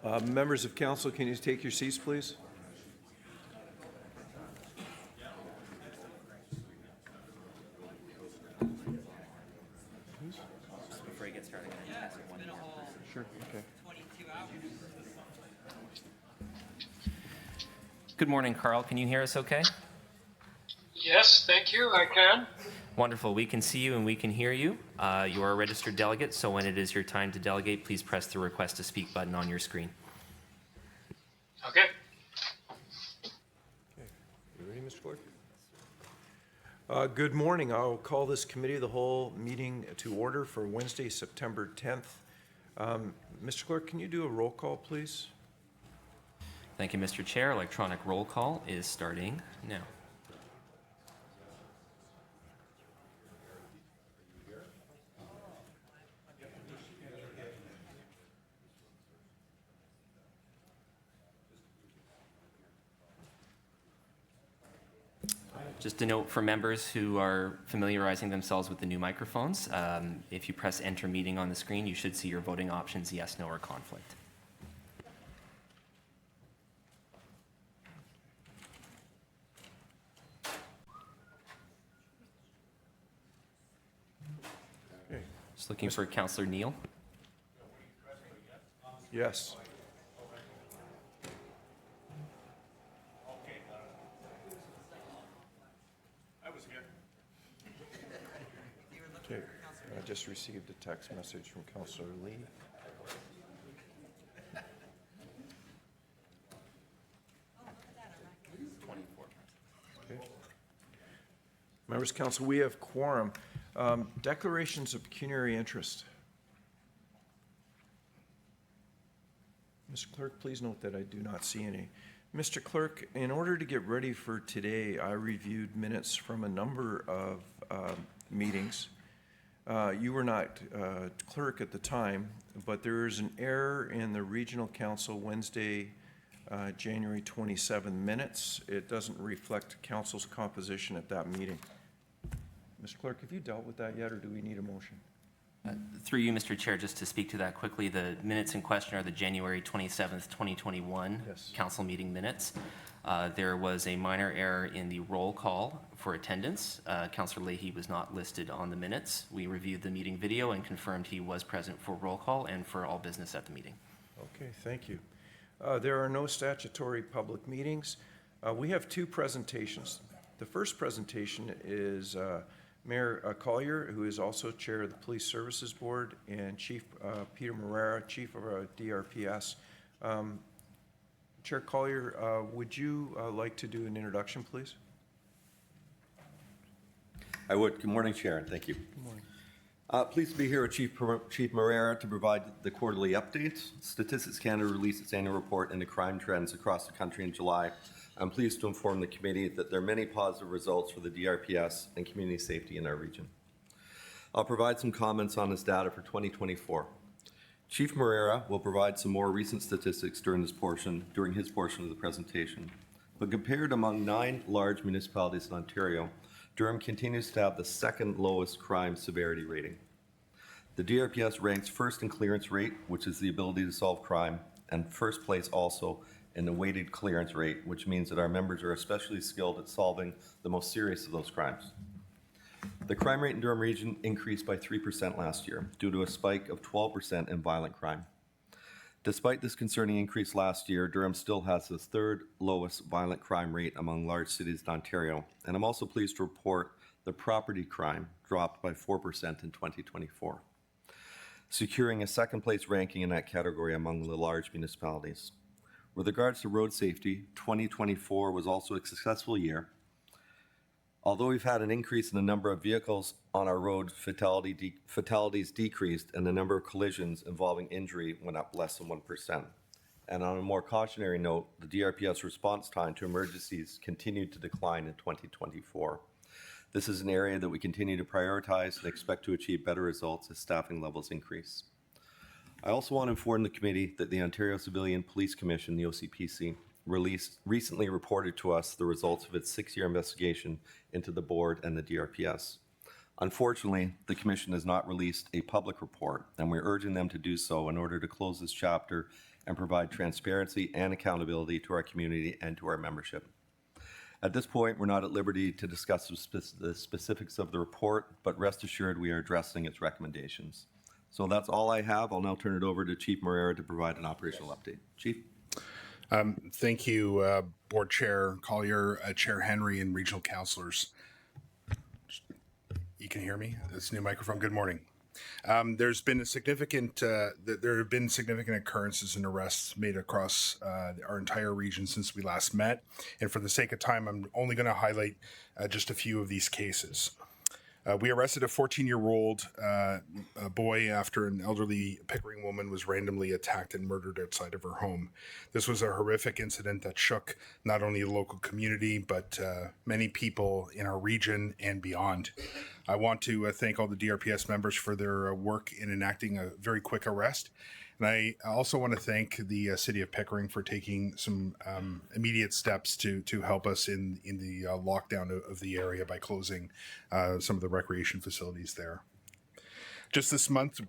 Members of council, can you take your seats, please? Before you get started, can I ask one more? Sure, okay. Good morning, Carl. Can you hear us okay? Yes, thank you. I can. Wonderful. We can see you and we can hear you. You are a registered delegate, so when it is your time to delegate, please press the request to speak button on your screen. Okay. You ready, Mr. Clerk? Good morning. I'll call this committee of the whole meeting to order for Wednesday, September 10th. Mr. Clerk, can you do a roll call, please? Thank you, Mr. Chair. Electronic roll call is starting now. Just a note for members who are familiarizing themselves with the new microphones, if you press enter meeting on the screen, you should see your voting options, yes, no, or conflict. Okay. Just looking for Councillor Neal. Yes. Okay, I just received a text message from Councillor Lee. Okay. Members of council, we have quorum. Declarations of pecuniary interest. Mr. Clerk, please note that I do not see any. Mr. Clerk, in order to get ready for today, I reviewed minutes from a number of meetings. You were not clerk at the time, but there is an error in the Regional Council Wednesday, January 27 minutes. It doesn't reflect council's composition at that meeting. Mr. Clerk, have you dealt with that yet, or do we need a motion? Through you, Mr. Chair, just to speak to that quickly, the minutes in question are the January 27th, 2021 Yes. council meeting minutes. There was a minor error in the roll call for attendance. Councillor Leahy was not listed on the minutes. We reviewed the meeting video and confirmed he was present for roll call and for all business at the meeting. Okay, thank you. There are no statutory public meetings. We have two presentations. The first presentation is Mayor Collier, who is also Chair of the Police Services Board, and Chief Peter Moreira, Chief of DRPS. Chair Collier, would you like to do an introduction, please? I would. Good morning, Chair, and thank you. Good morning. Pleased to be here with Chief Moreira to provide the quarterly updates. Statistics Canada released its annual report into crime trends across the country in July. I'm pleased to inform the committee that there are many positive results for the DRPS and community safety in our region. I'll provide some comments on this data for 2024. Chief Moreira will provide some more recent statistics during his portion of the presentation. But compared among 9 large municipalities in Ontario, Durham continues to have the second lowest crime severity rating. The DRPS ranks first in clearance rate, which is the ability to solve crime, and first place also in the weighted clearance rate, which means that our members are especially skilled at solving the most serious of those crimes. The crime rate in Durham region increased by 3% last year due to a spike of 12% in violent crime. Despite this concerning increase last year, Durham still has the third lowest violent crime rate among large cities in Ontario, and I'm also pleased to report the property crime dropped by 4% in 2024, securing a second place ranking in that category among the large municipalities. With regards to road safety, 2024 was also a successful year. Although we've had an increase in the number of vehicles on our road, fatalities decreased and the number of collisions involving injury went up less than 1%. And on a more cautionary note, the DRPS response time to emergencies continued to decline in 2024. This is an area that we continue to prioritize and expect to achieve better results as staffing levels increase. I also want to inform the committee that the Ontario Civilian Police Commission, the OCPC, recently reported to us the results of its 6-year investigation into the board and the DRPS. Unfortunately, the Commission has not released a public report, and we're urging them to do so in order to close this chapter and provide transparency and accountability to our community and to our membership. At this point, we're not at liberty to discuss the specifics of the report, but rest assured we are addressing its recommendations. So that's all I have. I'll now turn it over to Chief Moreira to provide an operational update. Chief? Thank you, Board Chair Collier, Chair Henry, and regional councillors. You can hear me? This new microphone. Good morning. There's been a significant, there have been significant occurrences and arrests made across our entire region since we last met. And for the sake of time, I'm only going to highlight just a few of these cases. We arrested a 14-year-old boy after an elderly Pickering woman was randomly attacked and murdered outside of her home. This was a horrific incident that shook not only the local community, but many people in our region and beyond. I want to thank all the DRPS members for their work in enacting a very quick arrest. And I also want to thank the City of Pickering for taking some immediate steps to help us in the lockdown of the area by closing some of the recreation facilities there. Just this month,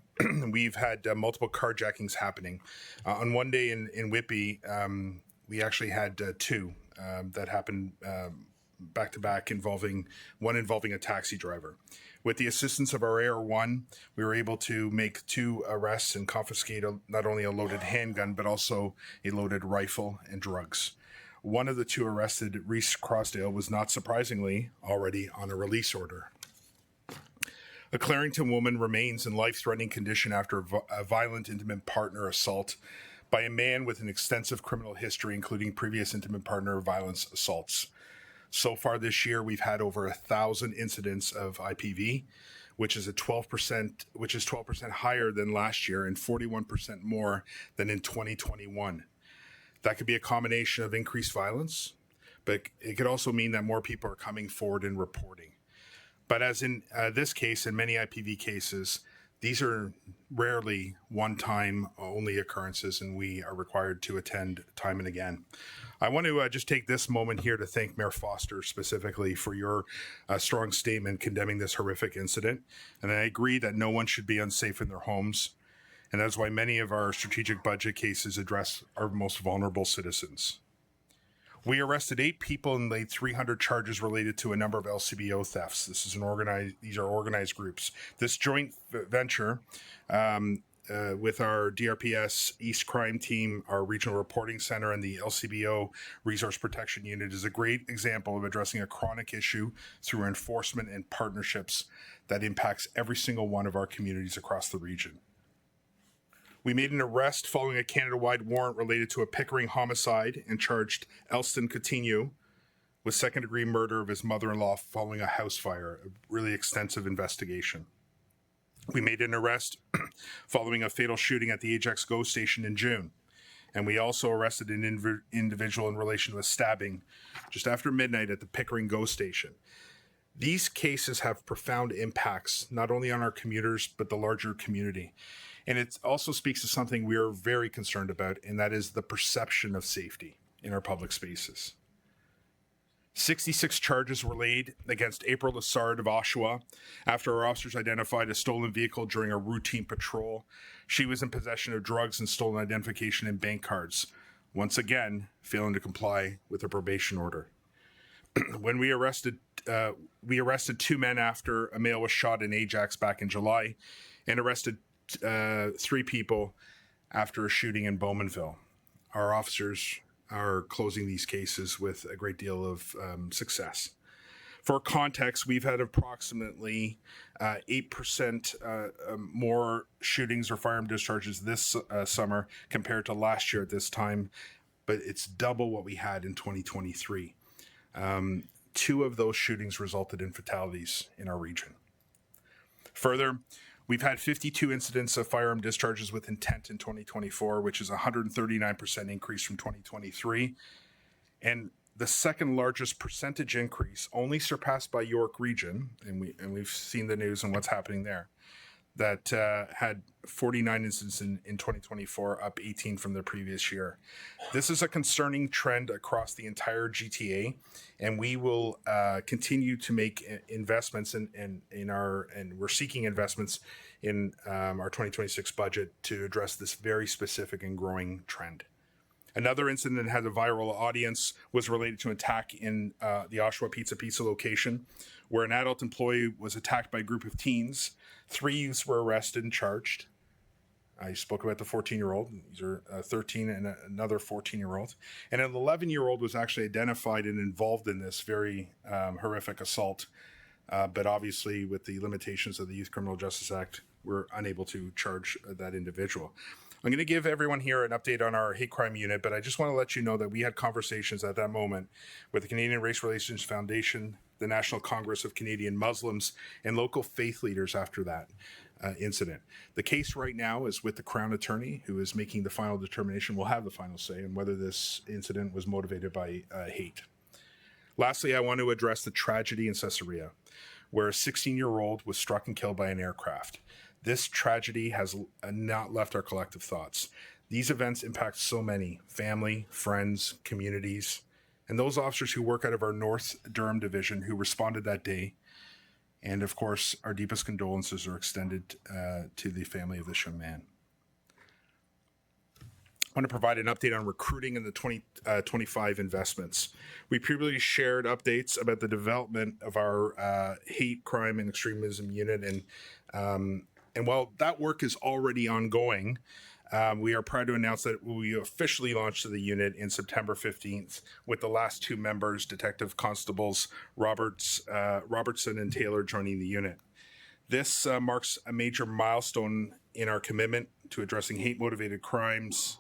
we've had multiple carjackings happening. On one day in Whitby, we actually had two that happened back to back, involving a taxi driver. With the assistance of our AR1, we were able to make two arrests and confiscate not only a loaded handgun, but also a loaded rifle and drugs. One of the two arrested, Reese Crossdale, was not surprisingly already on a release order. A Clarington woman remains in life-threatening condition after a violent intimate partner assault by a man with an extensive criminal history, including previous intimate partner violence assaults. So far this year, we've had over 1,000 incidents of IPV, which is 12% higher than last year and 41% more than in 2021. That could be a combination of increased violence, but it could also mean that more people are coming forward and reporting. But as in this case and many IPV cases, these are rarely one-time only occurrences, and we are required to attend time and again. I want to just take this moment here to thank Mayor Foster specifically for your strong statement condemning this horrific incident. And I agree that no one should be unsafe in their homes. And that's why many of our strategic budget cases address our most vulnerable citizens. We arrested 8 people and laid 300 charges related to a number of LCBO thefts. These are organized groups. This joint venture with our DRPS East Crime Team, our Regional Reporting Center, and the LCBO Resource Protection Unit is a great example of addressing a chronic issue through enforcement and partnerships that impacts every single one of our communities across the region. We made an arrest following a Canada-wide warrant related to a Pickering homicide and charged Elston Coutinho with second-degree murder of his mother-in-law following a house fire, a really extensive investigation. We made an arrest following a fatal shooting at the Ajax GO station in June. And we also arrested an individual in relation to a stabbing just after midnight at the Pickering GO station. These cases have profound impacts, not only on our commuters, but the larger community. And it also speaks to something we are very concerned about, and that is the perception of safety in our public spaces. 66 charges were laid against April Lessard of Oshawa after our officers identified a stolen vehicle during a routine patrol. She was in possession of drugs and stolen identification and bank cards, once again failing to comply with a probation order. When we arrested 2 men after a male was shot in Ajax back in July, and arrested 3 people after a shooting in Bowmanville. Our officers are closing these cases with a great deal of success. For context, we've had approximately 8% more shootings or firearm discharges this summer compared to last year at this time, but it's double what we had in 2023. 2 of those shootings resulted in fatalities in our region. Further, we've had 52 incidents of firearm discharges with intent in 2024, which is a 139% increase from 2023. And the second largest percentage increase, only surpassed by York Region, and we've seen the news and what's happening there. that had 49 incidents in 2024, up 18 from the previous year. This is a concerning trend across the entire GTA, and we will continue to make investments and we're seeking investments in our 2026 budget to address this very specific and growing trend. Another incident that had a viral audience was related to an attack in the Oshawa Pizza location, where an adult employee was attacked by a group of teens. 3 youths were arrested and charged. I spoke about the 14-year-old. These are 13 and another 14-year-old. And an 11-year-old was actually identified and involved in this very horrific assault. But obviously, with the limitations of the Youth Criminal Justice Act, we're unable to charge that individual. I'm going to give everyone here an update on our hate crime unit, but I just want to let you know that we had conversations at that moment with the Canadian Race Relations Foundation, the National Congress of Canadian Muslims, and local faith leaders after that incident. The case right now is with the Crown Attorney, who is making the final determination, will have the final say on whether this incident was motivated by hate. Lastly, I want to address the tragedy in Caesarea, where a 16-year-old was struck and killed by an aircraft. This tragedy has not left our collective thoughts. These events impact so many: family, friends, communities, and those officers who work out of our North Durham division who responded that day. And of course, our deepest condolences are extended to the family of this young man. I want to provide an update on recruiting and the 2025 investments. We previously shared updates about the development of our hate crime and extremism unit, and while that work is already ongoing, we are proud to announce that we officially launched the unit in September 15th with the last 2 members, Detective Constables Robertson and Taylor, joining the unit. This marks a major milestone in our commitment to addressing hate-motivated crimes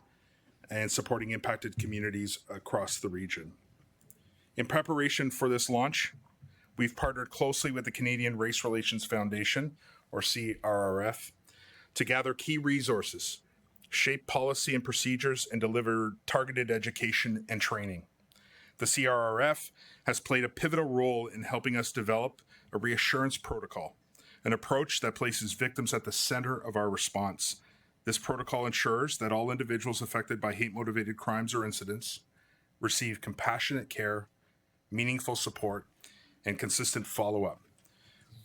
and supporting impacted communities across the region. In preparation for this launch, we've partnered closely with the Canadian Race Relations Foundation, or CRRF, to gather key resources, shape policy and procedures, and deliver targeted education and training. The CRRF has played a pivotal role in helping us develop a reassurance protocol, an approach that places victims at the center of our response. This protocol ensures that all individuals affected by hate-motivated crimes or incidents receive compassionate care, meaningful support, and consistent follow-up.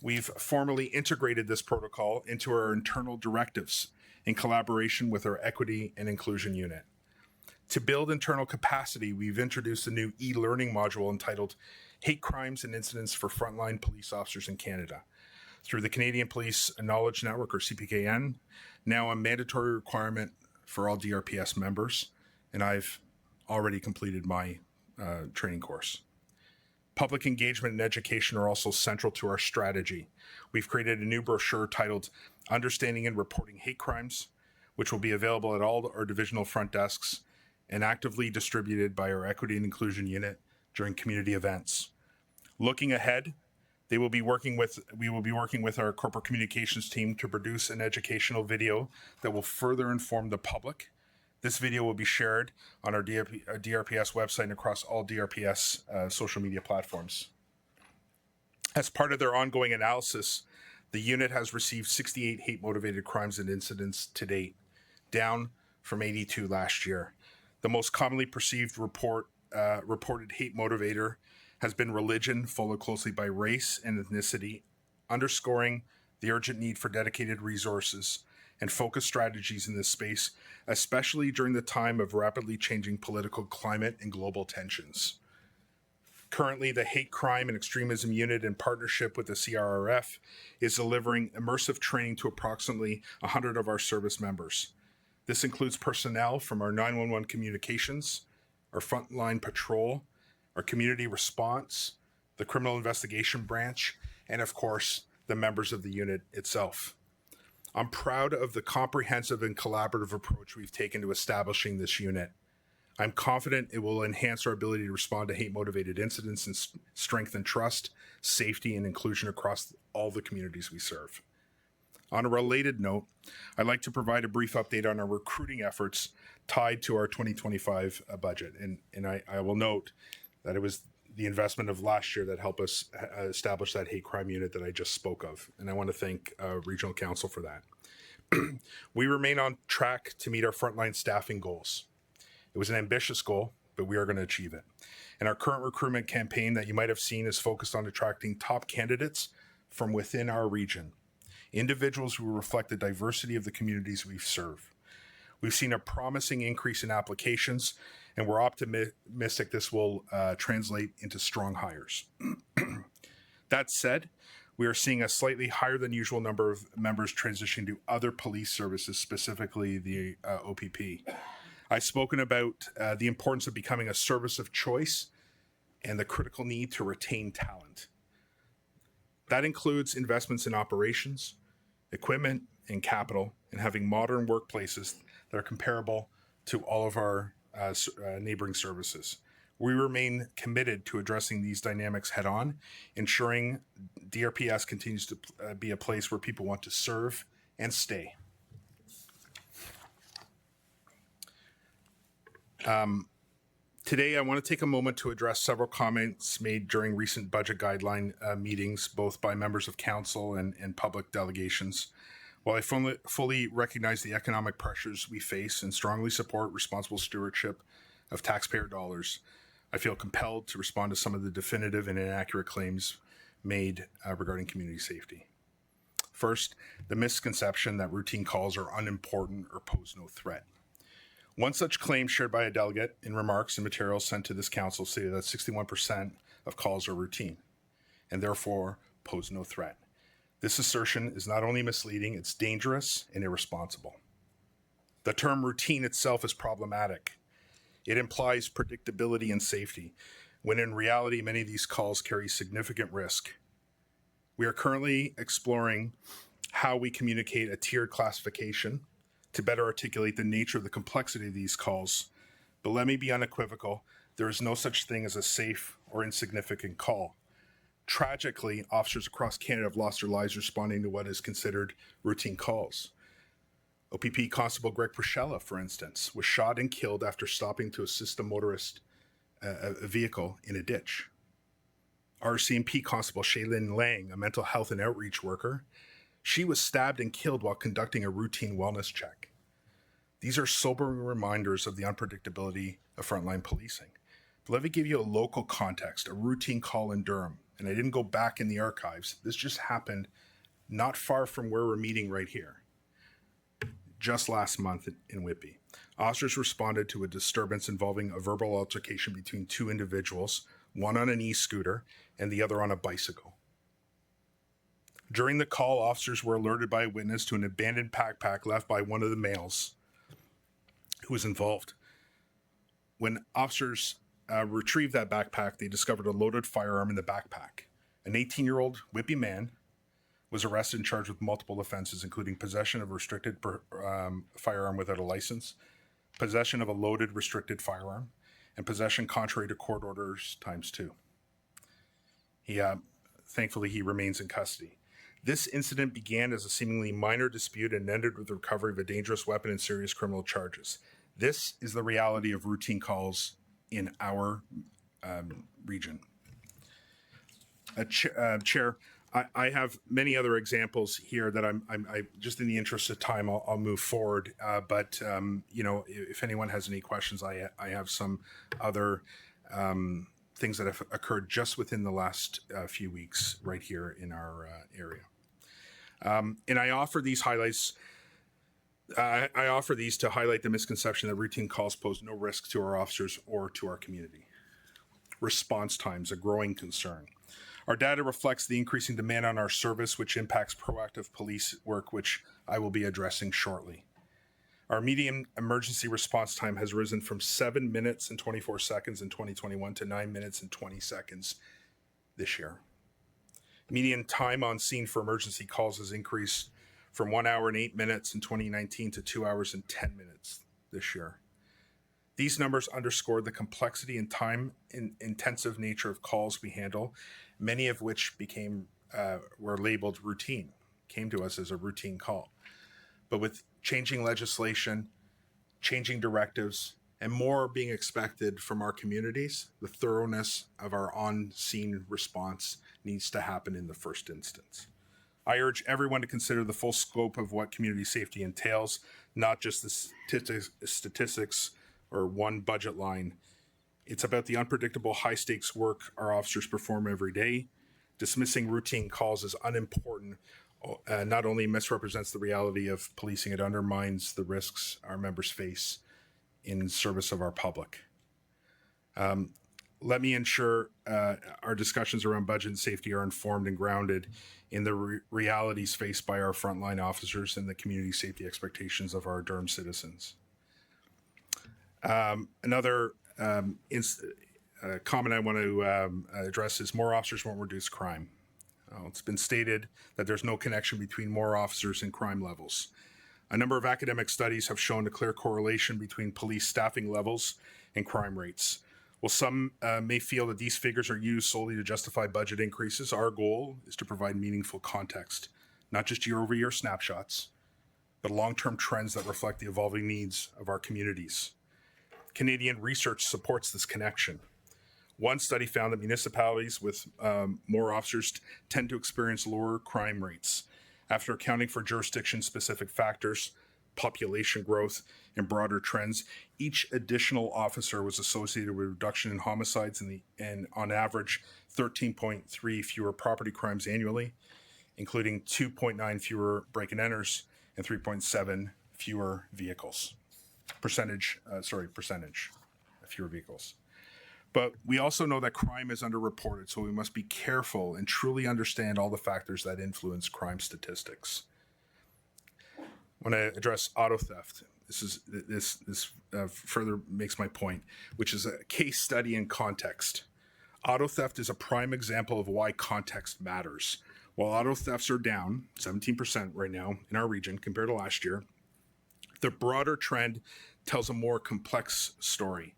We've formally integrated this protocol into our internal directives in collaboration with our Equity and Inclusion Unit. To build internal capacity, we've introduced a new e-learning module entitled Hate Crimes and Incidents for Frontline Police Officers in Canada, through the Canadian Police Knowledge Network, or CPKN, now a mandatory requirement for all DRPS members, and I've already completed my training course. Public engagement and education are also central to our strategy. We've created a new brochure titled Understanding and Reporting Hate Crimes, which will be available at all our divisional front desks and actively distributed by our Equity and Inclusion Unit during community events. Looking ahead, we will be working with our corporate communications team to produce an educational video that will further inform the public. This video will be shared on our DRPS website and across all DRPS social media platforms. As part of their ongoing analysis, the unit has received 68 hate-motivated crimes and incidents to date, down from 82 last year. The most commonly perceived reported hate motivator has been religion, followed closely by race and ethnicity, underscoring the urgent need for dedicated resources and focused strategies in this space, especially during the time of rapidly changing political climate and global tensions. Currently, the Hate Crime and Extremism Unit, in partnership with the CRRF, is delivering immersive training to approximately 100 of our service members. This includes personnel from our 911 communications, our frontline patrol, our community response, the criminal investigation branch, and of course, the members of the unit itself. I'm proud of the comprehensive and collaborative approach we've taken to establishing this unit. I'm confident it will enhance our ability to respond to hate-motivated incidents and strengthen trust, safety, and inclusion across all the communities we serve. On a related note, I'd like to provide a brief update on our recruiting efforts tied to our 2025 budget. And I will note that it was the investment of last year that helped us establish that hate crime unit that I just spoke of. And I want to thank Regional Council for that. We remain on track to meet our frontline staffing goals. It was an ambitious goal, but we are going to achieve it. And our current recruitment campaign that you might have seen is focused on attracting top candidates from within our region, individuals who reflect the diversity of the communities we serve. We've seen a promising increase in applications, and we're optimistic this will translate into strong hires. That said, we are seeing a slightly higher than usual number of members transitioning to other police services, specifically the OPP. I've spoken about the importance of becoming a service of choice and the critical need to retain talent. That includes investments in operations, equipment, and capital, and having modern workplaces that are comparable to all of our neighboring services. We remain committed to addressing these dynamics head on, ensuring DRPS continues to be a place where people want to serve and stay. Today, I want to take a moment to address several comments made during recent budget guideline meetings, both by members of council and public delegations. While I fully recognize the economic pressures we face and strongly support responsible stewardship of taxpayer dollars, I feel compelled to respond to some of the definitive and inaccurate claims made regarding community safety. First, the misconception that routine calls are unimportant or pose no threat. One such claim shared by a delegate in remarks and materials sent to this council stated that 61% of calls are routine and therefore pose no threat. This assertion is not only misleading, it's dangerous and irresponsible. The term routine itself is problematic. It implies predictability and safety, when in reality, many of these calls carry significant risk. We are currently exploring how we communicate a tiered classification to better articulate the nature of the complexity of these calls. But let me be unequivocal, there is no such thing as a safe or insignificant call. Tragically, officers across Canada have lost their lives responding to what is considered routine calls. OPP Constable Greg Priscilla, for instance, was shot and killed after stopping to assist a motorist, a vehicle in a ditch. RCMP Constable Shaylin Lang, a mental health and outreach worker, she was stabbed and killed while conducting a routine wellness check. These are sobering reminders of the unpredictability of frontline policing. But let me give you a local context, a routine call in Durham. And I didn't go back in the archives. This just happened not far from where we're meeting right here. Just last month in Whitby. Officers responded to a disturbance involving a verbal altercation between two individuals, one on an e-scooter and the other on a bicycle. During the call, officers were alerted by a witness to an abandoned backpack left by one of the males who was involved. When officers retrieved that backpack, they discovered a loaded firearm in the backpack. An 18-year-old Whitby man was arrested and charged with multiple offenses, including possession of a restricted firearm without a license, possession of a loaded restricted firearm, and possession contrary to court orders ×2. Thankfully, he remains in custody. This incident began as a seemingly minor dispute and ended with the recovery of a dangerous weapon and serious criminal charges. This is the reality of routine calls in our region. Chair, I have many other examples here that I just in the interest of time, I'll move forward. But if anyone has any questions, I have some other things that have occurred just within the last few weeks right here in our area. And I offer these highlights. I offer these to highlight the misconception that routine calls pose no risk to our officers or to our community. Response times, a growing concern. Our data reflects the increasing demand on our service, which impacts proactive police work, which I will be addressing shortly. Our median emergency response time has risen from 7 minutes and 24 seconds in 2021 to 9 minutes and 20 seconds this year. Median time on scene for emergency calls has increased from 1 hour and 8 minutes in 2019 to 2 hours and 10 minutes this year. These numbers underscore the complexity and time-intensive nature of calls we handle, many of which were labeled routine, came to us as a routine call. But with changing legislation, changing directives, and more being expected from our communities, the thoroughness of our on-scene response needs to happen in the first instance. I urge everyone to consider the full scope of what community safety entails, not just the statistics or one budget line. It's about the unpredictable high-stakes work our officers perform every day. Dismissing routine calls as unimportant not only misrepresents the reality of policing, it undermines the risks our members face in service of our public. Let me ensure our discussions around budget and safety are informed and grounded in the realities faced by our frontline officers and the community safety expectations of our Durham citizens. Another comment I want to address is more officers won't reduce crime. It's been stated that there's no connection between more officers and crime levels. A number of academic studies have shown a clear correlation between police staffing levels and crime rates. While some may feel that these figures are used solely to justify budget increases, our goal is to provide meaningful context, not just year-over-year snapshots, but long-term trends that reflect the evolving needs of our communities. Canadian research supports this connection. One study found that municipalities with more officers tend to experience lower crime rates. After accounting for jurisdiction-specific factors, population growth, and broader trends, each additional officer was associated with a reduction in homicides and on average 13.3 fewer property crimes annually, including 2.9 fewer break-and-enters and 3.7 fewer vehicles. Percentage fewer vehicles. But we also know that crime is underreported, so we must be careful and truly understand all the factors that influence crime statistics. I want to address auto theft. This further makes my point, which is a case study in context. Auto theft is a prime example of why context matters. While auto thefts are down 17% right now in our region compared to last year, the broader trend tells a more complex story.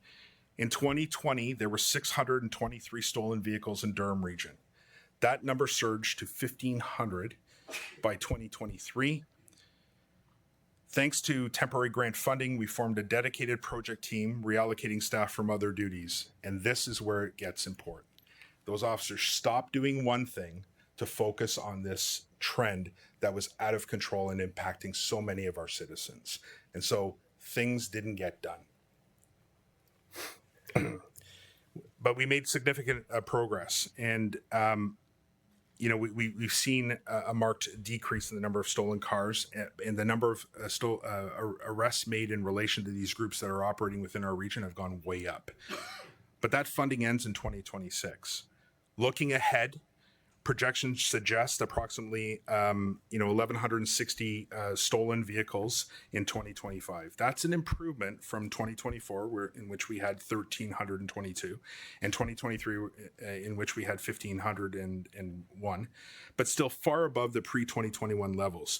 In 2020, there were 623 stolen vehicles in Durham region. That number surged to 1,500 by 2023. Thanks to temporary grant funding, we formed a dedicated project team reallocating staff from other duties. And this is where it gets important. Those officers stopped doing one thing to focus on this trend that was out of control and impacting so many of our citizens. And so things didn't get done. But we made significant progress, and we've seen a marked decrease in the number of stolen cars, and the number of arrests made in relation to these groups that are operating within our region have gone way up. But that funding ends in 2026. Looking ahead, projections suggest approximately 1,160 stolen vehicles in 2025. That's an improvement from 2024, in which we had 1,322, and 2023, in which we had 1,501, but still far above the pre-2021 levels.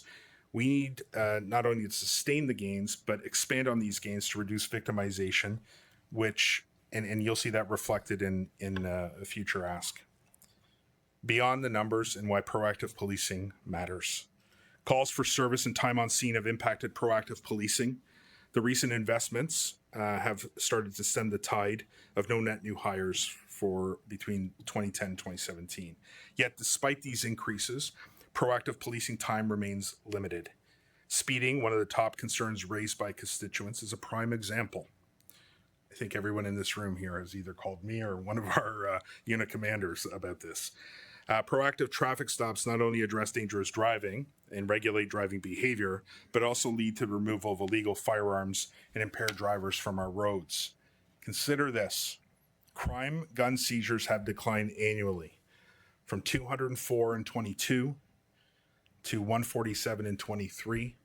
We need not only to sustain the gains, but expand on these gains to reduce victimization, which, and you'll see that reflected in a future ask. Beyond the numbers and why proactive policing matters. Calls for service and time on scene have impacted proactive policing. The recent investments have started to stem the tide of no net new hires for between 2010 and 2017. Yet, despite these increases, proactive policing time remains limited. Speeding, one of the top concerns raised by constituents, is a prime example. I think everyone in this room here has either called me or one of our unit commanders about this. Proactive traffic stops not only address dangerous driving and regulate driving behavior, but also lead to the removal of illegal firearms and impaired drivers from our roads. Consider this. Crime gun seizures have declined annually from 204 in 22 to 147 in 23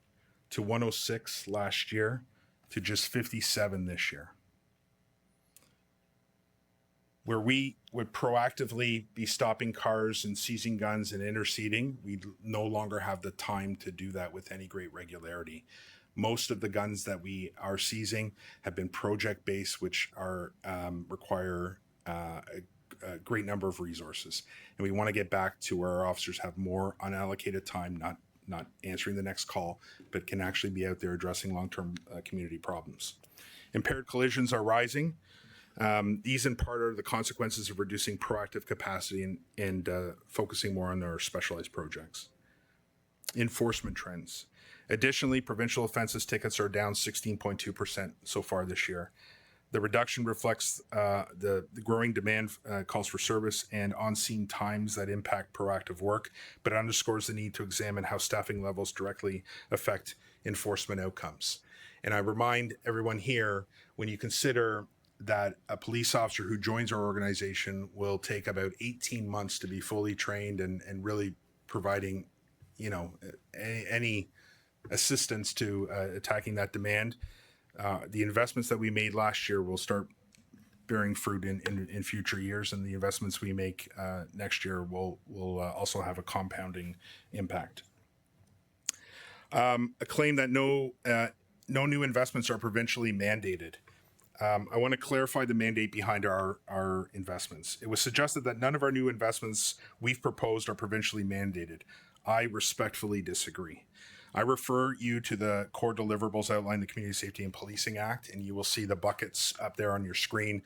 to 106 last year to just 57 this year. Where we would proactively be stopping cars and seizing guns and interceding, we no longer have the time to do that with any great regularity. Most of the guns that we are seizing have been project-based, which require a great number of resources. And we want to get back to where our officers have more unallocated time, not answering the next call, but can actually be out there addressing long-term community problems. Impaired collisions are rising. These in part are the consequences of reducing proactive capacity and focusing more on our specialized projects. Enforcement trends. Additionally, provincial offenses tickets are down 16.2% so far this year. The reduction reflects the growing demand calls for service and on-scene times that impact proactive work, but it underscores the need to examine how staffing levels directly affect enforcement outcomes. And I remind everyone here, when you consider that a police officer who joins our organization will take about 18 months to be fully trained and really providing, any assistance to attacking that demand. The investments that we made last year will start bearing fruit in future years, and the investments we make next year will also have a compounding impact. A claim that no new investments are provincially mandated. I want to clarify the mandate behind our investments. It was suggested that none of our new investments we've proposed are provincially mandated. I respectfully disagree. I refer you to the core deliverables outlined in the Community Safety and Policing Act, and you will see the buckets up there on your screen.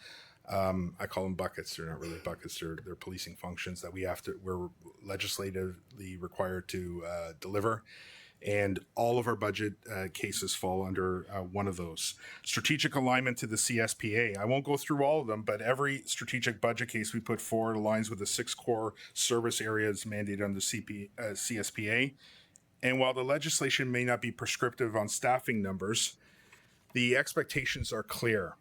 I call them buckets. They're not really buckets. They're policing functions that we're legislatively required to deliver. And all of our budget cases fall under one of those. Strategic alignment to the CSPA. I won't go through all of them, but every strategic budget case we put forward aligns with the 6 core service areas mandated under CSPA. And while the legislation may not be prescriptive on staffing numbers, the expectations are clear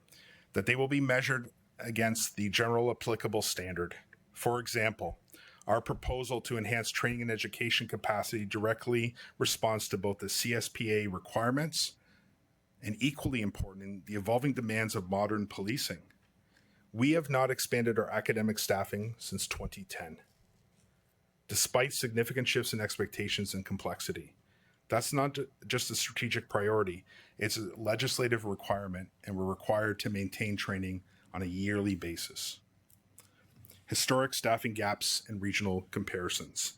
that they will be measured against the general applicable standard. For example, our proposal to enhance training and education capacity directly responds to both the CSPA requirements and, equally important, the evolving demands of modern policing. We have not expanded our academic staffing since 2010, despite significant shifts in expectations and complexity. That's not just a strategic priority, it's a legislative requirement, and we're required to maintain training on a yearly basis. Historic staffing gaps and regional comparisons.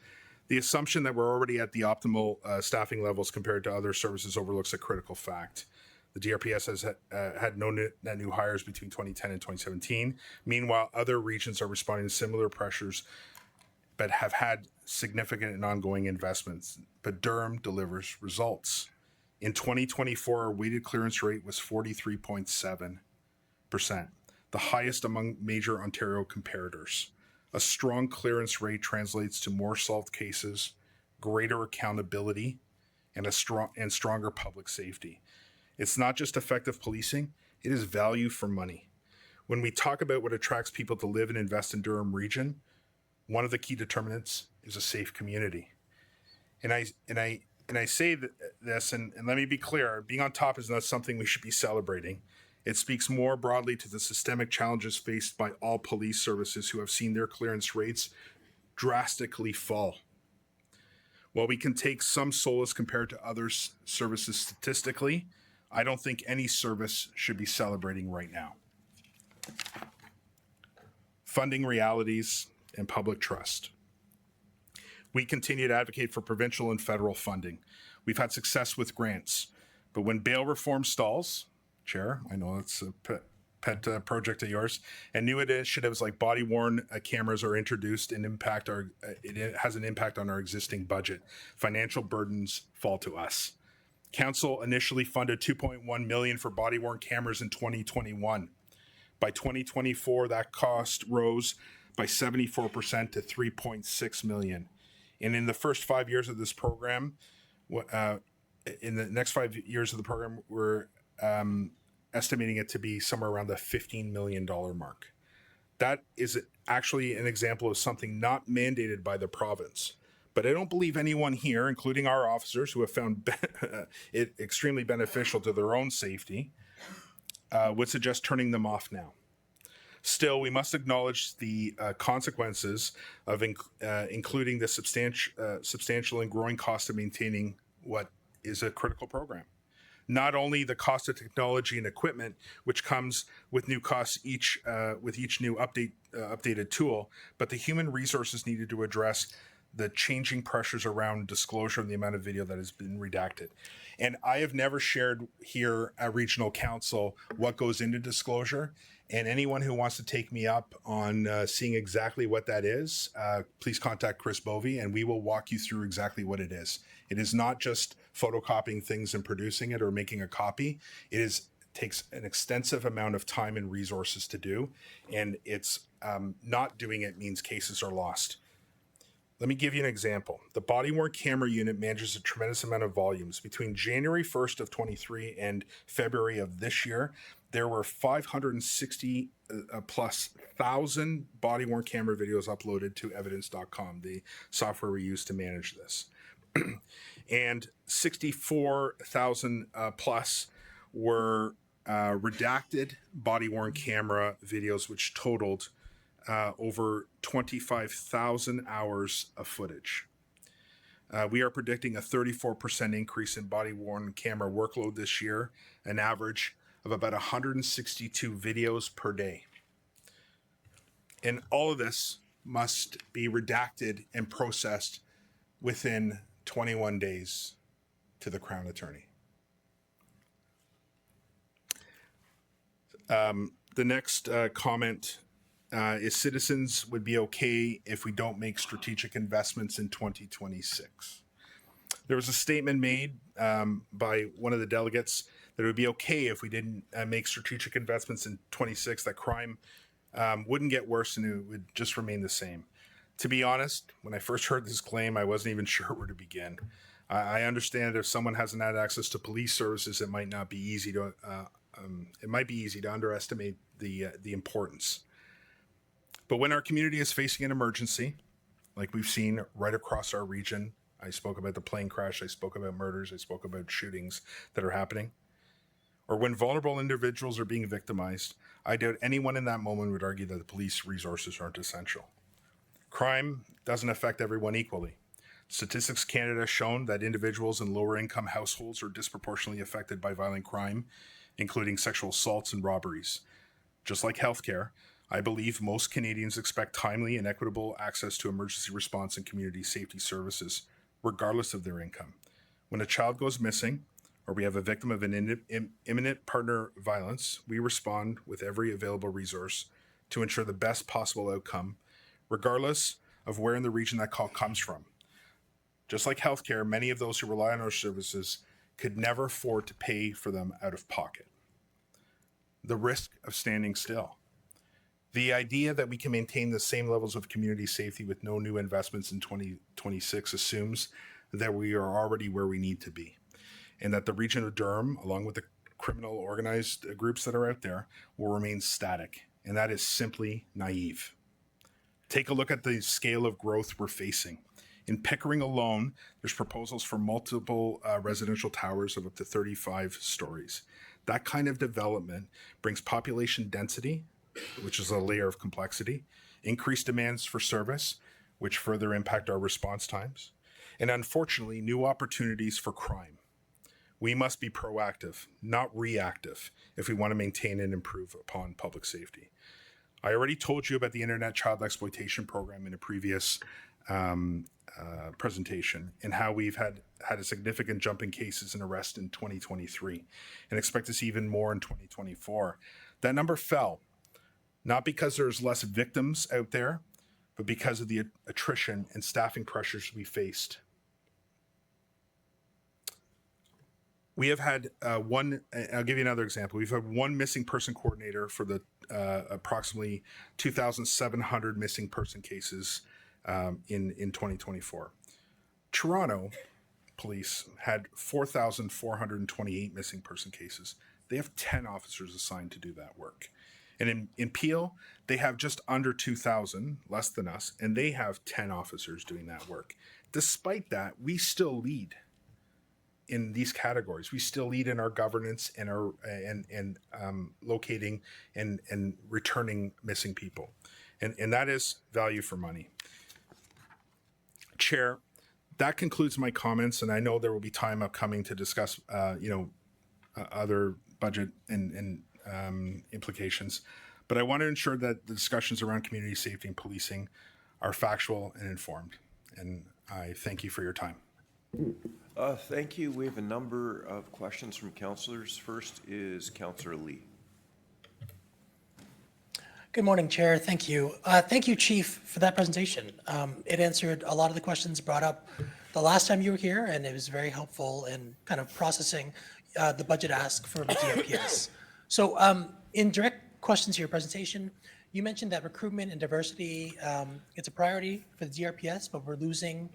The assumption that we're already at the optimal staffing levels compared to other services overlooks a critical fact. The DRPS has had no net new hires between 2010 and 2017. Meanwhile, other regions are responding to similar pressures but have had significant and ongoing investments. But Durham delivers results. In 2024, our weighted clearance rate was 43.7%, the highest among major Ontario comparators. A strong clearance rate translates to more solved cases, greater accountability, and stronger public safety. It's not just effective policing, it is value for money. When we talk about what attracts people to live and invest in Durham Region, one of the key determinants is a safe community. And I say this, and let me be clear, being on top is not something we should be celebrating. It speaks more broadly to the systemic challenges faced by all police services who have seen their clearance rates drastically fall. While we can take some solace compared to other services statistically, I don't think any service should be celebrating right now. Funding realities and public trust. We continue to advocate for provincial and federal funding. We've had success with grants, but when bail reform stalls, Chair, I know it's a pet project of yours, and new initiatives like body-worn cameras are introduced and it has an impact on our existing budget. Financial burdens fall to us. Council initially funded $2.1 million for body-worn cameras in 2021. By 2024, that cost rose by 74% to $3.6 million. And in the first 5 years of this program, in the next 5 years of the program, we're estimating it to be somewhere around the $15 million mark. That is actually an example of something not mandated by the province. But I don't believe anyone here, including our officers who have found it extremely beneficial to their own safety, would suggest turning them off now. Still, we must acknowledge the consequences of including the substantial and growing cost of maintaining what is a critical program. Not only the cost of technology and equipment, which comes with new costs with each new updated tool, but the human resources needed to address the changing pressures around disclosure and the amount of video that has been redacted. And I have never shared here at Regional Council what goes into disclosure. And anyone who wants to take me up on seeing exactly what that is, please contact Chris Bovey and we will walk you through exactly what it is. It is not just photocopying things and producing it or making a copy. Takes an extensive amount of time and resources to do. And it's not doing it means cases are lost. Let me give you an example. The body-worn camera unit manages a tremendous amount of volumes. Between January 1st of 23 and February of this year, there were 560 plus thousand body-worn camera videos uploaded to evidence.com, the software we use to manage this. And 64,000 plus were redacted body-worn camera videos, which totaled over 25,000 hours of footage. We are predicting a 34% increase in body-worn camera workload this year, an average of about 162 videos per day. And all of this must be redacted and processed within 21 days to the Crown Attorney. The next comment is citizens would be okay if we don't make strategic investments in 2026. There was a statement made by one of the delegates that it would be okay if we didn't make strategic investments in 26, that crime wouldn't get worse and it would just remain the same. To be honest, when I first heard this claim, I wasn't even sure where to begin. I understand if someone hasn't had access to police services, it might not be easy to underestimate the importance. But when our community is facing an emergency, like we've seen right across our region, I spoke about the plane crash, I spoke about murders, I spoke about shootings that are happening, or when vulnerable individuals are being victimized, I doubt anyone in that moment would argue that the police resources aren't essential. Crime doesn't affect everyone equally. Statistics Canada has shown that individuals in lower income households are disproportionately affected by violent crime, including sexual assaults and robberies. Just like healthcare, I believe most Canadians expect timely and equitable access to emergency response and community safety services, regardless of their income. When a child goes missing, or we have a victim of an imminent partner violence, we respond with every available resource to ensure the best possible outcome, regardless of where in the region that call comes from. Just like healthcare, many of those who rely on our services could never afford to pay for them out of pocket. The risk of standing still. The idea that we can maintain the same levels of community safety with no new investments in 2026 assumes that we are already where we need to be, and that the region of Durham, along with the criminal organized groups that are out there, will remain static, and that is simply naive. Take a look at the scale of growth we're facing. In Pickering alone, there's proposals for multiple residential towers of up to 35 stories. That kind of development brings population density, which is a layer of complexity, increased demands for service, which further impact our response times, and unfortunately, new opportunities for crime. We must be proactive, not reactive, if we want to maintain and improve upon public safety. I already told you about the Internet Child Exploitation Program in a previous presentation, and how we've had a significant jump in cases and arrests in 2023 and expect to see even more in 2024. That number fell, not because there's less victims out there, but because of the attrition and staffing pressures we faced. We have had I'll give you another example. We've had one missing person coordinator for the approximately 2,700 missing person cases in 2024. Toronto Police had 4,428 missing person cases. They have 10 officers assigned to do that work. And in Peel, they have just under 2,000, less than us, and they have 10 officers doing that work. Despite that, we still lead in these categories. We still lead in our governance and our locating and returning missing people. And that is value for money. Chair, that concludes my comments, and I know there will be time upcoming to discuss, other budget and implications. But I want to ensure that the discussions around community safety and policing are factual and informed. And I thank you for your time. Thank you. We have a number of questions from councillors. First is Councillor Lee. Good morning, Chair. Thank you. Thank you, Chief, for that presentation. It answered a lot of the questions brought up the last time you were here, and it was very helpful in kind of processing the budget ask for the DRPS. So in direct questions to your presentation, you mentioned that recruitment and diversity, it's a priority for the DRPS, but we're losing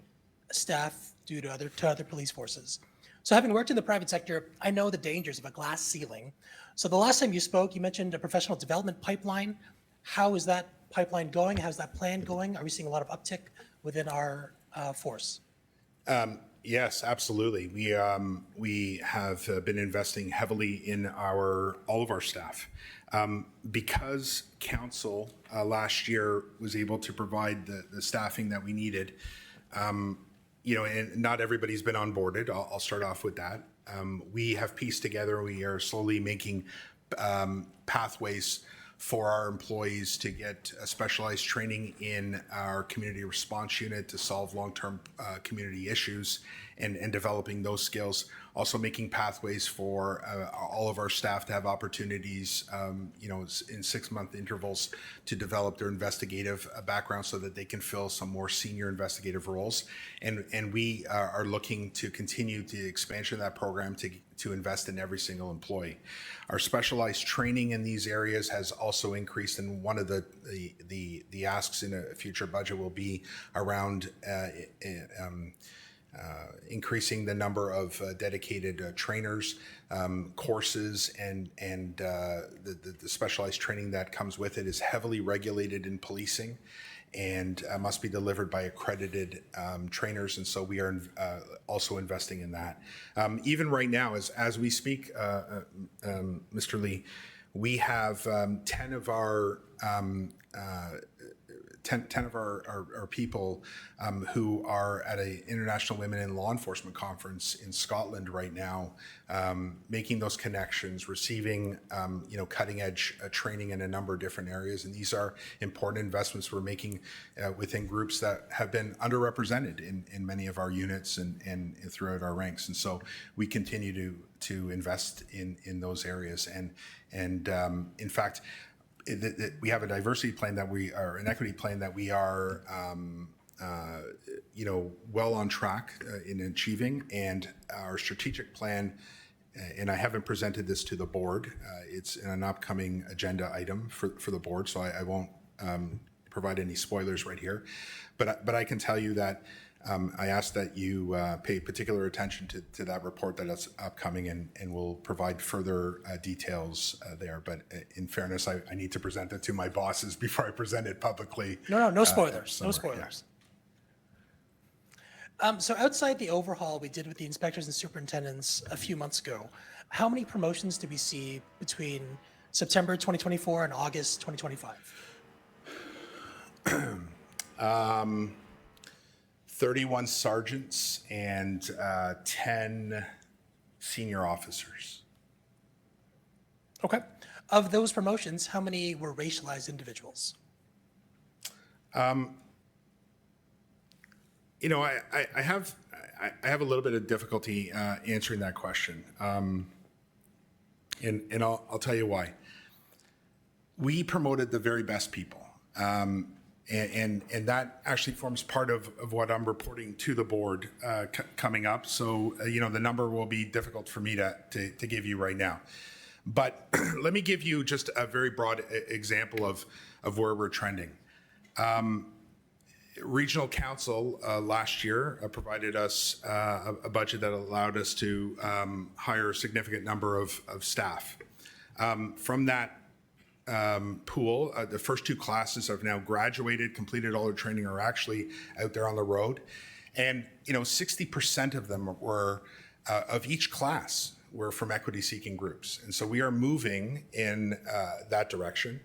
staff due to other police forces. So having worked in the private sector, I know the dangers of a glass ceiling. So the last time you spoke, you mentioned a professional development pipeline. How is that pipeline going? How's that plan going? Are we seeing a lot of uptick within our force? Yes, absolutely. We have been investing heavily in all of our staff. Because council last year was able to provide the staffing that we needed, and not everybody's been onboarded. I'll start off with that. We have pieced together, we are slowly making pathways for our employees to get specialized training in our community response unit to solve long-term community issues and developing those skills. Also making pathways for all of our staff to have opportunities, in 6-month intervals to develop their investigative background so that they can fill some more senior investigative roles. And we are looking to continue the expansion of that program to invest in every single employee. Our specialized training in these areas has also increased, and one of the asks in a future budget will be around increasing the number of dedicated trainers, courses, and the specialized training that comes with it is heavily regulated in policing and must be delivered by accredited trainers. And so we are also investing in that. Even right now, as we speak, Mr. Lee, we have 10 of our 10 of our people who are at an International Women in Law Enforcement conference in Scotland right now, making those connections, receiving cutting edge training in a number of different areas. And these are important investments we're making within groups that have been underrepresented in many of our units and throughout our ranks. And so we continue to invest in those areas. And in fact, we have a diversity plan an equity plan that we are, well on track in achieving. And our strategic plan, and I haven't presented this to the board, it's an upcoming agenda item for the board, so I won't provide any spoilers right here. But I can tell you that I ask that you pay particular attention to that report that is upcoming, and we'll provide further details there. But in fairness, I need to present it to my bosses before I present it publicly. No spoilers. No somewhere. spoilers. So outside the overhaul we did with the inspectors and superintendents a few months ago, how many promotions did we see between September 2024 and August 2025? 31 sergeants and 10 senior officers. Okay. Of those promotions, how many were racialized individuals? I have a little bit of difficulty answering that question, and I'll tell you why. We promoted the very best people, and that actually forms part of what I'm reporting to the board coming up. So the number will be difficult for me to give you right now. But let me give you just a very broad example of where we're trending. Regional Council last year provided us a budget that allowed us to hire a significant number of staff. From that pool, the first 2 classes have now graduated, completed all their training, are actually out there on the road. And 60% of them were of each class were from equity-seeking groups. And so we are moving in that direction.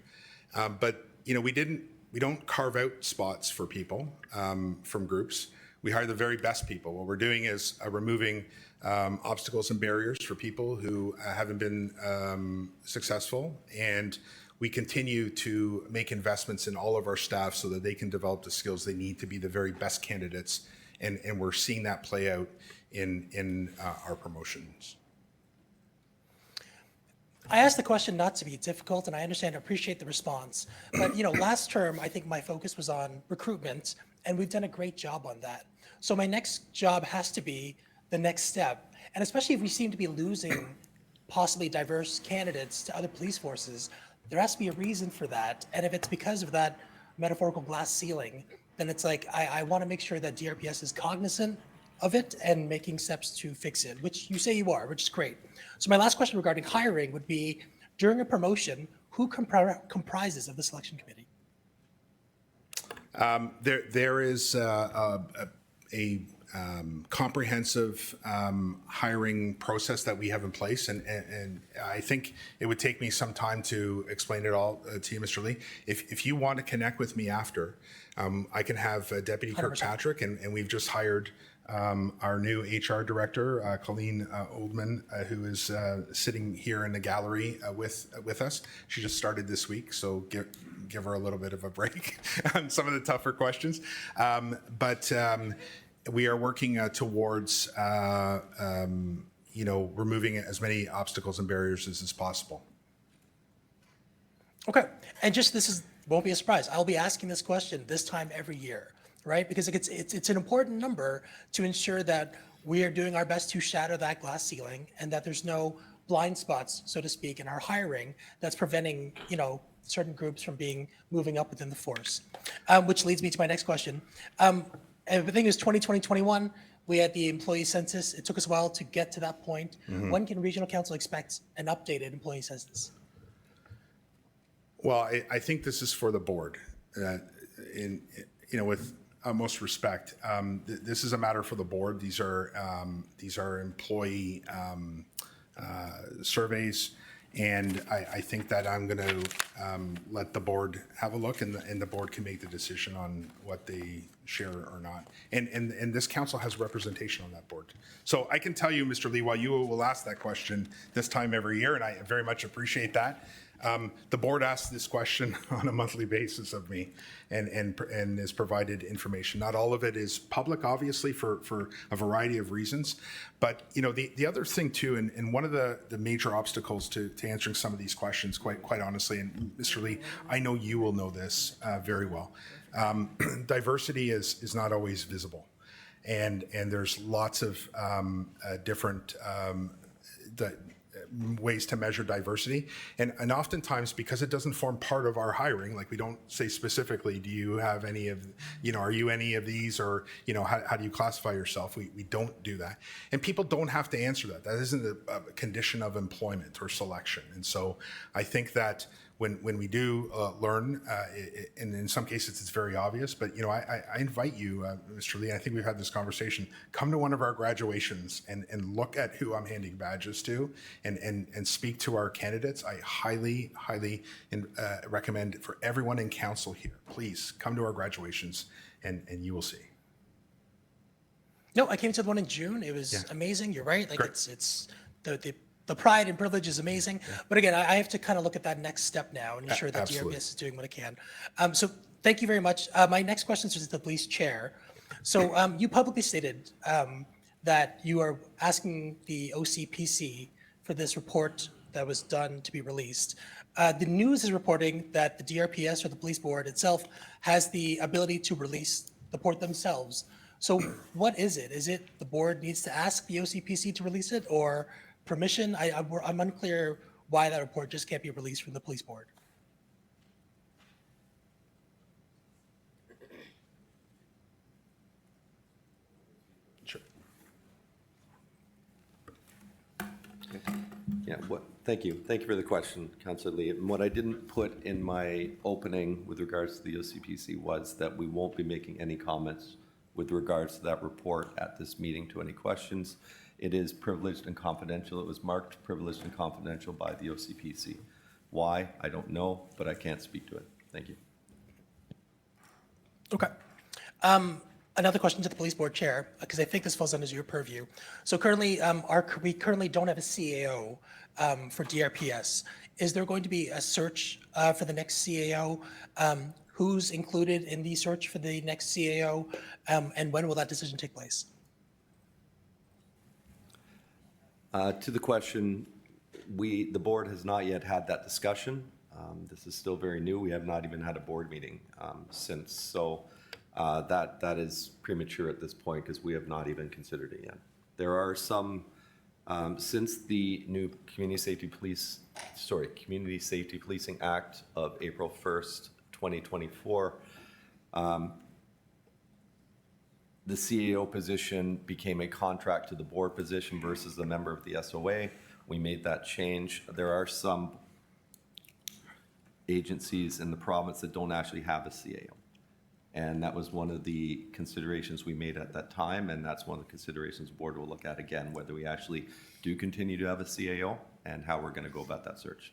But we don't carve out spots for people from groups. We hire the very best people. What we're doing is removing obstacles and barriers for people who haven't been successful, and we continue to make investments in all of our staff so that they can develop the skills they need to be the very best candidates. And we're seeing that play out in our promotions. I asked the question not to be difficult, and I understand and appreciate the response. But, last term, I think my focus was on recruitment, and we've done a great job on that. So my next job has to be the next step. And especially if we seem to be losing possibly diverse candidates to other police forces, there has to be a reason for that. And if it's because of that metaphorical glass ceiling, then it's like, I want to make sure that DRPS is cognizant of it and making steps to fix it, which you say you are, which is great. So my last question regarding hiring would be, during a promotion, who comprises of the selection committee? There is a comprehensive hiring process that we have in place, and I think it would take me some time to explain it all to you, Mr. Lee. If you want to connect with me after, I can have Deputy 100%. Kirkpatrick, and we've just hired our new HR director, Colleen Oldman, who is sitting here in the gallery with us. She just started this week, so give her a little bit of a break on some of the tougher questions. But we are working towards removing as many obstacles and barriers as possible. Okay, and this won't be a surprise. I'll be asking this question this time every year, right? Because it's an important number to ensure that we are doing our best to shatter that glass ceiling and that there's no blind spots, so to speak, in our hiring that's preventing, certain groups from moving up within the force. Which leads me to my next question. I think it was 2020-21, we had the employee census. It took us a while to get to that point. When can Regional Council expect an updated employee census? Well, I think this is for the board. With utmost respect, this is a matter for the board. These are employee surveys, and I think that I'm going to let the board have a look, and the board can make the decision on what they share or not. And this council has representation on that board. So I can tell you, Mr. Lee, while you will ask that question this time every year, and I very much appreciate that, the board asks this question on a monthly basis of me and is provided information. Not all of it is public, obviously, for a variety of reasons. But, the other thing, too, and one of the major obstacles to answering some of these questions, quite honestly, and Mr. Lee, I know you will know this very well, diversity is not always visible. And there's lots of different ways to measure diversity. And oftentimes, because it doesn't form part of our hiring, like we don't say specifically, do you have any of, are you any of these, or, how do you classify yourself? We don't do that. And people don't have to answer that. That isn't a condition of employment or selection. And so I think that when we do learn, and in some cases it's very obvious, but I invite you, Mr. Lee, I think we've had this conversation, come to one of our graduations and look at who I'm handing badges to and speak to our candidates. I highly recommend for everyone in council here, please come to our graduations and you will see. No, I came to the one in June. It was amazing. You're right. Like Great. it's the pride and privilege is amazing. But again, I have to kind of look at that next step now and ensure that Absolutely. DRPS is doing what it can. So thank you very much. My next question is to the police chair. So you publicly stated that you are asking the OCPC for this report that was done to be released. The news is reporting that the DRPS or the police board itself has the ability to release the report themselves. So what is it? Is it the board needs to ask the OCPC to release it, or permission? I'm unclear why that report just can't be released from the police board. Sure. Yeah, thank you. Thank you for the question, Councillor Lee. And what I didn't put in my opening with regards to the OCPC was that we won't be making any comments with regards to that report at this meeting to any questions. It is privileged and confidential. It was marked privileged and confidential by the OCPC. Why? I don't know, but I can't speak to it. Thank you. Okay. Another question to the police board chair, because I think this falls under your purview. So currently, we currently don't have a CAO for DRPS. Is there going to be a search for the next CAO? Who's included in the search for the next CAO? And when will that decision take place? To the question, the board has not yet had that discussion. This is still very new. We have not even had a board meeting since. So that is premature at this point because we have not even considered it yet. There are some, since the new Community Safety Policing Act of April 1st, 2024, the CAO position became a contract to the board position versus the member of the SOA. We made that change. There are some agencies in the province that don't actually have a CAO. And that was one of the considerations we made at that time, and that's one of the considerations the board will look at again, whether we actually do continue to have a CAO and how we're going to go about that search.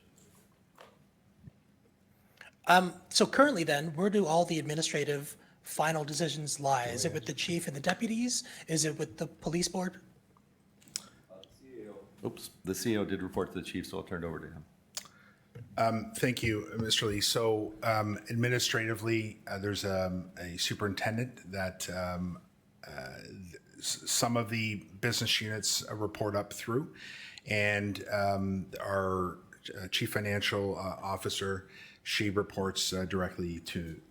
So currently then, where do all the administrative final decisions lie? Is it with the chief and the deputies? Is it with the police board? Oops, the CEO did report to the chief, so I'll turn it over to him. Thank you, Mr. Lee. So administratively, there's a superintendent that some of the business units report up through, and our chief financial officer, she reports directly to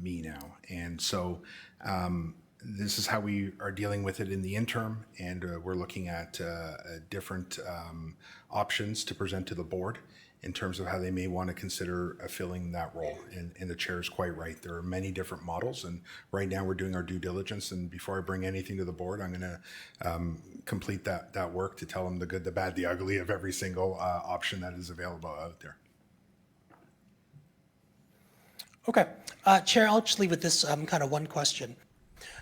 me now. And so this is how we are dealing with it in the interim, and we're looking at different options to present to the board in terms of how they may want to consider filling that role. And the chair is quite right. There are many different models, and right now we're doing our due diligence. And before I bring anything to the board, I'm going to complete that work to tell them the good, the bad, the ugly of every single option that is available out there. Okay. Chair, I'll just leave with this kind of one question.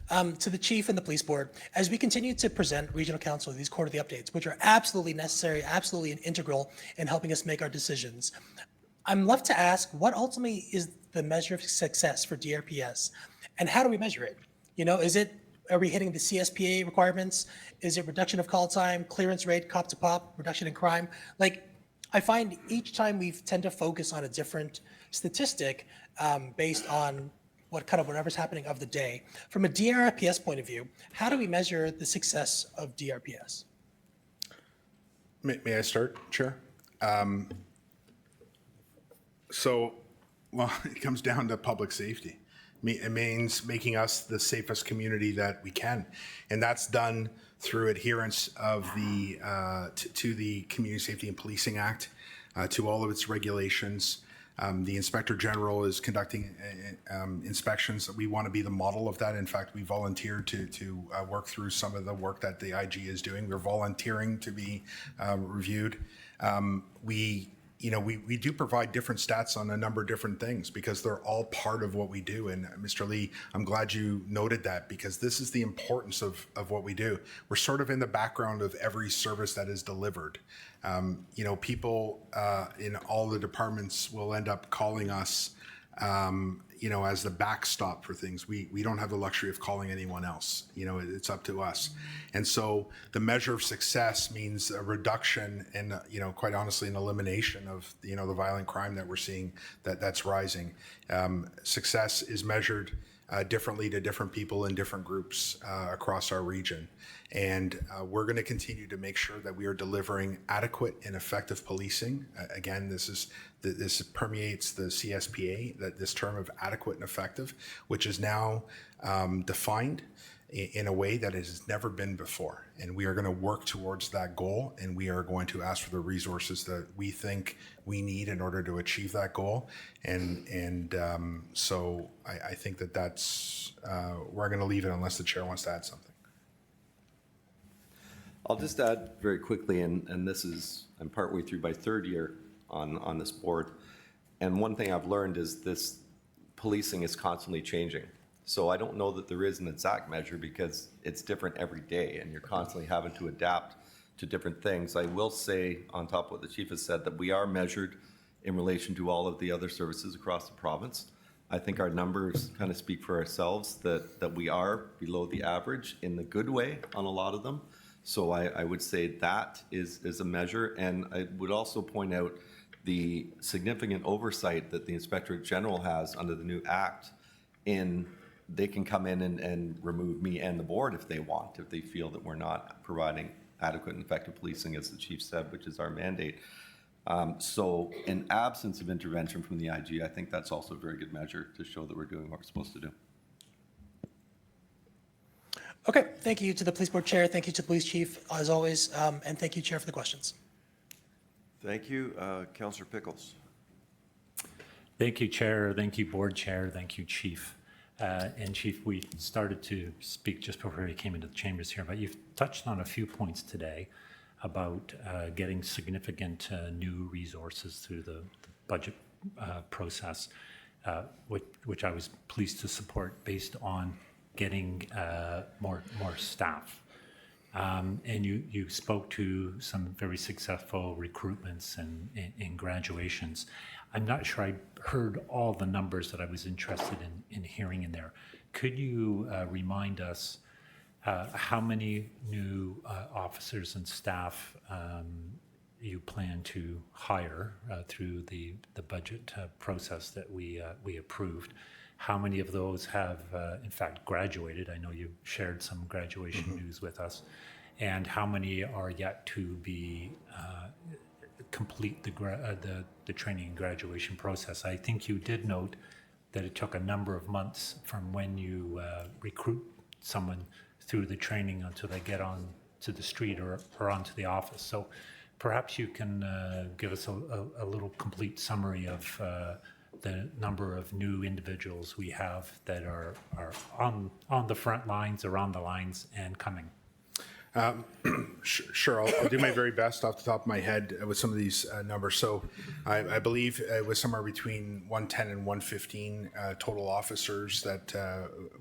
To the chief and the police board, as we continue to present regional council these quarterly updates, which are absolutely necessary, absolutely integral in helping us make our decisions, I'm left to ask, what ultimately is the measure of success for DRPS, and how do we measure it? You know, are we hitting the CSPA requirements? Is it reduction of call time, clearance rate, cop to pop, reduction in crime? Like, I find each time we tend to focus on a different statistic based on whatever's happening of the day. From a DRPS point of view, how do we measure the success of DRPS? May I start, Chair? Well, it comes down to public safety. It means making us the safest community that we can, and that's done through adherence of to the Community Safety and Policing Act, to all of its regulations. The Inspector General is conducting inspections. We want to be the model of that. In fact, we volunteered to work through some of the work that the IG is doing. We're volunteering to be reviewed. We do provide different stats on a number of different things because they're all part of what we do. And Mr. Lee, I'm glad you noted that because this is the importance of what we do. We're sort of in the background of every service that is delivered. People in all the departments will end up calling us, as the backstop for things. We don't have the luxury of calling anyone else. It's up to us. And so the measure of success means a reduction and, quite honestly, an elimination of, the violent crime that we're seeing that's rising. Success is measured differently to different people in different groups across our region. And we're going to continue to make sure that we are delivering adequate and effective policing. Again, this permeates the CSPA, this term of adequate and effective, which is now defined in a way that it has never been before. And we are going to work towards that goal, and we are going to ask for the resources that we think we need in order to achieve that goal. So I think that's we're going to leave it unless the chair wants to add something. I'll just add very quickly, and I'm partway through my third year on this board, and one thing I've learned is this policing is constantly changing. So I don't know that there is an exact measure because it's different every day, and you're constantly having to adapt to different things. I will say, on top of what the chief has said, that we are measured in relation to all of the other services across the province. I think our numbers kind of speak for ourselves that we are below the average in the good way on a lot of them. So I would say that is a measure. And I would also point out the significant oversight that the Inspectorate General has under the new act in they can come in and remove me and the board if they want, if they feel that we're not providing adequate and effective policing, as the chief said, which is our mandate. So in absence of intervention from the IG, I think that's also a very good measure to show that we're doing what we're supposed to do. Okay, thank you to the police board chair, thank you to the police chief, as always, and thank you, Chair, for the questions. Thank you. Councillor Pickles. Thank you, Chair. Thank you, Board Chair. Thank you, Chief. And Chief, we started to speak just before you came into the chambers here, but you've touched on a few points today about getting significant new resources through the budget process, which I was pleased to support based on getting more staff. And you spoke to some very successful recruitments and graduations. I'm not sure I heard all the numbers that I was interested in hearing in there. Could you remind us how many new officers and staff you plan to hire through the budget process that we approved? How many of those have, in fact, graduated? I know you shared some graduation news with us. And how many are yet to be complete the training and graduation process? I think you did note that it took a number of months from when you recruit someone through the training until they get on to the street or onto the office. So perhaps you can give us a little complete summary of the number of new individuals we have that are on the front lines or on the lines and coming. Sure, I'll do my very best off the top of my head with some of these numbers. So I believe it was somewhere between 110 and 115 total officers that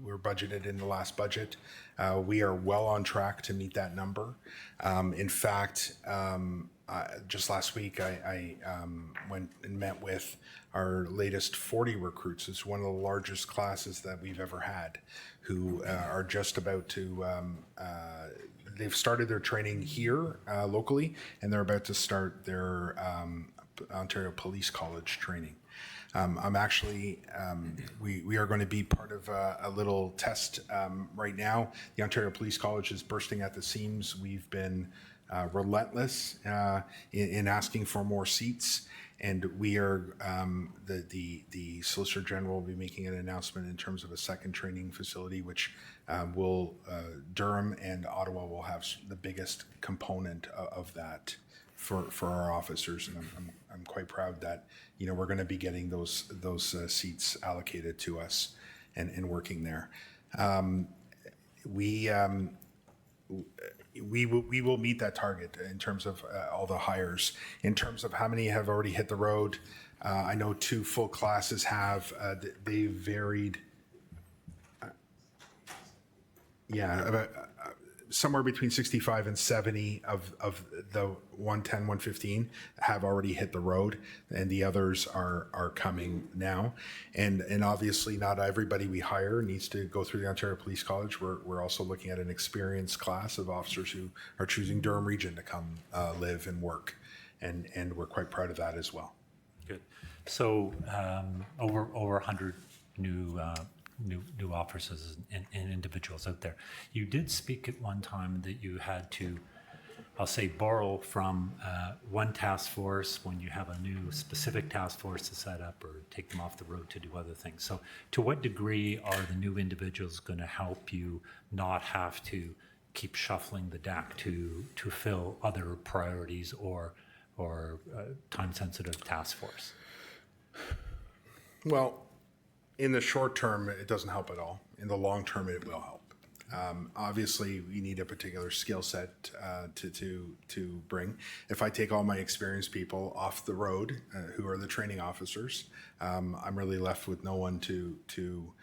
were budgeted in the last budget. We are well on track to meet that number. In fact, just last week, I went and met with our latest 40 recruits. It's one of the largest classes that we've ever had, who are just about to, they've started their training here locally, and they're about to start their Ontario Police College training. I'm actually, we are going to be part of a little test right now. The Ontario Police College is bursting at the seams. We've been relentless in asking for more seats, and we are the Solicitor General will be making an announcement in terms of a second training facility, which will Durham and Ottawa will have the biggest component of that for our officers, and I'm quite proud that we're going to be getting those seats allocated to us and working there. We will meet that target in terms of all the hires. In terms of how many have already hit the road, I know 2 full classes have. They varied. About somewhere between 65 and 70 of the 110, 115 have already hit the road, and the others are coming now. And obviously not everybody we hire needs to go through the Ontario Police College. We're also looking at an experienced class of officers who are choosing Durham Region to come live and work, and we're quite proud of that as well. Good. So over 100 new officers and individuals out there. You did speak at one time that you had to, I'll say, borrow from one task force when you have a new specific task force to set up or take them off the road to do other things. So to what degree are the new individuals going to help you not have to keep shuffling the deck to fill other priorities or time-sensitive task force? Well, in the short term, it doesn't help at all. In the long term, it will help. Obviously, we need a particular skill set to bring. If I take all my experienced people off the road, who are the training officers, I'm really left with no one to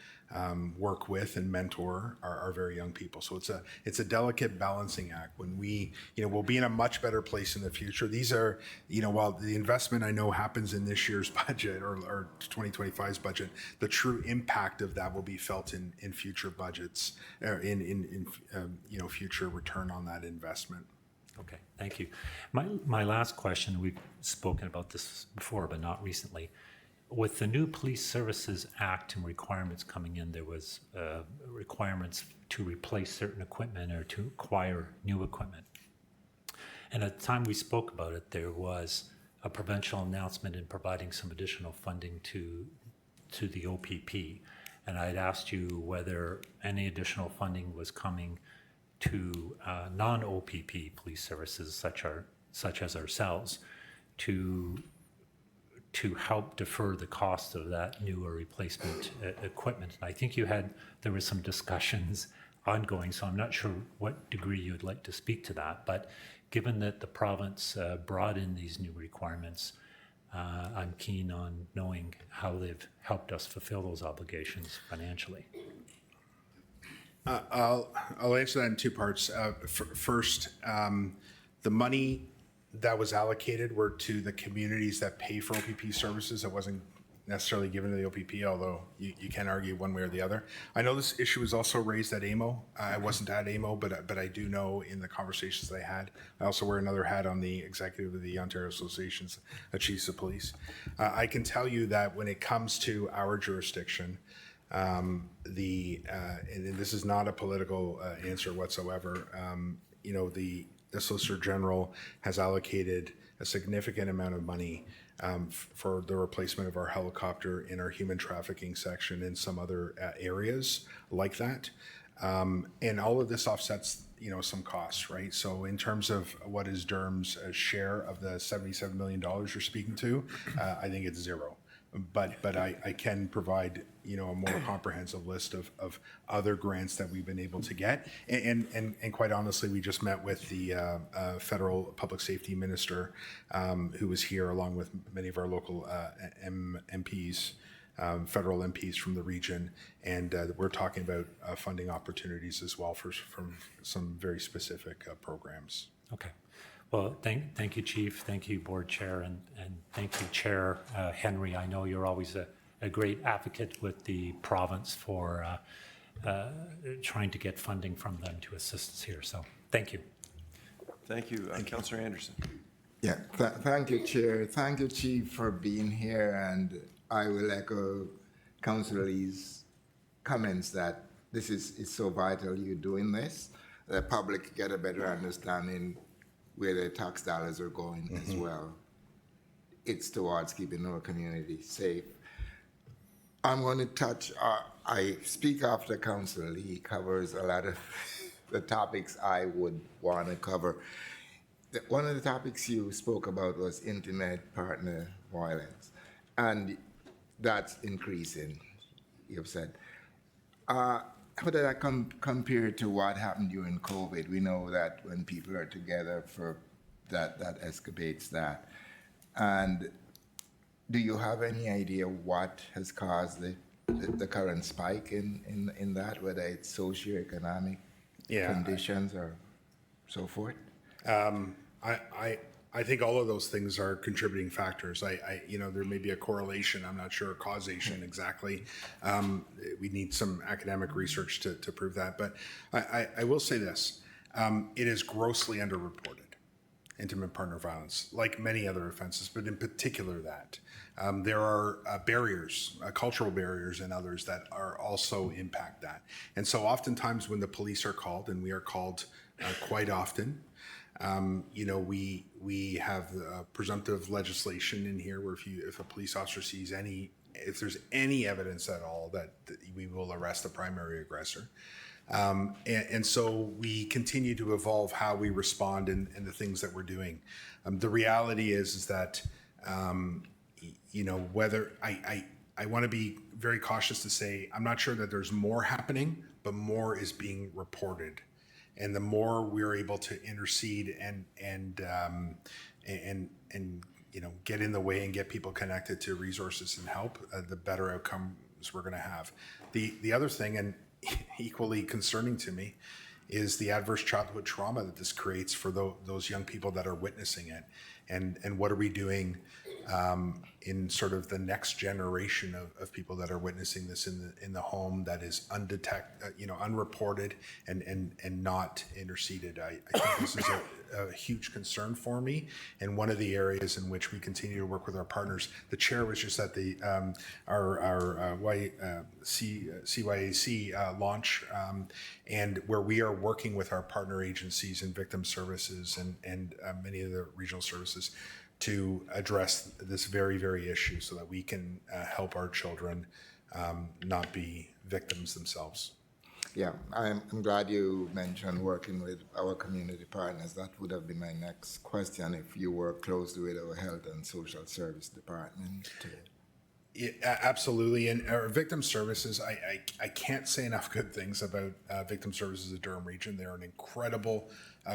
work with and mentor our very young people. So it's a delicate balancing act when we'll be in a much better place in the future. These are, while the investment I know happens in this year's budget or 2025's budget, the true impact of that will be felt in future budgets, in future return on that investment. Okay, thank you. My last question, we've spoken about this before, but not recently. With the new Police Services Act and requirements coming in, there was requirements to replace certain equipment or to acquire new equipment. And at the time we spoke about it, there was a provincial announcement in providing some additional funding to the OPP. And I'd asked you whether any additional funding was coming to non-OPP police services such as ourselves to help defer the cost of that new or replacement equipment. And I think there was some discussions ongoing, so I'm not sure what degree you would like to speak to that. But given that the province brought in these new requirements, I'm keen on knowing how they've helped us fulfill those obligations financially. I'll answer that in two parts. First, the money that was allocated were to the communities that pay for OPP services. It wasn't necessarily given to the OPP, although you can argue one way or the other. I know this issue was also raised at AMO. I wasn't at AMO, but I do know in the conversations I had. I also wear another hat on the executive of the Ontario Associations of Chiefs of Police. I can tell you that when it comes to our jurisdiction, and this is not a political answer whatsoever, the Solicitor General has allocated a significant amount of money for the replacement of our helicopter in our human trafficking section and some other areas like that. And all of this offsets, some costs, right? So in terms of what is Durham's share of the $77 million you're speaking to, I think it's zero. But I can provide, a more comprehensive list of other grants that we've been able to get. And quite honestly, we just met with the federal public safety minister who was here along with many of our local MPs, federal MPs from the region. And we're talking about funding opportunities as well from some very specific programs. Okay. Well, thank you, Chief. Thank you, Board Chair, and thank you, Chair Henry. I know you're always a great advocate with the province for trying to get funding from them to assist us here. So thank you. Thank you. Councillor Anderson. Yeah, thank you, Chair. Thank you, Chief, for being here. And I will echo Councillor Lee's comments that this is so vital you're doing this. The public get a better understanding where their tax dollars are going as well. It's towards keeping our community safe. I'm going to touch, I speak after Councillor Lee covers a lot of the topics I would want to cover. One of the topics you spoke about was intimate partner violence, and that's increasing, you've said. How does that compare to what happened during COVID? We know that when people are together for that escalates that. And do you have any idea what has caused the current spike in that, whether it's socioeconomic conditions or so forth? I think all of those things are contributing factors. There may be a correlation. I'm not sure causation exactly. We need some academic research to prove that. But I will say this: it is grossly underreported, intimate partner violence, like many other offenses, but in particular that there are barriers, cultural barriers, and others that are also impact that. And so, oftentimes, when the police are called, and we are called quite often. We have presumptive legislation in here where if a police officer sees if there's any evidence at all that we will arrest the primary aggressor. And so we continue to evolve how we respond and the things that we're doing. The reality is that, whether I want to be very cautious to say, I'm not sure that there's more happening, but more is being reported. And the more we're able to intercede and get in the way and get people connected to resources and help, the better outcome we're going to have. The other thing, and equally concerning to me, is the adverse childhood trauma that this creates for those young people that are witnessing it. And what are we doing in sort of the next generation of people that are witnessing this in the home that is undetected, unreported and not interceded. I think this is a huge concern for me, and one of the areas in which we continue to work with our partners. The chair was just at the CYAC launch, and where we are working with our partner agencies and victim services and many of the regional services to address this very, very issue so that we can help our children not be victims themselves. Yeah, I'm glad you mentioned working with our community partners. That would have been my next question, if you work closely with our health and social service department. Yeah, absolutely. And our victim services, I can't say enough good things about victim services of Durham Region. They're an incredible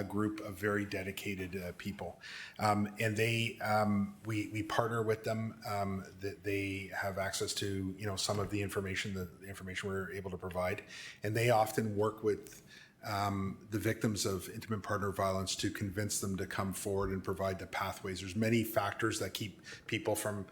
group of very dedicated people. And we partner with them. That they have access to, some of the information we're able to provide. And they often work with the victims of intimate partner violence to convince them to come forward and provide the pathways. There's many factors that keep people from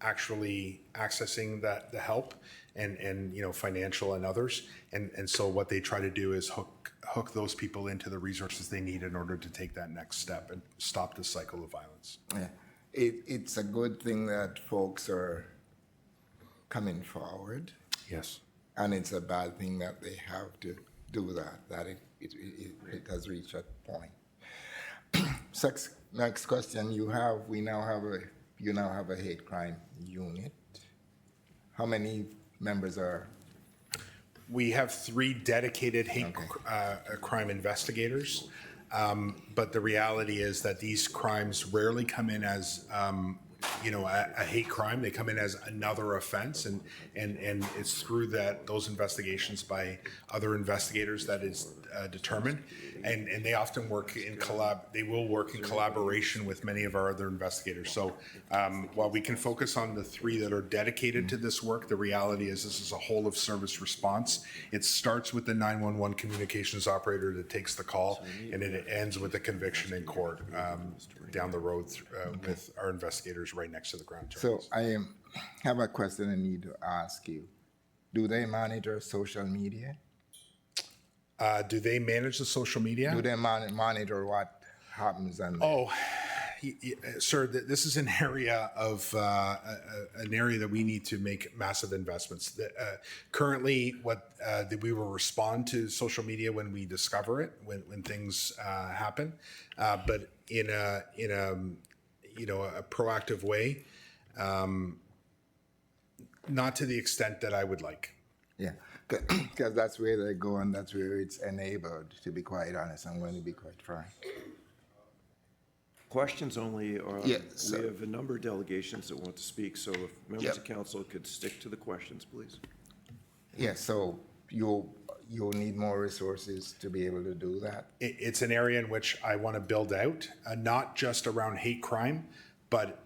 actually accessing the help and financial and others. And so what they try to do is hook those people into the resources they need in order to take that next step and stop the cycle of violence. Yeah, it's a good thing that folks are coming forward, Yes. and it's a bad thing that they have to do that it has reached a point. Next question, you now have a hate crime unit. How many members are? We have 3 dedicated hate crime investigators, but the reality is that these crimes rarely come in as a hate crime. They come in as another offense, and it's through those investigations by other investigators that is determined, and they often work in collaboration with many of our other investigators. So while we can focus on the 3 that are dedicated to this work, the reality is this is a whole of service response. It starts with the 911 communications operator that takes the call, and it ends with the conviction in court down the road with our investigators right next to the ground So terminals. I have a question I need to ask you. Do they monitor social media? Do they manage the social media? Do they monitor what happens? Sir, this is an area that we need to make massive investments. Currently, we will respond to social media when we discover it, when things happen, but in a proactive way, not to the extent that I would like. Yeah, because that's where they go, and that's where it's enabled, to be quite honest. I'm going to be quite frank. Questions only. Yeah, We have a number of delegations that want to speak, so if members of council could stick to the questions, please. Yeah, so you'll need more resources to be able to do that. It's an area in which I want to build out, not just around hate crime, but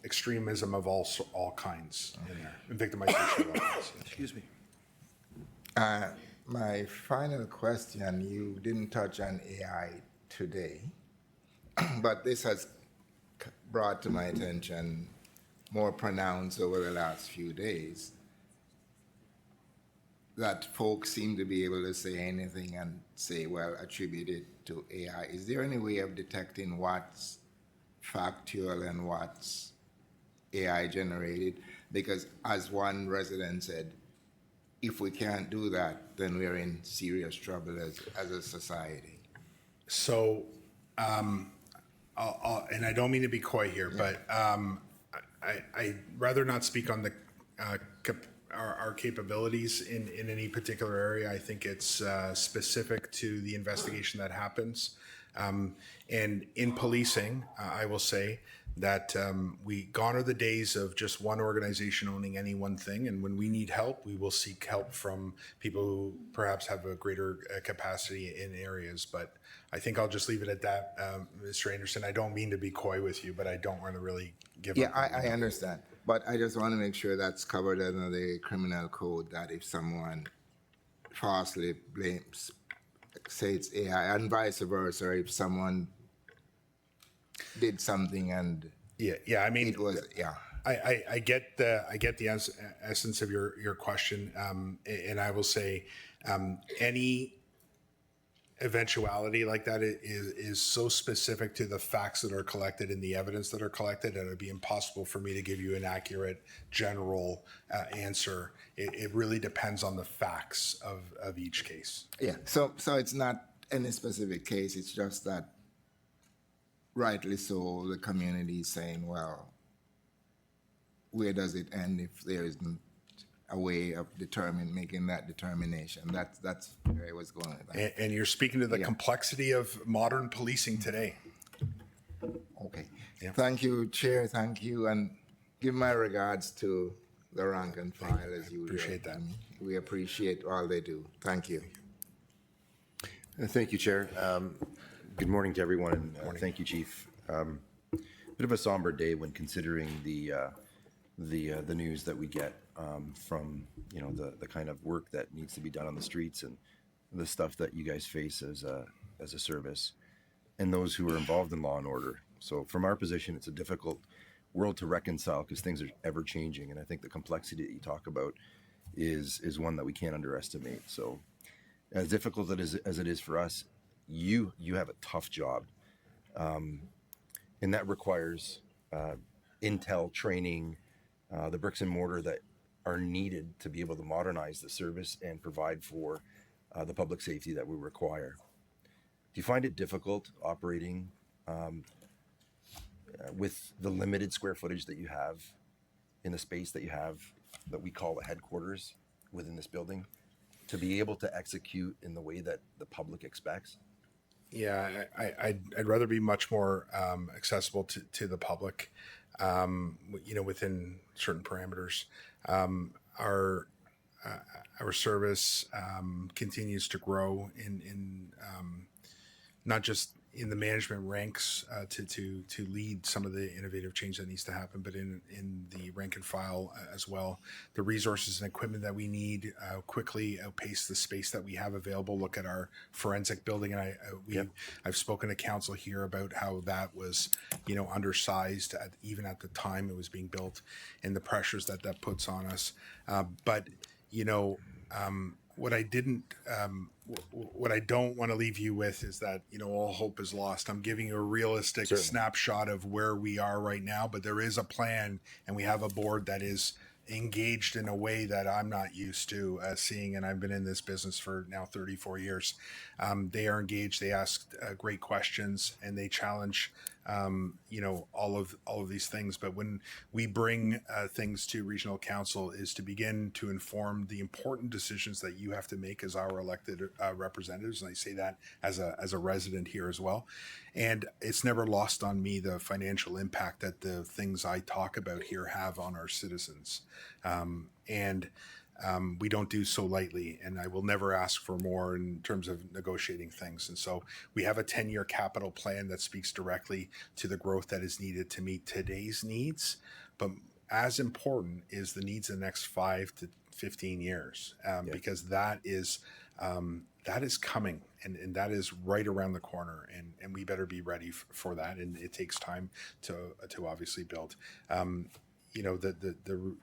extremism of all kinds in there, and victimization of all kinds. Excuse me. My final question, you didn't touch on AI today, but this has brought to my attention more pronounced over the last few days, that folks seem to be able to say anything and say, well, attribute it to AI. Is there any way of detecting what's factual and what's AI generated? Because as one resident said, if we can't do that, then we're in serious trouble as a society. So, and I don't mean to be coy here, but I'd rather not speak on our capabilities in any particular area. I think it's specific to the investigation that happens. And in policing, I will say that gone are the days of just one organization owning any one thing. And when we need help, we will seek help from people who perhaps have a greater capacity in areas. But I think I'll just leave it at that, Mr. Anderson. I don't mean to be coy with you, but I don't want to really give up. Yeah, I understand. But I just want to make sure that's covered under the criminal code, that if someone falsely blames, say it's AI, and vice versa, if someone did something and Yeah, I mean, it was, yeah. I get the essence of your question, and I will say any eventuality like that is so specific to the facts that are collected and the evidence that are collected, and it'd be impossible for me to give you an accurate general answer. It really depends on the facts of each case. Yeah, so it's not any specific case, it's just that rightly so, the community is saying, well, where does it end if there isn't a way of making that determination? That's where I was going with that. And you're speaking to the Yeah. complexity of modern policing today. Okay. Yeah. Thank you, Chair, thank you, and give my regards to the rank and file as usual. Appreciate that. We appreciate all they do. Thank you. Thank you, Chair. Good morning to everyone, and thank you, Chief. Bit of a somber day when considering the news that we get from the kind of work that needs to be done on the streets and the stuff that you guys face as a service, and those who are involved in law and order. So from our position, it's a difficult world to reconcile because things are ever changing, and I think the complexity that you talk about is one that we can't underestimate. So as difficult as it is for us, you have a tough job, and that requires intel training, the bricks and mortar that are needed to be able to modernize the service and provide for the public safety that we require. Do you find it difficult operating with the limited square footage that you have in the space that you have that we call the headquarters within this building, to be able to execute in the way that the public expects? Yeah, I'd rather be much more accessible to the public, within certain parameters. Our service continues to grow in not just in the management ranks to lead some of the innovative change that needs to happen, but in the rank and file as well. The resources and equipment that we need quickly outpace the space that we have available. Look at our forensic building, and I've spoken to council here about how that was, undersized even at the time it was being built, and the pressures that puts on us. But what I don't want to leave you with is that, all hope is lost. I'm giving you a realistic snapshot of where we are right now, but there is a plan, and we have a board that is engaged in a way that I'm not used to seeing, and I've been in this business for now 34 years. They are engaged, they ask great questions, and they challenge all of these things. But when we bring things to regional council, is to begin to inform the important decisions that you have to make as our elected representatives, and I say that as a resident here as well. And it's never lost on me the financial impact that the things I talk about here have on our citizens. We don't do so lightly, and I will never ask for more in terms of negotiating things. And so we have a 10-year capital plan that speaks directly to the growth that is needed to meet today's needs. But as important is the needs of the next 5 to 15 years, because that is coming, and that is right around the corner, and we better be ready for that. And it takes time to obviously build. The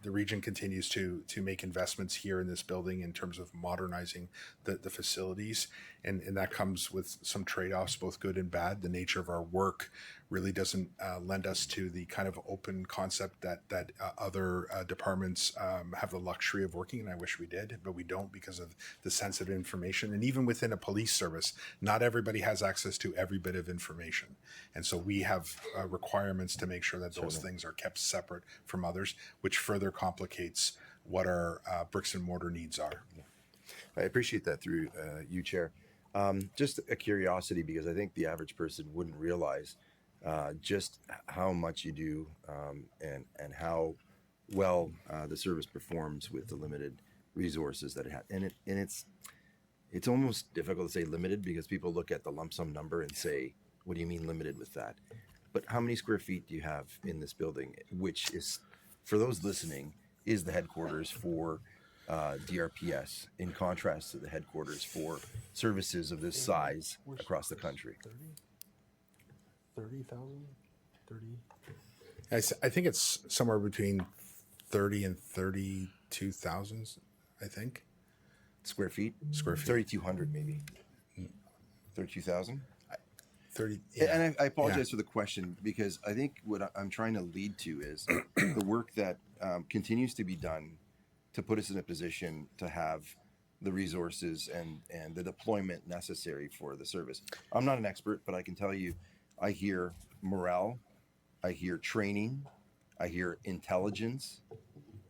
region continues to make investments here in this building in terms of modernizing the facilities, and that comes with some trade-offs, both good and bad. The nature of our work really doesn't lend us to the kind of open concept that other departments have the luxury of working, and I wish we did, but we don't because of the sensitive information. And even within a police service, not everybody has access to every bit of information, and so we have requirements to make sure that those things are kept separate from others, which further complicates what our bricks and mortar needs are. I appreciate that through you, Chair. Just a curiosity, because I think the average person wouldn't realize just how much you do and how well the service performs with the limited resources that it has. And it's almost difficult to say limited, because people look at the lump sum number and say, what do you mean limited with that? But how many square feet do you have in this building, which is for those listening, is the headquarters for DRPS, in contrast to the headquarters for services of this size across the country. 30,000? 30? I think it's somewhere between 30 and 32,000, I think. Square feet? Square feet. 3,200 maybe. 32,000? 30. And I apologize Yeah. for the question, because I think what I'm trying to lead to is the work that continues to be done to put us in a position to have the resources and the deployment necessary for the service. I'm not an expert, but I can tell you, I hear morale, I hear training, I hear intelligence,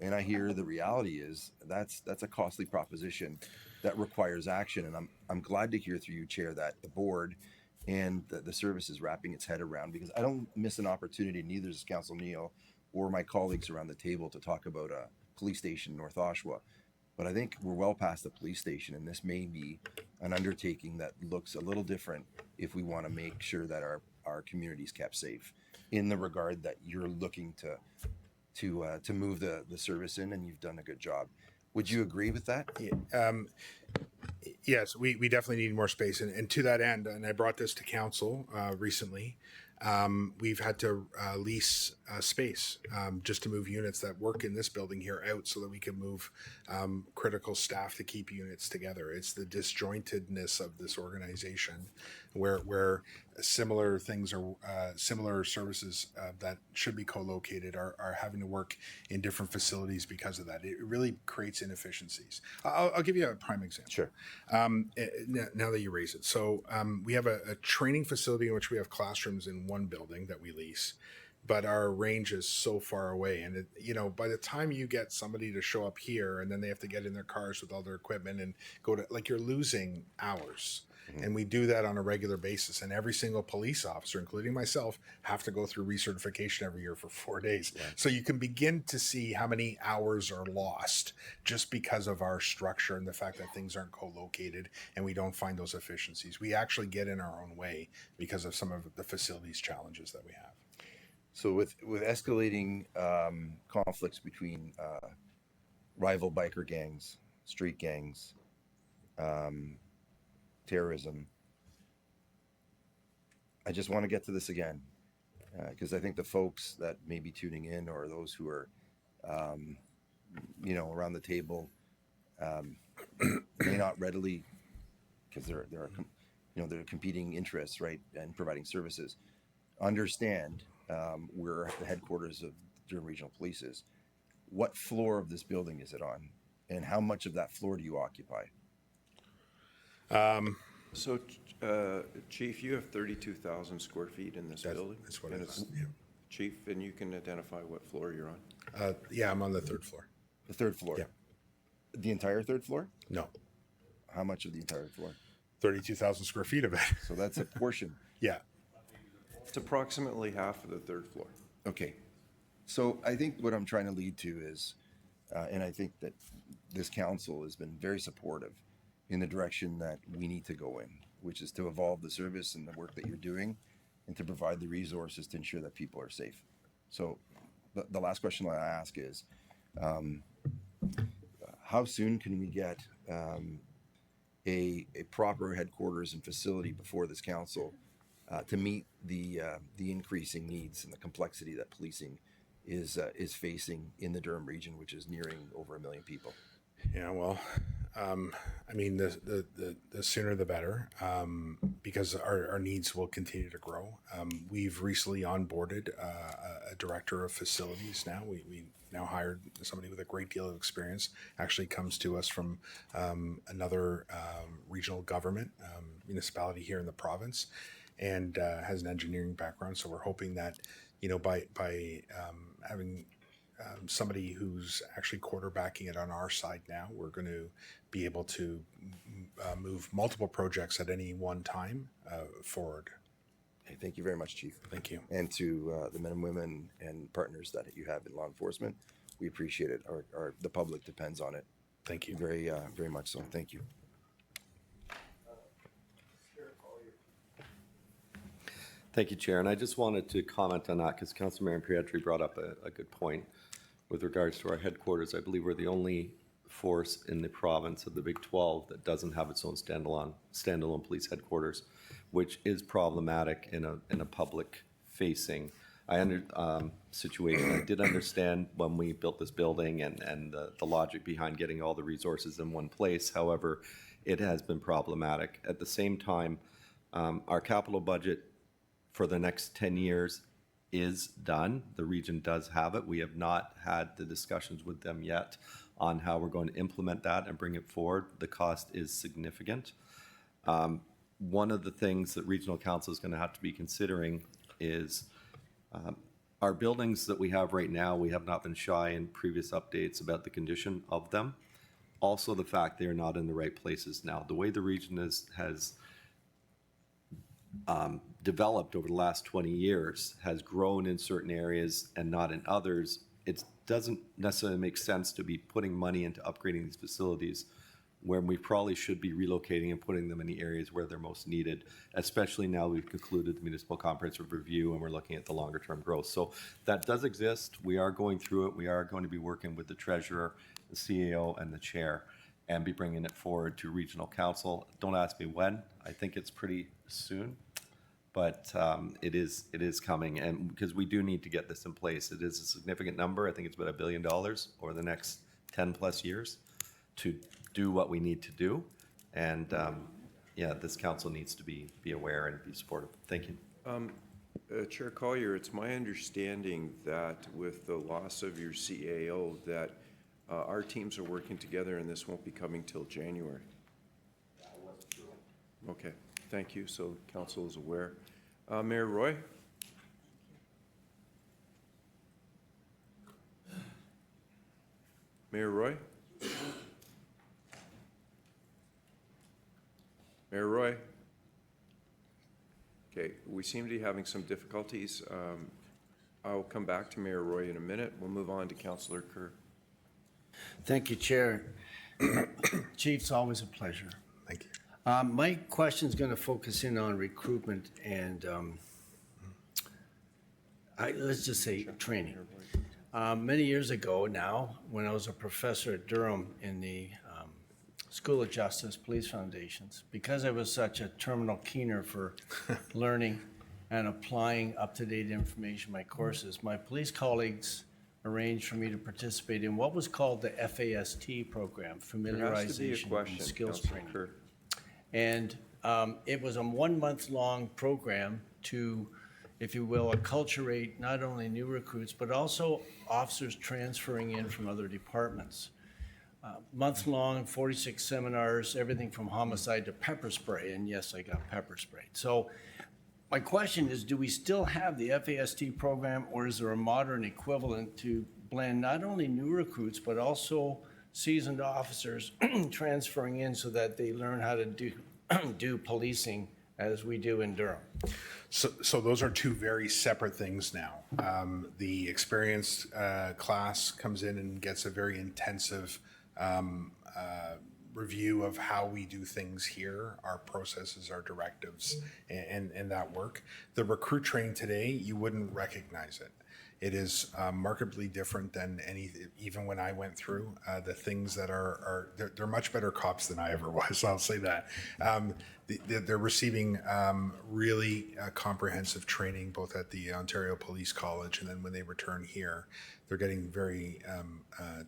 and I hear the reality is that's a costly proposition that requires action. And I'm glad to hear through you, Chair, that the board and the service is wrapping its head around, because I don't miss an opportunity, neither does Council Neal or my colleagues around the table, to talk about a police station in North Oshawa. But I think we're well past the police station, and this may be an undertaking that looks a little different if we want to make sure that our community is kept safe, in the regard that you're looking to move the service in, and you've done a good job. Would you agree with that? Yes, we definitely need more space. And to that end, and I brought this to council recently, we've had to lease space just to move units that work in this building here out, so that we can move critical staff to keep units together. It's the disjointedness of this organization where similar things are similar services that should be co-located are having to work in different facilities because of that. It really creates inefficiencies. I'll give you a prime example. Sure. Now that you raise it. So we have a training facility in which we have classrooms in one building that we lease, but our range is so far away. And, by the time you get somebody to show up here and then they have to get in their cars with all their equipment and go to, you're losing hours. Mm-hmm. And we do that on a regular basis. And every single police officer, including myself, have to go through recertification every year for 4 days. Right. So you can begin to see how many hours are lost just because of our structure and the fact that things aren't co-located and we don't find those efficiencies. We actually get in our own way because of some of the facilities challenges that we have. So with escalating conflicts between rival biker gangs, street gangs, terrorism, I just want to get to this again, because I think the folks that may be tuning in, or those who are, around the table, may not readily, because there are competing interests, right, and providing services, understand where the headquarters of Durham Regional Police is. What floor of this building is it on, and how much of that floor do you occupy? So, Chief, you have 32,000 square feet in this building? That's what And it it's- is. Yeah. Chief, and you can identify what floor you're on? Yeah, I'm on the third floor. The third floor? Yeah. The entire third floor? No, How much of the entire floor? 32,000 square feet of it. So that's a portion. Yeah. It's approximately half of the third floor. Okay. So I think what I'm trying to lead to is, and I think that this council has been very supportive in the direction that we need to go in, which is to evolve the service and the work that you're doing, and to provide the resources to ensure that people are safe. So the last question I ask is, how soon can we get a proper headquarters and facility before this council to meet the increasing needs and the complexity that policing is facing in the Durham region, which is nearing over 1 million people? Yeah, well, the sooner the better, because our needs will continue to grow. We've recently onboarded a director of facilities now. We now hired somebody with a great deal of experience, actually comes to us from another regional government municipality here in the province, and has an engineering background. So we're hoping that, by having somebody who's actually quarterbacking it on our side now, we're going to be able to move multiple projects at any one time forward. Hey, thank you very much, Chief. Thank you. And to the men and women and partners that you have in law enforcement, we appreciate it. The public depends on it. Thank you. Very, very much so. Thank you. Thank you, Chair. And I just wanted to comment on that because Councilor Pietri brought up a good point. with regards to our headquarters. I believe we're the only force in the province of the Big 12 that doesn't have its own standalone police headquarters, which is problematic in a public-facing situation. I did understand when we built this building and the logic behind getting all the resources in one place. However, it has been problematic. At the same time, our capital budget for the next 10 years is done. The region does have it. We have not had the discussions with them yet on how we're going to implement that and bring it forward. The cost is significant. One of the things that Regional Council is going to have to be considering is our buildings that we have right now, we have not been shy in previous updates about the condition of them. Also the fact they are not in the right places now. The way the region has developed over the last 20 years has grown in certain areas and not in others. It doesn't necessarily make sense to be putting money into upgrading these facilities when we probably should be relocating and putting them in the areas where they're most needed, especially now we've concluded the municipal comprehensive review and we're looking at the longer term growth. So that does exist. We are going through it. We are going to be working with the treasurer, the CAO, and the chair, and be bringing it forward to regional council. Don't ask me when. I think it's pretty soon, but it is coming, and because we do need to get this in place. It is a significant number. I think it's about $1 billion over the next 10 plus years to do what we need to do. And yeah, this council needs to be aware and be supportive. Thank you. Chair Collier, it's my understanding that with the loss of your CAO, that our teams are working together and this won't be coming till January. Okay, thank you. So council is aware. Mayor Roy? Mayor Roy? Mayor Roy? Okay, we seem to be having some difficulties. I'll come back to Mayor Roy in a minute. We'll move on to Councillor Kerr. Thank you, Chair. Chief, it's always a pleasure. Thank you. My question's going to focus in on recruitment and, let's just say, training. Many years ago now, when I was a professor at Durham in the School of Justice, Police Foundations, because I was such a terminal keener for learning and applying up-to-date information in my courses, my police colleagues arranged for me to participate in what was called the FAST program, There has to be a Familiarization question, and Skills Councillor Training. Kerr. And it was a 1 month long program to, if you will, acculturate not only new recruits, but also officers transferring in from other departments. Month long, 46 seminars, everything from homicide to pepper spray. And yes, I got pepper sprayed. So my question is, do we still have the FAST program, or is there a modern equivalent to blend not only new recruits, but also seasoned officers transferring in so that they learn how to do policing as we do in Durham? So those are two very separate things now. The experienced class comes in and gets a very intensive review of how we do things here, our processes, our directives, and that work. The recruit training today, you wouldn't recognize it. It is markedly different than even when I went through the things that they're much better cops than I ever was. I'll say that. They're receiving really comprehensive training both at the Ontario Police College, and then when they return here, they're getting very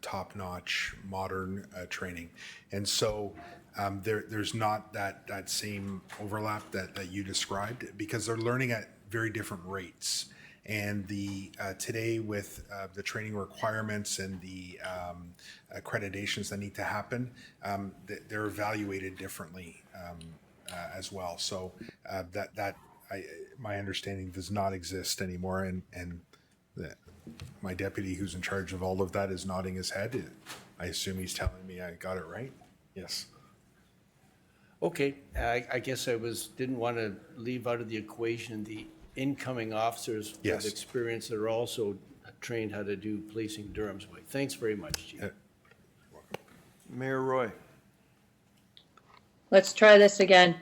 top-notch modern training. And so there's not that same overlap that you described, because they're learning at very different rates. And today with the training requirements and the accreditations that need to happen, they're evaluated differently as well. So my understanding does not exist anymore, and my deputy who's in charge of all of that is nodding his head. I assume he's telling me I got it right. Yes. Okay, I guess I didn't want to leave out of the equation the incoming officers Yes. with experience that are also trained how to do policing Durham's way. Thanks very much, Chief. Mayor Roy, Let's try this again.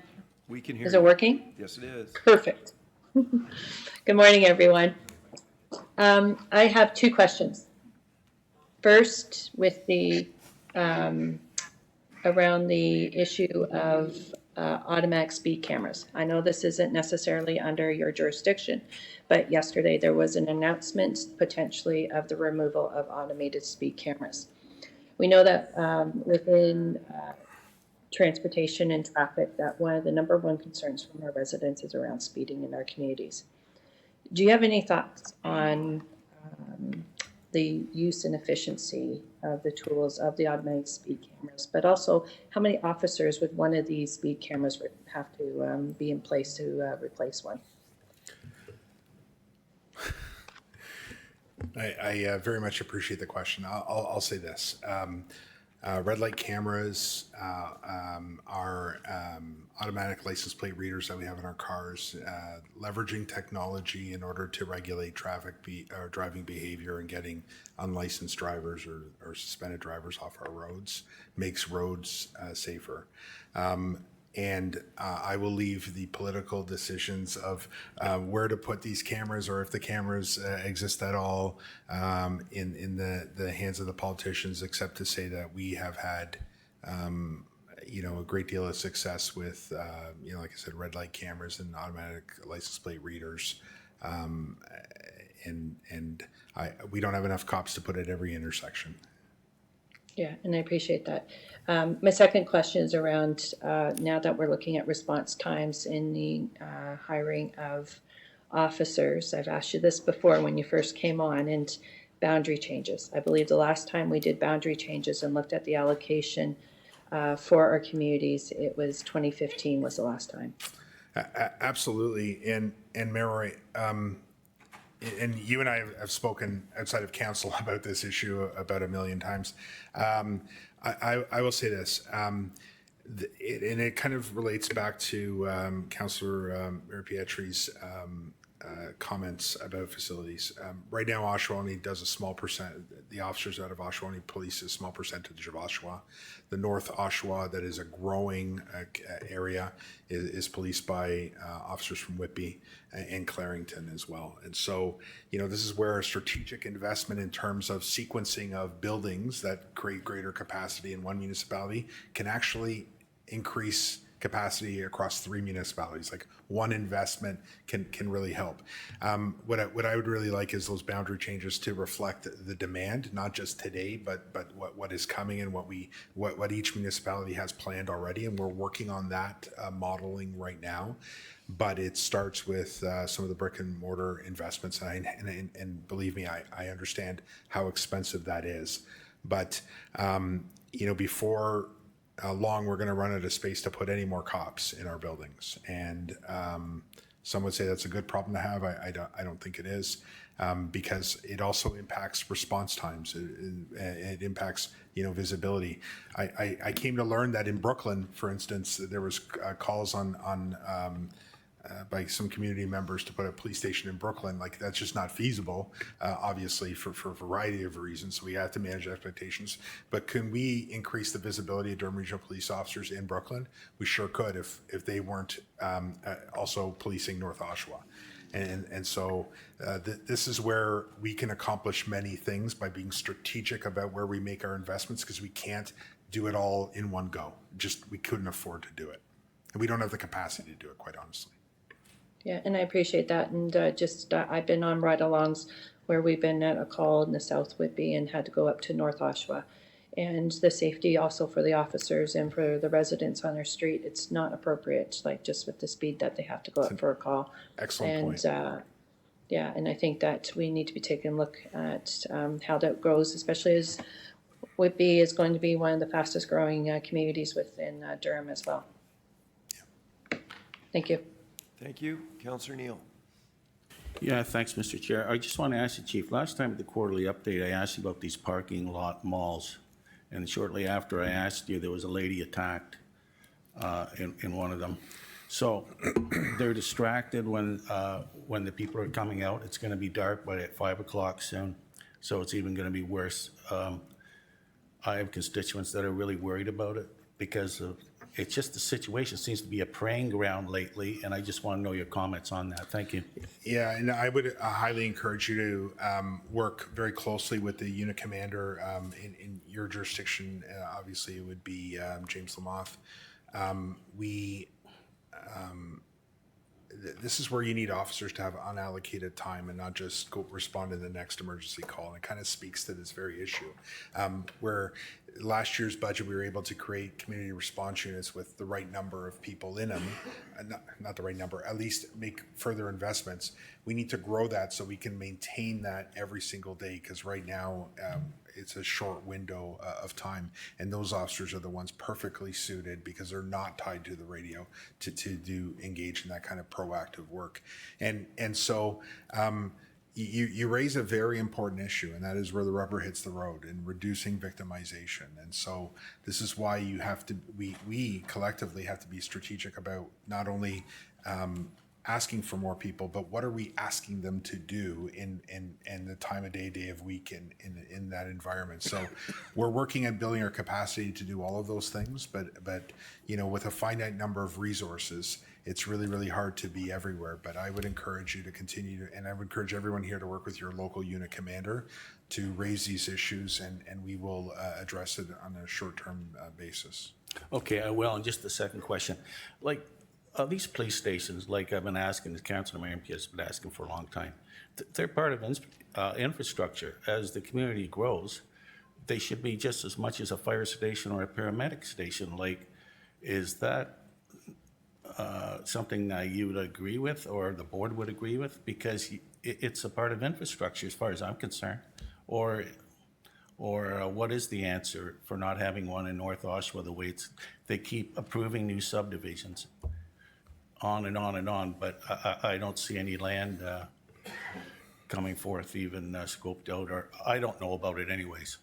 we can hear you. Is it working? Yes, it is. Perfect. Good morning, everyone. I have two questions. First, with the, around the issue of automatic speed cameras. I know this isn't necessarily under your jurisdiction, but yesterday there was an announcement potentially of the removal of automated speed cameras. We know that within transportation and traffic, that one of the number one concerns from our residents is around speeding in our communities. Do you have any thoughts on the use and efficiency of the tools of the automatic speed cameras, but also how many officers would one of these speed cameras have to be in place to replace one? I very much appreciate the question. I'll say this. Red light cameras are automatic license plate readers that we have in our cars, leveraging technology in order to regulate traffic or driving behavior and getting unlicensed drivers or suspended drivers off our roads makes roads safer. And I will leave the political decisions of where to put these cameras or if the cameras exist at all in the hands of the politicians, except to say that we have had, a great deal of success with, like I said, red light cameras and automatic license plate readers. We don't have enough cops to put at every intersection. Yeah, and I appreciate that. My second question is around now that we're looking at response times in the hiring of officers. I've asked you this before when you first came on, and boundary changes. I believe the last time we did boundary changes and looked at the allocation for our communities, it was 2015 was the last time. Absolutely. And Mayor Roy, and you and I have spoken outside of council about this issue about 1 million times. I will say this, and it kind of relates back to Councillor Pietri's comments about facilities. Right now, Oshawa does a small percent, the officers out of Oshawa Police, a small percentage of Oshawa. The North Oshawa, that is a growing area, is policed by officers from Whitby and Clarington as well. And so, this is where a strategic investment in terms of sequencing of buildings that create greater capacity in one municipality can actually increase capacity across 3 municipalities. Like one investment can really help. What I would really like is those boundary changes to reflect the demand, not just today, but what is coming and what each municipality has planned already. And we're working on that modeling right now. But it starts with some of the brick and mortar investments, and believe me, I understand how expensive that is. But before long, we're going to run out of space to put any more cops in our buildings, and some would say that's a good problem to have. I don't think it is, because it also impacts response times. It impacts visibility. I came to learn that in Brooklyn, for instance, there was calls on by some community members to put a police station in Brooklyn. Like, that's just not feasible, obviously, for a variety of reasons. So we have to manage expectations. But can we increase the visibility of Durham Regional Police officers in Brooklyn? We sure could if they weren't also policing North Oshawa. And so this is where we can accomplish many things by being strategic about where we make our investments, because we can't do it all in one go. We couldn't afford to do it. And we don't have the capacity to do it, quite honestly. Yeah, and I appreciate that. And I've been on ride-alongs where we've been at a call in the South Whitby and had to go up to North Oshawa. And the safety also for the officers and for the residents on their street, it's not appropriate, like just with the speed that they have to go up for a call. Excellent point. Yeah, and I think that we need to be taking a look at how that grows, especially as Whitby is going to be one of the fastest growing communities within Durham as well. Yeah. Thank you. Thank you. Councillor Neal. Yeah, thanks, Mr. Chair. I just want to ask you, Chief, last time at the quarterly update, I asked you about these parking lot malls. And shortly after I asked you, there was a lady attacked in one of them. So they're distracted when the people are coming out. It's going to be dark by at 5 o'clock soon. So it's even going to be worse. I have constituents that are really worried about it because of It's just the situation seems to be a praying ground lately, and I just want to know your comments on that. Thank you. Yeah, and I would highly encourage you to work very closely with the unit commander in your jurisdiction. Obviously, it would be James Lamoth. This is where you need officers to have unallocated time and not just go respond to the next emergency call. And it kind of speaks to this very issue. Where last year's budget, we were able to create community response units with the right number of people in them, not the right number, at least make further investments. We need to grow that so we can maintain that every single day, because right now it's a short window of time, and those officers are the ones perfectly suited because they're not tied to the radio to do engage in that kind of proactive work. And so you raise a very important issue, and that is where the rubber hits the road in reducing victimization. And so this is why you have to, we collectively have to be strategic about not only asking for more people, but what are we asking them to do in the time of day of week in that environment. So we're working at building our capacity to do all of those things, but you know, with a finite number of resources, it's really, really hard to be everywhere. But I would encourage you to continue to, and I would encourage everyone here to work with your local unit commander to raise these issues, and we will address it on a short-term basis. Okay, I will. And just the second question, like, these police stations, like I've been asking, the Councilor Marampier has been asking for a long time, they're part of infrastructure. As the community grows, they should be just as much as a fire station or a paramedic station. Like, is that something that you would agree with, or the board would agree with? Because it's a part of infrastructure as far as I'm concerned. Or what is the answer for not having one in North Oshawa the way they keep approving new subdivisions? On and on and on, but I don't see any land coming forth, even scoped out, or I don't know about it anyways.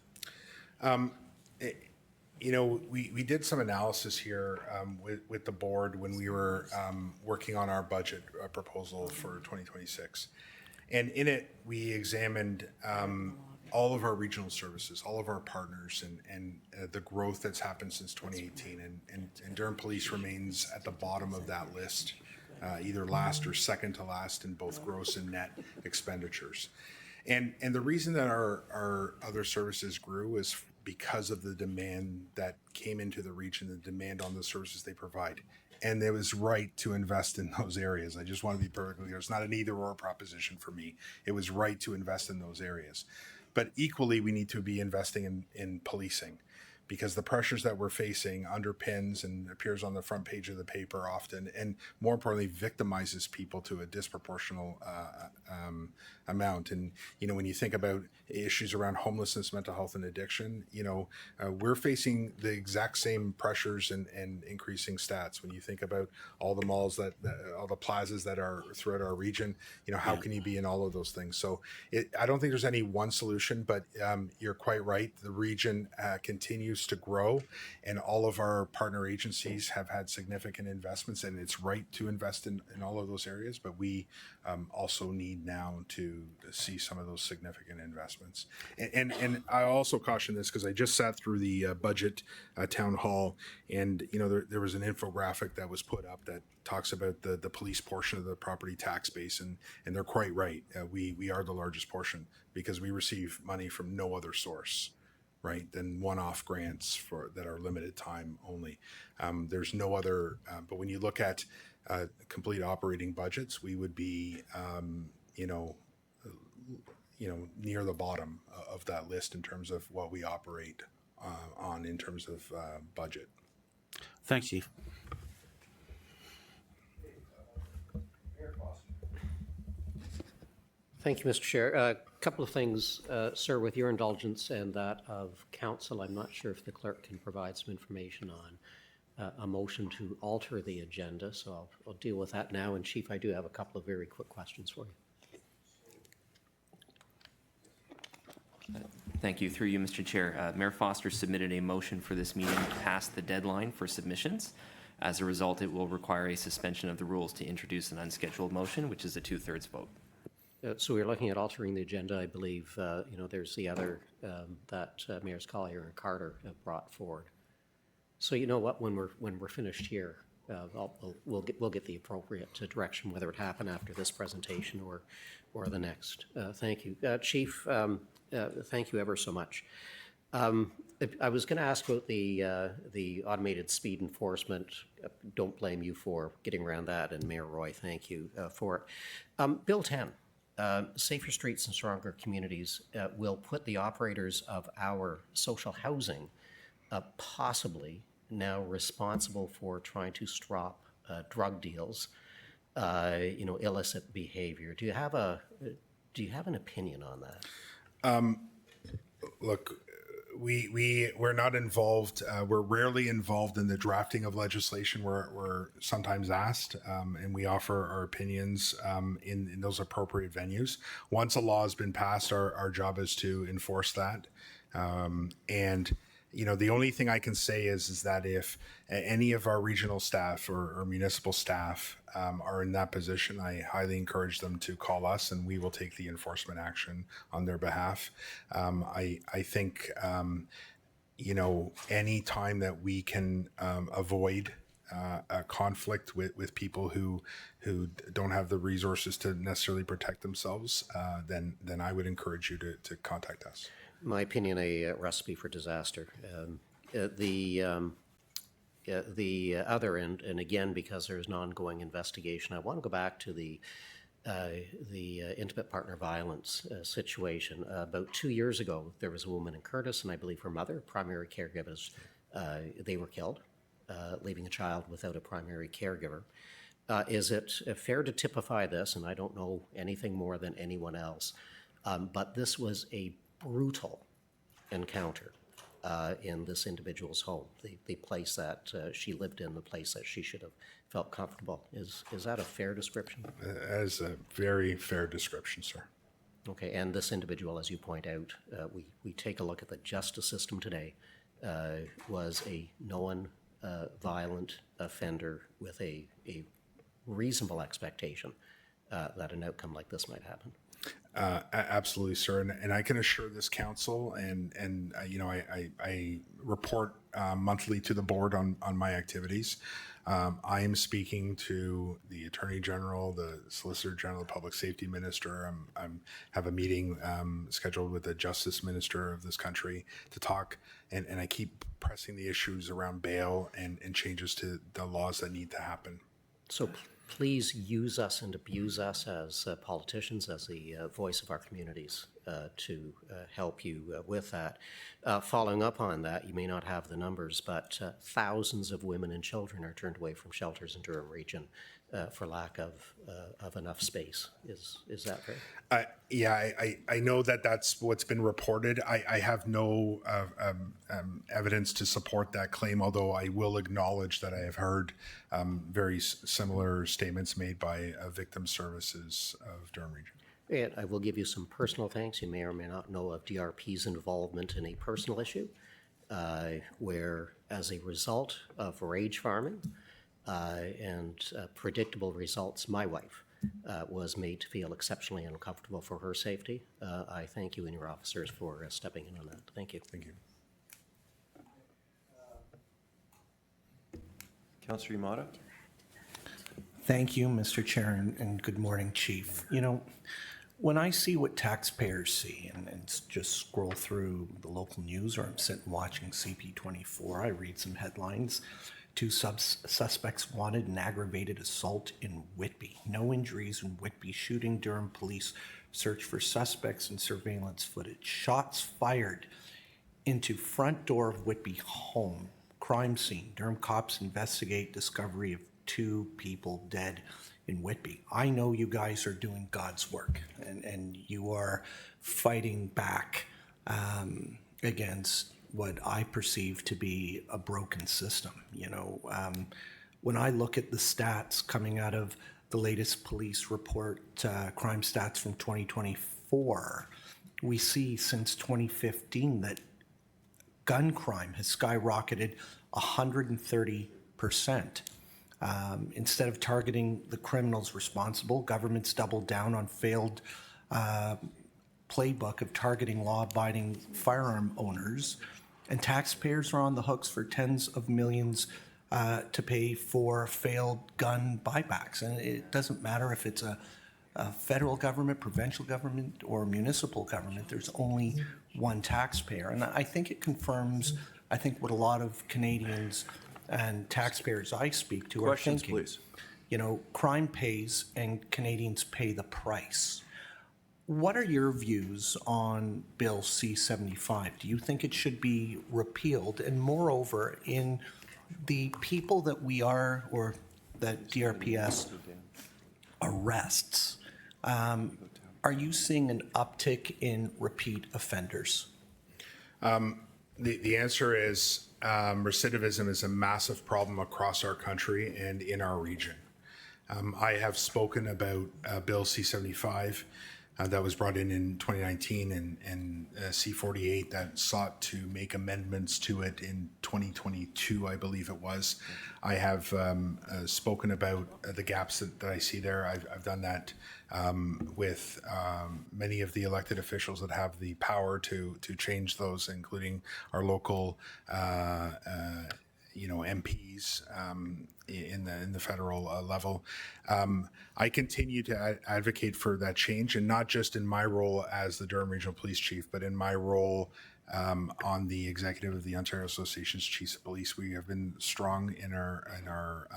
You know, we did some analysis here with the board when we were working on our budget proposal for 2026. And in it, we examined all of our regional services, all of our partners, and the growth that's happened since 2018. And Durham Police remains at the bottom of that list, either last or second to last in both gross and net expenditures. And the reason that our other services grew is because of the demand that came into the region, the demand on the services they provide. And it was right to invest in those areas. I just want to be perfectly clear. It's not an either or proposition for me. It was right to invest in those areas. But equally, we need to be investing in policing, because the pressures that we're facing underpins and appears on the front page of the paper often, and more importantly, victimizes people to a disproportional amount. And, you know, when you think about issues around homelessness, mental health, and addiction, you know, we're facing the exact same pressures and increasing stats. When you think about all the malls all the plazas that are throughout our region, you know, how can you be in all of those things? So I don't think there's any one solution, but you're quite right. The region continues to grow, and all of our partner agencies have had significant investments, and it's right to invest in all of those areas, but we also need now to see some of those significant investments. And I also caution this because I just sat through the budget town hall, and you know, there was an infographic that was put up that talks about the police portion of the property tax base, and they're quite right. We are the largest portion because we receive money from no other source, right, than one-off grants that are limited time only. There's no other, but when you look at complete operating budgets, we would be, you know, near the bottom of that list in terms of what we operate on in terms of budget. Thanks, Chief. Thank you, Mr. Chair. A couple of things, sir, with your indulgence and that of council. I'm not sure if the clerk can provide some information on a motion to alter the agenda, so I'll deal with that now. And Chief, I do have a couple of very quick questions for you. Thank you. Through you, Mr. Chair. Mayor Foster submitted a motion for this meeting past the deadline for submissions. As a result, it will require a suspension of the rules to introduce an unscheduled motion, which is a 2/3 vote. So we're looking at altering the agenda. I believe, you know, there's the other that Mayors Collier and Carter have brought forward. So you know what, when we're finished here, we'll get the appropriate direction, whether it happen after this presentation or the next. Thank you. Chief, thank you ever so much. I was going to ask about the automated speed enforcement. Don't blame you for getting around that, and Mayor Roy, thank you for it. Bill 10, Safer Streets and Stronger Communities will put the operators of our social housing possibly now responsible for trying to stop drug deals, illicit behavior. Do you have an opinion on that? Look, we're not involved. We're rarely involved in the drafting of legislation. We're sometimes asked, and we offer our opinions in those appropriate venues. Once a law has been passed, our job is to enforce that. And the only thing I can say is that if any of our regional staff or municipal staff are in that position, I highly encourage them to call us, and we will take the enforcement action on their behalf. I think, any time that we can avoid a conflict with people who don't have the resources to necessarily protect themselves, then I would encourage you to contact us. My opinion, a recipe for disaster. The other end, and again, because there's an ongoing investigation, I want to go back to the intimate partner violence situation. About 2 years ago, there was a woman in Curtis, and I believe her mother, primary caregivers, they were killed, leaving a child without a primary caregiver. Is it fair to typify this, and I don't know anything more than anyone else, but this was a brutal encounter in this individual's home, the place that she lived in, the place that she should have felt comfortable. Is that a fair description? As a very fair description, sir. Okay, and this individual, as you point out, we take a look at the justice system today, was a known violent offender with a reasonable expectation that an outcome like this might happen. Absolutely, sir, and I can assure this council, and I report monthly to the board on my activities. I am speaking to the Attorney General, the Solicitor General, the Public Safety Minister. I have a meeting scheduled with the Justice Minister of this country to talk, and I keep pressing the issues around bail and changes to the laws that need to happen. So please use us and abuse us as politicians, as the voice of our communities to help you with that. Following up on that, you may not have the numbers, but thousands of women and children are turned away from shelters in Durham Region for lack of enough space. Is that fair? Yeah, I know that's what's been reported. I have no evidence to support that claim, although I will acknowledge that I have heard very similar statements made by Victim Services of Durham Region. And I will give you some personal thanks. You may or may not know of DRP's involvement in a personal issue where, as a result of rage farming and predictable results, my wife was made to feel exceptionally uncomfortable for her safety. I thank you and your officers for stepping in on that. Thank you. Thank you. Councillor Imada? Thank you, Mr. Chair, and good morning, Chief. When I see what taxpayers see and just scroll through the local news, or I'm sitting watching CP24, I read some headlines. 2 suspects wanted in aggravated assault in Whitby. No injuries in Whitby shooting. Durham police search for suspects and surveillance footage. Shots fired into front door of Whitby home. Crime scene. Durham cops investigate discovery of 2 people dead in Whitby. I know you guys are doing God's work, and you are fighting back against what I perceive to be a broken system. When I look at the stats coming out of the latest police report, crime stats from 2024, we see since 2015 that gun crime has skyrocketed 130%. Instead of targeting the criminals responsible, governments doubled down on failed playbook of targeting law-abiding firearm owners and taxpayers are on the hooks for tens of millions to pay for failed gun buybacks. And it doesn't matter if it's a federal government, provincial government, or municipal government. There's only one taxpayer. And I think it confirms, I think, what a lot of Canadians and taxpayers I speak to are thinking. Questions, please. You know, crime pays and Canadians pay the price. What are your views on Bill C-75? Do you think it should be repealed? And moreover, in the people that we are, or that DRPS arrests, are you seeing an uptick in repeat offenders? The answer is recidivism is a massive problem across our country and in our region. I have spoken about Bill C-75 that was brought in 2019 and C-48 that sought to make amendments to it in 2022, I believe it was. I have spoken about the gaps that I see there. I've done that with many of the elected officials that have the power to change those, including our local MPs in the federal level. I continue to advocate for that change, and not just in my role as the Durham Regional Police Chief, but in my role on the executive of the Ontario Association's Chiefs of Police. We have been strong in our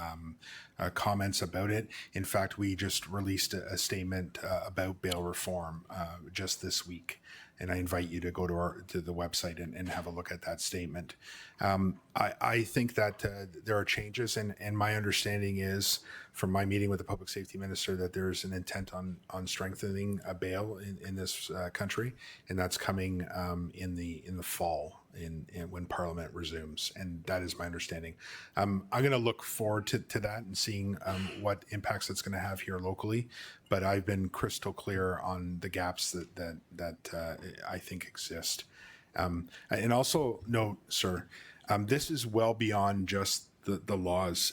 comments about it. In fact, we just released a statement about bail reform just this week. And I invite you to go to the website and have a look at that statement. I think that there are changes, and my understanding is, from my meeting with the public safety minister, that there's an intent on strengthening a bail in this country, and that's coming in the fall when Parliament resumes, and that is my understanding. I'm going to look forward to that and seeing what impacts it's going to have here locally. But I've been crystal clear on the gaps that I think exist. And also note, sir, this is well beyond just the laws.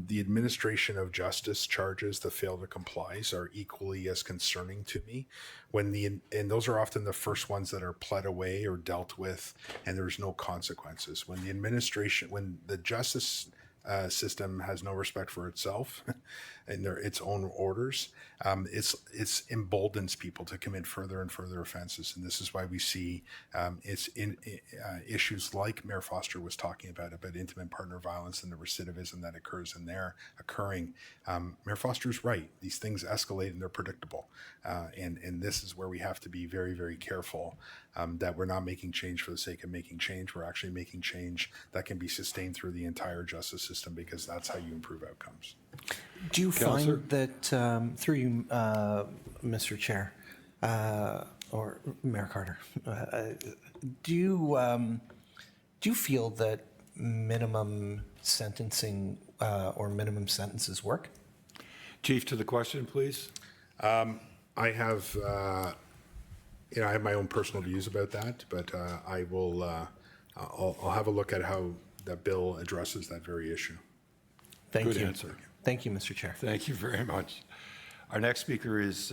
The administration of justice charges that fail to comply are equally as concerning to me. And those are often the first ones that are pled away or dealt with, and there's no consequences. When the justice system has no respect for itself and its own orders, it's emboldens people to commit further and further offenses. And this is why we see issues like Mayor Foster was talking about intimate partner violence and the recidivism that occurs in there occurring. Mayor Foster's right. These things escalate and they're predictable. And this is where we have to be very, very careful that we're not making change for the sake of making change. We're actually making change that can be sustained through the entire justice system, because that's how you improve outcomes. Do you find that, through you, Mr. Chair, or Mayor Carter, do you feel that minimum sentencing or minimum sentences work? Chief, to the question, please. I have, I have my own personal views about that, but I will, I'll have a look at how that bill addresses that very issue. Thank Good you. answer. Thank you, Mr. Chair. Thank you very much. Our next speaker is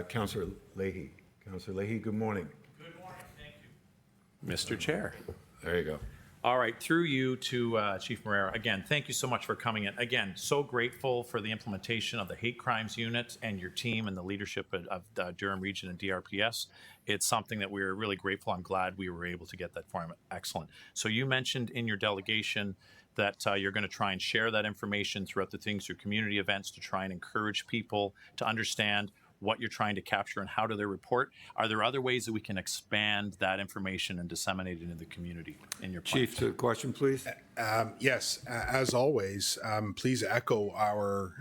Councillor Leahy. Councillor Leahy, good morning. Good morning, thank you. Mr. Chair. There you go. All right, through you to Chief Moreira. Again, thank you so much for coming in. Again, so grateful for the implementation of the hate crimes unit and your team and the leadership of Durham Region and DRPS. It's something that we're really grateful. I'm glad we were able to get that for him. Excellent. So you mentioned in your delegation that you're going to try and share that information throughout the things, through community events, to try and encourage people to understand what you're trying to capture and how do they report. Are there other ways that we can expand that information and disseminate it into the community in your plan? Chief, to the question, please. Yes, as always, please echo our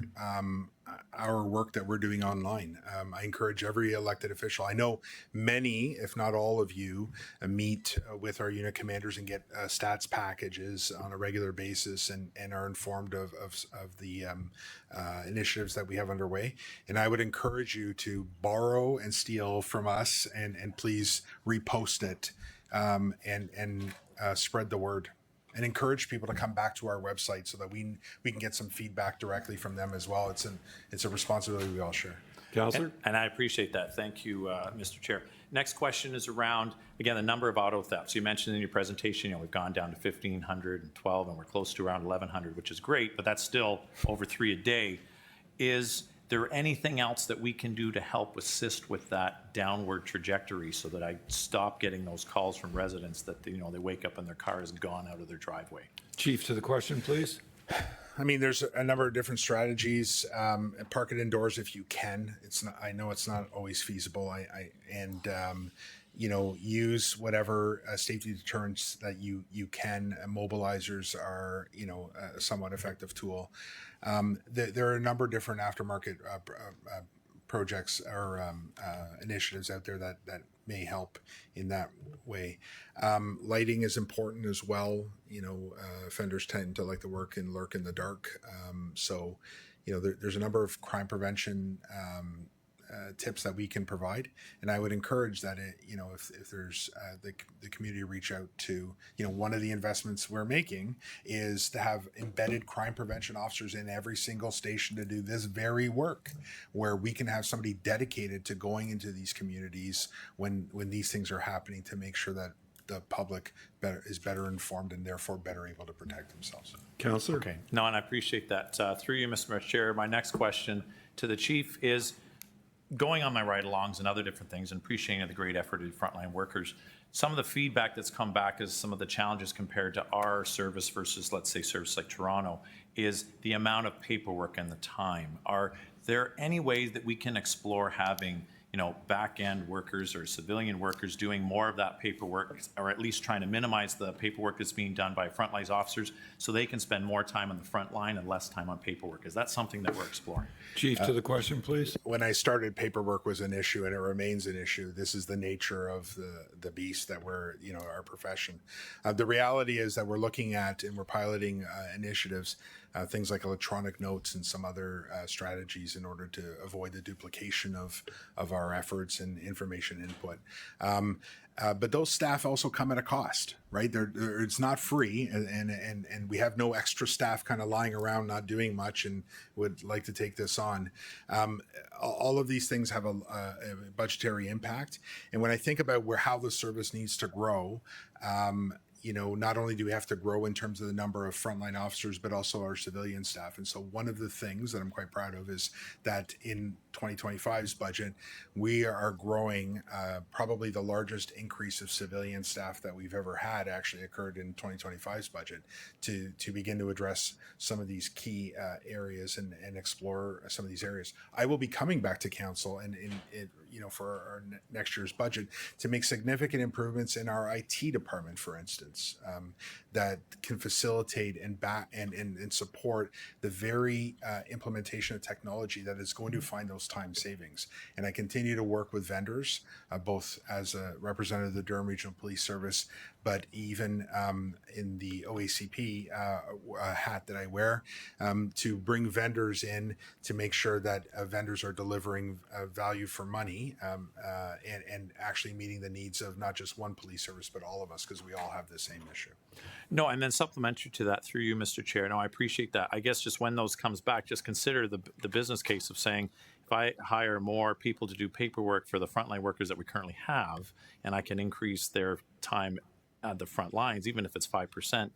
work that we're doing online. I encourage every elected official. I know many, if not all of you, meet with our unit commanders and get stats packages on a regular basis and are informed of the initiatives that we have underway. And I would encourage you to borrow and steal from us and please repost it and spread the word. And encourage people to come back to our website so that we can get some feedback directly from them as well. It's a responsibility we all share. Counselor? And I appreciate that. Thank you, Mr. Chair. Next question is around, again, the number of auto thefts. You mentioned in your presentation, we've gone down to 1,512 and we're close to around 1,100, which is great, but that's still over 3 a day. Is there anything else that we can do to help assist with that downward trajectory so that I stop getting those calls from residents that, they wake up and their car is gone out of their driveway? Chief, to the question, please. I mean, there's a number of different strategies. Park it indoors if you can. It's not. I know it's not always feasible. Use whatever safety deterrents that you can. Mobilizers are a somewhat effective tool. There are a number of different aftermarket projects or initiatives out there that may help in that way. Lighting is important as well. Offenders tend to like to lurk in the dark. There's a number of crime prevention tips that we can provide, and I would encourage that if there's the community reach out to one of the investments we're making is to have embedded crime prevention officers in every single station to do this very work, where we can have somebody dedicated to going into these communities when these things are happening to make sure that the public is better informed and therefore better able to protect themselves. Counselor? Okay. No, and I appreciate that. Through you, Mr. Chair, my next question to the chief is, going on my ride-alongs and other different things and appreciating the great effort of the frontline workers, some of the feedback that's come back is some of the challenges compared to our service versus, let's say, service like Toronto, is the amount of paperwork and the time. Are there any ways that we can explore having back-end workers or civilian workers doing more of that paperwork, or at least trying to minimize the paperwork that's being done by frontline officers so they can spend more time on the front line and less time on paperwork? Is that something that we're exploring? Chief, to the question, please. When I started, paperwork was an issue and it remains an issue. This is the nature of the beast that we're, our profession. The reality is that we're looking at and we're piloting initiatives, things like electronic notes and some other strategies in order to avoid the duplication of our efforts and information input. But those staff also come at a cost, right? It's not free, and we have no extra staff kind of lying around not doing much and would like to take this on. All of these things have a budgetary impact, and when I think about how the service needs to grow, not only do we have to grow in terms of the number of frontline officers, but also our civilian staff. And so one of the things that I'm quite proud of is that in 2025's budget, we are growing probably the largest increase of civilian staff that we've ever had actually occurred in 2025's budget to begin to address some of these key areas and explore some of these areas. I will be coming back to council and for our next year's budget to make significant improvements in our IT department, for instance, that can facilitate and support the very implementation of technology that is going to find those time savings. And I continue to work with vendors, both as a representative of the Durham Regional Police Service, but even in the OACP hat that I wear, to bring vendors in to make sure that vendors are delivering value for money and actually meeting the needs of not just one police service, but all of us, because we all have the same issue. No, and then supplementary to that, through you, Mr. Chair. No, I appreciate that. I guess just when those comes back, just consider the business case of saying, if I hire more people to do paperwork for the frontline workers that we currently have, and I can increase their time at the front lines, even if it's 5%,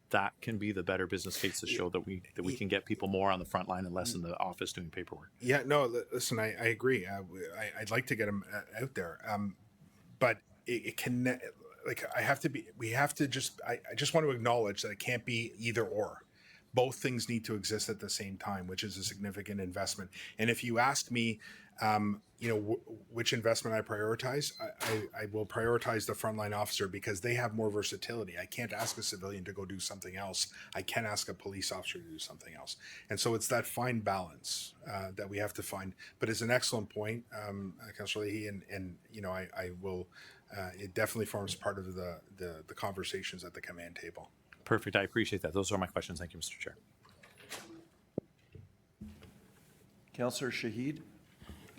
that can be the better business case to show that we can get people more on the front line and less in the office doing paperwork. Yeah, no, listen, I agree. I'd like to get them out there, but it can. I just want to acknowledge that it can't be either or. Both things need to exist at the same time, which is a significant investment. And if you ask me, which investment I prioritize, I will prioritize the frontline officer because they have more versatility. I can't ask a civilian to go do something else. I can ask a police officer to do something else. And so it's that fine balance that we have to find. But it's an excellent point, Councillor Leahy, and I will. It definitely forms part of the conversations at the command table. Perfect. I appreciate that. Those are my questions. Thank you, Mr. Chair. Councillor Shahid?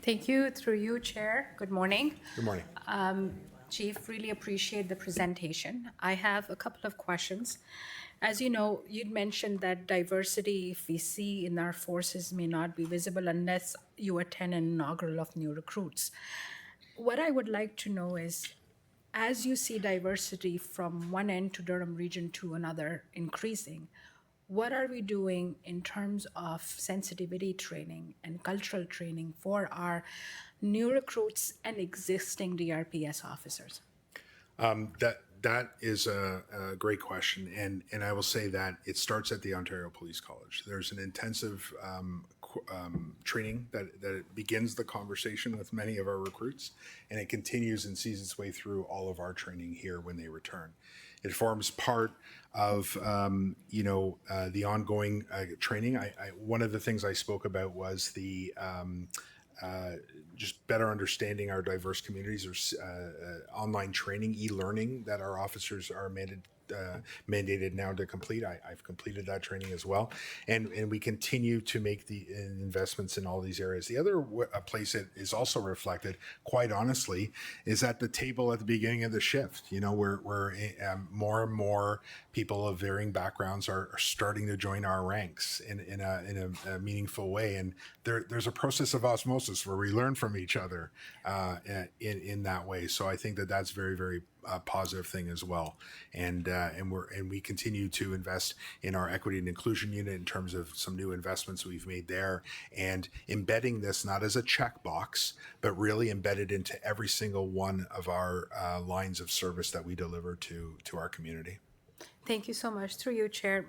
Thank you. Through you, Chair. Good morning. Good morning. Chief, really appreciate the presentation. I have a couple of questions. As you know, you'd mentioned that diversity, if we see in our forces, may not be visible unless you attend an inaugural of new recruits. What I would like to know is, as you see diversity from one end to Durham Region to another increasing, what are we doing in terms of sensitivity training and cultural training for our new recruits and existing DRPS officers? That is a great question, and I will say that it starts at the Ontario Police College. There's an intensive training that begins the conversation with many of our recruits, and it continues and sees its way through all of our training here when they return. It forms part of the ongoing training. One of the things I spoke about was the just better understanding our diverse communities, or online training, e-learning that our officers are mandated now to complete. I've completed that training as well, and we continue to make the investments in all these areas. The other place it is also reflected, quite honestly, is at the table at the beginning of the shift. Where more and more people of varying backgrounds are starting to join our ranks in a meaningful way, and there's a process of osmosis where we learn from each other in that way. So I think that's very, very positive thing as well, and we continue to invest in our equity and inclusion unit in terms of some new investments we've made there, and embedding this not as a checkbox, but really embedded into every single one of our lines of service that we deliver to our community. Thank you so much. Through you, Chair,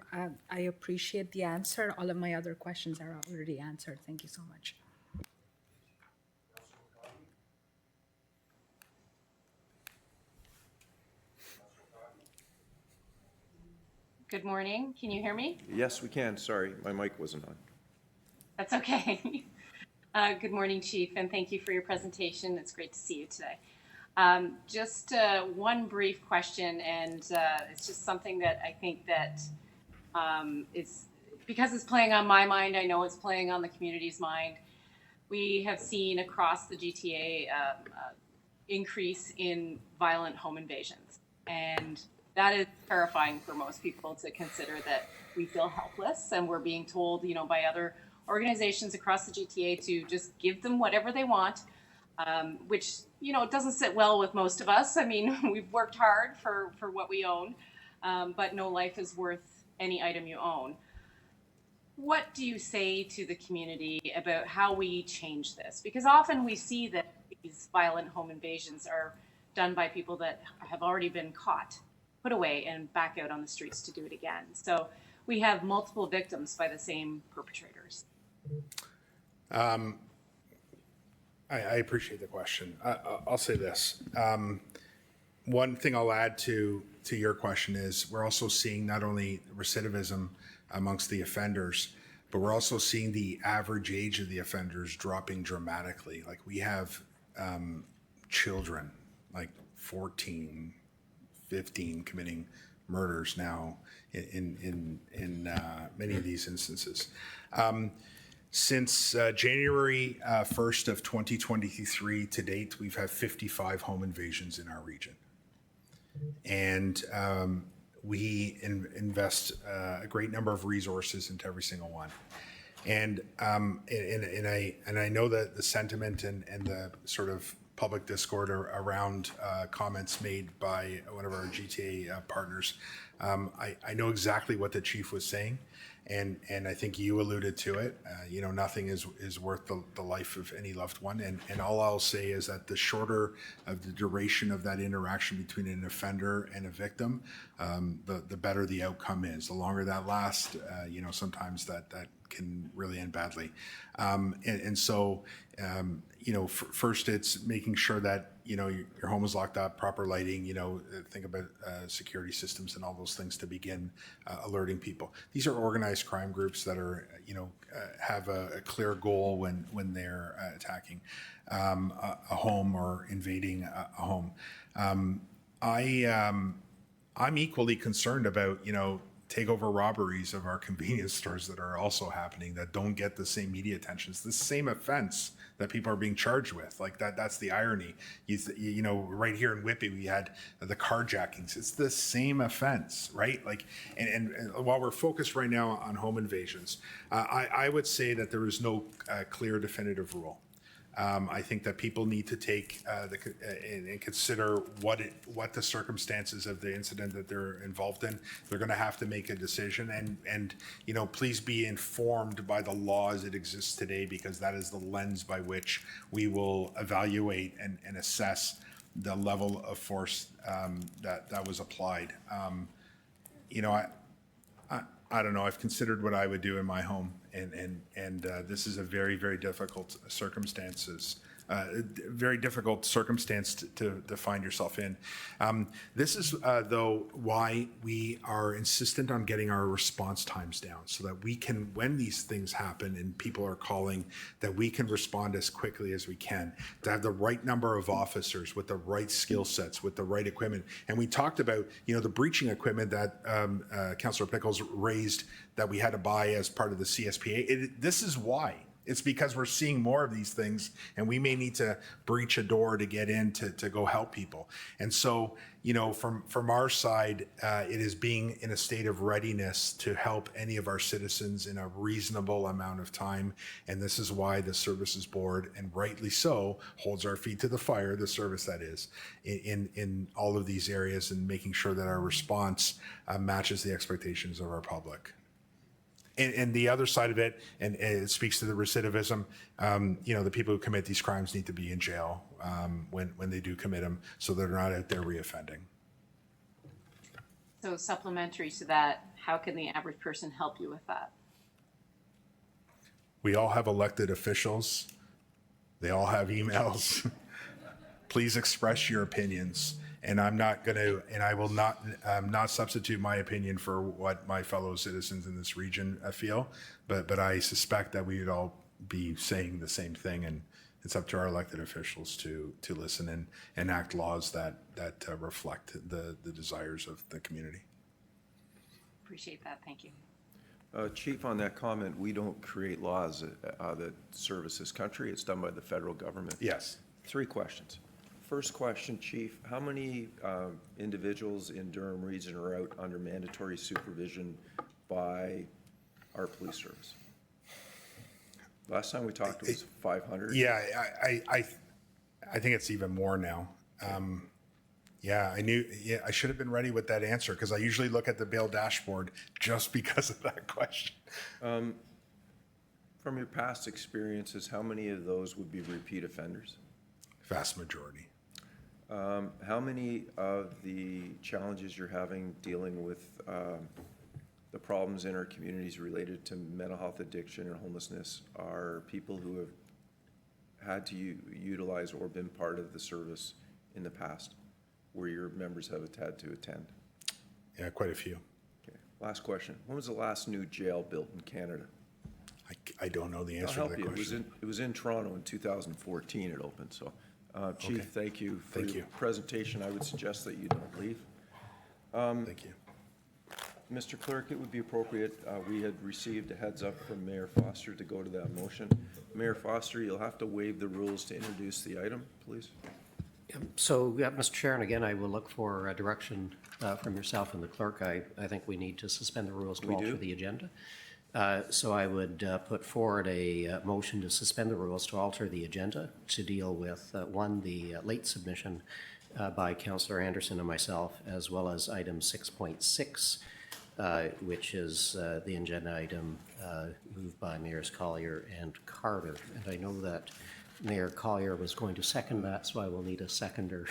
I appreciate the answer. All of my other questions are already answered. Thank you so much. Good morning. Can you hear me? Yes, we can. Sorry, my mic wasn't on. That's okay. Good morning, Chief, and thank you for your presentation. It's great to see you today. Just one brief question, and it's just something that I think that is, because it's playing on my mind, I know it's playing on the community's mind. We have seen across the GTA increase in violent home invasions, and that is terrifying for most people to consider, that we feel helpless and we're being told, by other organizations across the GTA to just give them whatever they want, which, it doesn't sit well with most of us. I mean, we've worked hard for what we own, but no life is worth any item you own. What do you say to the community about how we change this? Because often we see that these violent home invasions are done by people that have already been caught, put away, and back out on the streets to do it again. So we have multiple victims by the same perpetrators. I appreciate the question. I'll say this. One thing I'll add to your question is we're also seeing not only recidivism amongst the offenders, but we're also seeing the average age of the offenders dropping dramatically. Like, we have children, like 14, 15, committing murders now in many of these instances. Since January 1st of 2023 to date, we've had 55 home invasions in our region. And we invest a great number of resources into every single one. And I know that the sentiment and the sort of public discord around comments made by one of our GTA partners. I know exactly what the chief was saying, and I think you alluded to it. Nothing is worth the life of any loved one, and all I'll say is that the shorter of the duration of that interaction between an offender and a victim, the better the outcome is. The longer that lasts, sometimes that can really end badly. So first it's making sure that, your home is locked up, proper lighting, think about security systems and all those things to begin alerting people. These are organized crime groups that are, have a clear goal when they're attacking a home or invading a home. I'm equally concerned about, takeover robberies of our convenience stores that are also happening that don't get the same media attention. It's the same offense that people are being charged with. Like that's the irony. You know, right here in Whitby, we had the carjackings. It's the same offense, right? Like, and while we're focused right now on home invasions, I would say that there is no clear definitive rule. I think that people need to take and consider what the circumstances of the incident that they're involved in. They're going to have to make a decision, and you know, please be informed by the law as it exists today, because that is the lens by which we will evaluate and assess the level of force that was applied. You know, I don't know. I've considered what I would do in my home, and this is a very, very difficult circumstance to find yourself in. This is, though, why we are insistent on getting our response times down, so that we can, when these things happen and people are calling, that we can respond as quickly as we can, to have the right number of officers with the right skill sets, with the right equipment. And we talked about, you know, the breaching equipment that Councillor Pickles raised that we had to buy as part of the CSPA. This is why. It's because we're seeing more of these things, and we may need to breach a door to get in to go help people. And so, you know, from our side, it is being in a state of readiness to help any of our citizens in a reasonable amount of time. And this is why the Services Board, and rightly so, holds our feet to the fire, the service that is, in all of these areas, and making sure that our response matches the expectations of our public. And the other side of it, and it speaks to the recidivism, you know, the people who commit these crimes need to be in jail when they do commit them, so they're not out there reoffending. So supplementary to that, how can the average person help you with that? We all have elected officials. They all have emails. Please express your opinions. And I'm not going to, and I will not substitute my opinion for what my fellow citizens in this region feel, but I suspect that we would all be saying the same thing, and it's up to our elected officials to listen and enact laws that reflect the desires of the community. Appreciate that. Thank you. Chief, on that comment, we don't create laws that service this country. It's done by the federal government. Yes. 3 questions. First question, Chief, how many individuals in Durham Region are out under mandatory supervision by our police service? Last time we talked, it was 500. Yeah, I think it's even more now. Yeah, I should have been ready with that answer, because I usually look at the bail dashboard just because of that question. From your past experiences, how many of those would be repeat offenders? Vast majority. How many of the challenges you're having dealing with the problems in our communities related to mental health, addiction, and homelessness are people who have had to utilize or been part of the service in the past, where your members have had to attend? Yeah, quite a few. Okay. Last question. When was the last new jail built in Canada? I don't know the answer I'll to help that you. question. It was in Toronto in 2014 it opened, so. Chief, Okay. thank you for Thank your you. presentation. I would suggest that you don't leave. Thank you. Mr. Clerk, it would be appropriate, we had received a heads up from Mayor Foster to go to that motion. Mayor Foster, you'll have to waive the rules to introduce the item, please. So, yeah, Mr. Chair, and again, I will look for direction from yourself and the clerk. I think we need to suspend the rules to We alter do? the agenda. So I would put forward a motion to suspend the rules to alter the agenda to deal with, one, the late submission by Councillor Anderson and myself, as well as item 6.6, which is the agenda item moved by Mayors Collier and Carter. And I know that Mayor Collier was going to second that, so I will need a seconder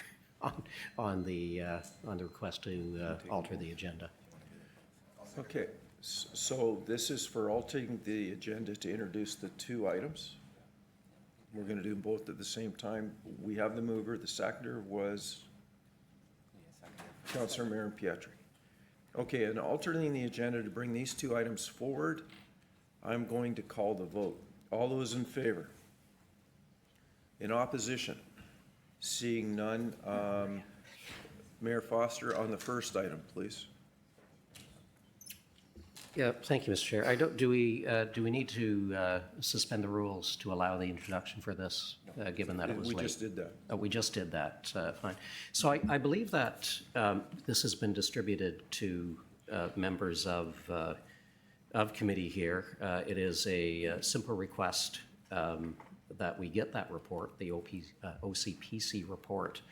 on the request to alter the agenda. Okay, so this is for altering the agenda to introduce the 2 items. We're going to do them both at the same time. We have the mover. The seconder was Councillor Marin Pietri. Okay, and altering the agenda to bring these 2 items forward, I'm going to call the vote. All those in favor? In opposition? Seeing none, Mayor Foster, on the first item, please. Yeah, thank you, Mr. Chair. Do we need to suspend the rules to allow the introduction for this, given that it was late? We just did that. Oh, we just did that, fine. So I believe that this has been distributed to members of committee here. It is a simple request that we get that report, the OCPC report,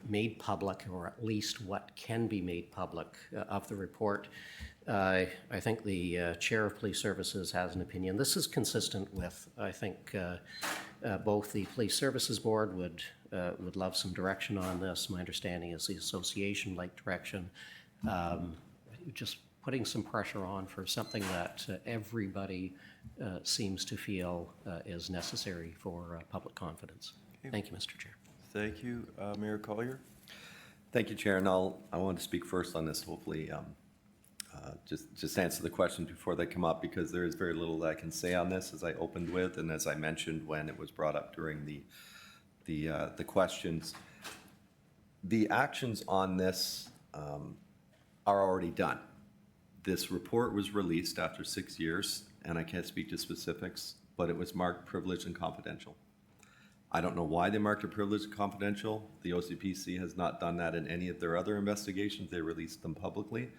made public, or at least what can be made public of the report. I think the Chair of Police Services has an opinion. This is consistent with, I think, both the Police Services Board would love some direction on this. My understanding is the association like direction. Just putting some pressure on for something that everybody seems to feel is necessary for public confidence. Thank you, Mr. Chair. Thank you. Mayor Collier? Thank you, Chair, and I want to speak first on this, hopefully. Just answer the question before they come up, because there is very little that I can say on this, as I opened with, and as I mentioned when it was brought up during the questions. The actions on this are already done. This report was released after 6 years, and I can't speak to specifics, but it was marked privileged and confidential. I don't know why they marked it privileged and confidential. The OCPC has not done that in any of their other investigations. They released them publicly.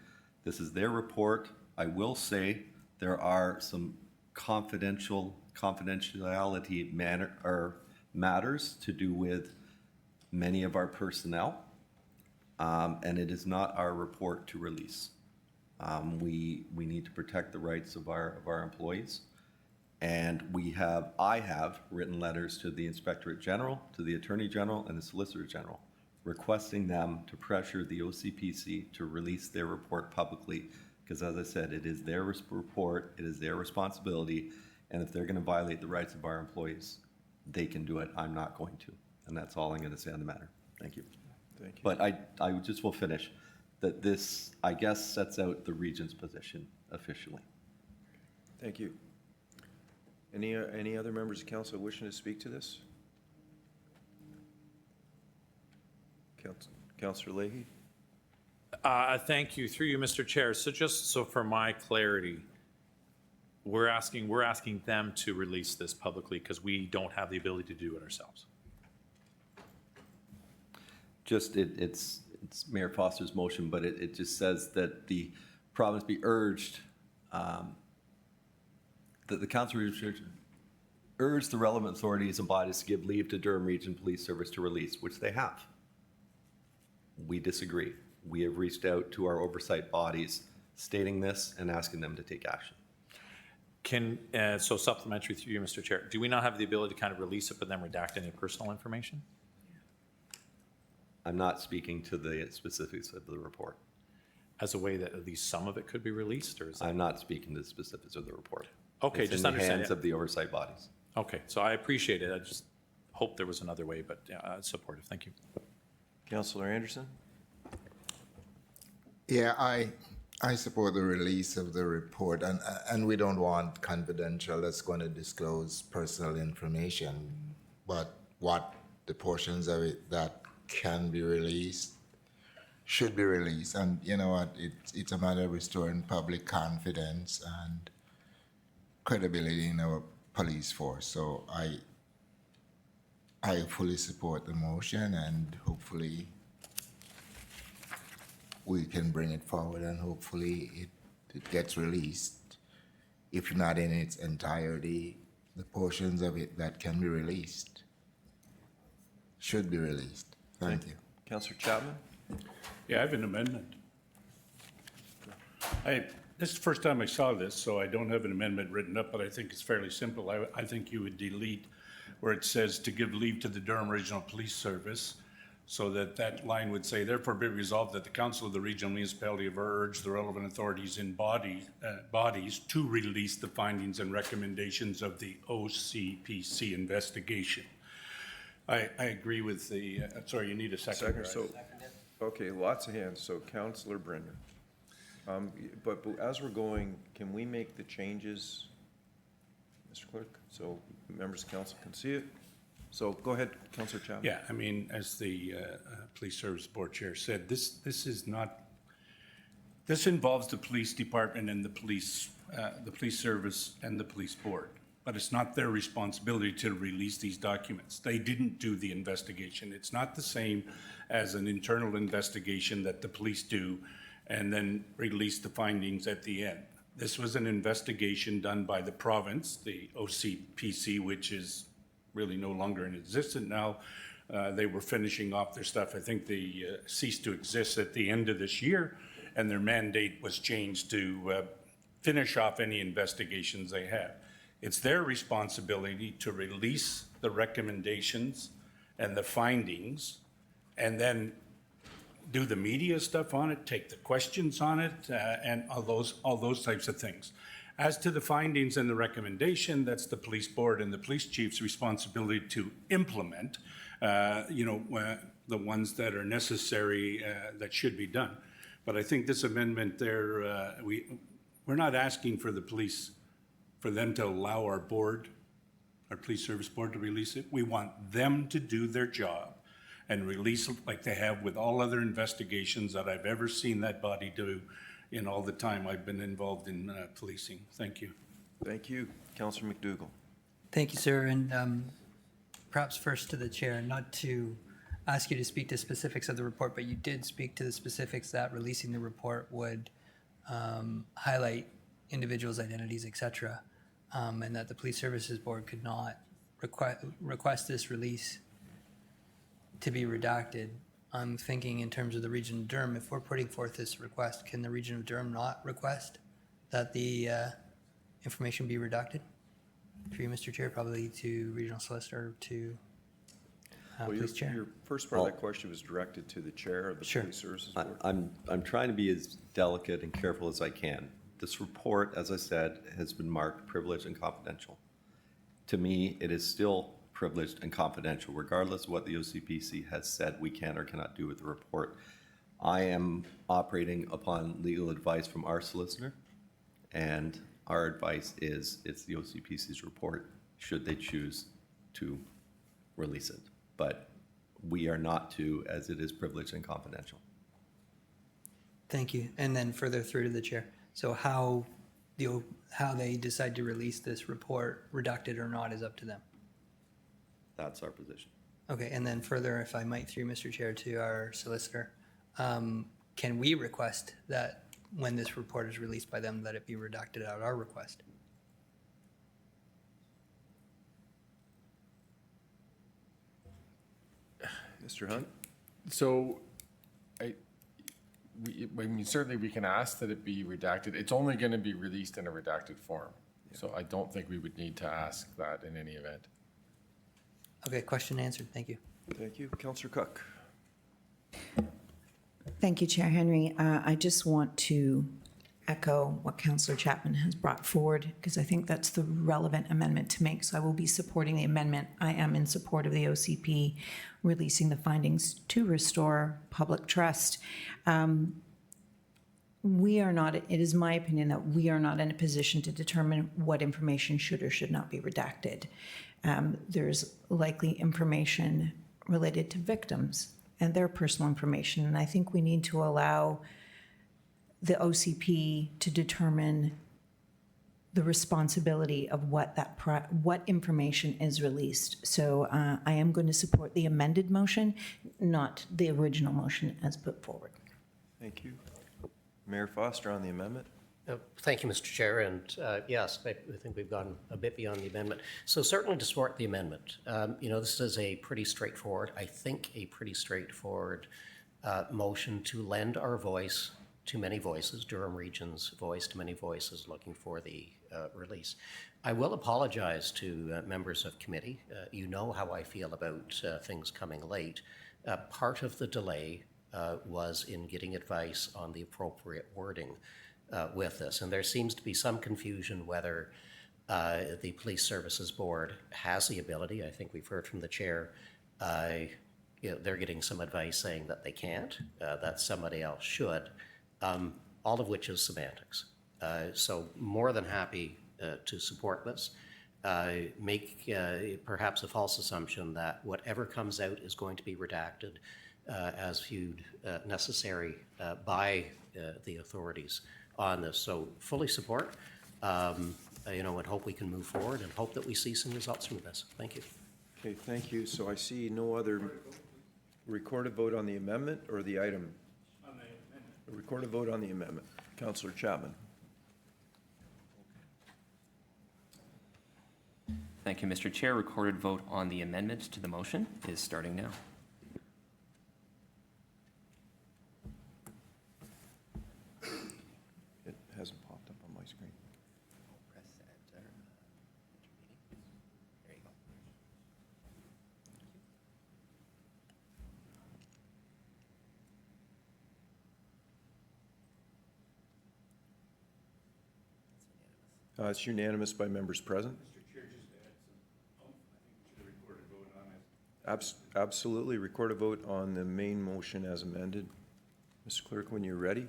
This is their report. I will say there are some confidentiality matters to do with many of our personnel, and it is not our report to release. We need to protect the rights of our employees, and I have written letters to the Inspectorate General, to the Attorney General, and the Solicitor General, requesting them to pressure the OCPC to release their report publicly, because as I said, it is their report, it is their responsibility, and if they're going to violate the rights of our employees, they can do it. I'm not going to, and that's all I'm going to say on the matter. Thank you. Thank you. But I just will finish that this, I guess, sets out the Region's position officially. Thank you. Any other members of council wishing to speak to this? Councillor Leahy? Thank you. Through you, Mr. Chair. So just so for my clarity, we're asking them to release this publicly because we don't have the ability to do it ourselves. Just, it's Mayor Foster's motion, but it just says that the province be urged, that the council urge the relevant authorities and bodies to give leave to Durham Region Police Service to release, which they have. We disagree. We have reached out to our oversight bodies stating this and asking them to take action. So supplementary through you, Mr. Chair, do we not have the ability to kind of release it but then redact any personal information? I'm not speaking to the specifics of the report. As a way that at least some of it could be released, or is that? I'm not speaking to the specifics of the report. Okay, it's just in the understand hands it. of the oversight bodies. Okay, so I appreciate it. I just hope there was another way, but supportive. Thank you. Councillor Anderson? Yeah, I support the release of the report, and we don't want confidential that's going to disclose personal information, but what the portions of it that can be released should be released. And you know what, it's a matter of restoring public confidence and credibility in our police force. So I fully support the motion, and hopefully we can bring it forward, and hopefully it gets released. If not in its entirety, the portions of it that can be released should be released. Thank you. Councillor Chapman? Yeah, I have an amendment. This is the first time I saw this, so I don't have an amendment written up, but I think it's fairly simple. I think you would delete where it says to give leave to the Durham Regional Police Service, so that line would say, therefore be resolved that the Council of the Regional Municipality have urged the relevant authorities in bodies to release the findings and recommendations of the OCPC investigation. I agree with the, sorry, you need a second. So, okay, lots of hands. So Councillor Brenner. But as we're going, can we make the changes, Mr. Clerk, so members of council can see it? So go ahead, Councillor Chapman. Yeah, I mean, as the Police Service Board Chair said, this is not This involves the police department and the police service and the police board, but it's not their responsibility to release these documents. They didn't do the investigation. It's not the same as an internal investigation that the police do and then release the findings at the end. This was an investigation done by the province, the OCPC, which is really no longer in existence now. They were finishing off their stuff. I think they ceased to exist at the end of this year, and their mandate was changed to finish off any investigations they had. It's their responsibility to release the recommendations and the findings, and then do the media stuff on it, take the questions on it, and all those types of things. As to the findings and the recommendation, that's the police board and the police chief's responsibility to implement, the ones that are necessary that should be done. But I think this amendment there, we're not asking for the police, for them to allow our board, our police service board, to release it. We want them to do their job and release it like they have with all other investigations that I've ever seen that body do in all the time I've been involved in policing. Thank you. Thank you. Councillor McDougall. Thank you, sir. And perhaps first to the chair, not to ask you to speak to specifics of the report, but you did speak to the specifics that releasing the report would highlight individuals' identities, et cetera, and that the Police Services Board could not request this release to be redacted. I'm thinking in terms of the Region of Durham, if we're putting forth this request, can the Region of Durham not request that the information be redacted? For you, Mr. Chair, probably to Regional Solicitor, to Police Chair. Your first part of that question was directed to the chair of the Police Services Board. I'm trying to be as delicate and careful as I can. This report, as I said, has been marked privileged and confidential. To me, it is still privileged and confidential, regardless of what the OCPC has said we can or cannot do with the report. I am operating upon legal advice from our solicitor, and our advice is it's the OCPC's report, should they choose to release it. But we are not to, as it is privileged and confidential. Thank you. And then further through to the chair. So how they decide to release this report, redacted or not, is up to them. That's our position. Okay, and then further, if I might, through Mr. Chair, to our solicitor, can we request that when this report is released by them, that it be redacted at our request? Mr. Hunt? So, I mean, certainly we can ask that it be redacted. It's only going to be released in a redacted form. So I don't think we would need to ask that in any event. Okay, question answered. Thank you. Thank you. Councillor Cook. Thank you, Chair Henry. I just want to echo what Councillor Chapman has brought forward, because I think that's the relevant amendment to make. So I will be supporting the amendment. I am in support of the OCP releasing the findings to restore public trust. We are not, it is my opinion that we are not in a position to determine what information should or should not be redacted. There's likely information related to victims and their personal information, and I think we need to allow the OCP to determine the responsibility of what information is released. So I am going to support the amended motion, not the original motion as put forward. Thank you. Mayor Foster on the amendment. Thank you, Mr. Chair. And yes, I think we've gone a bit beyond the amendment. So certainly to support the amendment. This is a pretty straightforward, I think a pretty straightforward motion to lend our voice to many voices, Durham Region's voice to many voices looking for the release. I will apologize to members of committee. You know how I feel about things coming late. Part of the delay was in getting advice on the appropriate wording with this. And there seems to be some confusion whether the Police Services Board has the ability. I think we've heard from the chair, they're getting some advice saying that they can't, that somebody else should, all of which is semantics. So more than happy to support this. Make perhaps a false assumption that whatever comes out is going to be redacted. as viewed necessary by the authorities on this. So fully support, and hope we can move forward and hope that we see some results from this. Thank you. Okay, thank you. So I see no other recorded vote on the amendment or the item? On the amendment. A recorded vote on the amendment. Councillor Chapman. Thank you, Mr. Chair. Recorded vote on the amendment to the motion is starting now. It hasn't popped up on my screen. Press enter. There you go. It's unanimous by members present. Mr. Chair, just to add some, I think we should have recorded vote on it. Absolutely. Record a vote on the main motion as amended. Mr. Clerk, when you're ready.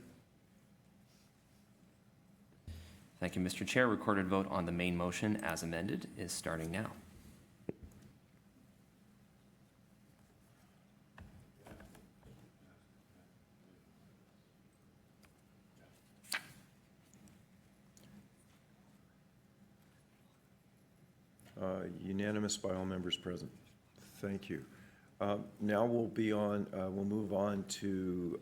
Thank you, Mr. Chair. Recorded vote on the main motion as amended is starting now. Unanimous by all members present. Thank you. Now we'll move on to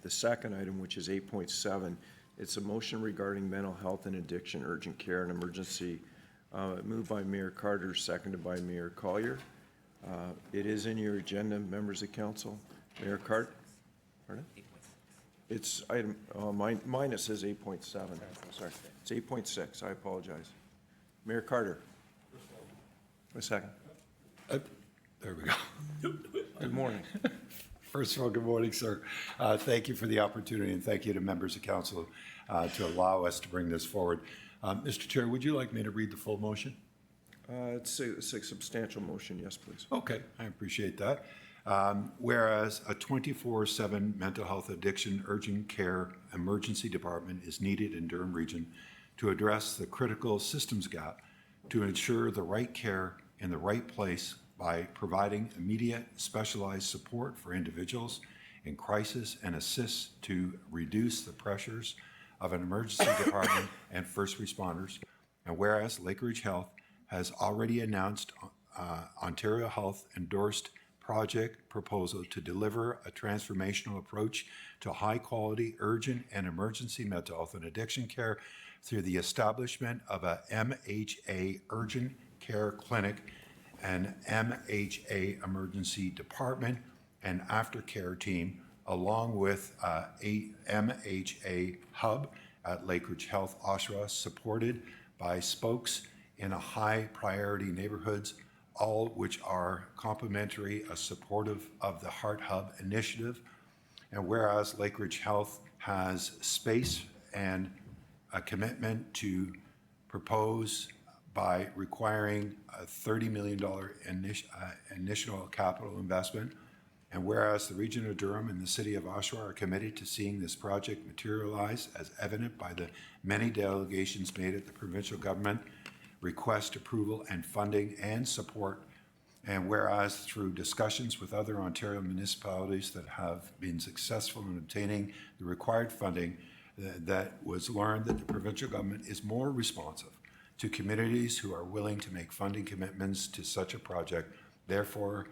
the second item, which is 8.7. It's a motion regarding mental health and addiction, urgent care and emergency. Moved by Mayor Carter, seconded by Mayor Collier. It is in your agenda, members of council. Mayor Carter? Pardon? It's item, mine it says 8.7. Sorry, it's 8.6. I apologize. Mayor Carter? A second. There we go. Good morning. First of all, good morning, sir. Thank you for the opportunity, and thank you to members of council to allow us to bring this forward. Mr. Chair, would you like me to read the full motion? It's a substantial motion, yes, please. Okay, I appreciate that. Whereas a 24/7 mental health addiction urgent care emergency department is needed in Durham Region to address the critical systems gap to ensure the right care in the right place by providing immediate specialized support for individuals in crisis and assists to reduce the pressures of an emergency department and first responders. And whereas Lakeridge Health has already announced Ontario Health endorsed project proposal to deliver a transformational approach to high quality urgent and emergency mental health and addiction care through the establishment of a MHA urgent care clinic, an MHA emergency department and aftercare team, along with a MHA hub at Lakeridge Health Oshawa, supported by spokes in a high priority neighborhoods, all which are complementary, supportive of the Heart Hub initiative. And whereas Lakeridge Health has space and a commitment to propose by requiring a $30 million initial capital investment, and whereas the region of Durham and the city of Oshawa are committed to seeing this project materialize as evident by the many delegations made at the provincial government, request approval and funding and support, and whereas through discussions with other Ontario municipalities that have been successful in obtaining the required funding, that was learned that the provincial government is more responsive to communities who are willing to make funding commitments to such a project. Therefore,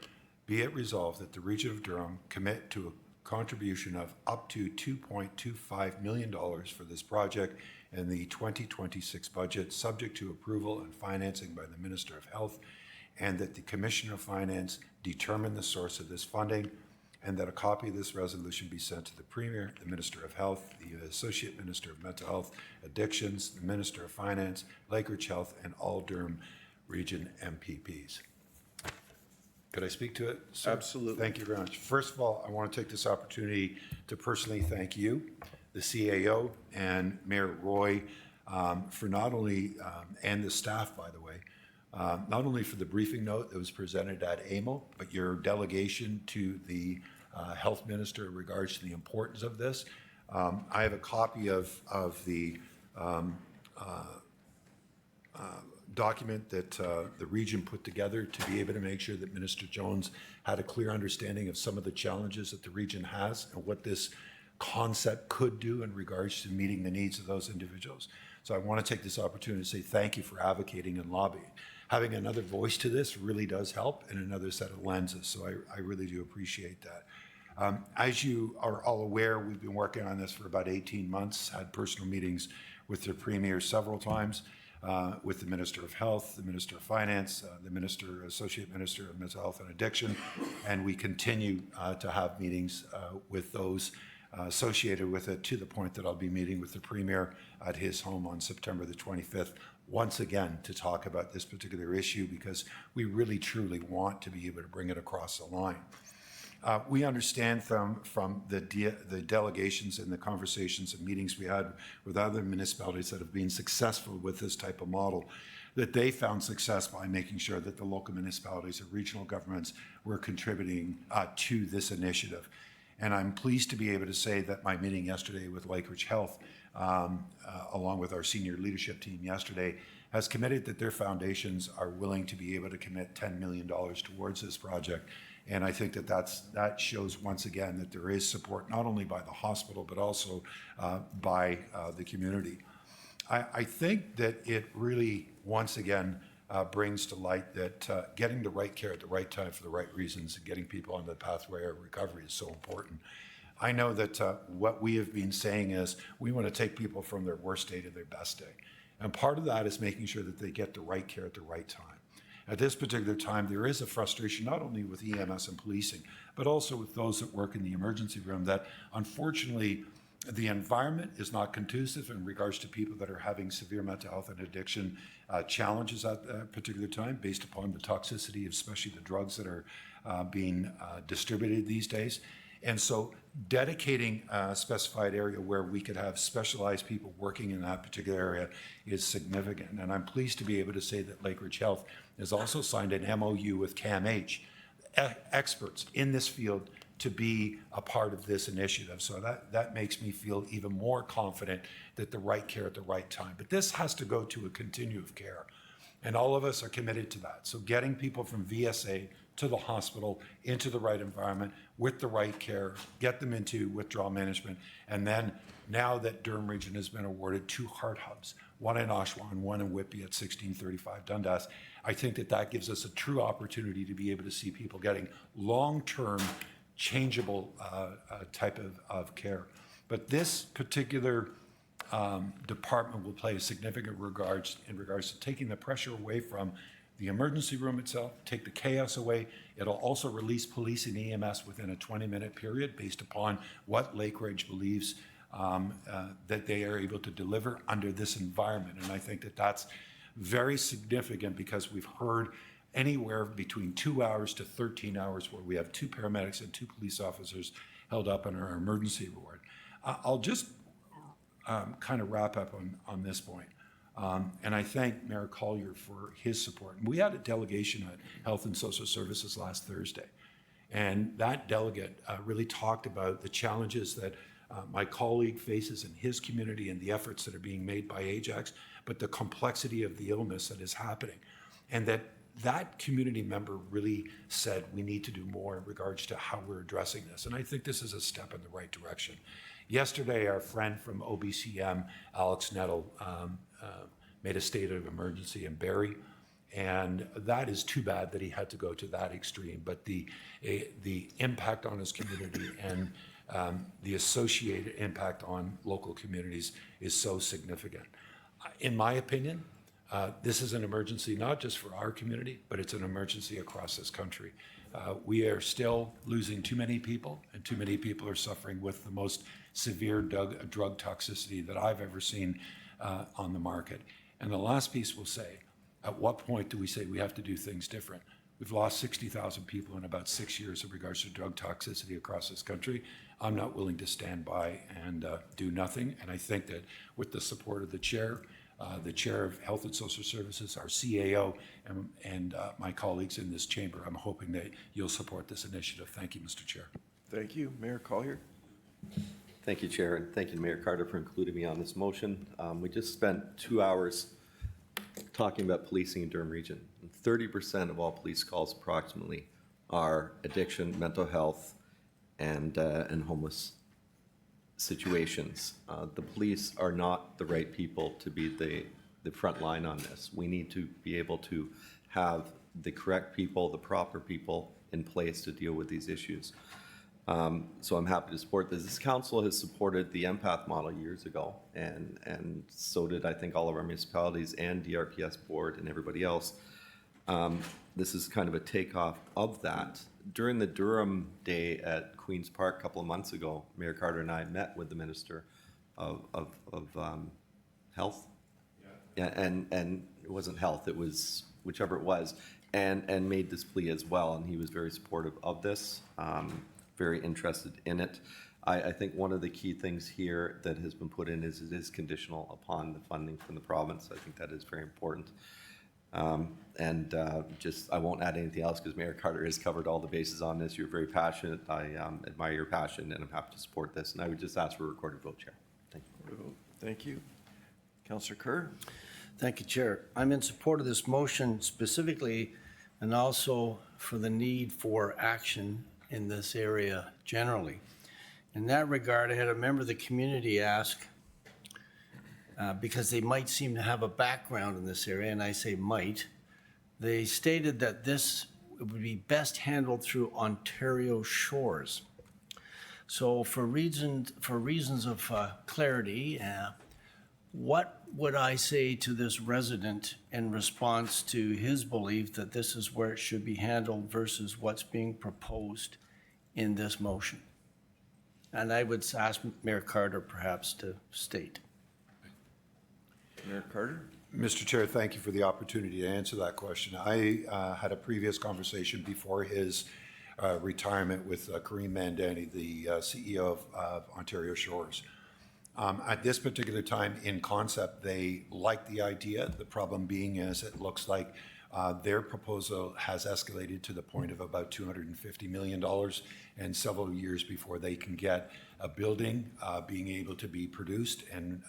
be it resolved that the region of Durham commit to a contribution of up to $2.25 million for this project in the 2026 budget, subject to approval and financing by the Minister of Health, and that the Commissioner of Finance determine the source of this funding, and that a copy of this resolution be sent to the Premier, the Minister of Health, the Associate Minister of Mental Health, Addictions, the Minister of Finance, Lakeridge Health, and all Durham Region MPPs. Could I speak to it, sir? Absolutely. Thank you very much. First of all, I want to take this opportunity to personally thank you, the CAO, and Mayor Roy for not only, and the staff, by the way, not only for the briefing note that was presented at AMO, but your delegation to the health minister in regards to the importance of this. I have a copy of the document that the region put together to be able to make sure that Minister Jones had a clear understanding of some of the challenges that the region has and what this concept could do in regards to meeting the needs of those individuals. So I want to take this opportunity to say thank you for advocating and lobbying. Having another voice to this really does help, and another set of lenses, so I really do appreciate that. As you are all aware, we've been working on this for about 18 months, had personal meetings with the Premier several times, with the Minister of Health, the Minister of Finance, the Associate Minister of Mental Health and Addiction, and we continue to have meetings with those associated with it, to the point that I'll be meeting with the Premier at his home on September the 25th, once again to talk about this particular issue, because we really truly want to be able to bring it across the line. We understand from the delegations and the conversations and meetings we had with other municipalities that have been successful with this type of model, that they found success by making sure that the local municipalities and regional governments were contributing to this initiative. And I'm pleased to be able to say that my meeting yesterday with Lakeridge Health, along with our senior leadership team yesterday, has committed that their foundations are willing to be able to commit $10 million towards this project. And I think that that shows once again that there is support not only by the hospital, but also by the community. I think that it really, once again, brings to light that getting the right care at the right time for the right reasons and getting people on the pathway of recovery is so important. I know that what we have been saying is we want to take people from their worst day to their best day. And part of that is making sure that they get the right care at the right time. At this particular time, there is a frustration not only with EMS and policing, but also with those that work in the emergency room, that unfortunately the environment is not conducive in regards to people that are having severe mental health and addiction challenges at that particular time, based upon the toxicity of especially the drugs that are being distributed these days. And so dedicating a specified area where we could have specialized people working in that particular area is significant. And I'm pleased to be able to say that Lakeridge Health has also signed an MOU with CAMH, experts in this field, to be a part of this initiative. So that makes me feel even more confident that the right care at the right time. But this has to go to a continuum of care. And all of us are committed to that. So getting people from VSA to the hospital, into the right environment, with the right care, get them into withdrawal management. And then now that Durham Region has been awarded 2 heart hubs, one in Oshawa and one in Whitby at 1635 Dundas, I think that that gives us a true opportunity to be able to see people getting long-term, changeable type of care. But this particular department will play a significant in regards to taking the pressure away from the emergency room itself, take the chaos away. It'll also release police and EMS within a 20-minute period based upon what Lakeridge believes that they are able to deliver under this environment. And I think that that's very significant, because we've heard anywhere between 2 hours to 13 hours where we have 2 paramedics and 2 police officers held up in our emergency ward. I'll just kind of wrap up on this point. And I thank Mayor Collier for his support. We had a delegation at Health and Social Services last Thursday, and that delegate really talked about the challenges that my colleague faces in his community and the efforts that are being made by Ajax, but the complexity of the illness that is happening. And that community member really said we need to do more in regards to how we're addressing this. And I think this is a step in the right direction. Yesterday, our friend from OBCM, Alex Nettle, made a state of emergency in Barrie, and that is too bad that he had to go to that extreme. But the impact on his community and the associated impact on local communities is so significant. In my opinion, this is an emergency not just for our community, but it's an emergency across this country. We are still losing too many people, and too many people are suffering with the most severe drug toxicity that I've ever seen on the market. And the last piece we'll say, at what point do we say we have to do things different? We've lost 60,000 people in about 6 years in regards to drug toxicity across this country. I'm not willing to stand by and do nothing. And I think that with the support of the chair of Health and Social Services, our CAO, and my colleagues in this chamber, I'm hoping that you'll support this initiative. Thank you, Mr. Chair. Thank you. Mayor Collier. Thank you, Chair, and thank you to Mayor Carter for including me on this motion. We just spent 2 hours talking about policing in Durham Region. 30% of all police calls approximately are addiction, mental health, and homeless situations. The police are not the right people to be the front line on this. We need to be able to have the correct people, the proper people in place to deal with these issues. So I'm happy to support this. This council has supported the empath model years ago, and so did, I think, all of our municipalities and DRPS board and everybody else. This is kind of a takeoff of that. During the Durham Day at Queen's Park a couple of months ago, Mayor Carter and I met with the Minister of Health. Yeah, and it wasn't health, it was whichever it was, and made this plea as well, and he was very supportive of this, very interested in it. I think one of the key things here that has been put in is it is conditional upon the funding from the province. I think that is very important. I won't add anything else because Mayor Carter has covered all the bases on this. You're very passionate. I admire your passion, and I'm happy to support this. And I would just ask for a recorded vote, Chair. Thank you. Thank you. Councillor Kerr? Thank you, Chair. I'm in support of this motion specifically, and also for the need for action in this area generally. In that regard, I had a member of the community ask, because they might seem to have a background in this area, and I say might, they stated that this would be best handled through Ontario Shores. So for reasons of clarity, what would I say to this resident in response to his belief that this is where it should be handled versus what's being proposed in this motion? And I would ask Mayor Carter perhaps to state. Mayor Carter? Mr. Chair, thank you for the opportunity to answer that question. I had a previous conversation before his retirement with Kareem Mandani, the CEO of Ontario Shores. At this particular time, in concept, they like the idea. The problem being is it looks like their proposal has escalated to the point of about $250 million, and several years before they can get a building being able to be produced and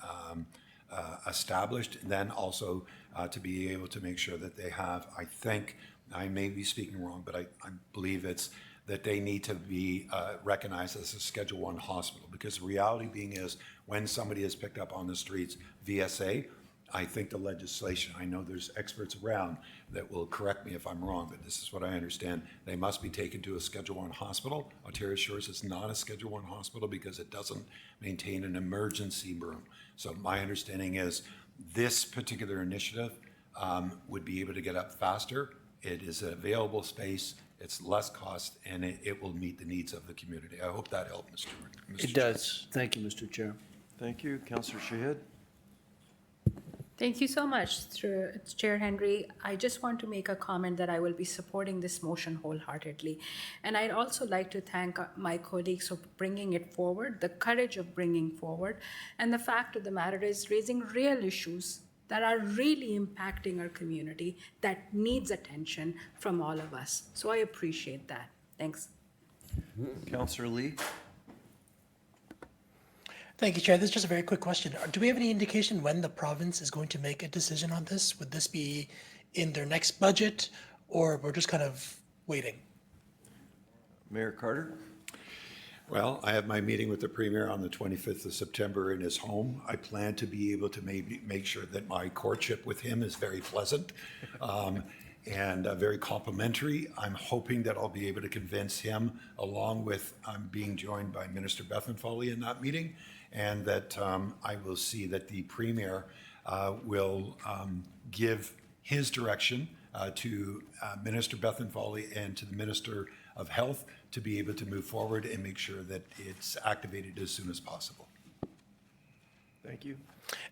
established, and then also to be able to make sure that they have, I think, I may be speaking wrong, but I believe it's that they need to be recognized as a Schedule I hospital, because the reality being is when somebody is picked up on the streets VSA, I think the legislation, I know there's experts around that will correct me if I'm wrong, but this is what I understand. They must be taken to a Schedule I hospital. Ontario Shores is not a Schedule I hospital because it doesn't maintain an emergency room. So my understanding is this particular initiative would be able to get up faster. It is an available space. It's less cost, and it will meet the needs of the community. I hope that helped, Mr. It does. Thank you, Mr. Chair. Thank you. Councillor Shahid? Thank you so much, Chair Henry. I just want to make a comment that I will be supporting this motion wholeheartedly. And I'd also like to thank my colleagues for bringing it forward, the courage of bringing forward. And the fact of the matter is raising real issues that are really impacting our community that needs attention from all of us. So I appreciate that. Thanks. Councillor Lee? Thank you, Chair. This is just a very quick question. Do we have any indication when the province is going to make a decision on this? Would this be in their next budget, or we're just kind of waiting? Mayor Carter? Well, I have my meeting with the Premier on the 25th of September in his home. I plan to be able to maybe make sure that my courtship with him is very pleasant and very complimentary. I'm hoping that I'll be able to convince him, along with being joined by Minister Bethlenfalvy in that meeting, and that I will see that the Premier will give his direction to Minister Bethlenfalvy and to the Minister of Health to be able to move forward and make sure that it's activated as soon as possible. Thank you.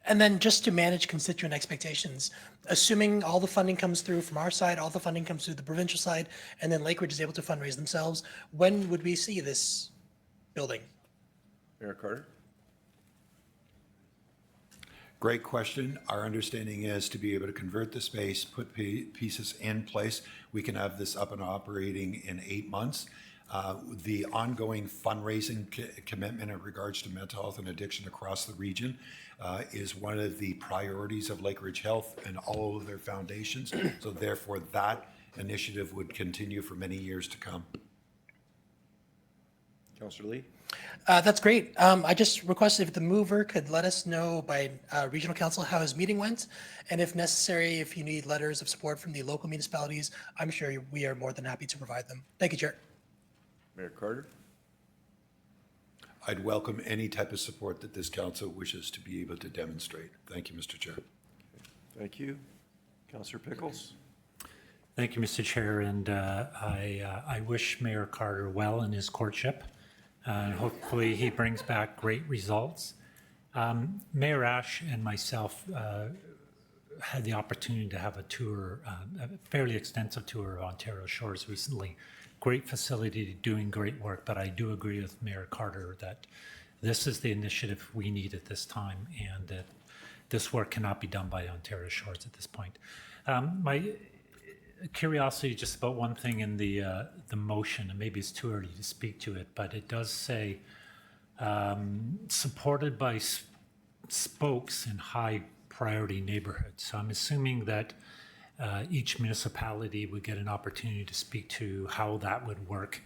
And then just to manage constituent expectations, assuming all the funding comes through from our side, all the funding comes through the provincial side, and then Lakeridge is able to fundraise themselves, when would we see this building? Mayor Carter? Great question. Our understanding is to be able to convert the space, put pieces in place. We can have this up and operating in 8 months. The ongoing fundraising commitment in regards to mental health and addiction across the region is one of the priorities of Lakeridge Health and all of their foundations. So therefore, that initiative would continue for many years to come. Councillor Lee? That's great. I just requested if the mover could let us know by regional council how his meeting went, and if necessary, if you need letters of support from the local municipalities, I'm sure we are more than happy to provide them. Thank you, Chair. Mayor Carter? I'd welcome any type of support that this council wishes to be able to demonstrate. Thank you, Mr. Chair. Thank you. Councillor Pickles? Thank you, Mr. Chair, and I wish Mayor Carter well in his courtship. And hopefully he brings back great results. Mayor Ash and myself had the opportunity to have a tour, a fairly extensive tour of Ontario Shores recently. Great facility, doing great work, but I do agree with Mayor Carter that this is the initiative we need at this time, and that this work cannot be done by Ontario Shores at this point. My curiosity just about one thing in the motion, and maybe it's too early to speak to it, but it does say supported by spokes in high priority neighborhoods. So I'm assuming that each municipality would get an opportunity to speak to how that would work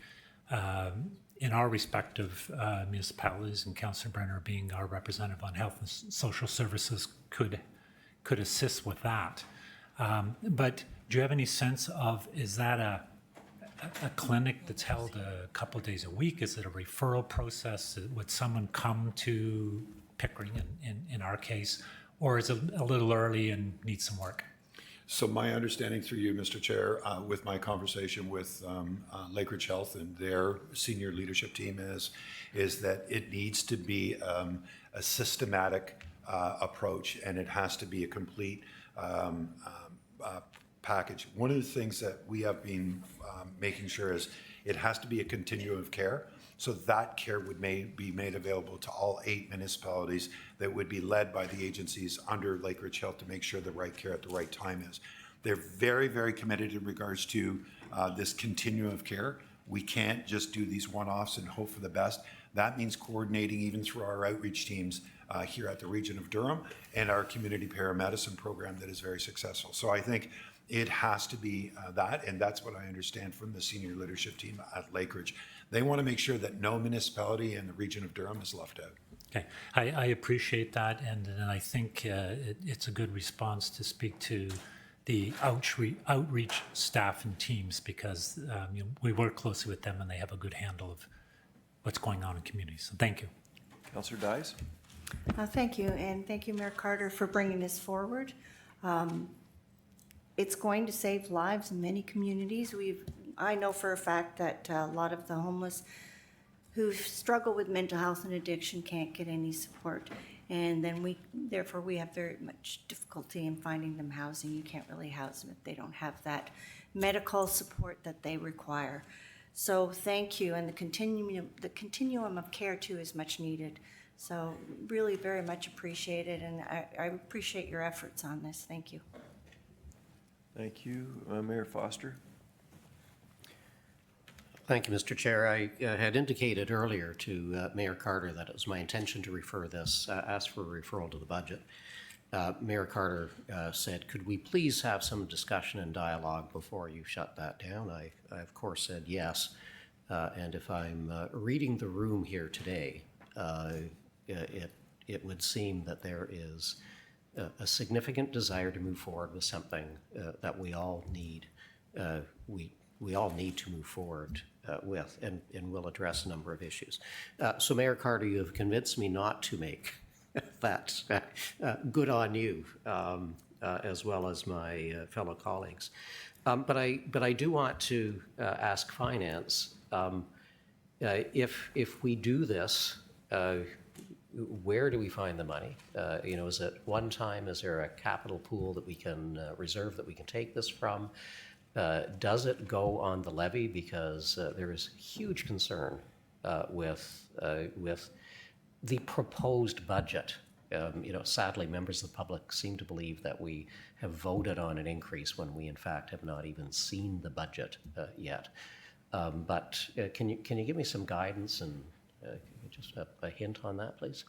in our respective municipalities, and Councillor Brenner being our representative on health and social services could assist with that. But do you have any sense of, is that a clinic that's held a couple of days a week? Is it a referral process? Would someone come to Pickering in our case, or is it a little early and needs some work? So my understanding through you, Mr. Chair, with my conversation with Lakeridge Health and their senior leadership team is that it needs to be a systematic approach, and it has to be a complete package. One of the things that we have been making sure is it has to be a continuum of care. So that care would be made available to all 8 municipalities that would be led by the agencies under Lakeridge Health to make sure the right care at the right time is. They're very, very committed in regards to this continuum of care. We can't just do these one-offs and hope for the best. That means coordinating even through our outreach teams here at the Region of Durham and our community paramedicine program that is very successful. So I think it has to be that, and that's what I understand from the senior leadership team at Lakeridge. They want to make sure that no municipality in the Region of Durham is left out. Okay, I appreciate that, and I think it's a good response to speak to the outreach staff and teams, because we work closely with them and they have a good handle of what's going on in communities. So thank you. Councillor Dyes? Thank you, and thank you, Mayor Carter, for bringing this forward. It's going to save lives in many communities. I know for a fact that a lot of the homeless who struggle with mental health and addiction can't get any support. And then therefore we have very much difficulty in finding them housing. You can't really house them if they don't have that medical support that they require. So thank you, and the continuum of care too is much needed. So really very much appreciated, and I appreciate your efforts on this. Thank you. Thank you. Mayor Foster? Thank you, Mr. Chair. I had indicated earlier to Mayor Carter that it was my intention to refer this, ask for a referral to the budget. Mayor Carter said, could we please have some discussion and dialogue before you shut that down? I of course said yes. And if I'm reading the room here today, it would seem that there is a significant desire to move forward with something that we all need. We all need to move forward with, and will address a number of issues. So Mayor Carter, you have convinced me not to make that good on you, as well as my fellow colleagues. But I do want to ask Finance, if we do this, where do we find the money? Is it one time? Is there a capital pool that we can reserve that we can take this from? Does it go on the levy? Because there is huge concern with the proposed budget. Sadly, members of the public seem to believe that we have voted on an increase when we in fact have not even seen the budget yet. But can you give me some guidance and just a hint on that, please?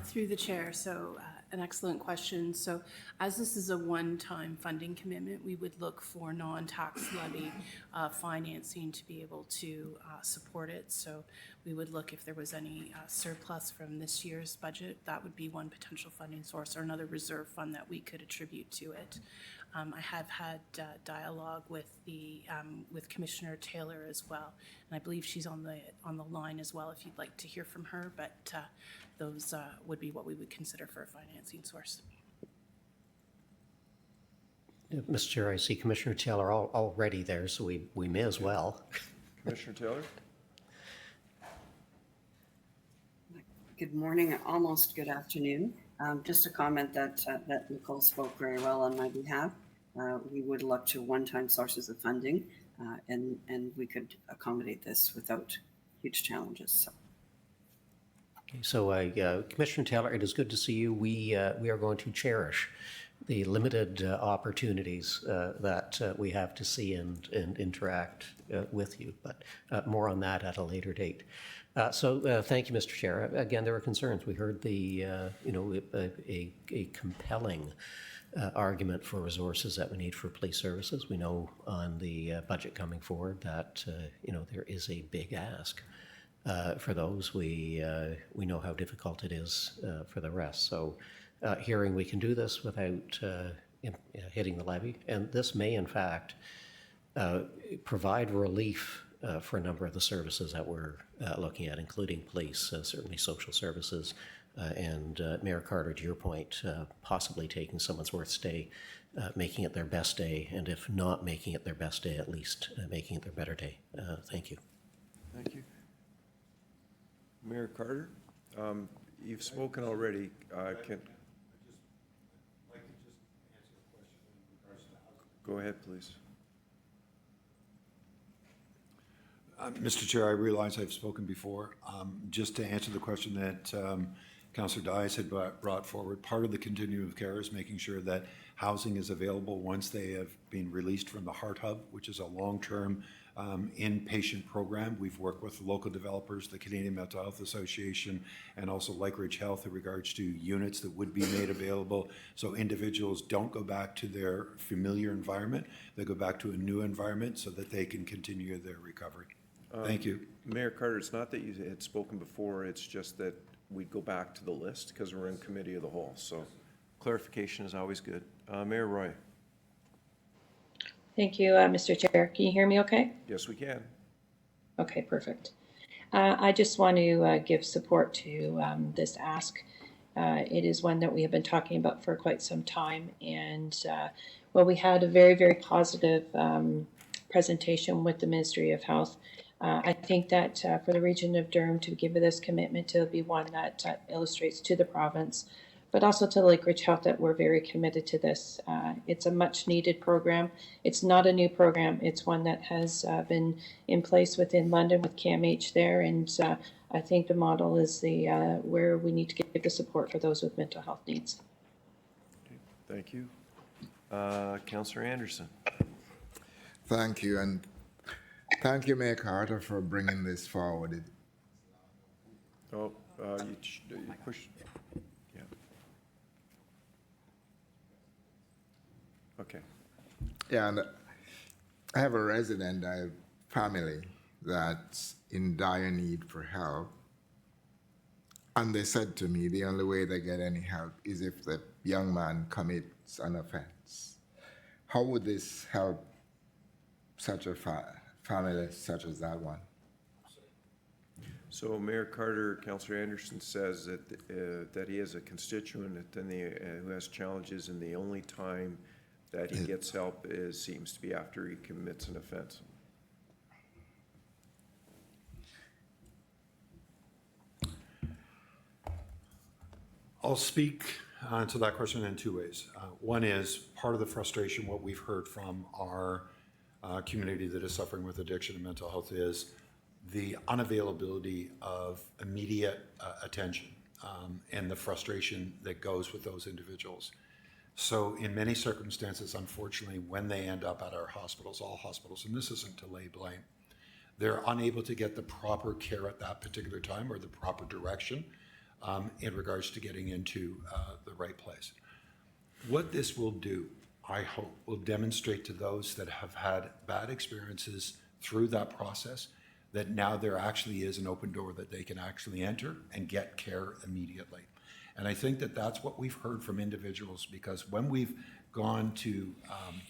Through the chair, so an excellent question. So as this is a one-time funding commitment, we would look for non-tax levy financing to be able to support it. So we would look if there was any surplus from this year's budget, that would be one potential funding source, or another reserve fund that we could attribute to it. I have had dialogue with with Commissioner Taylor as well, and I believe she's on the line as well if you'd like to hear from her, but those would be what we would consider for a financing source. Mr. Chair, I see Commissioner Taylor already there, so we may as well. Commissioner Taylor? Good morning, almost good afternoon. Just a comment that Nicole spoke very well on my behalf. We would look to one-time sources of funding, and we could accommodate this without huge challenges. So. Okay, so Commissioner Taylor, it is good to see you. We are going to cherish the limited opportunities that we have to see and interact with you, but more on that at a later date. So thank you, Mr. Chair. Again, there were concerns. We heard the a compelling argument for resources that we need for police services. We know on the budget coming forward that there is a big ask for those. We know how difficult it is for the rest. So hearing we can do this without hitting the levy, and this may in fact provide relief for a number of the services that we're looking at, including police, certainly social services, and Mayor Carter, to your point, possibly taking someone's worst day, making it their best day, and if not making it their best day, at least making it their better day. Thank you. Thank you. Mayor Carter, you've spoken already. Go ahead, please. Mr. Chair, I realize I've spoken before. Just to answer the question that Councillor Dias had brought forward, part of the continuum of care is making sure that housing is available once they have been released from the Heart Hub, which is a long-term inpatient program. We've worked with local developers, the Canadian Mental Health Association, and also Lakeridge Health in regards to units that would be made available so individuals don't go back to their familiar environment. They go back to a new environment so that they can continue their recovery. Thank you. Mayor Carter, it's not that you had spoken before, it's just that we'd go back to the list because we're in committee of the whole. So clarification is always good. Mayor Roy. Thank you, Mr. Chair. Can you hear me okay? Yes, we can. Okay, perfect. I just want to give support to this ask. It is one that we have been talking about for quite some time. And we had a very, very positive presentation with the Ministry of Health. I think that for the region of Durham to give this commitment to be one that illustrates to the province, but also to Lakeridge Health, that we're very committed to this. It's a much needed program. It's not a new program. It's one that has been in place within London with CAMH there. And I think the model is the where we need to give the support for those with mental health needs. Okay, thank you. Councillor Anderson. Thank you. And thank you, Mayor Carter, for bringing this forward. Oh, you push. Yeah. Okay. Yeah, and I have a resident, I have family that's in dire need for help. And they said to me the only way they get any help is if the young man commits an offense. How would this help such a family such as that one? So Mayor Carter, Councillor Anderson says that that he has a constituent who has challenges, and the only time that he gets help seems to be after he commits an offense. I'll speak to that question in two ways. One is part of the frustration, what we've heard from our community that is suffering with addiction and mental health is the unavailability of immediate attention and the frustration that goes with those individuals. So in many circumstances, unfortunately, when they end up at our hospitals, all hospitals, and this isn't to lay blame, they're unable to get the proper care at that particular time or the proper direction in regards to getting into the right place. What this will do, I hope, will demonstrate to those that have had bad experiences through that process that now there actually is an open door that they can actually enter and get care immediately. And I think that that's what we've heard from individuals, because when we've gone to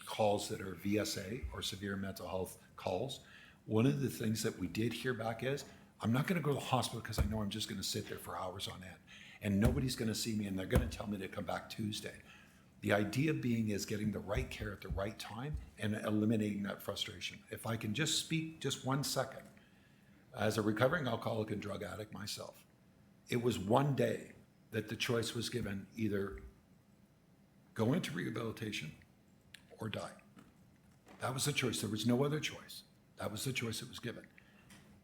calls that are VSA or severe mental health calls, one of the things that we did hear back is, I'm not going to go to the hospital because I know I'm just going to sit there for hours on end. And nobody's going to see me, and they're going to tell me to come back Tuesday. The idea being is getting the right care at the right time and eliminating that frustration. If I can just speak just 1 second, as a recovering alcoholic and drug addict myself, it was one day that the choice was given: either go into rehabilitation or die. That was the choice. There was no other choice. That was the choice that was given.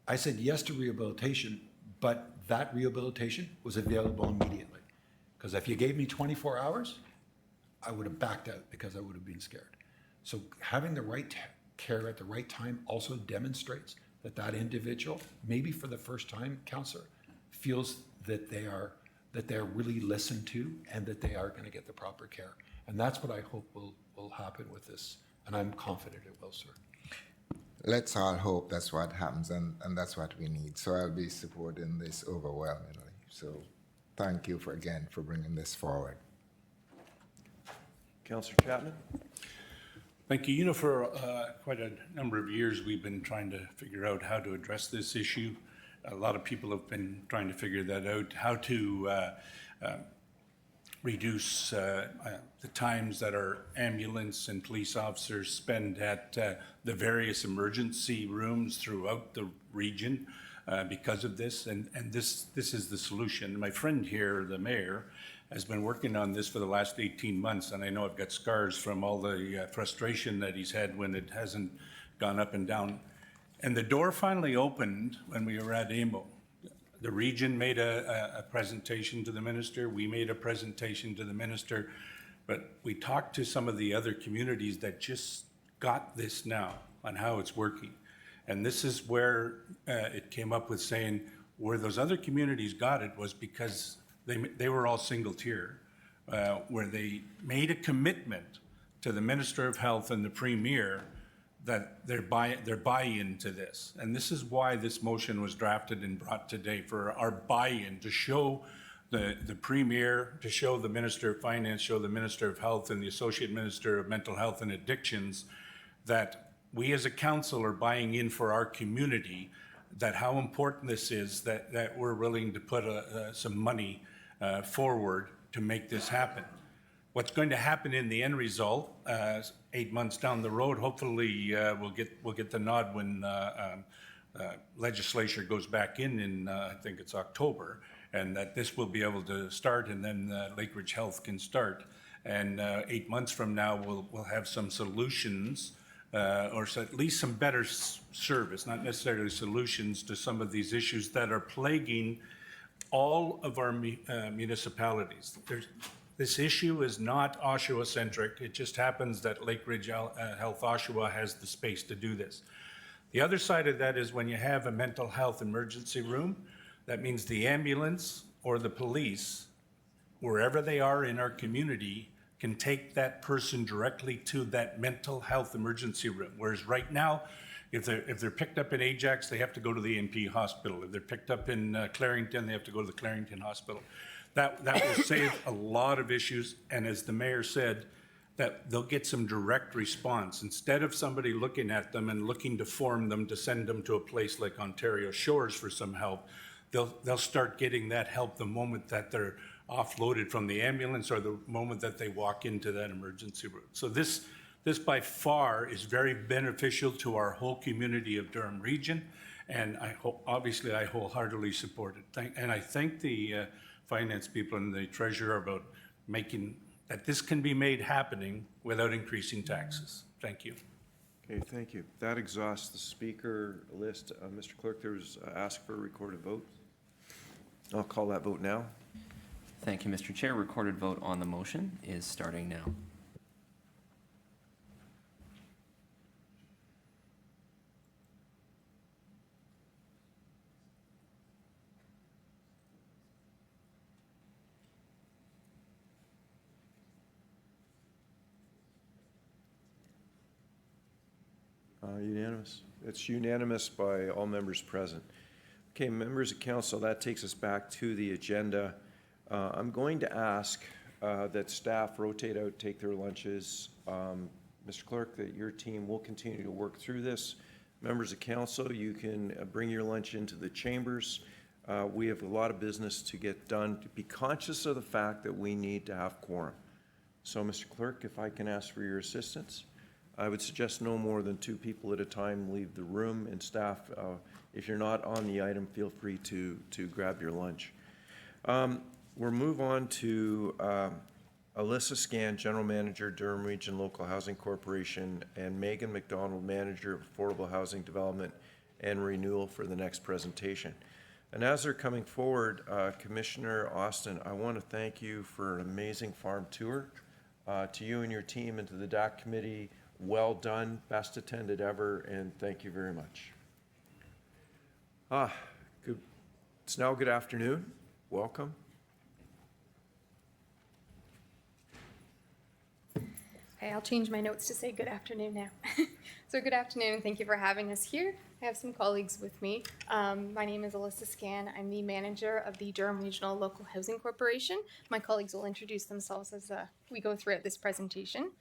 I said yes to rehabilitation, but that rehabilitation was available immediately. Because if you gave me 24 hours, I would have backed out because I would have been scared. So having the right care at the right time also demonstrates that that individual, maybe for the first time, counselor, feels that they are really listened to and that they are going to get the proper care. And that's what I hope will happen with this. And I'm confident it will, sir. Let's all hope that's what happens, and that's what we need. So I'll be supporting this overwhelmingly. So thank you again for bringing this forward. Councillor Chapman? Thank you. You know, for quite a number of years, we've been trying to figure out how to address this issue. A lot of people have been trying to figure that out, how to reduce the times that our ambulance and police officers spend at the various emergency rooms throughout the region because of this. And this is the solution. My friend here, the mayor, has been working on this for the last 18 months, and I know I've got scars from all the frustration that he's had when it hasn't gone up and down. And the door finally opened when we were at AMO. The region made a presentation to the minister, we made a presentation to the minister, but we talked to some of the other communities that just got this now on how it's working. And this is where it came up with saying where those other communities got it was because they were all single tier, where they made a commitment to the Minister of Health and the Premier that their buy-in to this. And this is why this motion was drafted and brought today, for our buy-in, to show the Premier, to show the Minister of Finance, show the Minister of Health and the Associate Minister of Mental Health and Addictions that we as a council are buying in for our community, that how important this is, that we're willing to put some money forward to make this happen. What's going to happen in the end result, 8 months down the road, hopefully we'll get the nod when legislature goes back in I think it's October, and that this will be able to start, and then Lakeridge Health can start. And 8 months from now, we'll have some solutions, or at least some better service, not necessarily solutions to some of these issues that are plaguing all of our municipalities. This issue is not Oshawa-centric. It just happens that Lakeridge Health Oshawa has the space to do this. The other side of that is when you have a mental health emergency room, that means the ambulance or the police, wherever they are in our community, can take that person directly to that mental health emergency room. Whereas right now, if they're picked up in Ajax, they have to go to the MP hospital. If they're picked up in Clarington, they have to go to the Clarington hospital. That will save a lot of issues, and as the mayor said, that they'll get some direct response. Instead of somebody looking at them and looking to form them to send them to a place like Ontario Shores for some help, they'll start getting that help the moment that they're offloaded from the ambulance or the moment that they walk into that emergency room. So this by far is very beneficial to our whole community of Durham Region, and I wholeheartedly support it. And I thank the finance people and the treasurer about making that this can be made happening without increasing taxes. Thank you. Okay, thank you. That exhausts the speaker list. Mr. Clerk, there was asked for a recorded vote. I'll call that vote now. Thank you, Mr. Chair. Recorded vote on the motion is starting now. Unanimous. It's unanimous by all members present. Okay, members of council, that takes us back to the agenda. I'm going to ask that staff rotate out, take their lunches. Mr. Clerk, that your team will continue to work through this. Members of council, you can bring your lunch into the chambers. We have a lot of business to get done. Be conscious of the fact that we need to have quorum. So, Mr. Clerk, if I can ask for your assistance. I would suggest no more than 2 people at a time leave the room, and staff, if you're not on the item, feel free to grab your lunch. We'll move on to Alyssa Scan, General Manager, Durham Region Local Housing Corporation, and Megan McDonald, Manager of Affordable Housing Development and Renewal, for the next presentation. And as they're coming forward, Commissioner Austin, I want to thank you for an amazing farm tour. To you and your team and to the DAC committee, well done, best attended ever, and thank you very much. Good. It's now good afternoon. Welcome. Okay, I'll change my notes to say good afternoon now. So good afternoon, thank you for having us here. I have some colleagues with me. My name is Alyssa Scan. I'm the manager of the Durham Regional Local Housing Corporation. My colleagues will introduce themselves as we go throughout this presentation.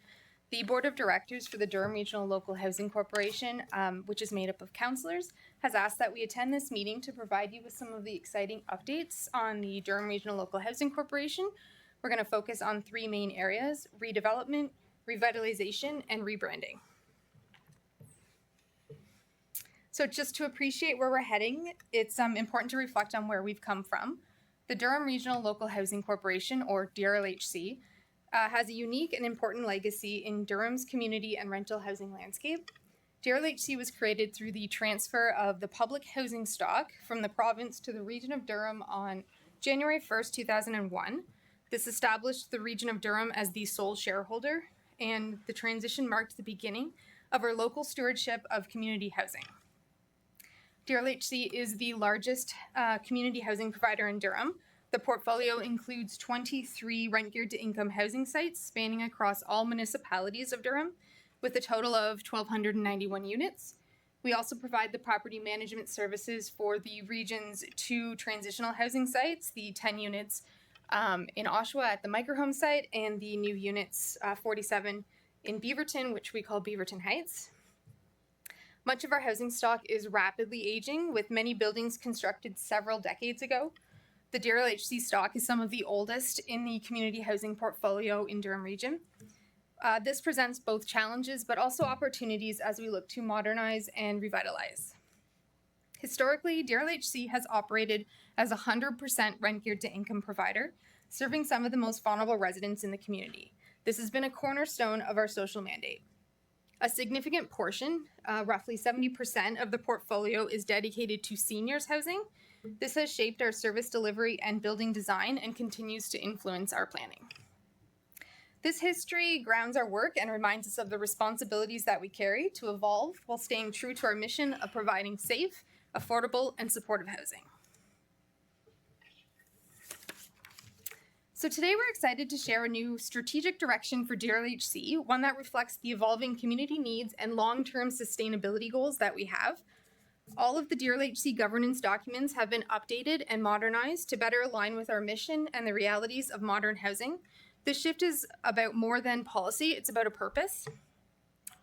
The Board of Directors for the Durham Regional Local Housing Corporation, which is made up of councillors, has asked that we attend this meeting to provide you with some of the exciting updates on the Durham Regional Local Housing Corporation. We're going to focus on 3 main areas: redevelopment, revitalization, and rebranding. So just to appreciate where we're heading, it's important to reflect on where we've come from. The Durham Regional Local Housing Corporation, or DRLHC, has a unique and important legacy in Durham's community and rental housing landscape. DRLHC was created through the transfer of the public housing stock from the province to the region of Durham on January 1st, 2001. This established the region of Durham as the sole shareholder, and the transition marked the beginning of our local stewardship of community housing. DRLHC is the largest community housing provider in Durham. The portfolio includes 23 rent-geared to income housing sites spanning across all municipalities of Durham, with a total of 1,291 units. We also provide the property management services for the region's 2 transitional housing sites, the 10 units in Oshawa at the microhome site, and the new units 47 in Beaverton, which we call Beaverton Heights. Much of our housing stock is rapidly aging, with many buildings constructed several decades ago. The DRLHC stock is some of the oldest in the community housing portfolio in Durham Region. This presents both challenges but also opportunities as we look to modernize and revitalize. Historically, DRLHC has operated as a 100% rent-geared to income provider, serving some of the most vulnerable residents in the community. This has been a cornerstone of our social mandate. A significant portion, roughly 70% of the portfolio, is dedicated to seniors housing. This has shaped our service delivery and building design and continues to influence our planning. This history grounds our work and reminds us of the responsibilities that we carry to evolve while staying true to our mission of providing safe, affordable, and supportive housing. So today we're excited to share a new strategic direction for DRLHC, one that reflects the evolving community needs and long-term sustainability goals that we have. All of the DRLHC governance documents have been updated and modernized to better align with our mission and the realities of modern housing. This shift is about more than policy, it's about a purpose.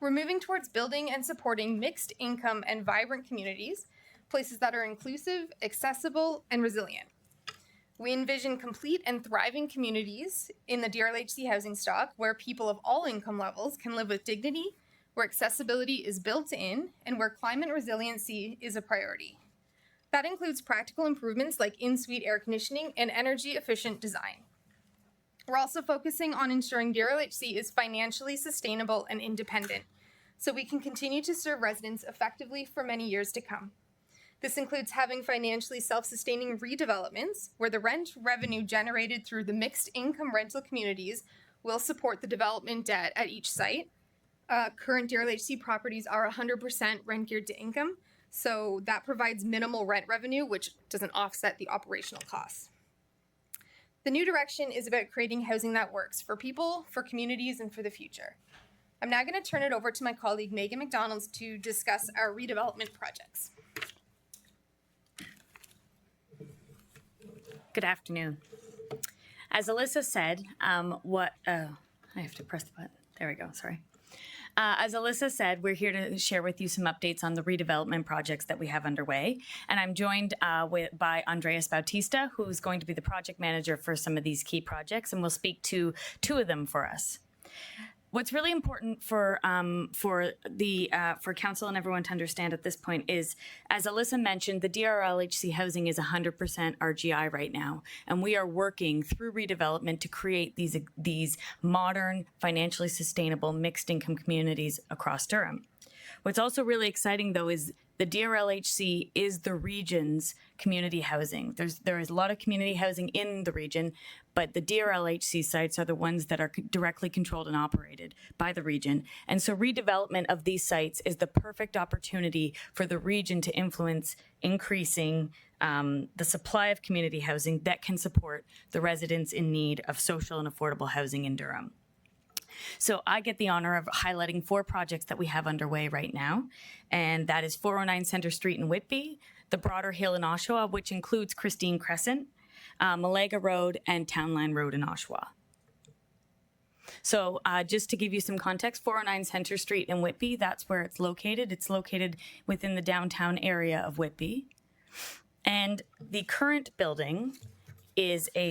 We're moving towards building and supporting mixed income and vibrant communities, places that are inclusive, accessible, and resilient. We envision complete and thriving communities in the DRLHC housing stock where people of all income levels can live with dignity, where accessibility is built in, and where climate resiliency is a priority. That includes practical improvements like in-suite air conditioning and energy-efficient design. We're also focusing on ensuring DRLHC is financially sustainable and independent, so we can continue to serve residents effectively for many years to come. This includes having financially self-sustaining redevelopments where the rent revenue generated through the mixed income rental communities will support the development debt at each site. Current DRLHC properties are 100% rent geared to income, so that provides minimal rent revenue, which doesn't offset the operational costs. The new direction is about creating housing that works for people, for communities, and for the future. I'm now going to turn it over to my colleague Megan McDonald to discuss our redevelopment projects. Good afternoon. As Alyssa said, I have to press the button. There we go, sorry. As Alyssa said, we're here to share with you some updates on the redevelopment projects that we have underway. And I'm joined by Andreas Bautista, who's going to be the project manager for some of these key projects, and will speak to two of them for us. What's really important for council and everyone to understand at this point is, as Alyssa mentioned, the DRLHC housing is 100% RGI right now, and we are working through redevelopment to create these modern, financially sustainable mixed income communities across Durham. What's also really exciting, though, is the DRLHC is the region's community housing. There is a lot of community housing in the region, but the DRLHC sites are the ones that are directly controlled and operated by the region. And so redevelopment of these sites is the perfect opportunity for the region to influence increasing the supply of community housing that can support the residents in need of social and affordable housing in Durham. So I get the honor of highlighting 4 projects that we have underway right now, and that is 409 Centre Street in Whitby, the Broader Hill in Oshawa, which includes Christine Crescent, Malaga Road, and Townline Road in Oshawa. So just to give you some context, 409 Centre Street in Whitby, that's where it's located. It's located within the downtown area of Whitby. And the current building is a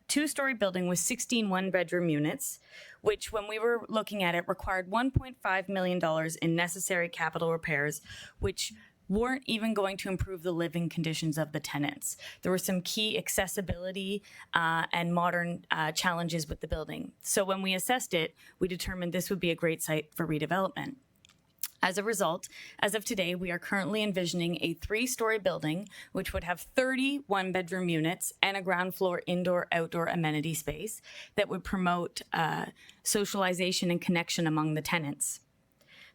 2-story building with 16 one-bedroom units, which when we were looking at it required $1.5 million in necessary capital repairs, which weren't even going to improve the living conditions of the tenants. There were some key accessibility and modern challenges with the building. So when we assessed it, we determined this would be a great site for redevelopment. As a result, as of today, we are currently envisioning a 3-story building, which would have 30 one-bedroom units and a ground floor indoor-outdoor amenity space that would promote socialization and connection among the tenants.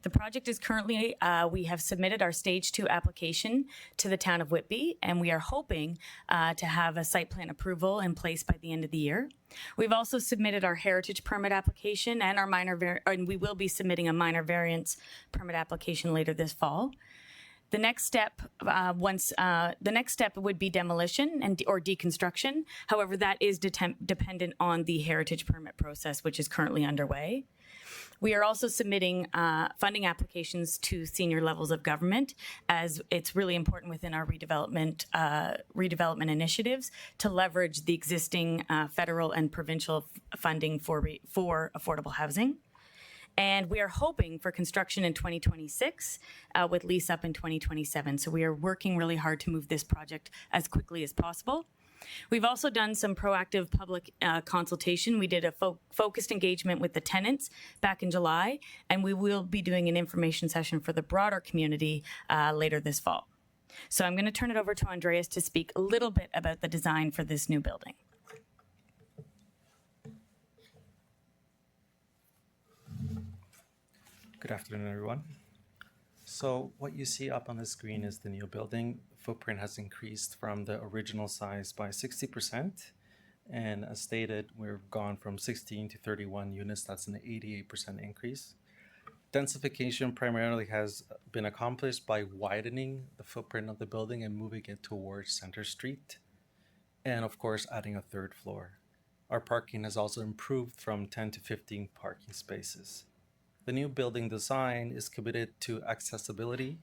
The project is currently, we have submitted our Stage 2 application to the town of Whitby, and we are hoping to have a site plan approval in place by the end of the year. We've also submitted our heritage permit application and and we will be submitting a minor variance permit application later this fall. The next step, would be demolition or deconstruction. However, that is dependent on the heritage permit process, which is currently underway. We are also submitting funding applications to senior levels of government, as it's really important within our redevelopment initiatives to leverage the existing federal and provincial funding for affordable housing. And we are hoping for construction in 2026 with lease up in 2027. So we are working really hard to move this project as quickly as possible. We've also done some proactive public consultation. We did a focused engagement with the tenants back in July, and we will be doing an information session for the broader community later this fall. So I'm going to turn it over to Andreas to speak a little bit about the design for this new building. Good afternoon, everyone. So what you see up on the screen is the new building. Footprint has increased from the original size by 60%. And as stated, we've gone from 16 to 31 units. That's an 88% increase. Densification primarily has been accomplished by widening the footprint of the building and moving it towards Centre Street. And of course, adding a 3rd floor. Our parking has also improved from 10 to 15 parking spaces. The new building design is committed to accessibility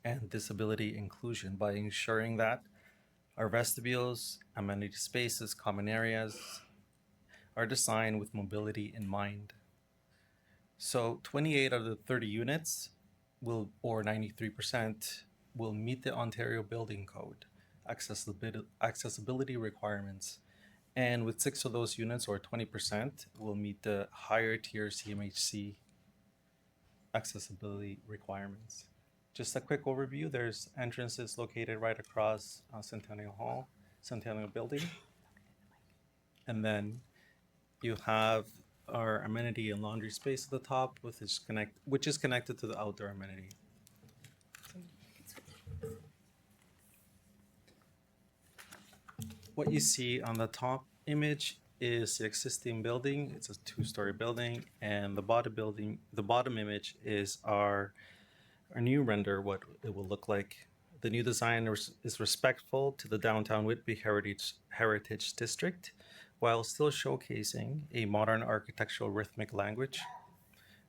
and disability inclusion by ensuring that our vestibules, amenity spaces, common areas are designed with mobility in mind. So 28 of the 30 units or 93%, will meet the Ontario Building Code accessibility requirements. And with 6 of those units, or 20%, will meet the higher tier CMHC accessibility requirements. just a quick overview. There's entrances located right across Centennial Hall, Centennial Building. And then you have our amenity and laundry space at the top, which is connected to the outdoor amenity. What you see on the top image is the existing building. It's a 2-story building, and the bottom image is our new render, what it will look like. The new design is respectful to the downtown Whitby Heritage District, while still showcasing a modern architectural rhythmic language.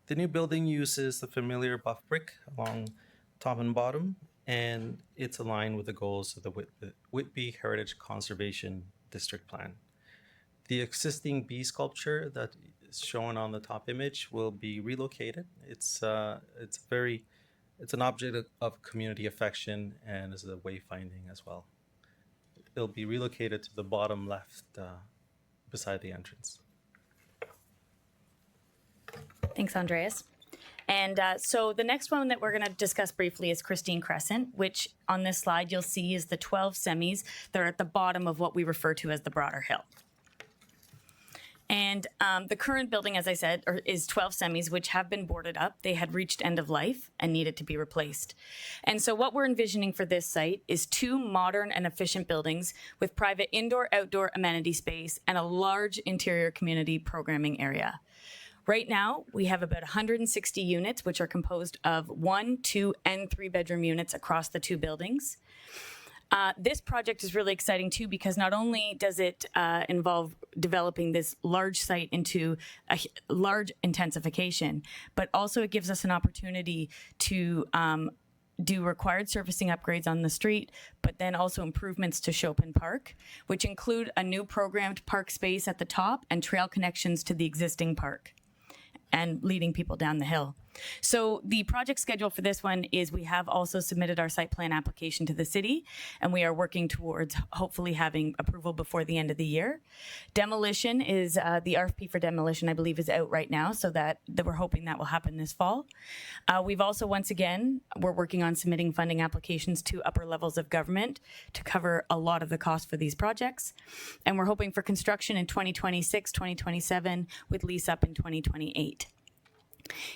The new building uses the familiar buff brick along top and bottom, and it's aligned with the goals of the Whitby Heritage Conservation District Plan. The existing bee sculpture that is shown on the top image will be relocated. It's an object of community affection and is a wayfinding as well. It'll be relocated to the bottom left beside the entrance. Thanks, Andreas. And so the next one that we're going to discuss briefly is Christine Crescent, which on this slide you'll see is the 12 semis that are at the bottom of what we refer to as the broader hill. And the current building, as I said, is 12 semis, which have been boarded up. They had reached end of life and needed to be replaced. And so what we're envisioning for this site is 2 modern and efficient buildings with private indoor-outdoor amenity space and a large interior community programming area. Right now, we have about 160 units, which are composed of 1, 2, and 3-bedroom units across the 2 buildings. This project is really exciting too because not only does it involve developing this large site into a large intensification, but also it gives us an opportunity to do required surfacing upgrades on the street, but then also improvements to Chopin Park, which include a new programmed park space at the top and trail connections to the existing park and leading people down the hill. So the project schedule for this one is we have also submitted our site plan application to the city, and we are working towards hopefully having approval before the end of the year. Demolition is, the RFP for demolition, I believe, is out right now, so that we're hoping that will happen this fall. We've also, once again, we're working on submitting funding applications to upper levels of government to cover a lot of the cost for these projects. And we're hoping for construction in 2026, 2027, with lease up in 2028.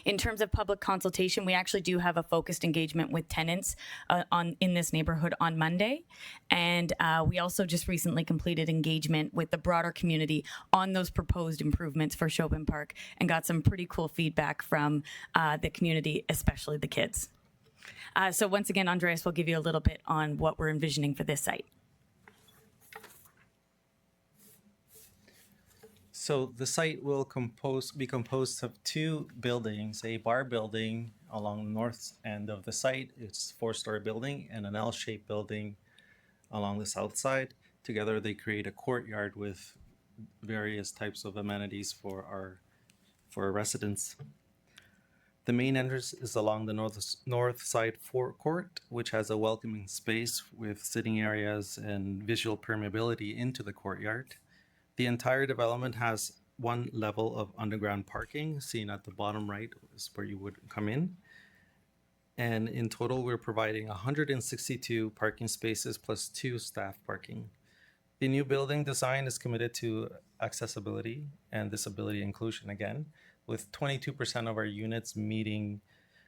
In terms of public consultation, we actually do have a focused engagement with tenants in this neighborhood on Monday. And we also just recently completed engagement with the broader community on those proposed improvements for Chopin Park and got some pretty cool feedback from the community, especially the kids. So once again, Andreas will give you a little bit on what we're envisioning for this site. So the site will be composed of 2 buildings, a bar building along the north end of the site. It's a 4-story building, and an L-shaped building along the south side. Together they create a courtyard with various types of amenities for our residents. The main entrance is along the north side forecourt, which has a welcoming space with sitting areas and visual permeability into the courtyard. The entire development has 1 level of underground parking, seen at the bottom right is where you would come in. And in total, we're providing 162 parking spaces plus 2 staff parking. The new building design is committed to accessibility and disability inclusion again, with 22% of our units meeting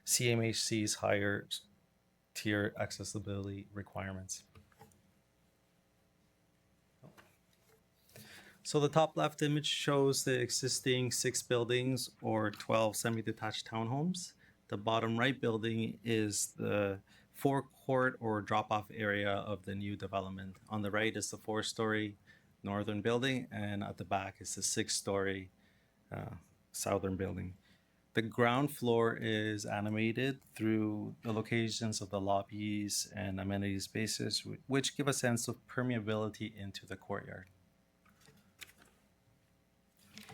CMHC's higher tier accessibility requirements. So the top left image shows the existing 6 buildings or 12 semi-detached townhomes. The bottom right building is the forecourt or drop-off area of the new development. On the right is the 4-story northern building, and at the back is the 6-story southern building. The ground floor is animated through the locations of the lobbies and amenity spaces, which give a sense of permeability into the courtyard.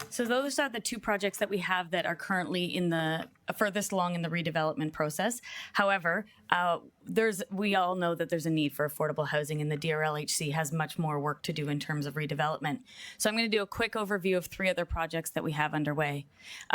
So those are the 2 projects that we have that are currently in the furthest along in the redevelopment process. However, we all know that there's a need for affordable housing, and the DRLHC has much more work to do in terms of redevelopment. So I'm going to do a quick overview of 3 other projects that we have underway.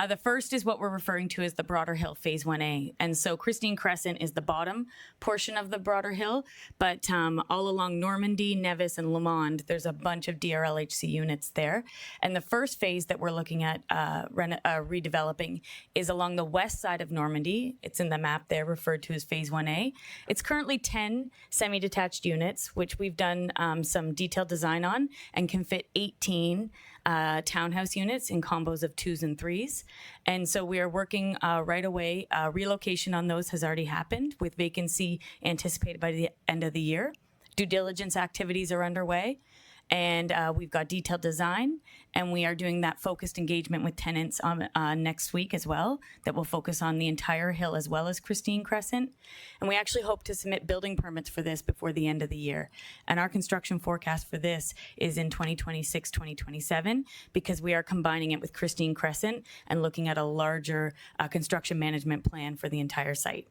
The first is what we're referring to as the Broader Hill Phase 1A. And so Christine Crescent is the bottom portion of the Broader Hill, but all along Normandy, Nevis, and Lamond, there's a bunch of DRLHC units there. And the first phase that we're looking at redeveloping is along the west side of Normandy. It's in the map there, referred to as Phase 1A. It's currently 10 semi-detached units, which we've done some detailed design on, and can fit 18 townhouse units in combos of 2s and 3s. And so we are working right away. Relocation on those has already happened, with vacancy anticipated by the end of the year. Due diligence activities are underway. And we've got detailed design, and we are doing that focused engagement with tenants on next week as well, that will focus on the entire hill as well as Christine Crescent. And we actually hope to submit building permits for this before the end of the year. And our construction forecast for this is in 2026, 2027, because we are combining it with Christine Crescent and looking at a larger construction management plan for the entire site.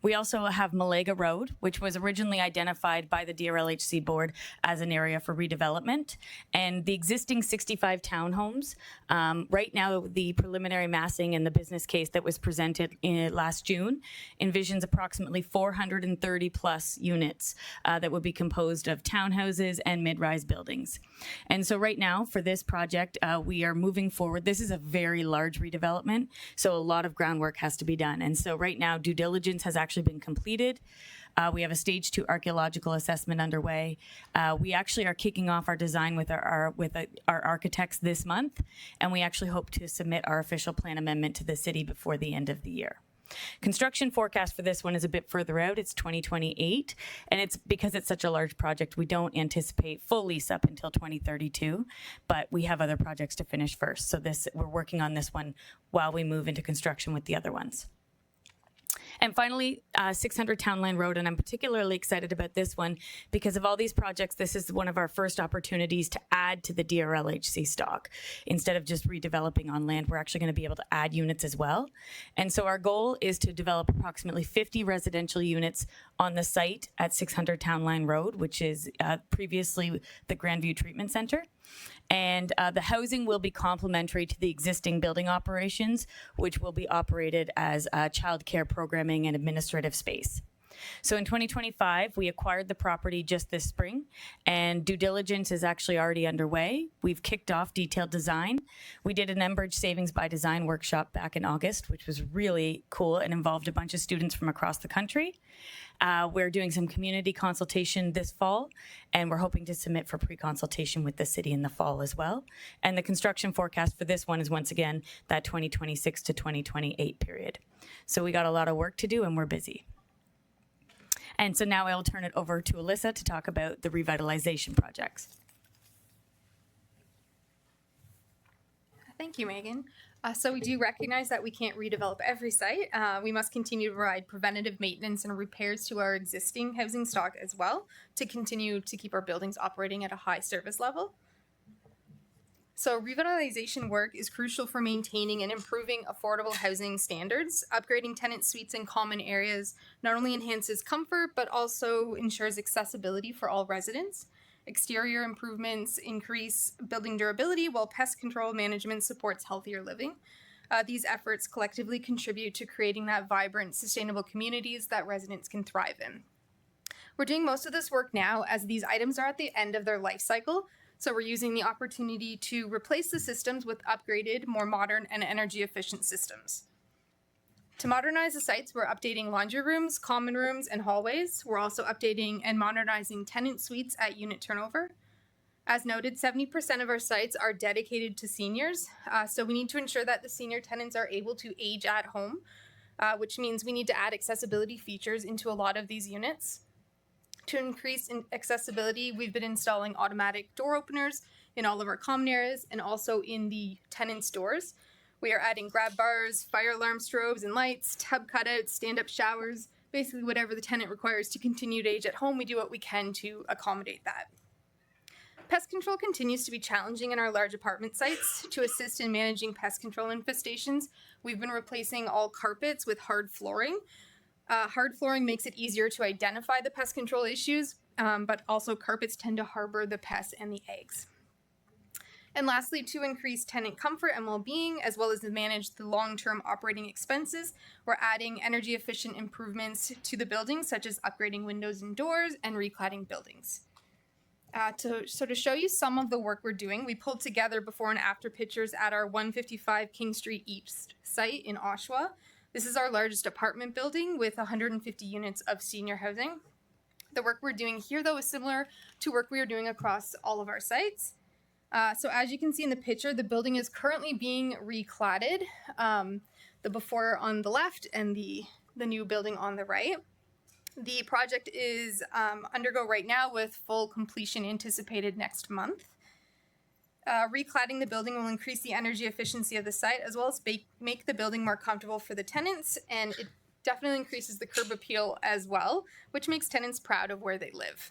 We also have Malega Road, which was originally identified by the DRLHC board as an area for redevelopment. And the existing 65 townhomes, right now the preliminary massing and the business case that was presented last June envisions approximately 430 plus units that would be composed of townhouses and mid-rise buildings. And so right now for this project, we are moving forward. This is a very large redevelopment, so a lot of groundwork has to be done. And so right now due diligence has actually been completed. We have a stage 2 archaeological assessment underway. We actually are kicking off our design with our architects this month, and we actually hope to submit our official plan amendment to the city before the end of the year. Construction forecast for this one is a bit further out. It's 2028, and it's because it's such a large project, we don't anticipate full lease up until 2032, but we have other projects to finish first. So we're working on this one while we move into construction with the other ones. And finally, 600 Townline Road, and I'm particularly excited about this one because of all these projects, this is one of our first opportunities to add to the DRLHC stock. Instead of just redeveloping on land, we're actually going to be able to add units as well. And so our goal is to develop approximately 50 residential units on the site at 600 Townline Road, which is previously the Grandview Treatment Center. And the housing will be complementary to the existing building operations, which will be operated as childcare programming and administrative space. So in 2025, we acquired the property just this spring, and due diligence is actually already underway. We've kicked off detailed design. We did an Enbridge Savings by Design workshop back in August, which was really cool and involved a bunch of students from across the country. We're doing some community consultation this fall, and we're hoping to submit for pre-consultation with the city in the fall as well. And the construction forecast for this one is once again that 2026 to 2028 period. So we got a lot of work to do, and we're busy. And so now I'll turn it over to Alyssa to talk about the revitalization projects. Thank you, Megan. So we do recognize that we can't redevelop every site. We must continue to provide preventative maintenance and repairs to our existing housing stock as well to continue to keep our buildings operating at a high service level. So revitalization work is crucial for maintaining and improving affordable housing standards. Upgrading tenant suites and common areas not only enhances comfort, but also ensures accessibility for all residents. Exterior improvements increase building durability, while pest control management supports healthier living. These efforts collectively contribute to creating that vibrant, sustainable communities that residents can thrive in. We're doing most of this work now as these items are at the end of their life cycle. So we're using the opportunity to replace the systems with upgraded, more modern and energy efficient systems. To modernize the sites, we're updating laundry rooms, common rooms, and hallways. We're also updating and modernizing tenant suites at unit turnover. As noted, 70% of our sites are dedicated to seniors. So we need to ensure that the senior tenants are able to age at home, which means we need to add accessibility features into a lot of these units. To increase accessibility, we've been installing automatic door openers in all of our common areas and also in the tenants' doors. We are adding grab bars, fire alarm strobes and lights, tub cutouts, stand-up showers, basically whatever the tenant requires to continue to age at home, we do what we can to accommodate that. Pest control continues to be challenging in our large apartment sites. To assist in managing pest control infestations, we've been replacing all carpets with hard flooring. Hard flooring makes it easier to identify the pest control issues, but also carpets tend to harbor the pests and the eggs. And lastly, to increase tenant comfort and well-being, as well as to manage the long-term operating expenses, we're adding energy-efficient improvements to the buildings, such as upgrading windows and doors and recladding buildings. To show you some of the work we're doing, we pulled together before and after pictures at our 155 King Street East site in Oshawa. This is our largest apartment building with 150 units of senior housing. The work we're doing here, though, is similar to work we are doing across all of our sites. So as you can see in the picture, the building is currently being recladded, the before on the left and the new building on the right. The project is undergo right now with full completion anticipated next month. Recladding the building will increase the energy efficiency of the site as well as make the building more comfortable for the tenants, and it definitely increases the curb appeal as well, which makes tenants proud of where they live.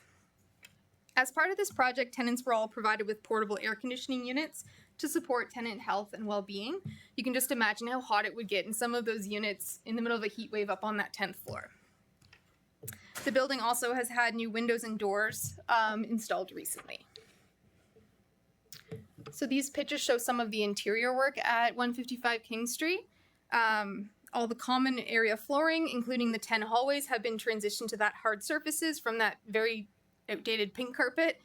As part of this project, tenants were all provided with portable air conditioning units to support tenant health and well-being. You can just imagine how hot it would get in some of those units in the middle of a heat wave up on that 10th floor. The building also has had new windows and doors installed recently. So these pictures show some of the interior work at 155 King Street. All the common area flooring, including the 10 hallways, have been transitioned to that hard surfaces from that very outdated pink carpet.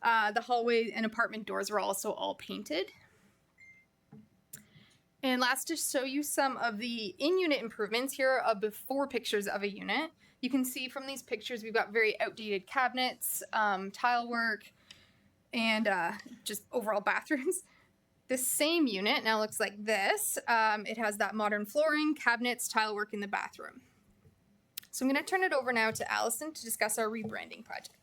The hallway and apartment doors are also all painted. And last, to show you some of the in-unit improvements, here are before pictures of a unit. You can see from these pictures we've got very outdated cabinets, tile work, and just overall bathrooms. This same unit now looks like this. It has that modern flooring, cabinets, tile work in the bathroom. So I'm going to turn it over now to Allison to discuss our rebranding project.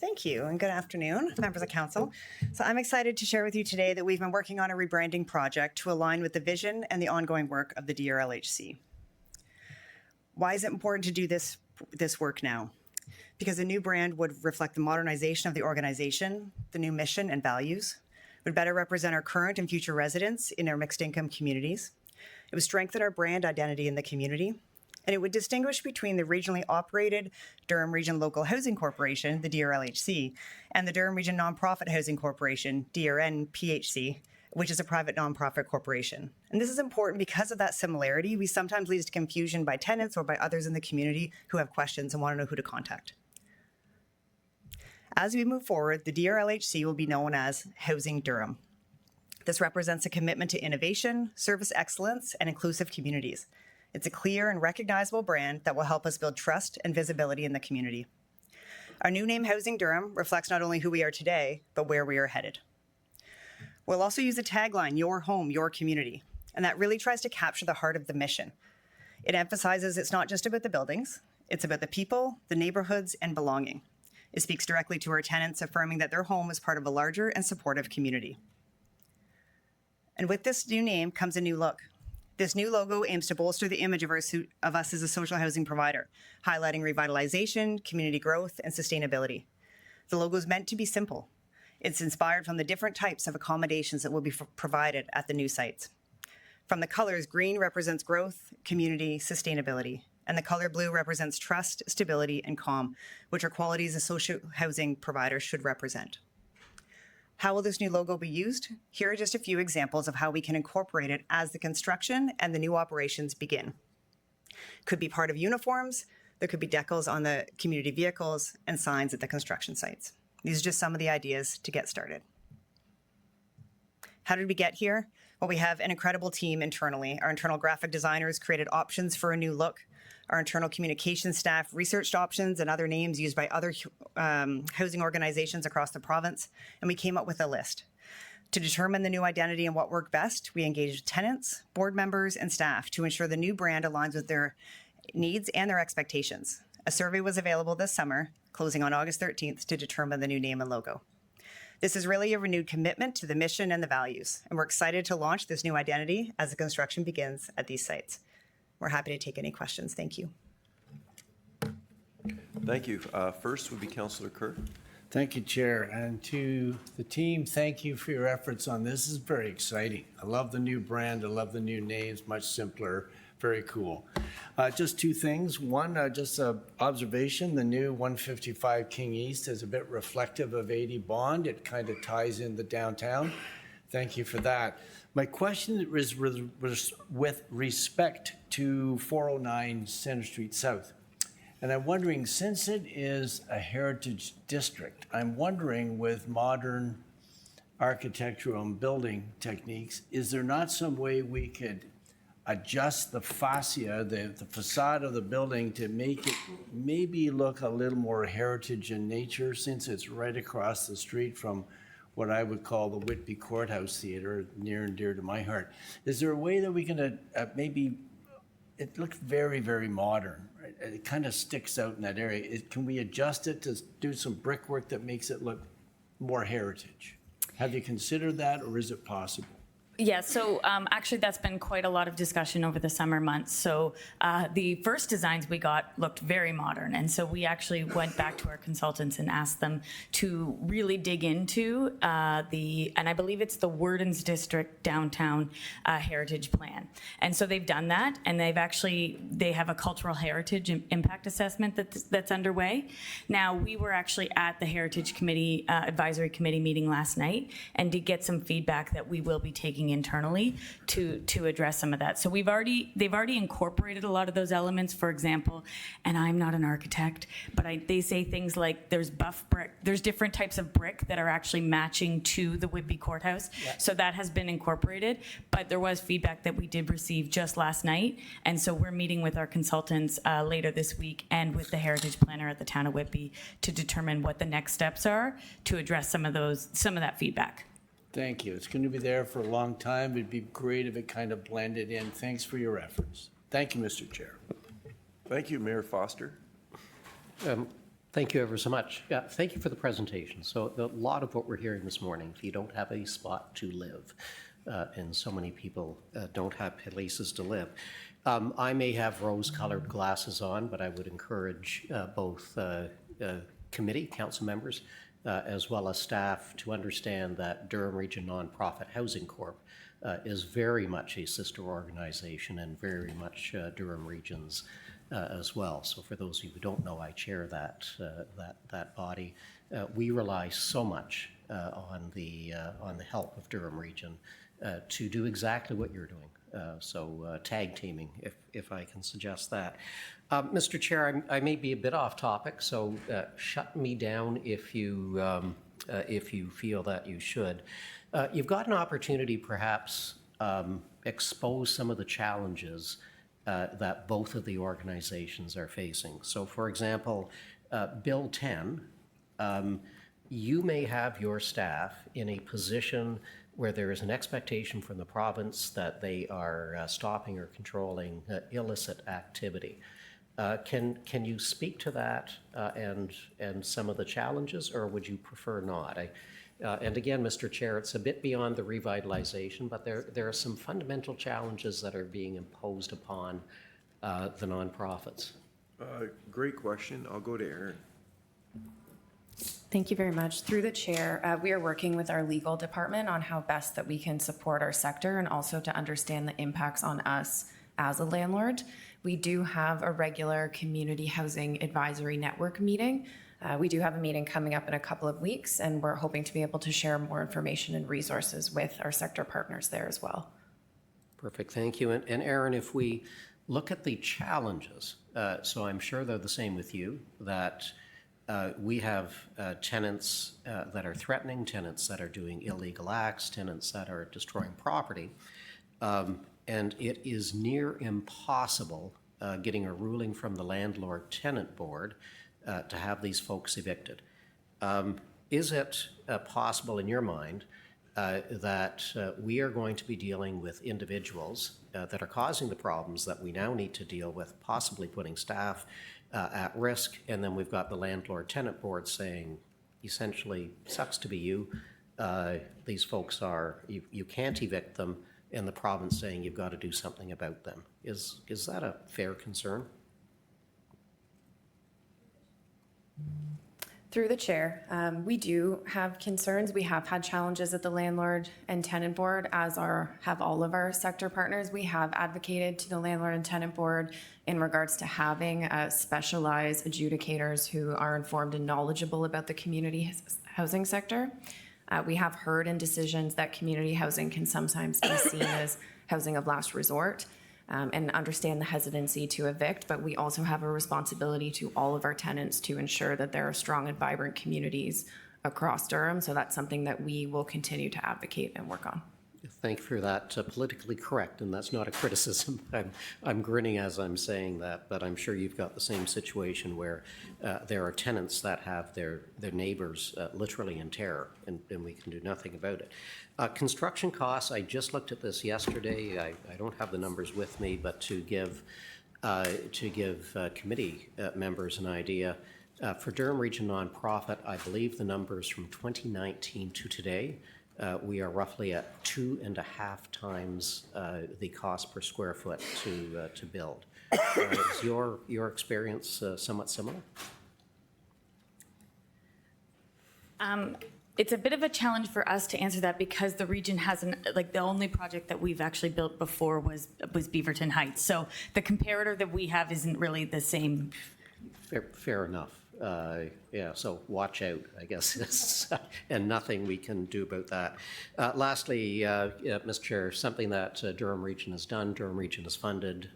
Thank you, and good afternoon, members of council. So I'm excited to share with you today that we've been working on a rebranding project to align with the vision and the ongoing work of the DRLHC. Why is it important to do this work now? Because a new brand would reflect the modernization of the organization, the new mission and values, would better represent our current and future residents in our mixed income communities. It would strengthen our brand identity in the community, and it would distinguish between the regionally operated Durham Region Local Housing Corporation, the DRLHC, and the Durham Region Nonprofit Housing Corporation, DRN-PHC, which is a private nonprofit corporation. And this is important because of that similarity. We sometimes lead to confusion by tenants or by others in the community who have questions and want to know who to contact. As we move forward, the DRLHC will be known as Housing Durham. This represents a commitment to innovation, service excellence, and inclusive communities. It's a clear and recognizable brand that will help us build trust and visibility in the community. Our new name, Housing Durham, reflects not only who we are today, but where we are headed. We'll also use the tagline, your home, your community, and that really tries to capture the heart of the mission. It emphasizes it's not just about the buildings, it's about the people, the neighborhoods, and belonging. It speaks directly to our tenants, affirming that their home is part of a larger and supportive community. And with this new name comes a new look. This new logo aims to bolster the image of us as a social housing provider, highlighting revitalization, community growth, and sustainability. The logo is meant to be simple. It's inspired from the different types of accommodations that will be provided at the new sites. From the colors, green represents growth, community, sustainability, and the color blue represents trust, stability, and calm, which are qualities a social housing provider should represent. How will this new logo be used? Here are just a few examples of how we can incorporate it as the construction and the new operations begin. Could be part of uniforms, there could be decals on the community vehicles, and signs at the construction sites. These are just some of the ideas to get started. How did we get here? Well, we have an incredible team internally. Our internal graphic designers created options for a new look. Our internal communications staff researched options and other names used by other housing organizations across the province, and we came up with a list. To determine the new identity and what worked best, we engaged tenants, board members, and staff to ensure the new brand aligns with their needs and their expectations. A survey was available this summer, closing on August 13th, to determine the new name and logo. This is really a renewed commitment to the mission and the values, and we're excited to launch this new identity as the construction begins at these sites. We're happy to take any questions. Thank you. Thank you. First would be Councillor Kerr. Thank you, Chair. And to the team, thank you for your efforts on this. This is very exciting. I love the new brand. I love the new names, much simpler. Very cool. Just two things. One, just an observation. The new 155 King East is a bit reflective of 80 Bond. It kind of ties in the downtown. Thank you for that. My question is with respect to 409 Center Street South. And I'm wondering, since it is a heritage district, I'm wondering with modern architectural and building techniques, is there not some way we could adjust the fascia, the facade of the building to make it maybe look a little more heritage in nature, since it's right across the street from what I would call the Whitby Courthouse Theater, near and dear to my heart? Is there a way that we can maybe, it looks very, very modern, right? It kind of sticks out in that area. Can we adjust it to do some brickwork that makes it look more heritage? Have you considered that, or is it possible? Yeah, so actually that's been quite a lot of discussion over the summer months. So the first designs we got looked very modern. And so we actually went back to our consultants and asked them to really dig into and I believe it's the Wardens District Downtown Heritage Plan. And so they've done that, and they have a cultural heritage impact assessment that's underway. Now, we were actually at the Heritage Committee, Advisory Committee meeting last night, and did get some feedback that we will be taking internally to address some of that. So they've already incorporated a lot of those elements. For example, and I'm not an architect, but they say things like there's buff brick, there's different types of brick that are actually matching to the Whitby Courthouse. Yeah. So that has been incorporated, but there was feedback that we did receive just last night. And so we're meeting with our consultants later this week and with the heritage planner at the town of Whitby to determine what the next steps are to address some of that feedback. Thank you. It's going to be there for a long time. It'd be great if it kind of blended in. Thanks for your efforts. Thank you, Mr. Chair. Thank you, Mayor Foster. Thank you ever so much. Yeah, thank you for the presentation. So a lot of what we're hearing this morning, if you don't have a spot to live, and so many people don't have places to live. I may have rose-colored glasses on, but I would encourage both committee, council members, as well as staff to understand that Durham Region Nonprofit Housing Corp is very much a sister organization and very much Durham Region's as well. So for those of you who don't know, I chair that body. We rely so much on the help of Durham Region to do exactly what you're doing. So tag teaming, if I can suggest that. Mr. Chair, I may be a bit off topic, so shut me down if you feel that you should. You've got an opportunity, perhaps, expose some of the challenges that both of the organizations are facing. So, for example, Bill 10, you may have your staff in a position where there is an expectation from the province that they are stopping or controlling illicit activity. Can you speak to that and some of the challenges, or would you prefer not? And again, Mr. Chair, it's a bit beyond the revitalization, but there are some fundamental challenges that are being imposed upon the nonprofits. Great question. I'll go to Aaron. Thank you very much. Through the chair, we are working with our legal department on how best that we can support our sector and also to understand the impacts on us as a landlord. We do have a regular community housing advisory network meeting. We do have a meeting coming up in a couple of weeks, and we're hoping to be able to share more information and resources with our sector partners there as well. Perfect, thank you. And Aaron, if we look at the challenges, so I'm sure they're the same with you, that we have tenants that are threatening, tenants that are doing illegal acts, tenants that are destroying property, and it is near impossible getting a ruling from the Landlord-Tenant Board to have these folks evicted. Is it possible in your mind that we are going to be dealing with individuals that are causing the problems that we now need to deal with, possibly putting staff at risk, and then we've got the Landlord-Tenant Board saying, essentially, sucks to be you, these folks you can't evict them, and the province saying you've got to do something about them. Is that a fair concern? Through the chair, we do have concerns. We have had challenges at the landlord and tenant board, as have all of our sector partners. We have advocated to the landlord and tenant board in regards to having specialized adjudicators who are informed and knowledgeable about the community housing sector. We have heard in decisions that community housing can sometimes be seen as housing of last resort. And understand the hesitancy to evict, but we also have a responsibility to all of our tenants to ensure that there are strong and vibrant communities across Durham. So that's something that we will continue to advocate and work on. Thank you for that. Politically correct, and that's not a criticism. I'm grinning as I'm saying that, but I'm sure you've got the same situation where there are tenants that have their neighbors literally in terror, and we can do nothing about it. Construction costs, I just looked at this yesterday. I don't have the numbers with me, but to give committee members an idea, for Durham Region Nonprofit, I believe the numbers from 2019 to today, we are roughly at 2.5 times the cost per square foot to build. Is your experience somewhat similar? It's a bit of a challenge for us to answer that because the region hasn't, like the only project that we've actually built before was Beaverton Heights. So the comparator that we have isn't really the same. Fair enough. Yeah, so watch out, I guess, and nothing we can do about that. Lastly, Mr. Chair, something that Durham Region has done, Durham Region has funded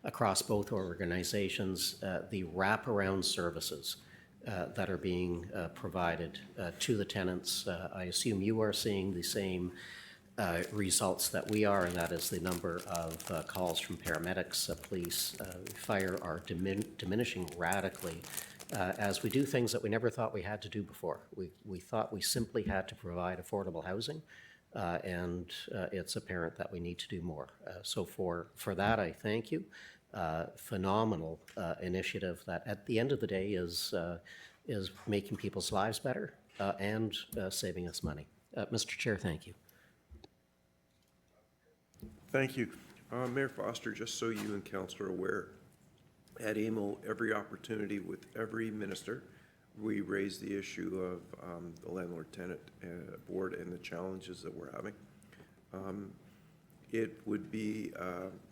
across both organizations, the wraparound services that are being provided to the tenants. I assume you are seeing the same results that we are, and that is the number of calls from paramedics, police, fire are diminishing radically as we do things that we never thought we had to do before. We thought we simply had to provide affordable housing, and it's apparent that we need to do more. So for that, I thank you. Phenomenal initiative that at the end of the day is making people's lives better and saving us money. Mr. Chair, thank you. Thank you. Mayor Foster, just so you and council are aware, at AMO, every opportunity with every minister, we raise the issue of the landlord-tenant board and the challenges that we're having. It would be,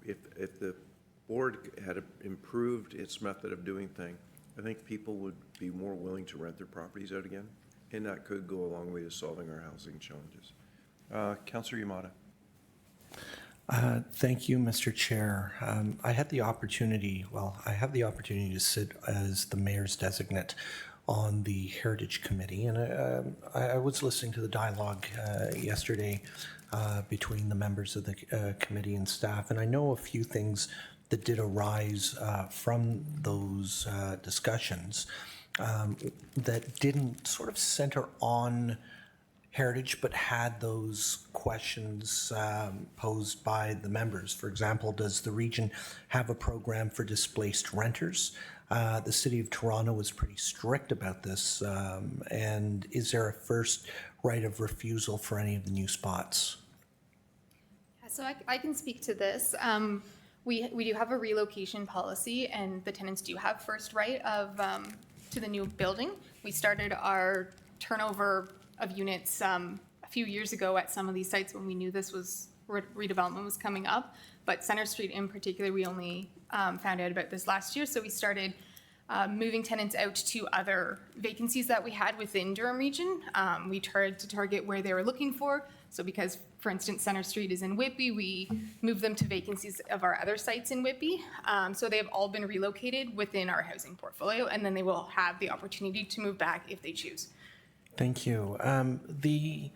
if the board had improved its method of doing things, I think people would be more willing to rent their properties out again, and that could go a long way to solving our housing challenges. Councillor Yamada. Thank you, Mr. Chair. I have the opportunity to sit as the mayor's designate on the Heritage Committee, and I was listening to the dialogue yesterday between the members of the committee and staff, and I know a few things that did arise from those discussions that didn't sort of center on Heritage, but had those questions posed by the members. For example, does the region have a program for displaced renters? The City of Toronto was pretty strict about this. And is there a first right of refusal for any of the new spots? Yeah, so I can speak to this. We do have a relocation policy, and the tenants do have first right of to the new building. We started our turnover of units a few years ago at some of these sites when we knew this was redevelopment was coming up. But Center Street in particular, we only found out about this last year. So we started moving tenants out to other vacancies that we had within Durham Region. We tried to target where they were looking for. So because, for instance, Center Street is in Whitby, we moved them to vacancies of our other sites in Whitby. So they have all been relocated within our housing portfolio, and then they will have the opportunity to move back if they choose. Thank you. The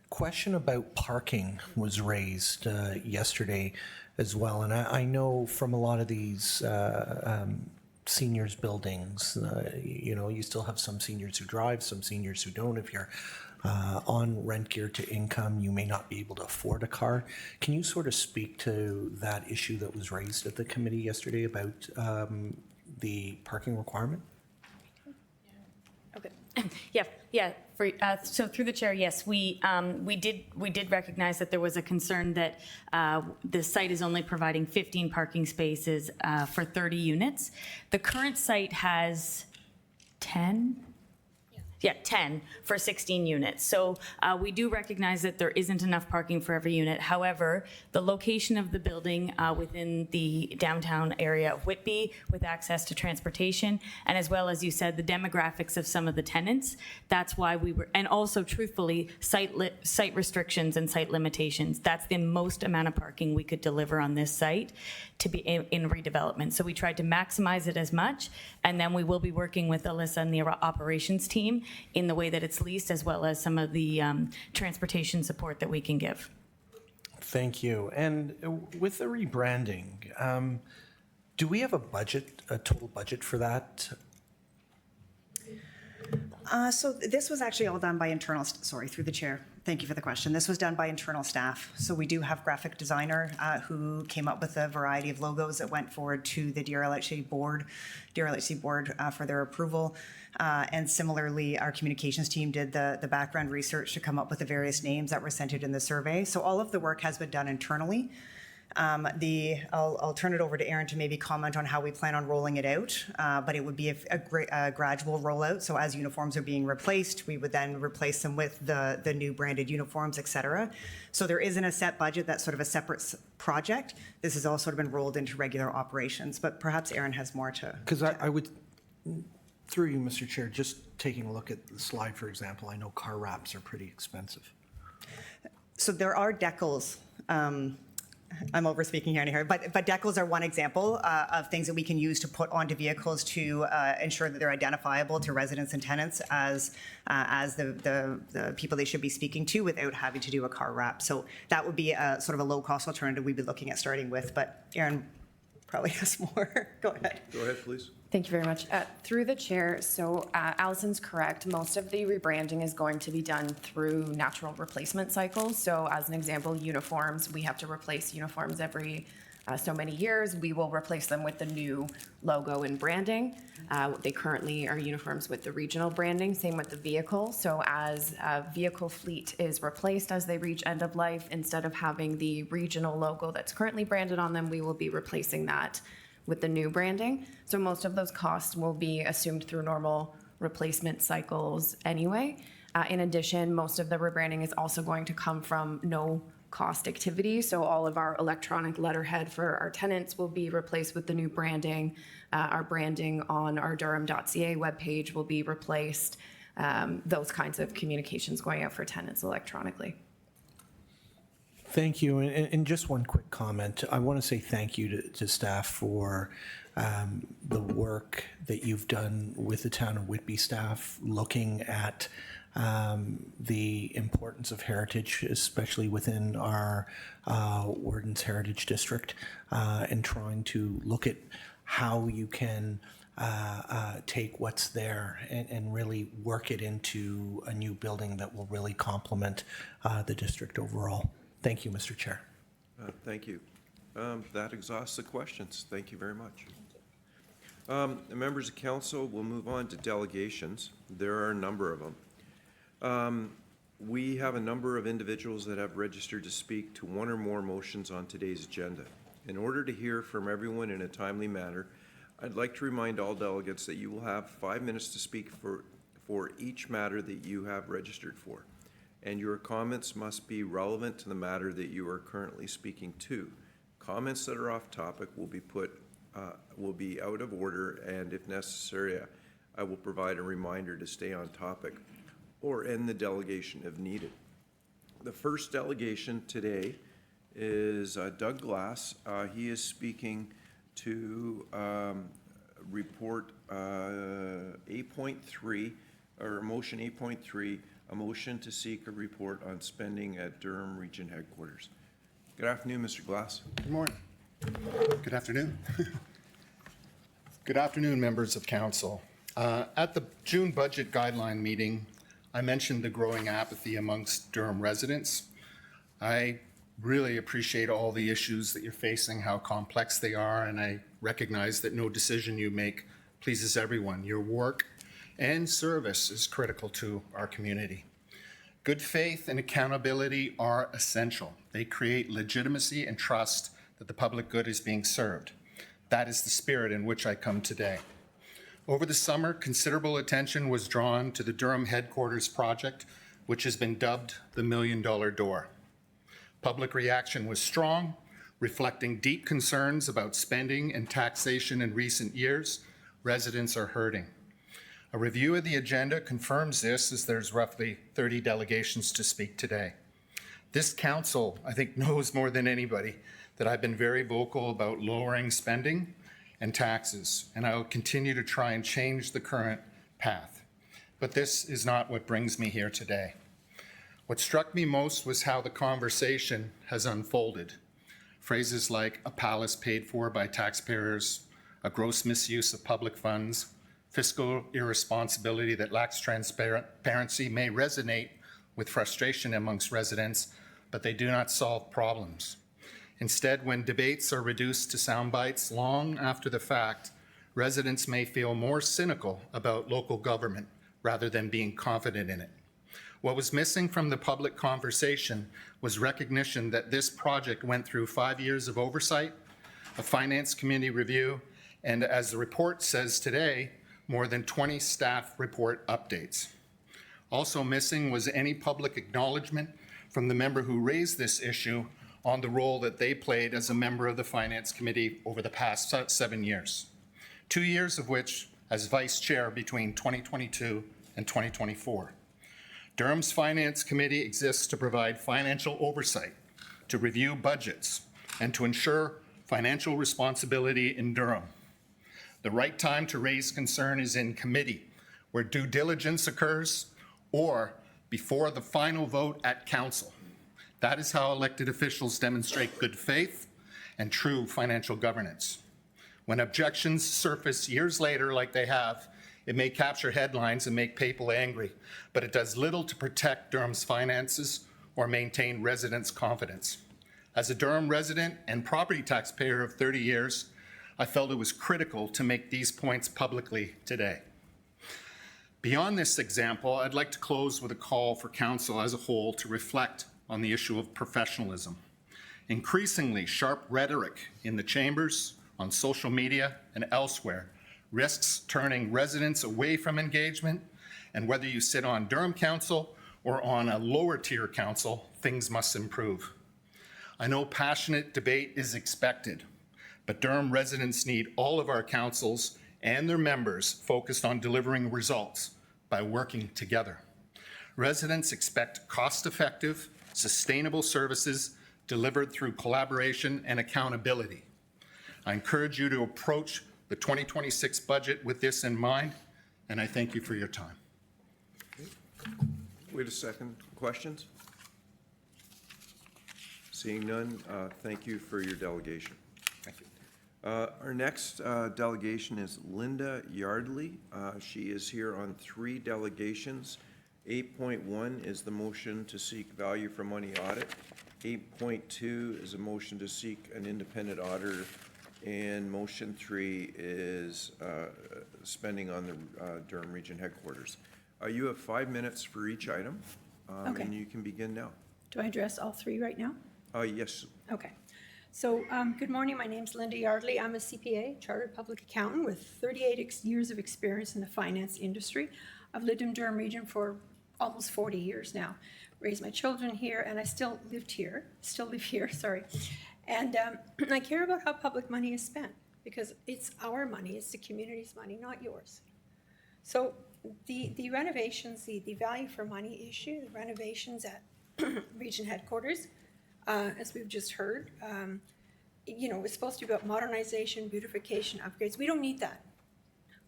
question about parking was raised yesterday as well, and I know from a lot of these seniors buildings, you still have some seniors who drive, some seniors who don't. If you're on rent gear to income, you may not be able to afford a car. Can you sort of speak to that issue that was raised at the committee yesterday about the parking requirement? Okay. Yeah. So through the chair, yes, we did recognize that there was a concern that the site is only providing 15 parking spaces for 30 units. The current site has 10? Yeah, 10 for 16 units. So we do recognize that there isn't enough parking for every unit. However, the location of the building within the downtown area of Whitby with access to transportation, and as well as you said, the demographics of some of the tenants, that's why we were, and also truthfully, site restrictions and site limitations. That's the most amount of parking we could deliver on this site to be in redevelopment. So we tried to maximize it as much, and then we will be working with Alyssa and the operations team in the way that it's leased, as well as some of the transportation support that we can give. Thank you. And with the rebranding, do we have a total budget for that? So this was actually all done by internal, through the chair. Thank you for the question. This was done by internal staff. So we do have graphic designer who came up with a variety of logos that went forward to the DRLHC board for their approval. And similarly, our communications team did the background research to come up with the various names that were centered in the survey. So all of the work has been done internally. I'll turn it over to Aaron to maybe comment on how we plan on rolling it out, but it would be a gradual rollout. So as uniforms are being replaced, we would then replace them with the new branded uniforms, et cetera. So there isn't a set budget. That's sort of a separate project. This has all sort of been rolled into regular operations, but perhaps Aaron has more to. Because I would, through you, Mr. Chair, just taking a look at the slide, for example, I know car wraps are pretty expensive. So there are decals. I'm over speaking here anyhow, but decals are one example of things that we can use to put onto vehicles to ensure that they're identifiable to residents and tenants as the people they should be speaking to without having to do a car wrap. So that would be a sort of a low-cost alternative we'd be looking at starting with, but Aaron probably has more. Go ahead. Go ahead, please. Thank you very much. Through the chair, so Allison's correct. Most of the rebranding is going to be done through natural replacement cycles. So as an example, uniforms, we have to replace uniforms every so many years. We will replace them with the new logo and branding. They currently are uniforms with the regional branding, same with the vehicle. So as a vehicle fleet is replaced as they reach end of life, instead of having the regional logo that's currently branded on them, we will be replacing that with the new branding. So most of those costs will be assumed through normal replacement cycles anyway. In addition, most of the rebranding is also going to come from no cost activities. So all of our electronic letterhead for our tenants will be replaced with the new branding. Our branding on our Durham.ca webpage will be replaced. Those kinds of communications going out for tenants electronically. Thank you. And just one quick comment. I want to say thank you to staff for the work that you've done with the town of Whitby staff, looking at the importance of heritage, especially within our Warden's Heritage District, and trying to look at how you can take what's there and really work it into a new building that will really complement the district overall. Thank you, Mr. Chair. Thank you. That exhausts the questions. Thank you very much. Members of council, we'll move on to delegations. There are a number of them. We have a number of individuals that have registered to speak to one or more motions on today's agenda. In order to hear from everyone in a timely manner, I'd like to remind all delegates that you will have 5 minutes to speak for each matter that you have registered for, and your comments must be relevant to the matter that you are currently speaking to. Comments that are off topic will be out of order, and if necessary, I will provide a reminder to stay on topic or end the delegation if needed. The first delegation today is Doug Glass. He is speaking to report 8.3, or motion 8.3, a motion to seek a report on spending at Durham Region Headquarters. Good afternoon, Mr. Glass. Good morning. Good afternoon. Good afternoon, members of council. At the June budget guideline meeting, I mentioned the growing apathy amongst Durham residents. I really appreciate all the issues that you're facing, how complex they are, and I recognize that no decision you make pleases everyone. Your work and service is critical to our community. Good faith and accountability are essential. They create legitimacy and trust that the public good is being served. That is the spirit in which I come today. Over the summer, considerable attention was drawn to the Durham headquarters project, which has been dubbed the $1 Million Door. Public reaction was strong, reflecting deep concerns about spending and taxation in recent years. Residents are hurting. A review of the agenda confirms this, as there's roughly 30 delegations to speak today. This council, I think, knows more than anybody that I've been very vocal about lowering spending and taxes, and I will continue to try and change the current path. But this is not what brings me here today. What struck me most was how the conversation has unfolded. Phrases like a palace paid for by taxpayers, a gross misuse of public funds, fiscal irresponsibility that lacks transparency may resonate with frustration amongst residents, but they do not solve problems. Instead, when debates are reduced to sound bites long after the fact, residents may feel more cynical about local government rather than being confident in it. What was missing from the public conversation was recognition that this project went through 5 years of oversight, a finance committee review, and as the report says today, more than 20 staff report updates. Also missing was any public acknowledgement from the member who raised this issue on the role that they played as a member of the Finance Committee over the past 7 years, 2 years of which as vice chair between 2022 and 2024. Durham's Finance Committee exists to provide financial oversight, to review budgets, and to ensure financial responsibility in Durham. The right time to raise concern is in committee, where due diligence occurs, or before the final vote at council. That is how elected officials demonstrate good faith and true financial governance. When objections surface years later, like they have, it may capture headlines and make people angry, but it does little to protect Durham's finances or maintain residents' confidence. As a Durham resident and property taxpayer of 30 years, I felt it was critical to make these points publicly today. Beyond this example, I'd like to close with a call for council as a whole to reflect on the issue of professionalism. Increasingly sharp rhetoric in the chambers, on social media, and elsewhere risks turning residents away from engagement, and whether you sit on Durham Council or on a lower tier council, things must improve. I know passionate debate is expected, but Durham residents need all of our councils and their members focused on delivering results by working together. Residents expect cost-effective, sustainable services delivered through collaboration and accountability. I encourage you to approach the 2026 budget with this in mind, and I thank you for your time. Wait a second. Questions? Seeing none, thank you for your delegation. Thank you. Our next delegation is Linda Yardley. She is here on 3 delegations. 8.1 is the motion to seek value for money audit. 8.2 is a motion to seek an independent auditor. And motion 3 is spending on the Durham Region headquarters. You have 5 minutes for each item, Okay. and you can begin now. Do I address all 3 right now? Yes. Okay. So, good morning. My name's Linda Yardley. I'm a CPA, Chartered Public Accountant with 38 years of experience in the finance industry. I've lived in Durham Region for almost 40 years now. Raised my children here, and I still live here, sorry. And I care about how public money is spent, because it's our money, it's the community's money, not yours. So the renovations, the value for money issue, the renovations at region headquarters, as we've just heard, you know, it's supposed to be about modernization, beautification, upgrades. We don't need that.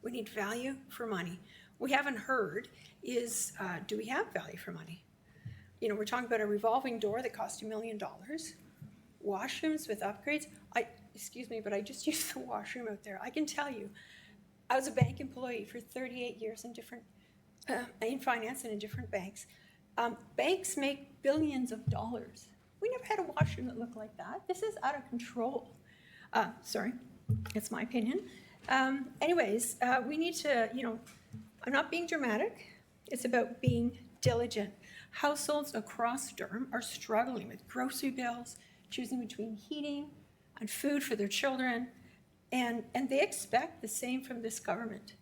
We need value for money. What we haven't heard is, do we have value for money? You know, we're talking about a revolving door that cost $1 million. Washrooms with upgrades. Excuse me, but I just used the washroom out there. I can tell you, I was a bank employee for 38 years in different, in finance and in different banks. Banks make billions of dollars. We never had a washroom that looked like that. This is out of control. Sorry, it's my opinion. Anyways, we need to, you know, I'm not being dramatic. It's about being diligent. Households across Durham are struggling with grocery bills, choosing between heating and food for their children, and they expect the same from this government.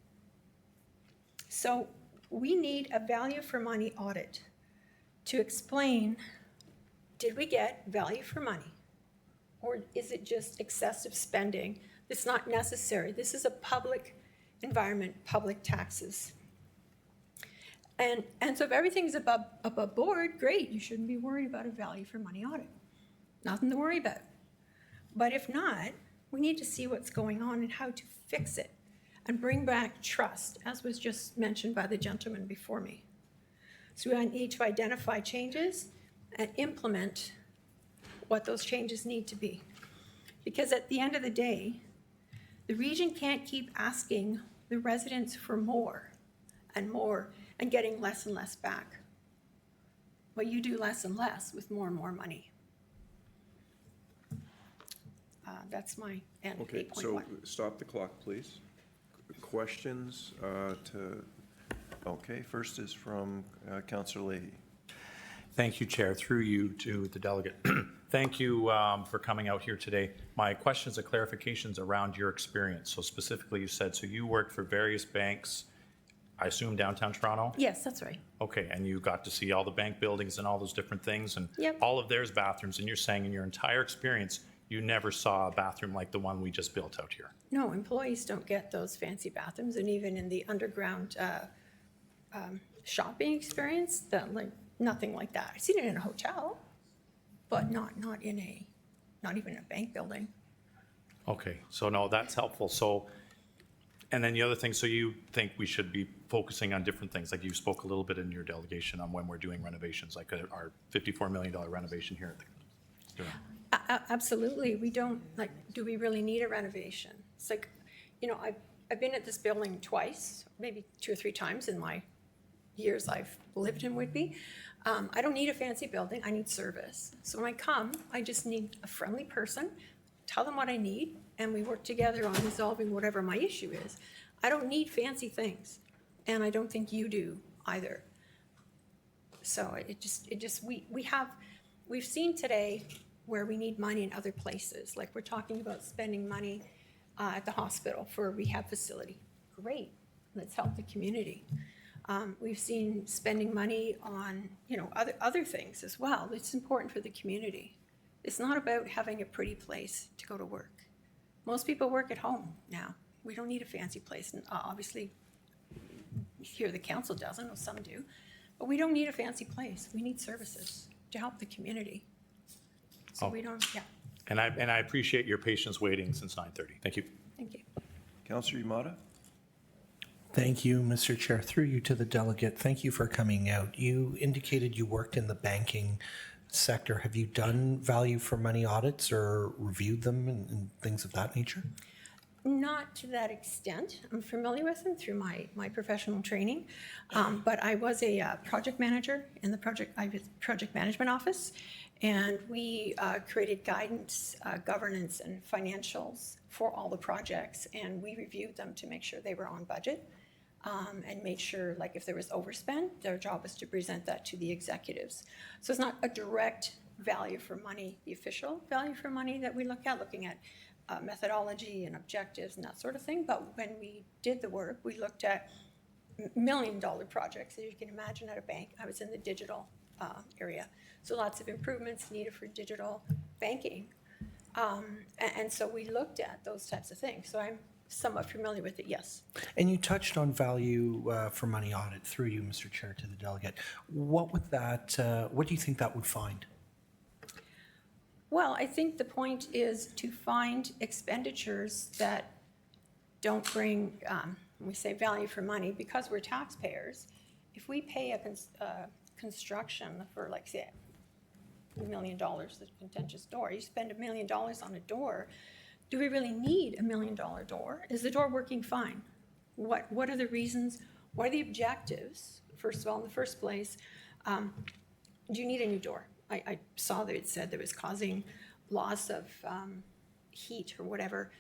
So we need a value for money audit to explain, did we get value for money? Or is it just excessive spending that's not necessary? This is a public environment, public taxes. And so if everything's above board, great, you shouldn't be worried about a value for money audit. Nothing to worry about. But if not, we need to see what's going on and how to fix it and bring back trust, as was just mentioned by the gentleman before me. So we need to identify changes and implement what those changes need to be. Because at the end of the day, the region can't keep asking the residents for more and getting less and less back. But you do less and less with more and more money. That's my end. Okay, 8.1. so stop the clock, please. Questions okay, first is from Councillor Leahy. Thank you, Chair. Through you to the delegate. Thank you for coming out here today. My questions and clarifications around your experience. So specifically, you said, so you worked for various banks, I assume downtown Toronto? Yes, that's right. Okay, and you got to see all the bank buildings and all those different things and Yep. all of theirs bathrooms, and you're saying in your entire experience, you never saw a bathroom like the one we just built out here. No, employees don't get those fancy bathrooms, and even in the underground shopping experience, nothing like that. I've seen it in a hotel, but not even a bank building. Okay, so no, that's helpful. So, and then the other thing, so you think we should be focusing on different things, like you spoke a little bit in your delegation on when we're doing renovations, like our $54 million renovation here at the Absolutely. We don't, do we really need a renovation? It's like, I've been at this building twice, maybe 2 or 3 times in my years I've lived in Whitby. I don't need a fancy building, I need service. So when I come, I just need a friendly person, tell them what I need, and we work together on resolving whatever my issue is. I don't need fancy things, and I don't think you do either. So we've seen today where we need money in other places. Like we're talking about spending money at the hospital for a rehab facility. Great, let's help the community. We've seen spending money on, other things as well. It's important for the community. It's not about having a pretty place to go to work. Most people work at home now. We don't need a fancy place. And obviously, here the council does, I know some do, but we don't need a fancy place. We need services to help the community. So we don't, yeah. And I appreciate your patience waiting since 9:30. Thank you. Thank you. Councillor Yamada? Thank you, Mr. Chair. Through you to the delegate, thank you for coming out. You indicated you worked in the banking sector. Have you done value for money audits or reviewed them and things of that nature? Not to that extent. I'm familiar with them through my professional training, but I was a project manager in the project management office, and we created guidance, governance, and financials for all the projects, and we reviewed them to make sure they were on budget, and made sure, like, if there was overspend, their job was to present that to the executives. So it's not a direct value for money, the official value for money that we look at, looking at methodology and objectives and that sort of thing. But when we did the work, we looked at $1 million projects, as you can imagine, at a bank. I was in the digital area. So lots of improvements needed for digital banking. And so we looked at those types of things. So I'm somewhat familiar with it, yes. And you touched on value for money audit through you, Mr. Chair, to the delegate. What would that, what do you think that would find? Well, I think the point is to find expenditures that don't bring, we say value for money, because we're taxpayers. If we pay a construction for, like, say, $1 million, the contentious door, you spend $1 million on a door, do we really need $1 million door? Is the door working fine? What are the reasons? What are the objectives? First of all, in the first place, do you need a new door? I saw that it said that it was causing loss of heat or whatever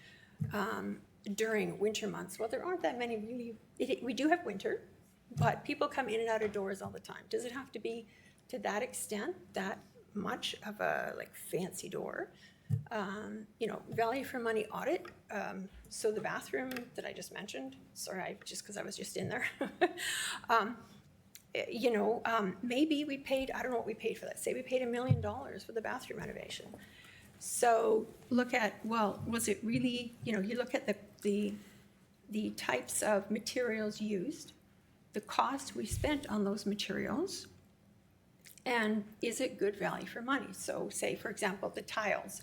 during winter months. Well, there aren't that many really. We do have winter, but people come in and out of doors all the time. Does it have to be to that extent, that much of a fancy door? Value for money audit. So the bathroom that I just mentioned, sorry, just because I was just in there. Maybe we paid, I don't know what we paid for that. Say we paid $1 million for the bathroom renovation. So look at, well, was it really, you look at the types of materials used, the cost we spent on those materials, and is it good value for money? So say, for example, the tiles.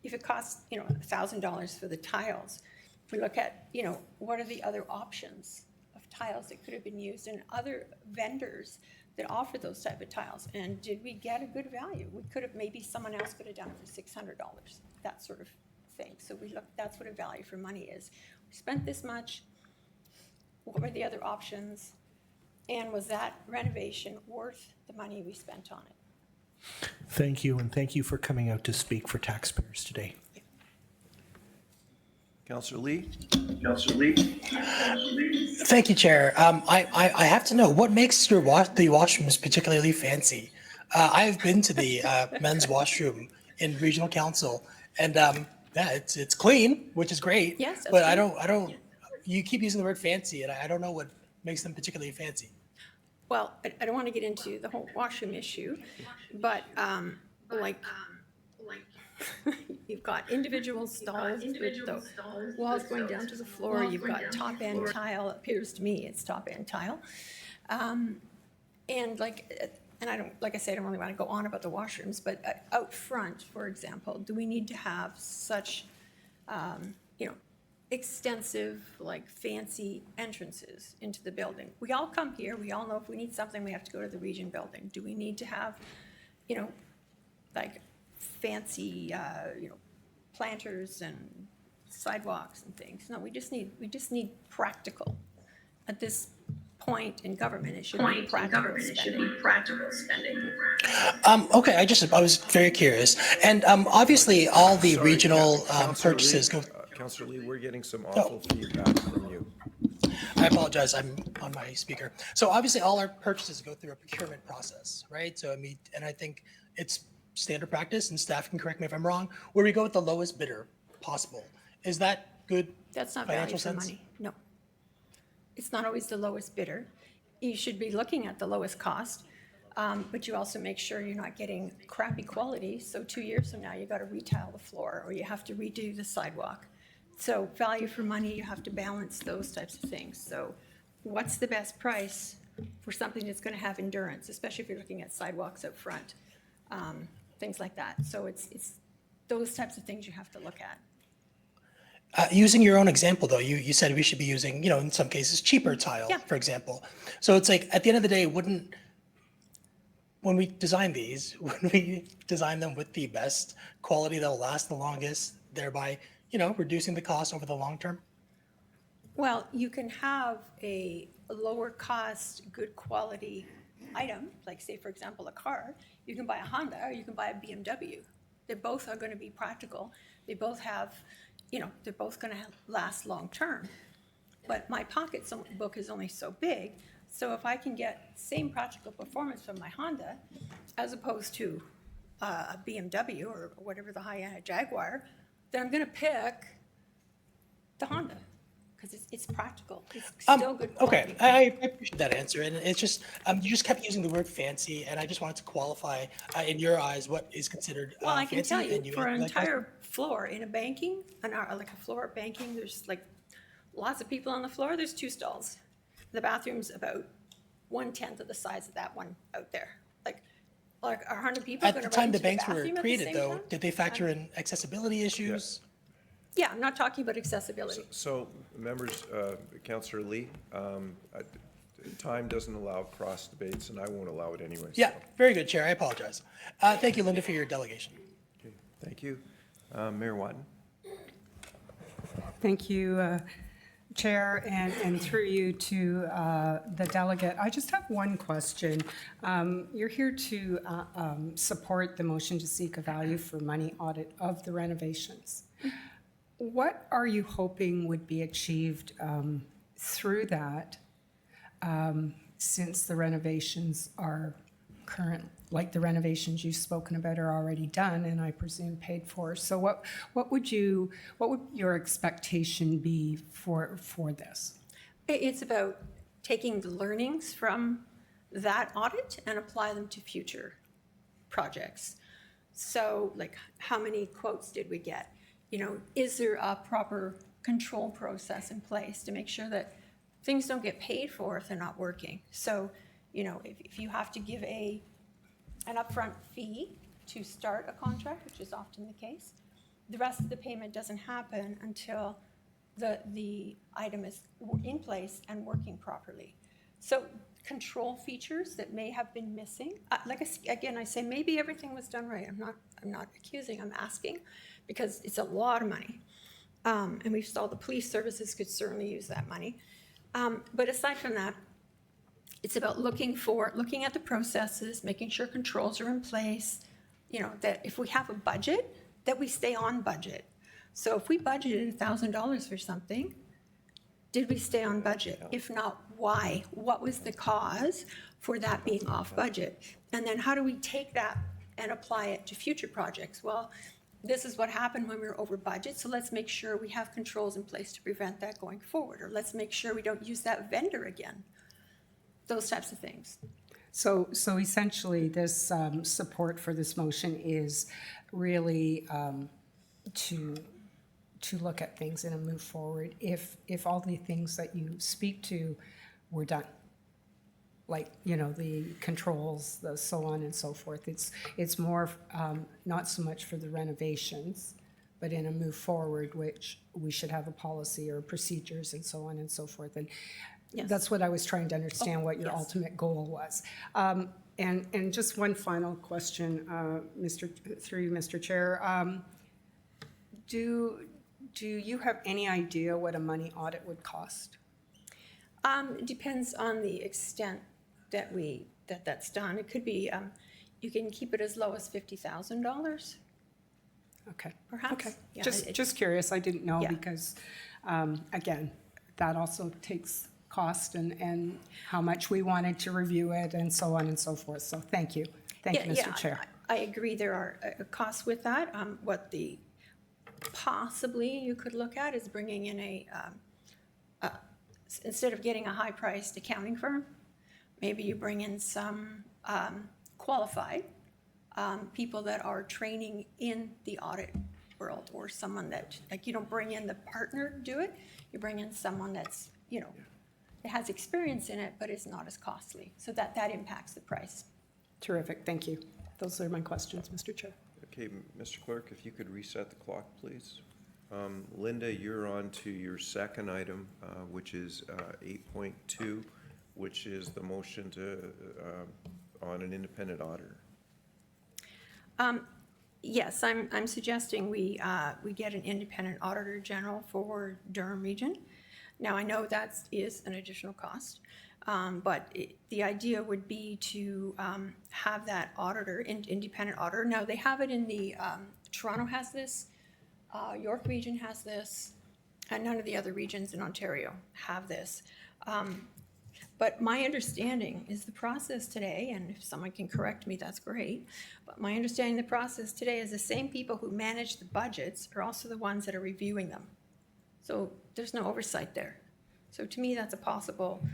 If it costs, $1,000 for the tiles, we look at, what are the other options of tiles that could have been used and other vendors that offer those type of tiles. And did we get a good value? We could have, maybe someone else could have done it for $600, that sort of thing. So we look, that's what a value for money is. We spent this much, what were the other options? And was that renovation worth the money we spent on it? Thank you, and thank you for coming out to speak for taxpayers today. Councillor Lee? Thank you, Chair. I have to know, what makes the washrooms particularly fancy? I've been to the men's washroom in regional council, and it's clean, which is great. Yes, but that's I true. don't. You keep using the word fancy, and I don't know what makes them particularly fancy. Well, I don't want to get into the whole washroom issue, but you've got individual stalls with the walls going down to the floor. You've got top-end tile. It appears to me it's top-end tile. And I don't, like I said, I don't really want to go on about the washrooms, but out front, for example, do we need to have such, extensive, fancy entrances into the building? We all come here, we all know if we need something, we have to go to the Region building. Do we need to have, fancy, planters and sidewalks and things? No, we just need practical. At this point in government, it should be practical spending. Okay, I was very curious, and obviously all the regional purchases go. Councillor Lee, we're getting some awful feedback from you. I apologize, I'm on my speaker. So obviously all our purchases go through a procurement process, right? So and I think it's standard practice, and staff can correct me if I'm wrong, where we go with the lowest bidder possible. Is that good? That's not financial value for sense? money, no. It's not always the lowest bidder. You should be looking at the lowest cost, but you also make sure you're not getting crappy quality. So 2 years from now, you got to retile the floor, or you have to redo the sidewalk. So value for money, you have to balance those types of things. So what's the best price for something that's going to have endurance, especially if you're looking at sidewalks up front, things like that. So it's those types of things you have to look at. Using your own example, though, you said we should be using, in some cases, cheaper tile, for example. So it's like, at the end of the day, when we design these, wouldn't we design them with the best quality that will last the longest, thereby, reducing the cost over the long term? Well, you can have a lower cost, good quality item, like say, for example, a car. You can buy a Honda or you can buy a BMW. They both are going to be practical. They both have, they're both going to last long term. But my pocketbook is only so big. So if I can get same practical performance from my Honda as opposed to a BMW or whatever the high-end Jaguar, then I'm going to pick the Honda because it's practical. It's still good quality. Okay, I appreciate that answer. And it's just, you just kept using the word fancy, and I just wanted to qualify, in your eyes, what is considered Well, I can fancy. tell you, And for an entire floor in a banking, like a floor of banking, there's lots of people on the floor, there's 2 stalls. The bathroom's about 1/10 of the size of that one out there. Like 100 people At going the to time run the into banks were bathroom at the created, same though, time? did they factor in accessibility issues? Yeah, I'm not talking about accessibility. So, members, Councillor Lee, time doesn't allow cross debates, and I won't allow it anyway. Yeah, very good, Chair. I apologize. Thank you, Linda, for your delegation. Okay, thank you. Mayor Watton. Thank you, Chair, and through you to the delegate. I just have one question. You're here to support the motion to seek a value for money audit of the renovations. What are you hoping would be achieved through that, since the renovations are current, like the renovations you've spoken about are already done and I presume paid for. So what would your expectation be for this? It's about taking the learnings from that audit and apply them to future projects. So like, how many quotes did we get? You know, is there a proper control process in place to make sure that things don't get paid for if they're not working? So, you know, if you have to give an upfront fee to start a contract, which is often the case, the rest of the payment doesn't happen until the item is in place and working properly. So control features that may have been missing, again, I say maybe everything was done right. I'm not accusing, I'm asking, because it's a lot of money. And we saw the police services could certainly use that money. But aside from that, it's about looking at the processes, making sure controls are in place, you know, that if we have a budget, that we stay on budget. So if we budgeted $1,000 for something, did we stay on budget? If not, why? What was the cause for that being off budget? And then how do we take that and apply it to future projects? Well, this is what happened when we were over budget, so let's make sure we have controls in place to prevent that going forward, or let's make sure we don't use that vendor again. Those types of things. So essentially, this support for this motion is really to look at things and move forward if all the things that you speak to were done. Like, you know, the controls, the so on and so forth. It's more not so much for the renovations, but in a move forward, which we should have a policy or procedures and so on and so forth. And yes, that's what I was trying to understand, what your ultimate goal was. And just one final question, through you, Mr. Chair. Do you have any idea what a money audit would cost? It depends on the extent that that's done. It could be, you can keep it as low as $50,000. Okay. Perhaps. Okay. Yeah, Just curious. I didn't know Yeah. because, again, that also takes cost and how much we wanted to review it and so on and so forth. So thank you. Thank you, Mr. Chair. I agree there are costs with that. What possibly you could look at is bringing in instead of getting a high-priced accounting firm, maybe you bring in some qualified people that are training in the audit world, or someone that, like, you don't bring in the partner to do it, you bring in someone that's, you know, that has experience in it, but is not as costly. So that impacts the price. Terrific. Thank you. Those are my questions, Mr. Chair. Okay, Mr. Clerk, if you could reset the clock, please. Linda, you're on to your second item, which is 8.2, which is the motion on an independent auditor. Yes, I'm suggesting we get an independent auditor general for Durham Region. Now, I know that is an additional cost, but the idea would be to have that auditor, independent auditor. Now, they have it in the, Toronto has this, York Region has this, and none of the other regions in Ontario have this. But my understanding is the process today, and if someone can correct me, that's great, but my understanding the process today is the same people who manage the budgets are also the ones that are reviewing them. So there's no oversight there. So to me, that's a possible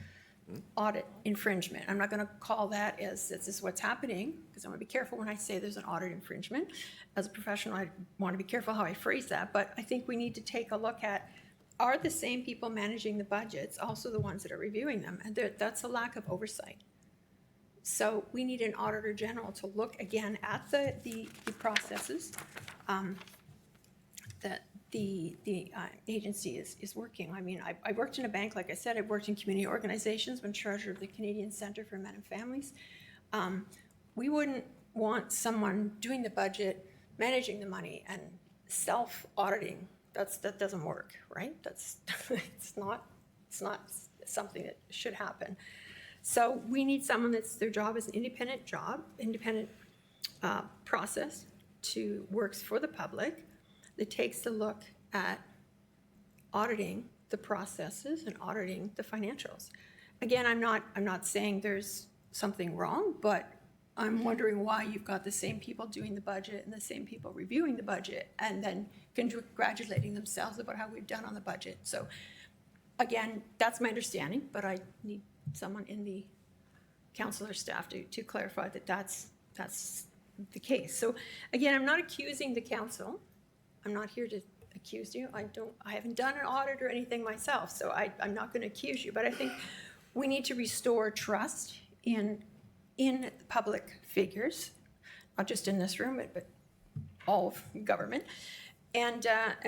audit infringement. I'm not going to call that as this is what's happening, because I want to be careful when I say there's an audit infringement. As a professional, I want to be careful how I phrase that, but I think we need to take a look at, are the same people managing the budgets also the ones that are reviewing them? And that's a lack of oversight. So we need an auditor general to look again at the processes that the agency is working. I mean, I worked in a bank, like I said, I've worked in community organizations, been treasurer of the Canadian Centre for Men and Families. We wouldn't want someone doing the budget, managing the money, and self-auditing. That doesn't work, right? It's not something that should happen. So we need someone their job is an independent process works for the public, that takes a look at auditing the processes and auditing the financials. Again, I'm not saying there's something wrong, but I'm wondering why you've got the same people doing the budget and the same people reviewing the budget and then congratulating themselves about how we've done on the budget. So again, that's my understanding, but I need someone in the council or staff to clarify that that's the case. So again, I'm not accusing the council. I'm not here to accuse you. I haven't done an audit or anything myself, so I'm not going to accuse you. But I think we need to restore trust in public figures, not just in this room, but all of government. And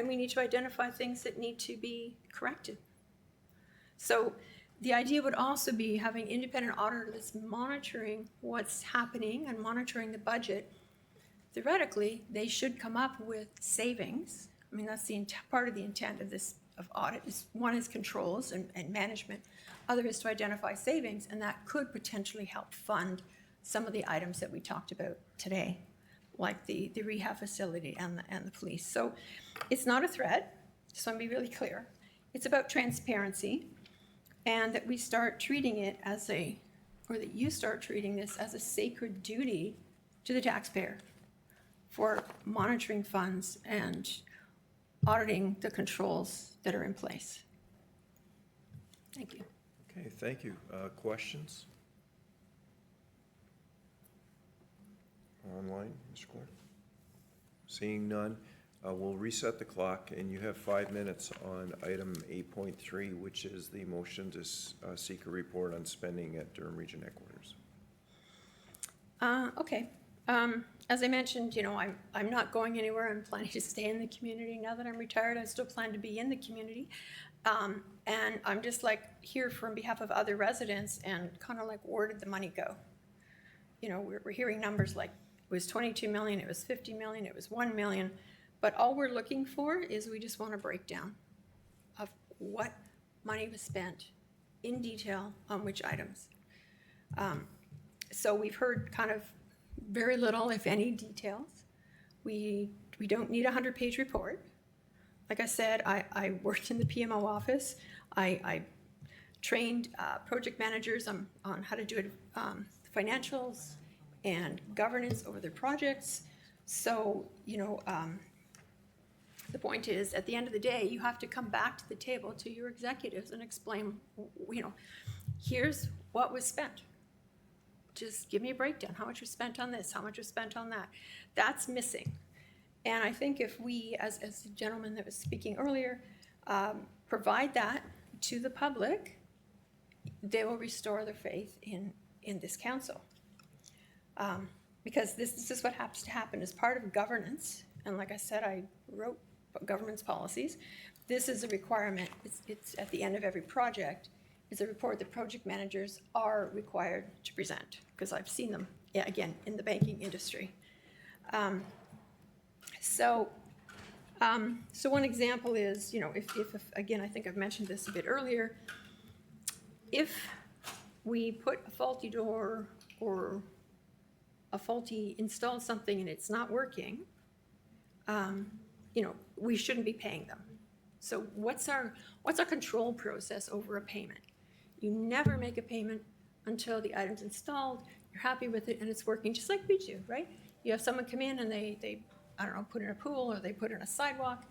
we need to identify things that need to be corrected. So the idea would also be having independent auditor that's monitoring what's happening and monitoring the budget. Theoretically, they should come up with savings. I mean, that's the part of the intent of this audit. One is controls and management. Other is to identify savings, and that could potentially help fund some of the items that we talked about today, like the rehab facility and the police. So it's not a threat, just want to be really clear. It's about transparency, and that we start treating it or that you start treating this as a sacred duty to the taxpayer for monitoring funds and auditing the controls that are in place. Thank you. Okay, thank you. Questions? Online, Mr. Clerk? Seeing none, we'll reset the clock, and you have 5 minutes on item 8.3, which is the motion to seek a report on spending at Durham Region Headquarters. Okay. As I mentioned, I'm not going anywhere. I'm planning to stay in the community. Now that I'm retired, I still plan to be in the community. And I'm just here on behalf of other residents and kind of where did the money go? We're hearing numbers like it was 22 million, it was 50 million, it was 1 million. But all we're looking for is we just want a breakdown of what money was spent in detail on which items. So we've heard kind of very little, if any, details. We don't need a 100-page report. Like I said, I worked in the PMO office. I trained project managers on how to do financials and governance over their projects. So, the point is, at the end of the day, you have to come back to the table to your executives and explain, here's what was spent. Just give me a breakdown. How much was spent on this? How much was spent on that? That's missing. And I think if we, as the gentleman that was speaking earlier, provide that to the public, they will restore their faith in this council. Because this is what has to happen as part of governance. And like I said, I wrote governance policies. This is a requirement. It's at the end of every project. It's a report that project managers are required to present, because I've seen them, again, in the banking industry. So one example is, if again, I think I've mentioned this a bit earlier, if we put a faulty door or install something and it's not working, we shouldn't be paying them. So what's our control process over a payment? You never make a payment until the item's installed, you're happy with it, and it's working just like we do, right? You have someone come in and they I don't know, put in a pool or they put in a sidewalk.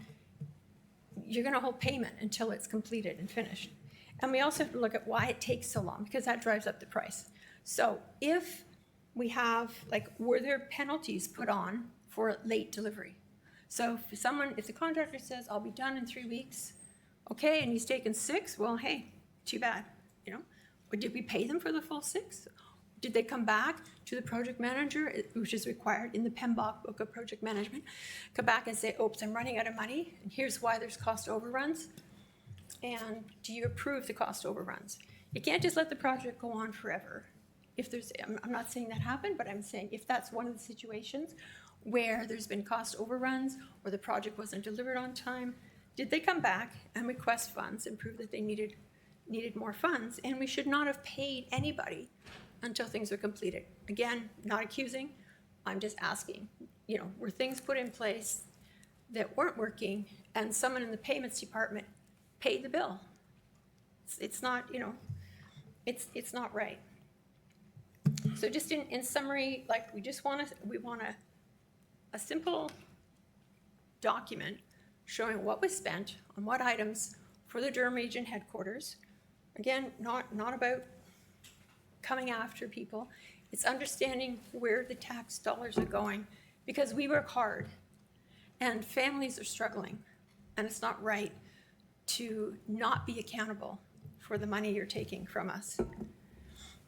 You're going to hold payment until it's completed and finished. And we also have to look at why it takes so long, because that drives up the price. So if we have, were there penalties put on for late delivery? So if the contractor says, I'll be done in 3 weeks, okay, and he's taken 6, well, hey, too bad, Or did we pay them for the full 6? Did they come back to the project manager, which is required in the PMBOK book of project management, come back and say, oops, I'm running out of money, and here's why there's cost overruns? And do you approve the cost overruns? You can't just let the project go on forever. I'm not saying that happened, but I'm saying if that's one of the situations where there's been cost overruns or the project wasn't delivered on time, did they come back and request funds and prove that they needed more funds? And we should not have paid anybody until things are completed. Again, not accusing, I'm just asking, were things put in place that weren't working and someone in the payments department paid the bill? It's not, it's not right. So just in summary, like, we want a simple document showing what was spent on what items for the Durham Region headquarters. Again, not about coming after people. It's understanding where the tax dollars are going, because we work hard and families are struggling, and it's not right to not be accountable for the money you're taking from us.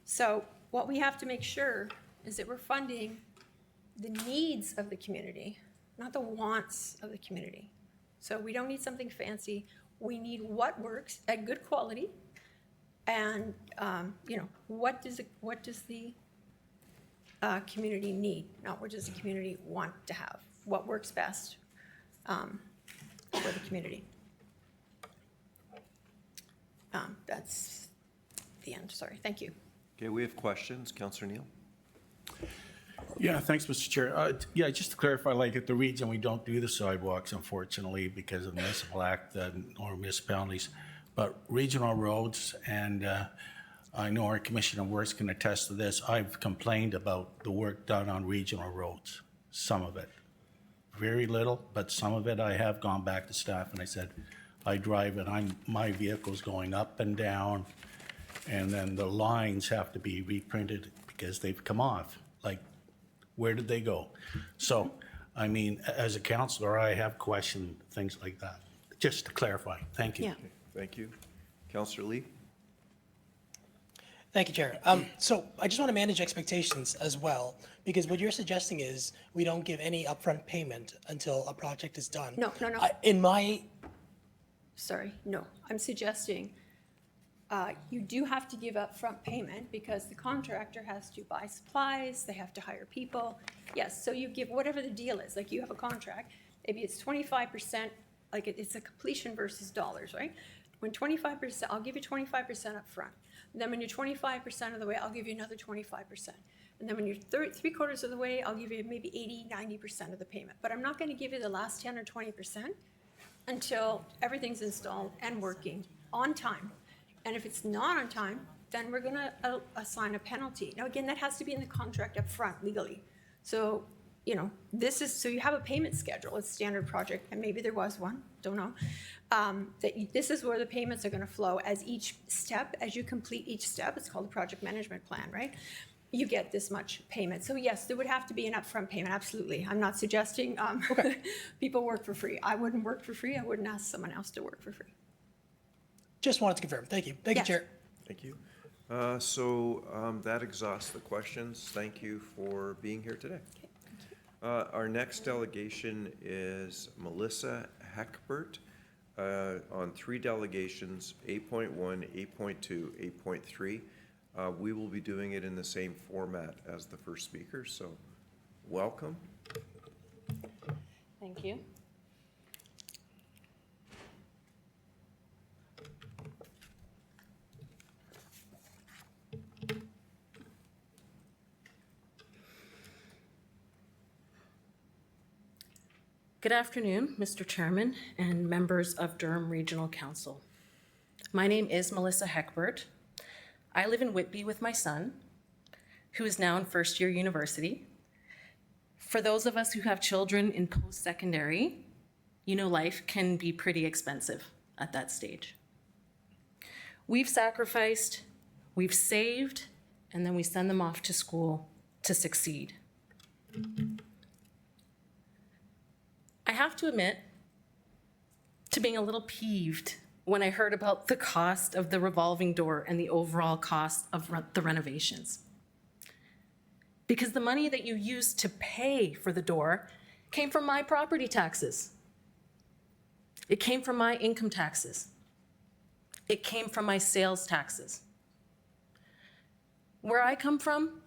So what we have to make sure is that we're funding the needs of the community, not the wants of the community. So we don't need something fancy. We need what works at good quality, and what does the community need, not what does the community want to have, what works best for the community. That's the end, sorry, thank you. Okay, we have questions. Councillor Neal? Yeah, thanks, Mr. Chair. Yeah, just to clarify, like at the region, we don't do the sidewalks, unfortunately, because of the Municipal Act or municipalities. But regional roads, and I know our Commissioner Worth can attest to this, I've complained about the work done on regional roads, some of it. Very little, but some of it I have gone back to staff and I said, I drive and my vehicle's going up and down, and then the lines have to be reprinted because they've come off. Like, where did they go? So, I mean, as a councillor, I have questioned things like that. Just to clarify, thank you. Yeah. Okay, thank you. Councillor Lee? Thank you, Chair. So I just want to manage expectations as well, because what you're suggesting is we don't give any upfront payment until a project is done. No. Sorry, no, I'm suggesting you do have to give upfront payment because the contractor has to buy supplies, they have to hire people. Yes, so you give whatever the deal is, like you have a contract, maybe it's 25%, like it's a completion versus dollars, right? When 25%, I'll give you 25% upfront. Then when you're 25% of the way, I'll give you another 25%. And then when you're three-quarters of the way, I'll give you maybe 80, 90% of the payment. But I'm not going to give you the last 10 or 20% until everything's installed and working on time. And if it's not on time, then we're going to assign a penalty. Now, again, that has to be in the contract up front legally. So, so you have a payment schedule, it's standard project, and maybe there was one, don't know. This is where the payments are going to flow as each step, as you complete each step. It's called a project management plan, right? You get this much payment. So yes, there would have to be an upfront payment, absolutely. I'm not suggesting people work for free. I wouldn't work for free. I wouldn't ask someone else to work for free. Just wanted to confirm. Thank you. Thank you, Chair. Thank you. That exhausts the questions. Thank you for being here today. Okay, thank you. Our next delegation is Melissa Heckbert on 3 delegations, 8.1, 8.2, 8.3. We will be doing it in the same format as the first speaker, so welcome. Thank you. Good afternoon, Mr. Chairman and members of Durham Regional Council. My name is Melissa Heckbert. I live in Whitby with my son, who is now in first-year university. For those of us who have children in post-secondary, life can be pretty expensive at that stage. We've sacrificed, we've saved, and then we send them off to school to succeed. I have to admit to being a little peeved when I heard about the cost of the revolving door and the overall cost of the renovations. Because the money that you used to pay for the door came from my property taxes. It came from my income taxes. It came from my sales taxes. Where I come from,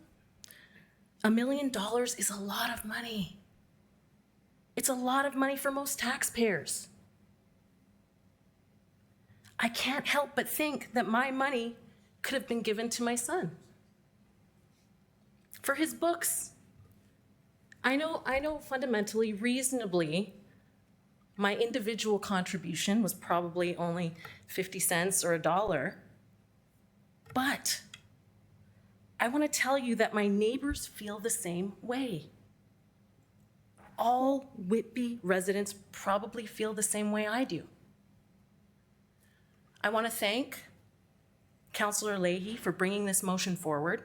$1 million is a lot of money. It's a lot of money for most taxpayers. I can't help but think that my money could have been given to my son for his books. I know fundamentally, reasonably, my individual contribution was probably only 50 cents or $1, but I want to tell you that my neighbors feel the same way. All Whitby residents probably feel the same way I do. I want to thank Councillor Leahy for bringing this motion forward.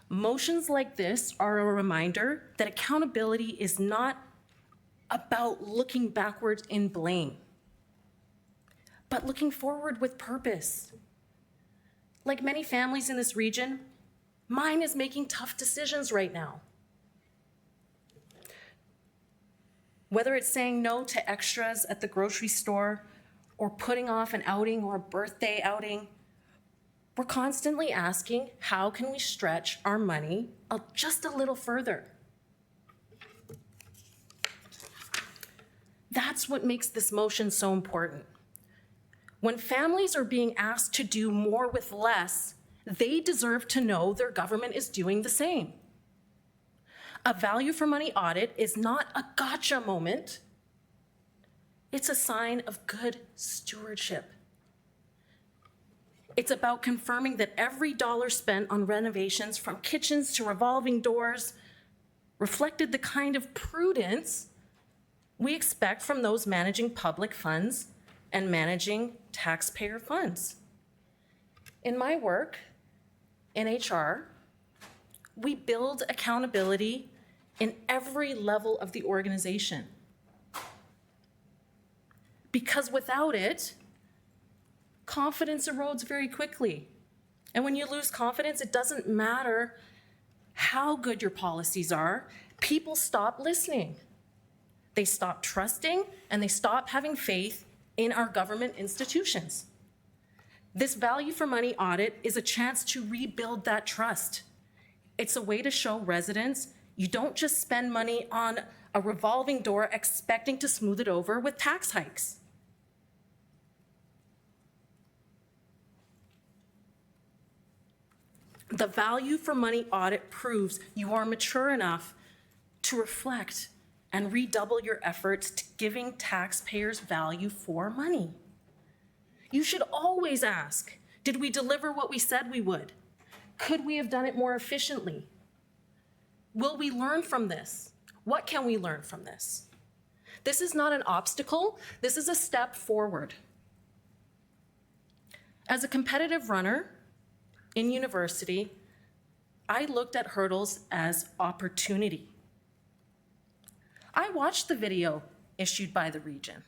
Motions like this are a reminder that accountability is not about looking backwards in blame, but looking forward with purpose. Like many families in this region, mine is making tough decisions right now. Whether it's saying no to extras at the grocery store or putting off an outing or a birthday outing, we're constantly asking, how can we stretch our money just a little further? That's what makes this motion so important. When families are being asked to do more with less, they deserve to know their government is doing the same. A value for money audit is not a gotcha moment. It's a sign of good stewardship. It's about confirming that every dollar spent on renovations, from kitchens to revolving doors, reflected the kind of prudence we expect from those managing public funds and managing taxpayer funds. In my work in HR, we build accountability in every level of the organization. Because without it, confidence erodes very quickly. And when you lose confidence, it doesn't matter how good your policies are, people stop listening. They stop trusting and they stop having faith in our government institutions. This value for money audit is a chance to rebuild that trust. It's a way to show residents you don't just spend money on a revolving door expecting to smooth it over with tax hikes. The value for money audit proves you are mature enough to reflect and redouble your efforts to giving taxpayers value for money. You should always ask, did we deliver what we said we would? Could we have done it more efficiently? Will we learn from this? What can we learn from this? This is not an obstacle, this is a step forward. As a competitive runner in university, I looked at hurdles as opportunity. I watched the video issued by the region.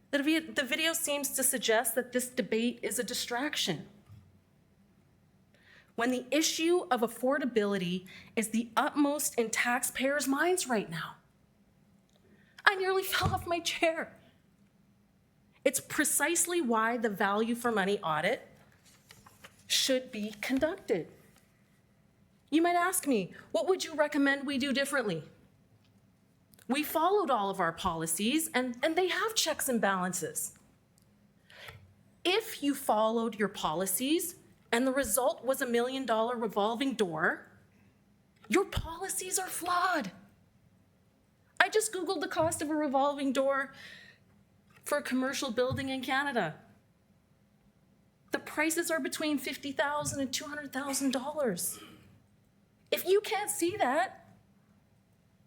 The video seems to suggest that this debate is a distraction, when the issue of affordability is the utmost in taxpayers' minds right now. I nearly fell off my chair. It's precisely why the value for money audit should be conducted. You might ask me, what would you recommend we do differently? We followed all of our policies and they have checks and balances. If you followed your policies and the result was $1 million revolving door, your policies are flawed. I just Googled the cost of a revolving door for a commercial building in Canada. The prices are between $50,000 and $200,000. If you can't see that,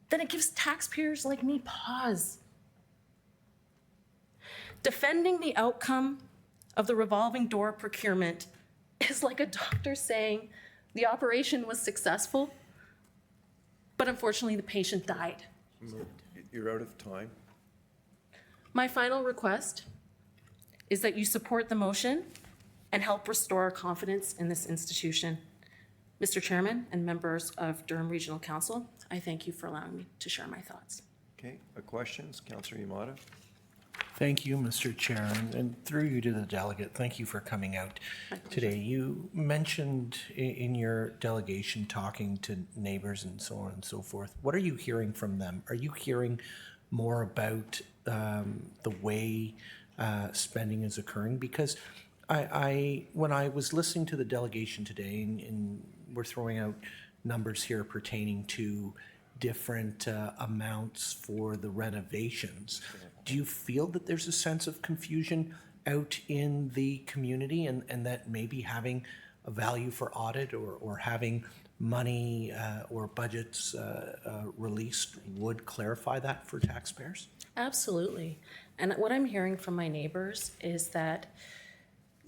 then it gives taxpayers like me pause. Defending the outcome of the revolving door procurement is like a doctor saying the operation was successful, but unfortunately the patient died. You're out of time. My final request is that you support the motion and help restore confidence in this institution. Mr. Chairman and members of Durham Regional Council, I thank you for allowing me to share my thoughts. Okay, questions? Councillor Yamada? Thank you, Mr. Chair, and through you to the delegate, thank you for coming out today. You mentioned in your delegation talking to neighbors and so on and so forth. What are you hearing from them? Are you hearing more about the way spending is occurring? Because when I was listening to the delegation today, and we're throwing out numbers here pertaining to different amounts for the renovations, do you feel that there's a sense of confusion out in the community and that maybe having a value for audit or having money or budgets released would clarify that for taxpayers? Absolutely. And what I'm hearing from my neighbors is that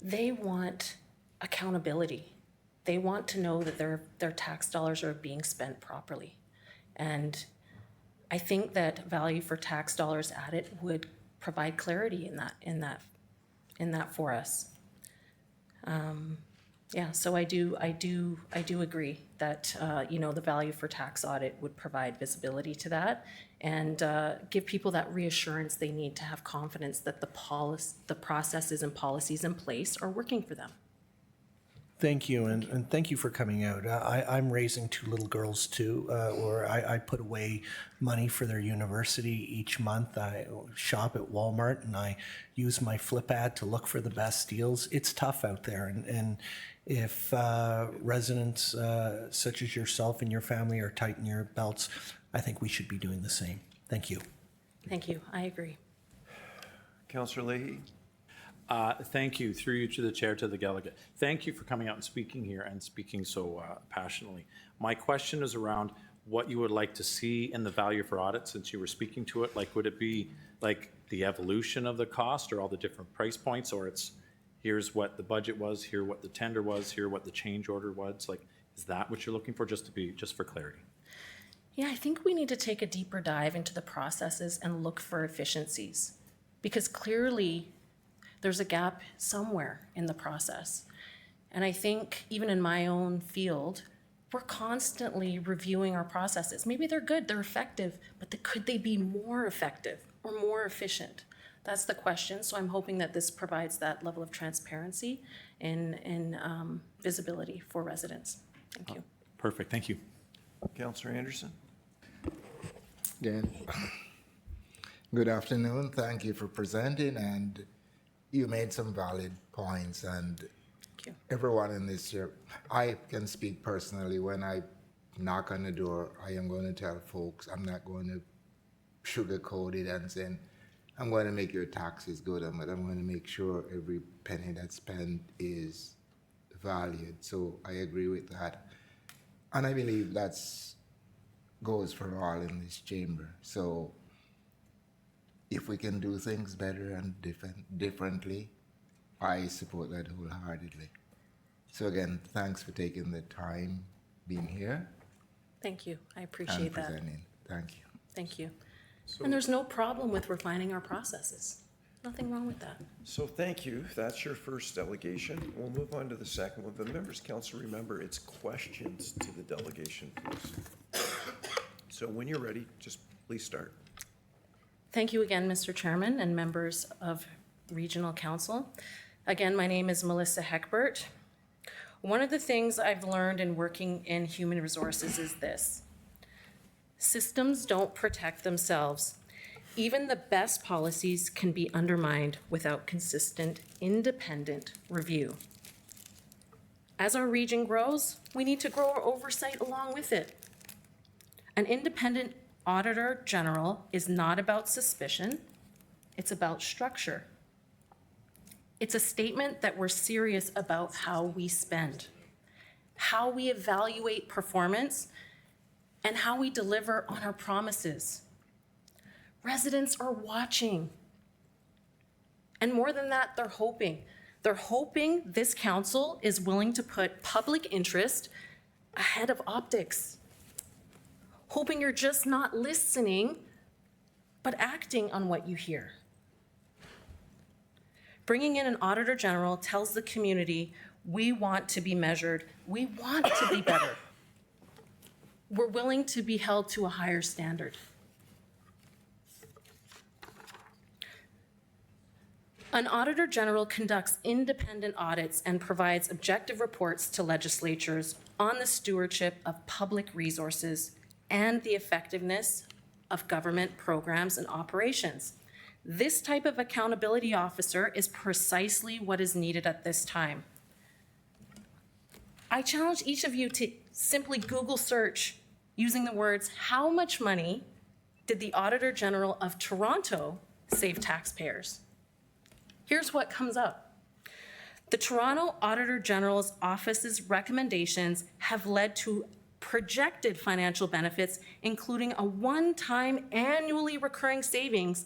they want accountability. They want to know that their tax dollars are being spent properly. And I think that value for tax dollars added would provide clarity in that for us. Yeah, so I do agree that the value for tax audit would provide visibility to that and give people that reassurance they need to have confidence that the processes and policies in place are working for them. Thank you, and thank you for coming out. I'm raising 2 little girls too, or I put away money for their university each month. I shop at Walmart and I use my Flip ad to look for the best deals. It's tough out there, and if residents such as yourself and your family are tightening your belts, I think we should be doing the same. Thank you. Thank you. I agree. Councillor Leahy? Thank you, through you to the chair, to the delegate. Thank you for coming out and speaking here and speaking so passionately. My question is around what you would like to see in the value for audit since you were speaking to it. Like, would it be like the evolution of the cost or all the different price points, or it's here's what the budget was, here what the tender was, here what the change order was? Like, is that what you're looking for, just for clarity? Yeah, I think we need to take a deeper dive into the processes and look for efficiencies, because clearly there's a gap somewhere in the process. And I think even in my own field, we're constantly reviewing our processes. Maybe they're good, they're effective, but could they be more effective or more efficient? That's the question. So I'm hoping that this provides that level of transparency and visibility for residents. Thank you. Perfect, thank you. Councillor Anderson? Again, good afternoon. Thank you for presenting, and you made some valid points, and everyone in this year, I can speak personally. When I knock on the door, I am going to tell folks, I'm not going to sugarcoat it and say, I'm going to make your taxes good, but I'm going to make sure every penny that's spent is valued. So I agree with that. And I believe that's goes for all in this chamber. So if we can do things better and differently, I support that wholeheartedly. So again, thanks for taking the time being here. Thank you. I appreciate and that. presenting. Thank you. Thank you. And there's no problem with refining our processes. Nothing wrong with that. So thank you. That's your first delegation. We'll move on to the second one. The members' council, remember, it's questions to the delegation, please. So when you're ready, just please start. Thank you again, Mr. Chairman and members of Regional Council. Again, my name is Melissa Heckbert. One of the things I've learned in working in human resources is this: systems don't protect themselves. Even the best policies can be undermined without consistent, independent review. As our region grows, we need to grow our oversight along with it. An independent Auditor General is not about suspicion, it's about structure. It's a statement that we're serious about how we spend, how we evaluate performance, and how we deliver on our promises. Residents are watching. And more than that, they're hoping. They're hoping this council is willing to put public interest ahead of optics. Hoping you're just not listening, but acting on what you hear. Bringing in an Auditor General tells the community, we want to be measured, we want to be better. We're willing to be held to a higher standard. An Auditor General conducts independent audits and provides objective reports to legislatures on the stewardship of public resources and the effectiveness of government programs and operations. This type of accountability officer is precisely what is needed at this time. I challenge each of you to simply Google search using the words, how much money did the Auditor General of Toronto save taxpayers? Here's what comes up. The Toronto Auditor General's Office's recommendations have led to projected financial benefits, including a one-time annually recurring savings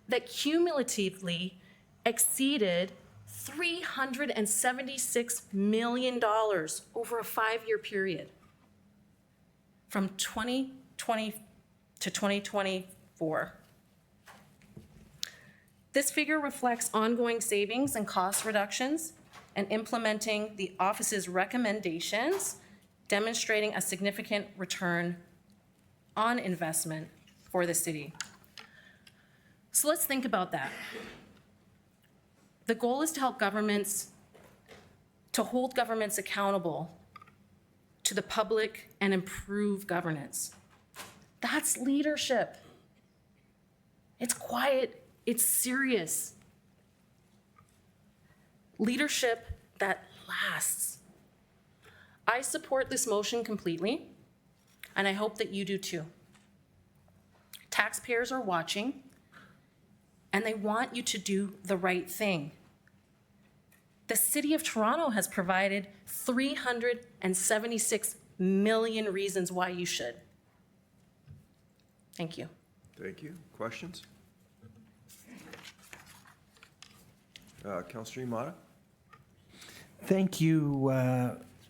that cumulatively exceeded $376 million over a 5-year period from 2020 to 2024. This figure reflects ongoing savings and cost reductions and implementing the office's recommendations, demonstrating a significant return on investment for the city. So let's think about that. The goal is to help governments, to hold governments accountable to the public and improve governance. That's leadership. It's quiet, it's serious. Leadership that lasts. I support this motion completely, and I hope that you do too. Taxpayers are watching, and they want you to do the right thing. The City of Toronto has provided 376 million reasons why you should. Thank you. Thank you. Questions? Councillor Imada? Thank you,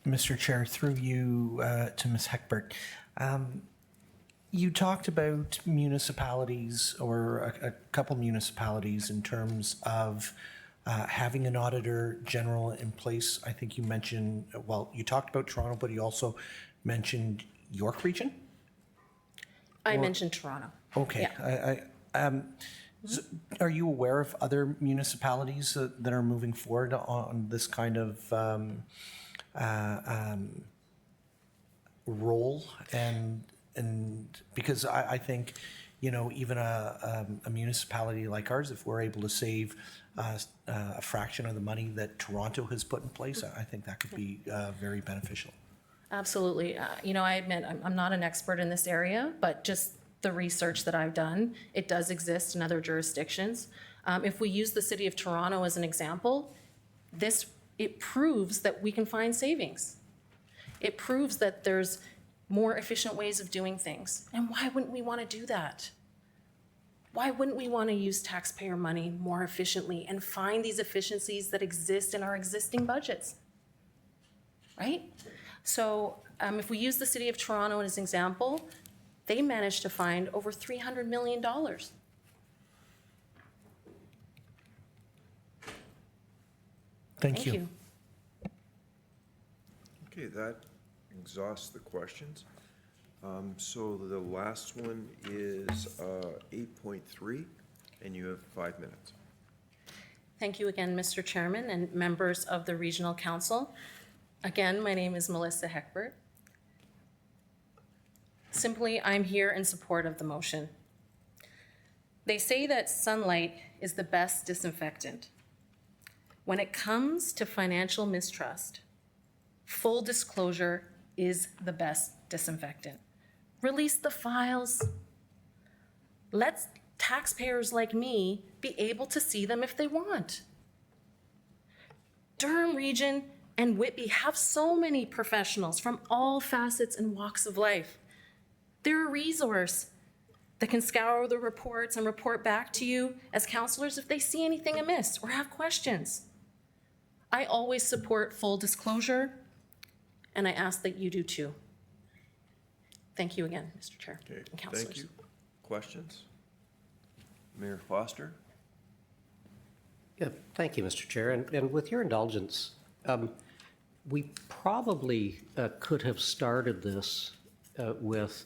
Mr. Chair, through you to Ms. Heckbert. You talked about municipalities or a couple municipalities in terms of having an auditor general in place. I think you mentioned, well, you talked about Toronto, but you also mentioned York Region? I mentioned Toronto. Okay. Yeah. So are you aware of other municipalities that are moving forward on this kind of role? And because I think, you know, even a municipality like ours, if we're able to save a fraction of the money that Toronto has put in place, I think that could be very beneficial. Absolutely. You know, I admit I'm not an expert in this area, but just the research that I've done, it does exist in other jurisdictions. If we use the City of Toronto as an example, it proves that we can find savings. It proves that there's more efficient ways of doing things. And why wouldn't we want to do that? Why wouldn't we want to use taxpayer money more efficiently and find these efficiencies that exist in our existing budgets? Right? So if we use the City of Toronto as an example, they managed to find over $300 million. Thank you. Okay, that exhausts the questions. So the last one is 8.3, and you have 5 minutes. Thank you again, Mr. Chairman and members of the Regional Council. Again, my name is Melissa Heckbert. Simply, I'm here in support of the motion. They say that sunlight is the best disinfectant. When it comes to financial mistrust, full disclosure is the best disinfectant. Release the files. Let taxpayers like me be able to see them if they want. Durham Region and Whitby have so many professionals from all facets and walks of life. They're a resource that can scour the reports and report back to you as councillors if they see anything amiss or have questions. I always support full disclosure, and I ask that you do too. Thank you again, Mr. Chair and councillors. Thank you. Questions? Mayor Foster? Yeah, thank you, Mr. Chair. And with your indulgence, we probably could have started this with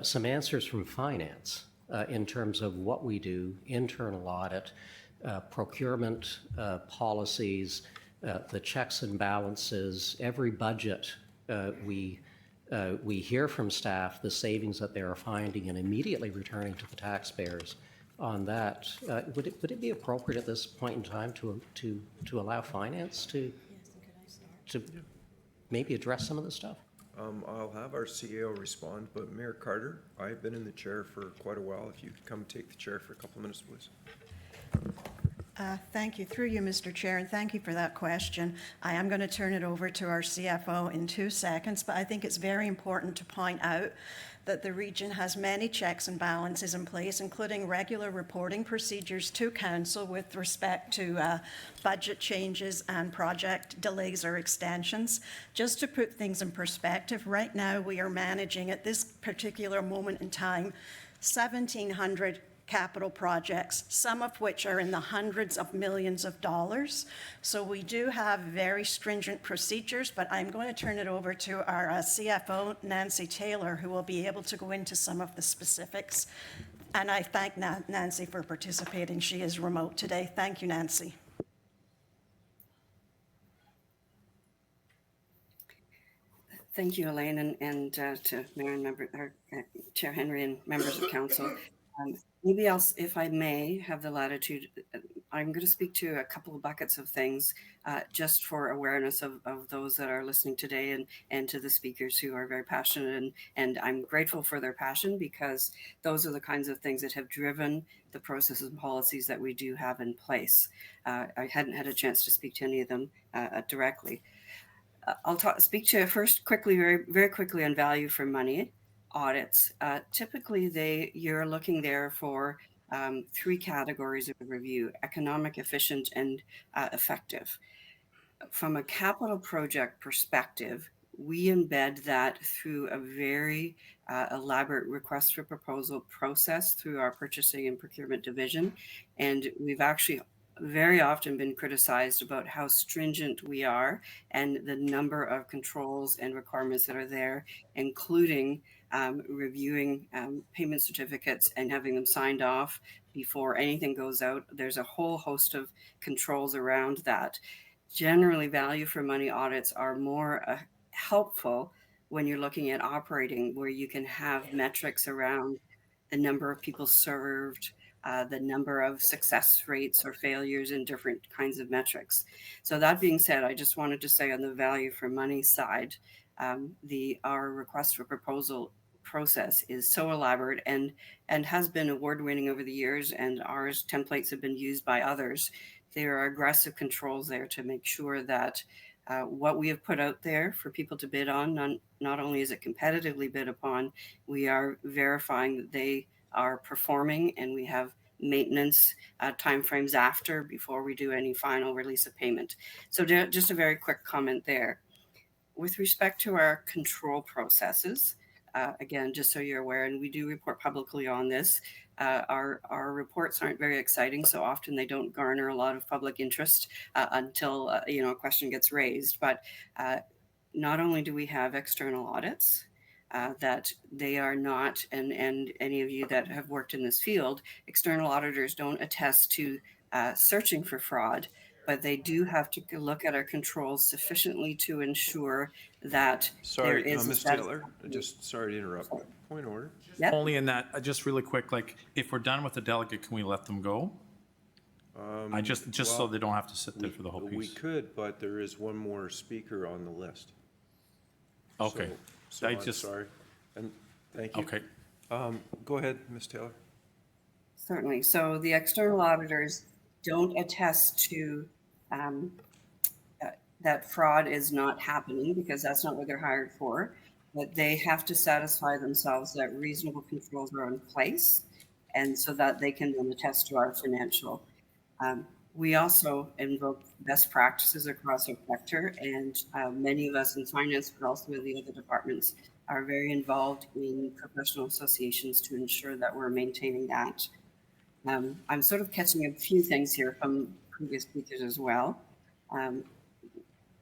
some answers from finance in terms of what we do, internal audit, procurement policies, the checks and balances. Every budget we hear from staff the savings that they are finding and immediately returning to the taxpayers on that. Would it be appropriate at this point in time to allow finance to maybe address some of this stuff? I'll have our CEO respond, but Mayor Carter, I've been in the chair for quite a while. If you'd come take the chair for a couple of minutes, please. Thank you. Through you, Mr. Chair, and thank you for that question. I am going to turn it over to our CFO in 2 seconds, but I think it's very important to point out that the region has many checks and balances in place, including regular reporting procedures to Council with respect to budget changes and project delays or extensions. Just to put things in perspective, right now we are managing at this particular moment in time 1,700 capital projects, some of which are in the hundreds of millions of dollars. So we do have very stringent procedures, but I'm going to turn it over to our CFO, Nancy Taylor, who will be able to go into some of the specifics. And I thank Nancy for participating. She is remote today. Thank you, Nancy. Thank you, Elaine, and to Mayor and Chair Henry and members of council. Maybe if I may have the latitude, I'm going to speak to a couple of buckets of things just for awareness of those that are listening today and to the speakers who are very passionate. And I'm grateful for their passion because those are the kinds of things that have driven the processes and policies that we do have in place. I hadn't had a chance to speak to any of them directly. I'll speak to first quickly, very quickly on value for money audits. Typically, you're looking there for 3 categories of review: economic, efficient, and effective. From a capital project perspective, we embed that through a very elaborate request for proposal process through our purchasing and procurement division. And we've actually very often been criticized about how stringent we are and the number of controls and requirements that are there, including reviewing payment certificates and having them signed off before anything goes out. There's a whole host of controls around that. Generally, value for money audits are more helpful when you're looking at operating, where you can have metrics around the number of people served, the number of success rates or failures in different kinds of metrics. So that being said, I just wanted to say on the value for money side, our request for proposal process is so elaborate and has been award-winning over the years, and ours templates have been used by others. There are aggressive controls there to make sure that what we have put out there for people to bid on, not only is it competitively bid upon, we are verifying that they are performing, and we have maintenance timeframes before we do any final release of payment. So just a very quick comment there. With respect to our control processes, again, just so you're aware, and we do report publicly on this, our reports aren't very exciting, so often they don't garner a lot of public interest until a question gets raised. But not only do we have external audits, that they are not, and any of you that have worked in this field, external auditors don't attest to searching for fraud, but they do have to look at our controls sufficiently to ensure that there is Ms. Taylor, just sorry to interrupt. Point of order. Yep. Only in that, just really quick, like, if we're done with the delegate, can we let them go? So they don't have to sit there for the whole piece. We could, but there is one more speaker on the list. Okay. So I'm sorry. And thank you. Okay. Go ahead, Ms. Taylor. Certainly. So the external auditors don't attest to that fraud is not happening, because that's not what they're hired for. But they have to satisfy themselves that reasonable controls are in place, and so that they can then attest to our financial. We also invoke best practices across our sector, and many of us in finance, but also in the other departments, are very involved in professional associations to ensure that we're maintaining that. I'm sort of catching a few things here from previous speakers as well.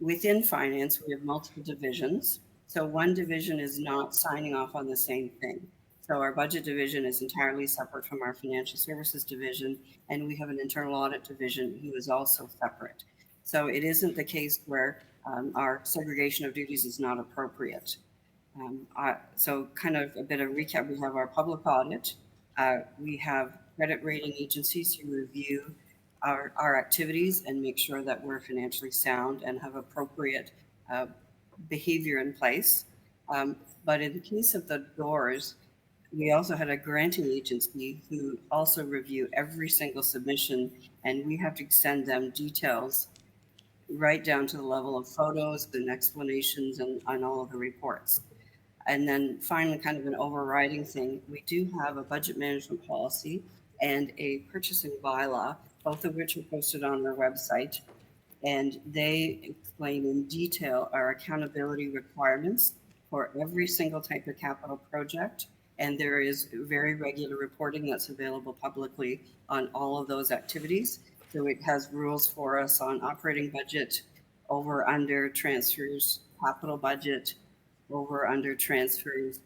Within finance, we have multiple divisions. So one division is not signing off on the same thing. So our budget division is entirely separate from our financial services division, and we have an internal audit division who is also separate. So it isn't the case where our segregation of duties is not appropriate. So kind of a bit of recap, we have our public audit. We have credit rating agencies who review our activities and make sure that we're financially sound and have appropriate behavior in place. But in the case of the doors, we also had a granting agency who also review every single submission, and we have to send them details right down to the level of photos and explanations and on all of the reports. And then finally, kind of an overriding thing, we do have a budget management policy and a purchasing bylaw, both of which are posted on our website. And they explain in detail our accountability requirements for every single type of capital project. And there is very regular reporting that's available publicly on all of those activities. So it has rules for us on operating budget, over, under transfers, capital budget, over, under transfers,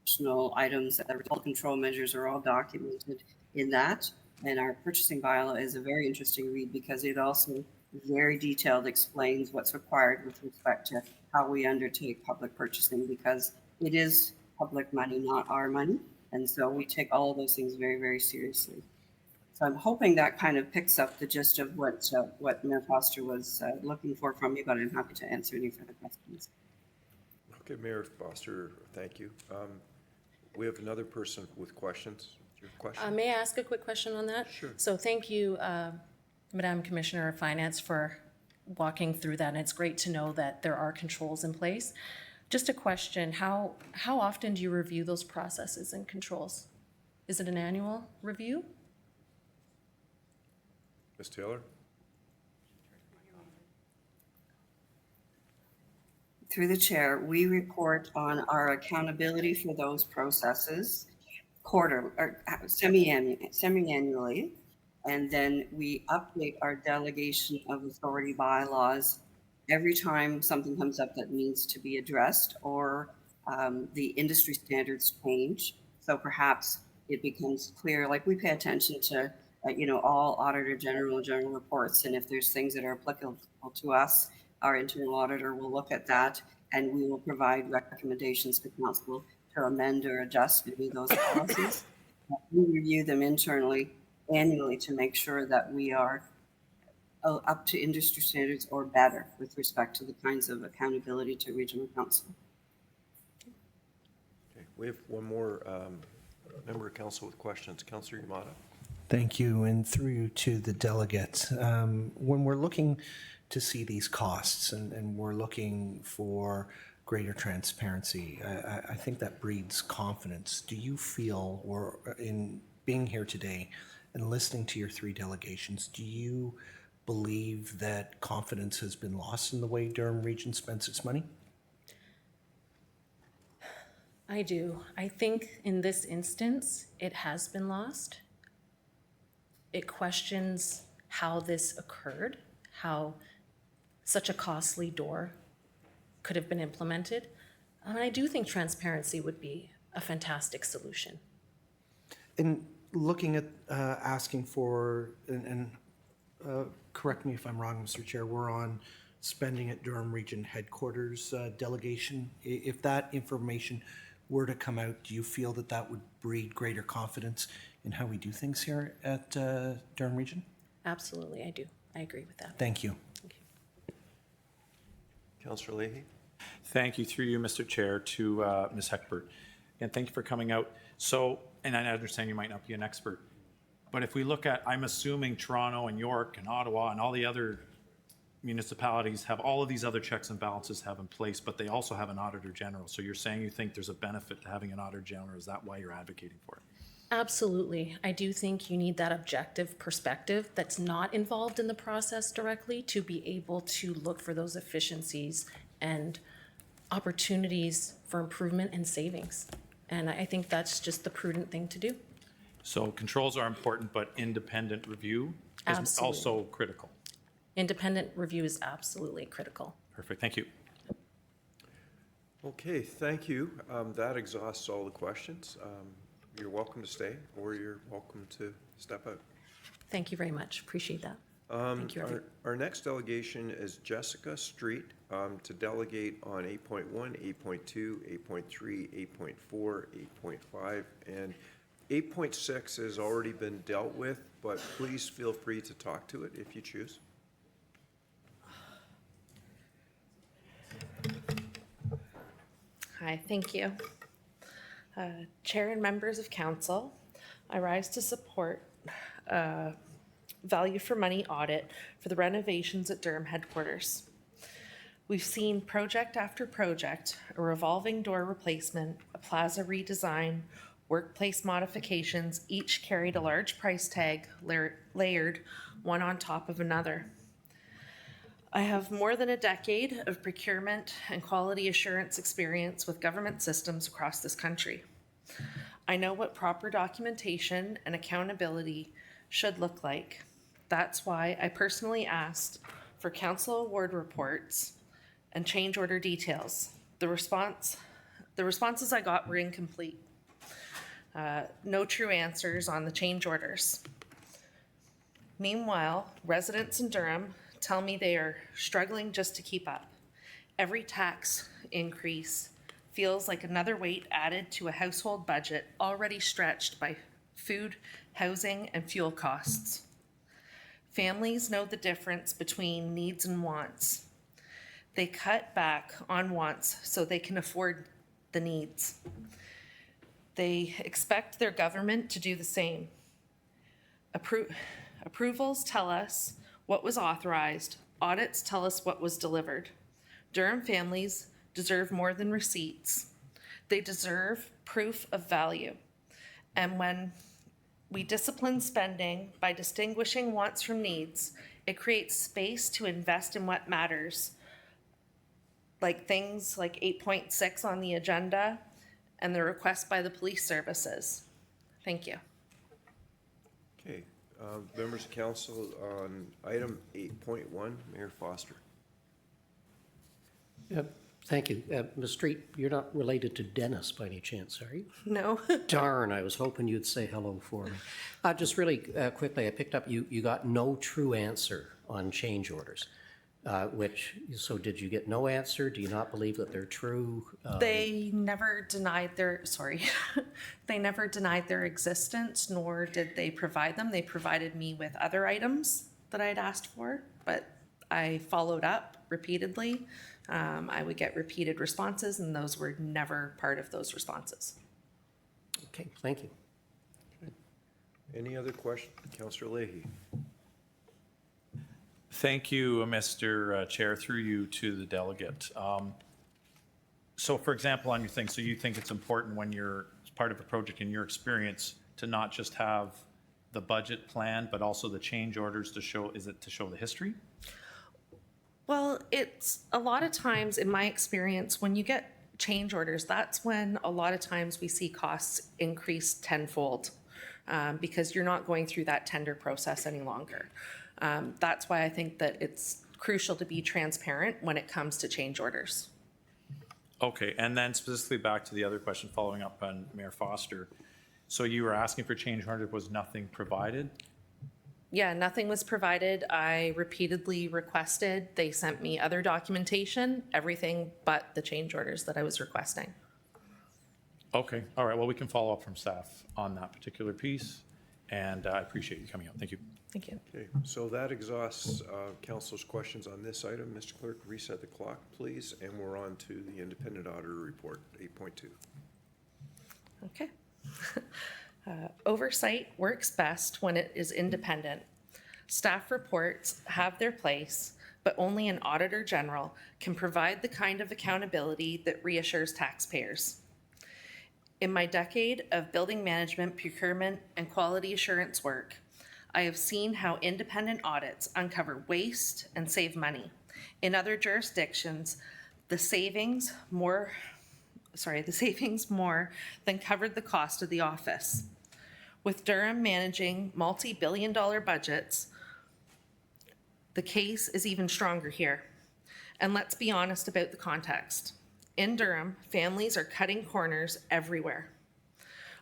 additional items. The control measures are all documented in that. And our purchasing bylaw is a very interesting read because it also very detailed explains what's required with respect to how we undertake public purchasing, because it is public money, not our money. And so we take all of those things very, very seriously. So I'm hoping that kind of picks up the gist of what Mayor Foster was looking for from me, but I'm happy to answer any further questions. Okay, Mayor Foster, thank you. We have another person with questions. Your question? May I ask a quick question on that? Sure. So thank you, Madam Commissioner of Finance, for walking through that. And it's great to know that there are controls in place. Just a question, how often do you review those processes and controls? Is it an annual review? Ms. Taylor? Through the chair, we report on our accountability for those processes semi-annually, and then we update our delegation of authority bylaws every time something comes up that needs to be addressed or the industry standards change. So perhaps it becomes clear, like we pay attention to all Auditor General reports, and if there's things that are applicable to us, our internal auditor will look at that, and we will provide recommendations to council to amend or adjust maybe those policies. We review them internally annually to make sure that we are up to industry standards or better with respect to the kinds of accountability to regional council. Okay, we have one more member of council with questions. Councillor Yamada. Thank you, and through you to the delegate. When we're looking to see these costs and we're looking for greater transparency, I think that breeds confidence. Do you feel, or in being here today and listening to your three delegations, do you believe that confidence has been lost in the way Durham Region spends its money? I do. I think in this instance, it has been lost. It questions how this occurred, how such a costly door could have been implemented. And I do think transparency would be a fantastic solution. In looking at asking for, and correct me if I'm wrong, Mr. Chair, we're on spending at Durham Region Headquarters delegation. If that information were to come out, do you feel that that would breed greater confidence in how we do things here at Durham Region? Absolutely, I do. I agree with that. Thank you. Councillor Leahy. Thank you, through you, Mr. Chair, to Ms. Heckbert. And thank you for coming out. So, and I understand you might not be an expert, but if we look at, I'm assuming Toronto and York and Ottawa and all the other municipalities have all of these other checks and balances have in place, but they also have an Auditor General. So you're saying you think there's a benefit to having an Auditor General. Is that why you're advocating for it? Absolutely. I do think you need that objective perspective that's not involved in the process directly to be able to look for those efficiencies and opportunities for improvement and savings. And I think that's just the prudent thing to do. So controls are important, but independent review is Absolutely. also critical. Independent review is absolutely critical. Perfect. Thank you. Okay, thank you. That exhausts all the questions. You're welcome to stay, or you're welcome to step out. Thank you very much. Appreciate that. Thank you, everyone. Our next delegation is Jessica Street to delegate on 8.1, 8.2, 8.3, 8.4, 8.5, and 8.6 has already been dealt with, but please feel free to talk to it if you choose. Hi, thank you. Chair and members of council, I rise to support value for money audit for the renovations at Durham headquarters. We've seen project after project, a revolving door replacement, a plaza redesign, workplace modifications, each carried a large price tag layered one on top of another. I have more than a decade of procurement and quality assurance experience with government systems across this country. I know what proper documentation and accountability should look like. That's why I personally asked for council award reports and change order details. The responses I got were incomplete. No true answers on the change orders. Meanwhile, residents in Durham tell me they are struggling just to keep up. Every tax increase feels like another weight added to a household budget already stretched by food, housing, and fuel costs. Families know the difference between needs and wants. They cut back on wants so they can afford the needs. They expect their government to do the same. Approvals tell us what was authorized. Audits tell us what was delivered. Durham families deserve more than receipts. They deserve proof of value. And when we discipline spending by distinguishing wants from needs, it creates space to invest in what matters, like things like 8.6 on the agenda and the request by the police services. Thank you. Okay, members of council, on item 8.1, Mayor Foster. Thank you. Ms. Street, you're not related to Dennis by any chance, are you? No. Darn, I was hoping you'd say hello for me. Just really quickly, I picked up you got no true answer on change orders, so did you get no answer? Do you not believe that they're true? They never denied they never denied their existence, nor did they provide them. They provided me with other items that I had asked for, but I followed up repeatedly. I would get repeated responses, and those were never part of those responses. Okay, thank you. Any other questions? Councillor Leahy. Thank you, Mr. Chair, through you to the delegate. So for example, on your thing, so you think it's important when you're part of a project in your experience to not just have the budget plan, but also the change orders to show, is it to show the history? Well, it's a lot of times in my experience, when you get change orders, that's when a lot of times we see costs increase tenfold because you're not going through that tender process any longer. That's why I think that it's crucial to be transparent when it comes to change orders. Okay, and then specifically back to the other question following up on Mayor Foster. So you were asking for change order, was nothing provided? Yeah, nothing was provided. I repeatedly requested. They sent me other documentation, everything but the change orders that I was requesting. Okay, all right, well, we can follow up from staff on that particular piece, and I appreciate you coming out. Thank you. Thank you. Okay, so that exhausts council's questions on this item. Mr. Clerk, reset the clock, please, and we're on to the independent auditor report, 8.2. Okay. Oversight works best when it is independent. Staff reports have their place, but only an auditor general can provide the kind of accountability that reassures taxpayers. In my decade of building management, procurement, and quality assurance work, I have seen how independent audits uncover waste and save money. In other jurisdictions, the savings more than covered the cost of the office. With Durham managing multi-billion-dollar budgets, the case is even stronger here. And let's be honest about the context. In Durham, families are cutting corners everywhere.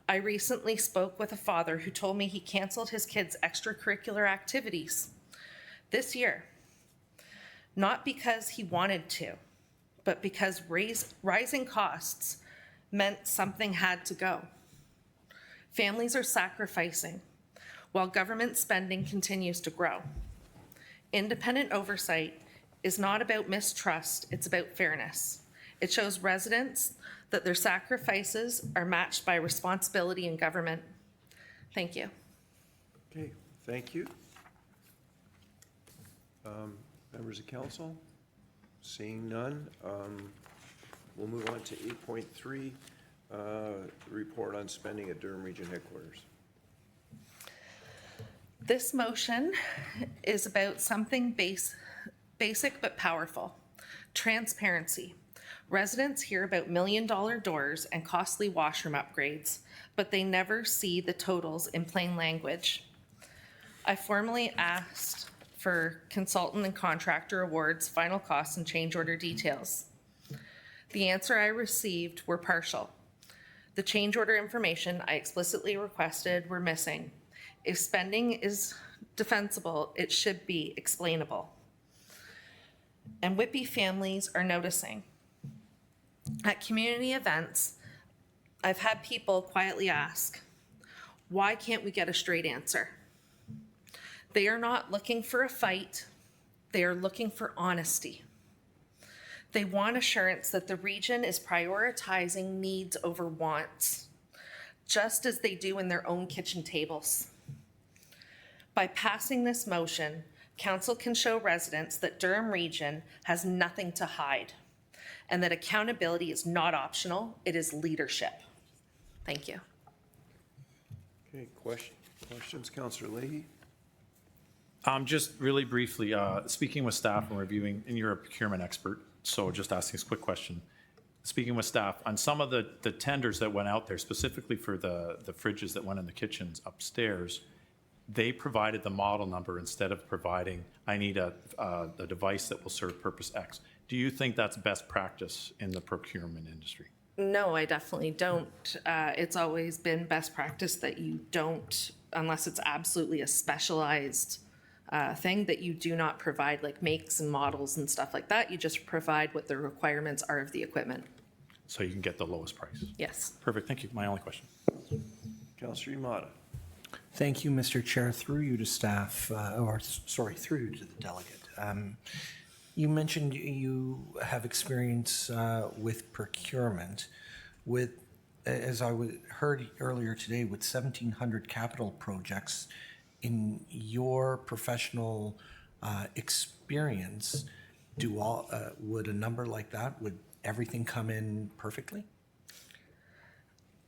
I recently spoke with a father who told me he canceled his kids' extracurricular activities this year, not because he wanted to, but because rising costs meant something had to go. Families are sacrificing while government spending continues to grow. Independent oversight is not about mistrust, it's about fairness. It shows residents that their sacrifices are matched by responsibility in government. Thank you. Okay, thank you. Members of council, seeing none, we'll move on to 8.3, report on spending at Durham Region Headquarters. This motion is about something basic but powerful. Transparency. Residents hear about million-dollar doors and costly washroom upgrades, but they never see the totals in plain language. I formally asked for consultant and contractor awards, final costs, and change order details. The answer I received were partial. The change order information I explicitly requested were missing. If spending is defensible, it should be explainable. And Whitby families are noticing. At community events, I've had people quietly ask, why can't we get a straight answer? They are not looking for a fight. They are looking for honesty. They want assurance that the region is prioritizing needs over wants, just as they do in their own kitchen tables. By passing this motion, council can show residents that Durham Region has nothing to hide and that accountability is not optional, it is leadership. Thank you. Okay, questions, Councillor Leahy? Just really briefly, speaking with staff and reviewing, and you're a procurement expert, so just asking this quick question. Speaking with staff, on some of the tenders that went out there, specifically for the fridges that went in the kitchens upstairs, they provided the model number instead of providing, I need a device that will serve purpose X. Do you think that's best practice in the procurement industry? No, I definitely don't. It's always been best practice that you don't, unless it's absolutely a specialized thing, that you do not provide like makes and models and stuff like that. You just provide what the requirements are of the equipment. So you can get the lowest price? Yes. Perfect, thank you. My only question. Councillor Imada. Thank you, Mr. Chair. Through you to staff, through you to the delegate. You mentioned you have experience with procurement. As I heard earlier today, with 1,700 capital projects, in your professional experience, would a number like that, would everything come in perfectly?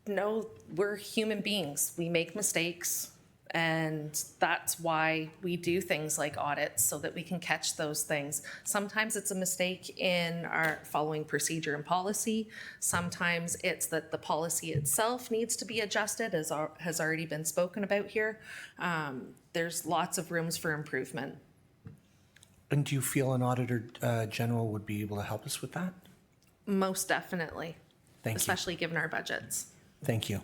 No, we're human beings. We make mistakes, and that's why we do things like audits, so that we can catch those things. Sometimes it's a mistake in our following procedure and policy. Sometimes it's that the policy itself needs to be adjusted, as has already been spoken about here. There's lots of rooms for improvement. And do you feel an Auditor General would be able to help us with that? Most definitely. Thank you. Especially given our budgets. Thank you.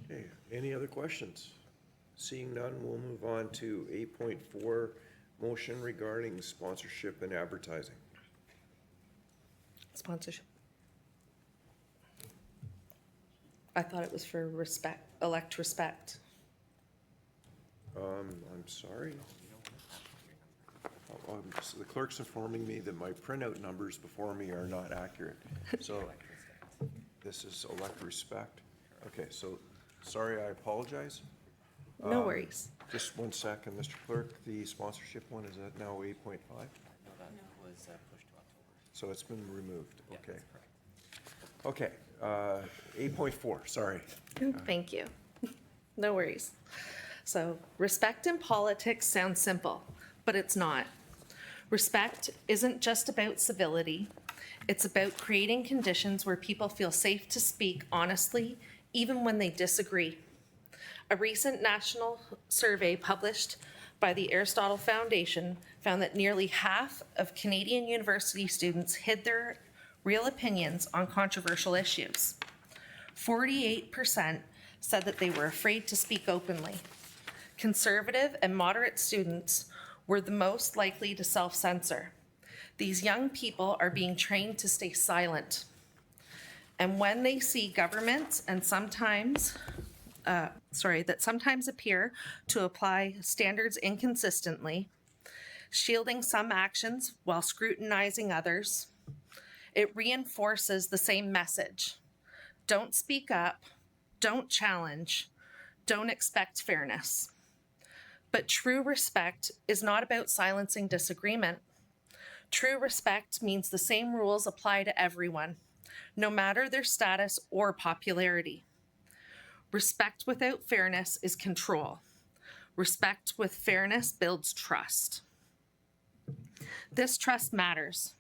Okay, any other questions? Seeing none, we'll move on to 8.4, motion regarding sponsorship and advertising. Sponsorship. I thought it was for respect, elect respect. I'm sorry. So the clerk's informing me that my printout numbers before me are not accurate. So this is elect respect. Okay, so sorry, I apologize. No worries. Just 1 second, Mr. Clerk. The sponsorship one, is that now 8.5? No, that was pushed to October. So it's been removed, okay. Okay, 8.4, sorry. Thank you. No worries. So respect in politics sounds simple, but it's not. Respect isn't just about civility. It's about creating conditions where people feel safe to speak honestly, even when they disagree. A recent national survey published by the Aristotle Foundation found that nearly half of Canadian university students hid their real opinions on controversial issues. 48% said that they were afraid to speak openly. Conservative and moderate students were the most likely to self-censor. These young people are being trained to stay silent. And when they see governments and sometimes appear to apply standards inconsistently, shielding some actions while scrutinizing others, It reinforces the same message. Don't speak up, don't challenge, don't expect fairness. But true respect is not about silencing disagreement. True respect means the same rules apply to everyone, no matter their status or popularity. Respect without fairness is control. Respect with fairness builds trust. This trust matters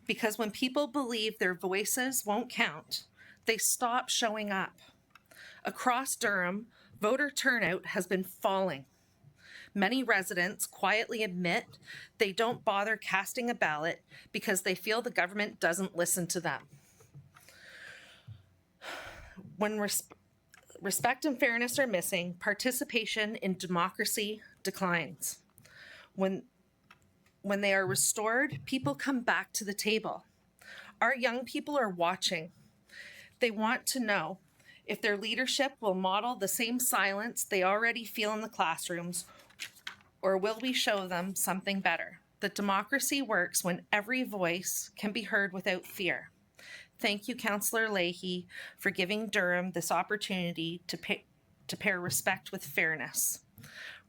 because when people believe their voices won't count, they stop showing up. Across Durham, voter turnout has been falling. Many residents quietly admit they don't bother casting a ballot because they feel the government doesn't listen to them. When respect and fairness are missing, participation in democracy declines. When they are restored, people come back to the table. Our young people are watching. They want to know if their leadership will model the same silence they already feel in the classrooms, or will we show them something better? That democracy works when every voice can be heard without fear. Thank you, Councillor Leahy, for giving Durham this opportunity to pair respect with fairness,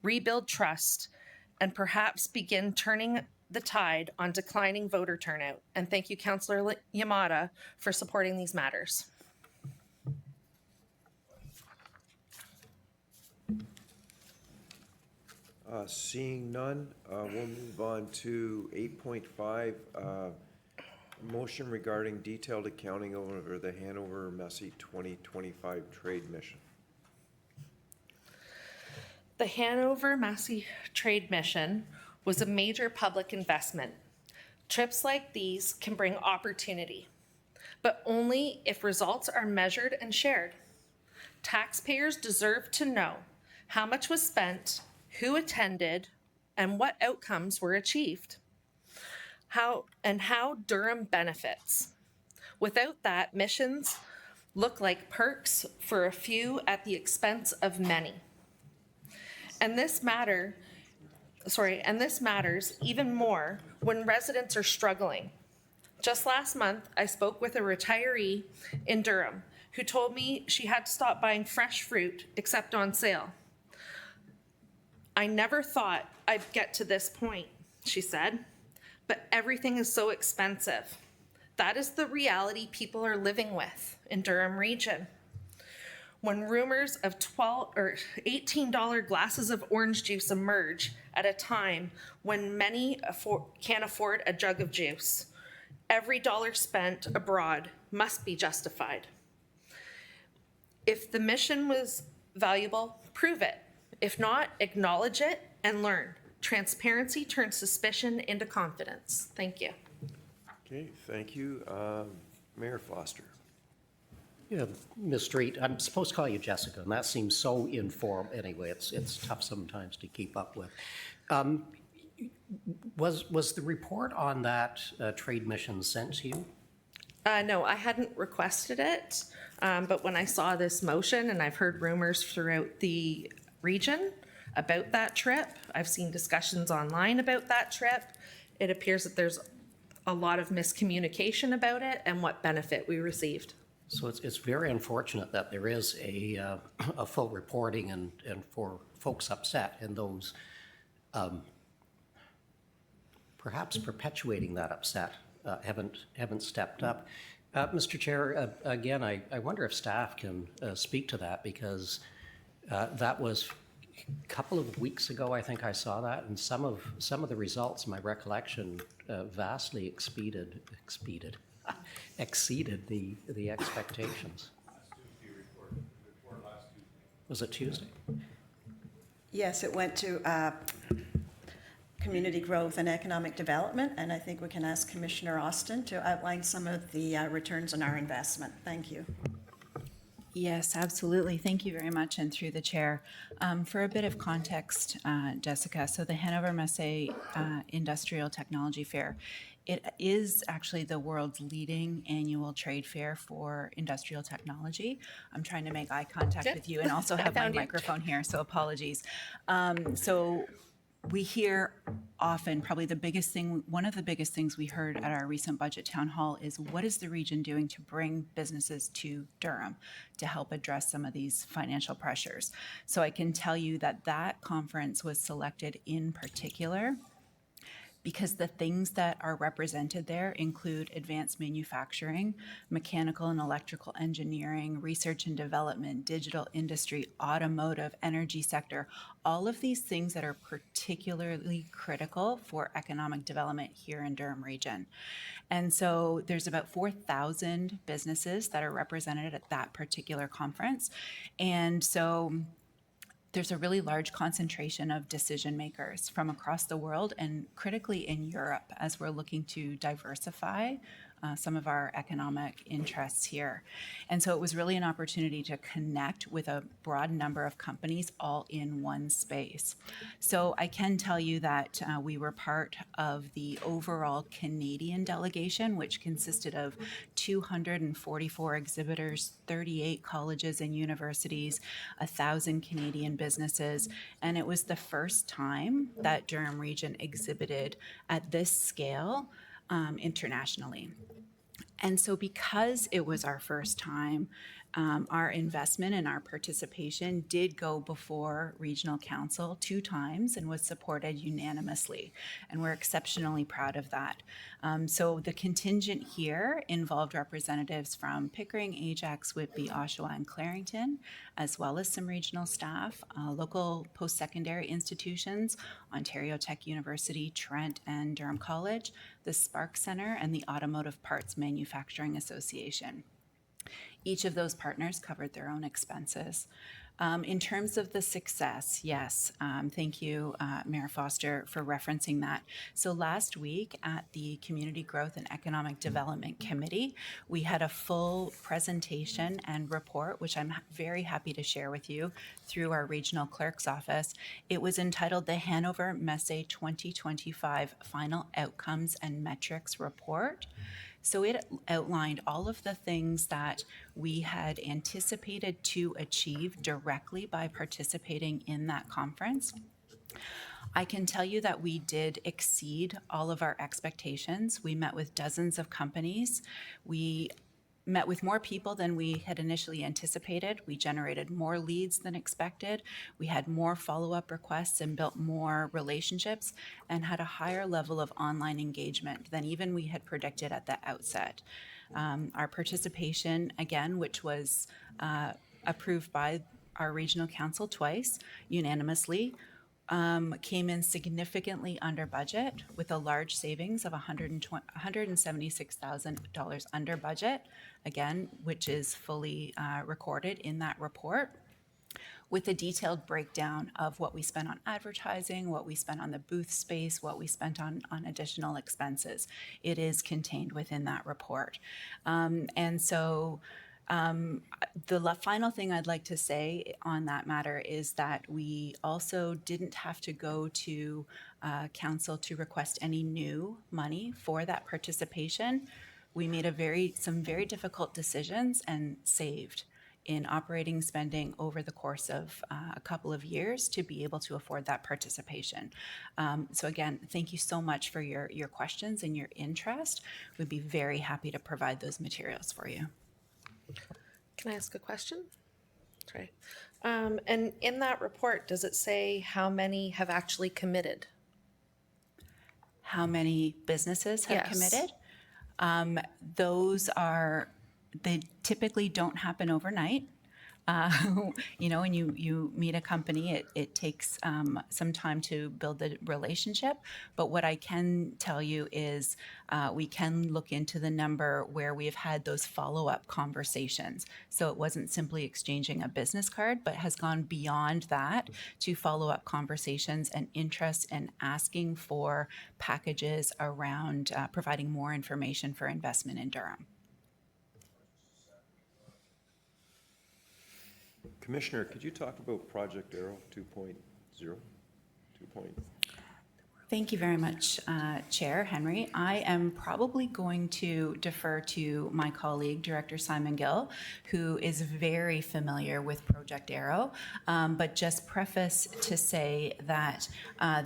rebuild trust, and perhaps begin turning the tide on declining voter turnout. And thank you, Councillor Yamada, for supporting these matters. Seeing none, we'll move on to 8.5, motion regarding detailed accounting over the Hanover Messe 2025 trade mission. The Hanover Messe Trade Mission was a major public investment. Trips like these can bring opportunity, but only if results are measured and shared. Taxpayers deserve to know how much was spent, who attended, and what outcomes were achieved. How Durham benefits. Without that, missions look like perks for a few at the expense of many. And this matters even more when residents are struggling. Just last month, I spoke with a retiree in Durham who told me she had to stop buying fresh fruit except on sale. I never thought I'd get to this point, she said, but everything is so expensive. That is the reality people are living with in Durham region. When rumors of $18 glasses of orange juice emerge at a time when many can't afford a jug of juice, every dollar spent abroad must be justified. If the mission was valuable, prove it. If not, acknowledge it and learn. Transparency turns suspicion into confidence. Thank you. Okay, thank you. Mayor Foster. Yeah, Ms. Street, I'm supposed to call you Jessica, and that seems so informal. Anyway, it's tough sometimes to keep up with. Was the report on that trade mission sent to you? No, I hadn't requested it, but when I saw this motion, and I've heard rumors throughout the region about that trip, I've seen discussions online about that trip, it appears that there's a lot of miscommunication about it and what benefit we received. So it's very unfortunate that there is a full reporting and for folks upset and those perhaps perpetuating that upset haven't stepped up. Mr. Chair, again, I wonder if staff can speak to that because that was a couple of weeks ago, I think I saw that, and some of the results, my recollection, vastly exceeded the expectations. Was it Tuesday? Yes, it went to community growth and economic development, and I think we can ask Commissioner Austin to outline some of the returns on our investment. Thank you. Yes, absolutely. Thank you very much, and through the chair. For a bit of context, Jessica, so the Hanover Messe Industrial Technology Fair, it is actually the world's leading annual trade fair for industrial technology. I'm trying to make eye contact with you and also have my microphone here, so apologies. So we hear often, probably the biggest thing, one of the biggest things we heard at our recent budget town hall is what is the region doing to bring businesses to Durham to help address some of these financial pressures? So I can tell you that that conference was selected in particular because the things that are represented there include advanced manufacturing, mechanical and electrical engineering, research and development, digital industry, automotive, energy sector, all of these things that are particularly critical for economic development here in Durham Region. And so there's about 4,000 businesses that are represented at that particular conference. And so there's a really large concentration of decision makers from across the world and critically in Europe as we're looking to diversify some of our economic interests here. And so it was really an opportunity to connect with a broad number of companies all in one space. So I can tell you that we were part of the overall Canadian delegation, which consisted of 244 exhibitors, 38 colleges and universities, 1,000 Canadian businesses, and it was the first time that Durham Region exhibited at this scale internationally. And so because it was our first time, our investment and our participation did go before Regional Council 2 times and was supported unanimously. And we're exceptionally proud of that. So the contingent here involved representatives from Pickering, Ajax, Whitby, Oshawa, and Clarington, as well as some regional staff, local post-secondary institutions, Ontario Tech University, Trent, and Durham College, the Spark Centre, and the Automotive Parts Manufacturing Association. Each of those partners covered their own expenses. In terms of the success, yes, thank you, Mayor Foster, for referencing that. So last week at the Community Growth and Economic Development Committee, we had a full presentation and report, which I'm very happy to share with you through our regional clerk's office. It was entitled the Hanover Messe 2025 Final Outcomes and Metrics Report. So it outlined all of the things that we had anticipated to achieve directly by participating in that conference. I can tell you that we did exceed all of our expectations. We met with dozens of companies. We met with more people than we had initially anticipated. We generated more leads than expected. We had more follow-up requests and built more relationships and had a higher level of online engagement than even we had predicted at the outset. Our participation, again, which was approved by our regional council twice unanimously, came in significantly under budget with a large savings of $176,000 under budget, again, which is fully recorded in that report, with a detailed breakdown of what we spent on advertising, what we spent on the booth space, what we spent on additional expenses. It is contained within that report. And so the final thing I'd like to say on that matter is that we also didn't have to go to council to request any new money for that participation. We made some very difficult decisions and saved in operating spending over the course of a couple of years to be able to afford that participation. So again, thank you so much for your questions and your interest. We'd be very happy to provide those materials for you. Can I ask a question? Sorry. And in that report, does it say how many have actually committed? How many businesses have committed? They typically don't happen overnight. When you meet a company, it takes some time to build the relationship. But what I can tell you is we can look into the number where we've had those follow-up conversations. So it wasn't simply exchanging a business card, but has gone beyond that to follow-up conversations and interest in asking for packages around providing more information for investment in Durham. Commissioner, could you talk about Project Arrow 2.0? Thank you very much, Chair Henry. I am probably going to defer to my colleague, Director Simon Gill, who is very familiar with Project Arrow, but just preface to say that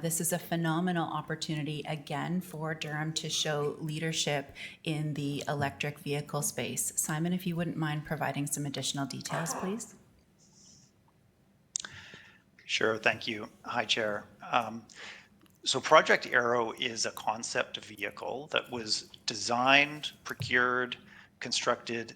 this is a phenomenal opportunity again for Durham to show leadership in the electric vehicle space. Simon, if you wouldn't mind providing some additional details, please. Sure, thank you. Hi, Chair. So Project Arrow is a concept vehicle that was designed, procured, constructed,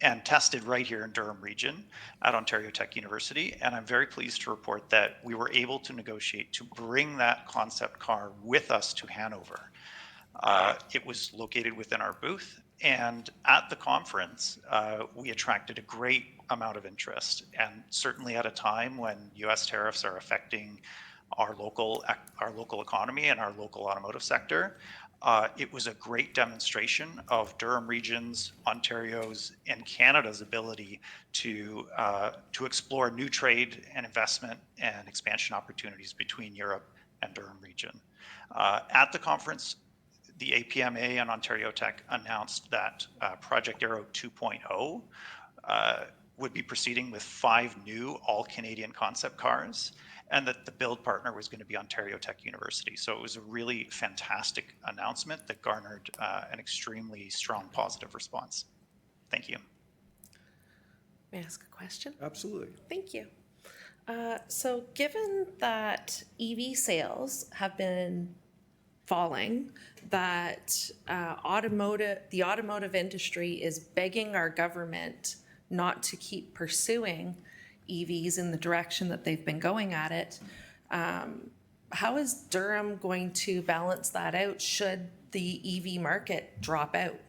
and tested right here in Durham Region at Ontario Tech University. And I'm very pleased to report that we were able to negotiate to bring that concept car with us to Hanover. It was located within our booth, and at the conference, we attracted a great amount of interest, and certainly at a time when US tariffs are affecting our local economy and our local automotive sector. It was a great demonstration of Durham Region's, Ontario's, and Canada's ability to explore new trade and investment and expansion opportunities between Europe and Durham Region. At the conference, the APMA and Ontario Tech announced that Project Arrow 2.0 would be proceeding with 5 new all-Canadian concept cars, and that the build partner was going to be Ontario Tech University. So it was a really fantastic announcement that garnered an extremely strong positive response. Thank you. May I ask a question? Absolutely. Thank you. So given that EV sales have been falling, that the automotive industry is begging our government not to keep pursuing EVs in the direction that they've been going at it, how is Durham going to balance that out should the EV market drop out?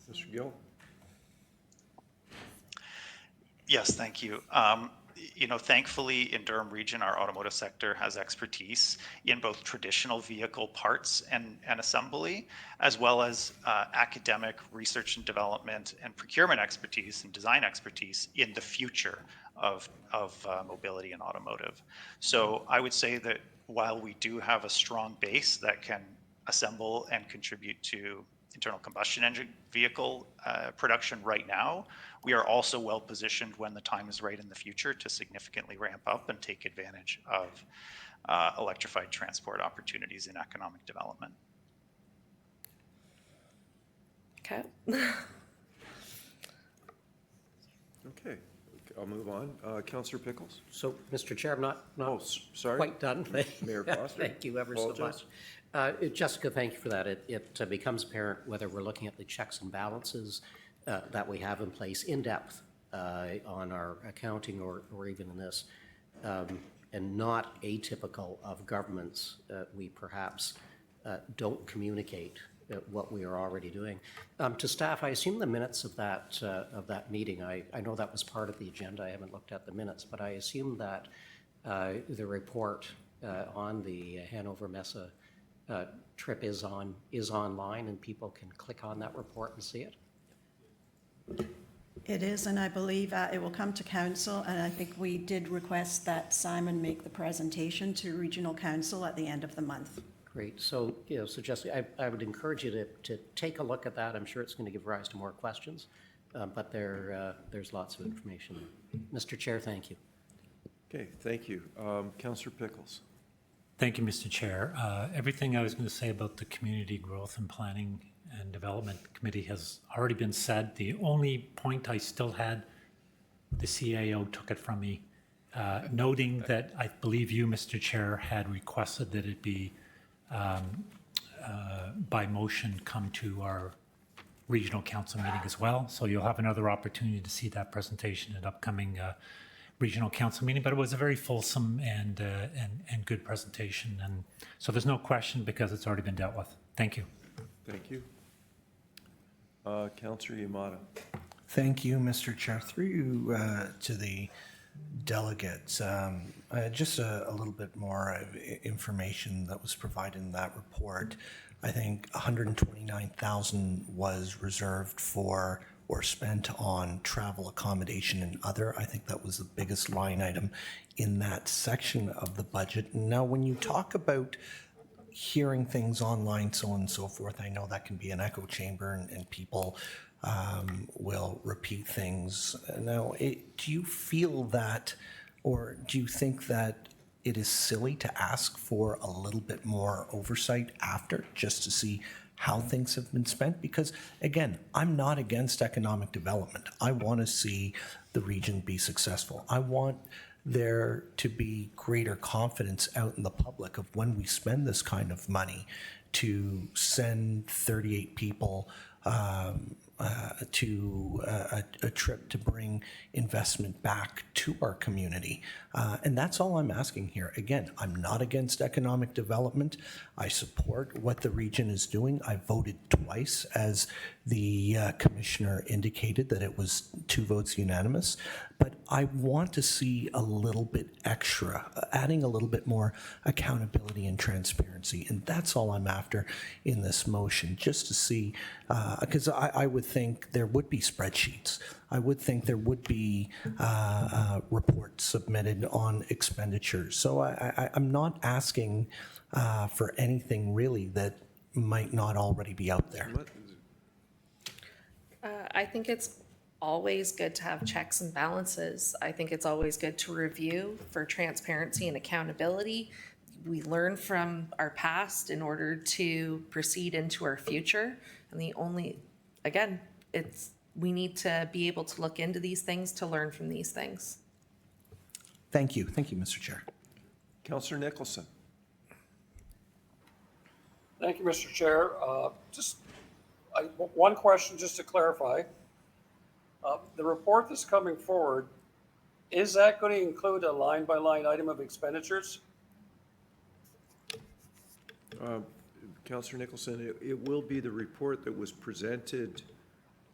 Mr. Gill? Yes, thank you. Thankfully in Durham Region, our automotive sector has expertise in both traditional vehicle parts and assembly, as well as academic research and development and procurement expertise and design expertise in the future of mobility and automotive. So I would say that while we do have a strong base that can assemble and contribute to internal combustion engine vehicle production right now, we are also well positioned when the time is right in the future to significantly ramp up and take advantage of electrified transport opportunities in economic development. Okay. Okay, I'll move on. Councillor Pickles? So, Mr. Chair, I'm not sorry. quite done. Mayor Foster? Thank you ever so much. Jessica, thank you for that. It becomes apparent whether we're looking at the checks and balances that we have in place in depth on our accounting or even in this, and not atypical of governments. We perhaps don't communicate what we are already doing. To staff, I assume the minutes of that meeting, I know that was part of the agenda. I haven't looked at the minutes, but I assume that the report on the Hanover Messe trip is online and people can click on that report and see it? It is, and I believe it will come to council, and I think we did request that Simon make the presentation to regional council at the end of the month. Great. So, so Jessica, I would encourage you to take a look at that. I'm sure it's going to give rise to more questions, but there's lots of information there. Mr. Chair, thank you. Okay, thank you. Councillor Pickles? Thank you, Mr. Chair. Everything I was going to say about the Community Growth and Planning and Development Committee has already been said. The only point I still had, the CAO took it from me, noting that I believe you, Mr. Chair, had requested that it be by motion come to our regional council meeting as well. So you'll have another opportunity to see that presentation at upcoming regional council meeting, but it was a very fulsome and good presentation. And so there's no question because it's already been dealt with. Thank you. Thank you. Councillor Yamada. Thank you, Mr. Chair. Through you to the delegates, just a little bit more information that was provided in that report. I think 129,000 was reserved for or spent on travel, accommodation, and other. I think that was the biggest line item in that section of the budget. Now, when you talk about hearing things online, so on and so forth, I know that can be an echo chamber, and people will repeat things. Now, do you feel that, or do you think that it is silly to ask for a little bit more oversight after, just to see how things have been spent? Because again, I'm not against economic development. I want to see the region be successful. I want there to be greater confidence out in the public of when we spend this kind of money to send 38 people to a trip to bring investment back to our community. And that's all I'm asking here. Again, I'm not against economic development. I support what the region is doing. I voted twice, as the commissioner indicated, that it was 2 votes unanimous. But I want to see a little bit extra, adding a little bit more accountability and transparency. And that's all I'm after in this motion, just to see, because I would think there would be spreadsheets. I would think there would be reports submitted on expenditures. So I'm not asking for anything really that might not already be out there. I think it's always good to have checks and balances. I think it's always good to review for transparency and accountability. We learn from our past in order to proceed into our future. And we need to be able to look into these things to learn from these things. Thank you. Thank you, Mr. Chair. Councillor Nicholson. Thank you, Mr. Chair. One question just to clarify. The report that's coming forward, is that going to include a line-by-line item of expenditures? Councillor Nicholson, it will be the report that was presented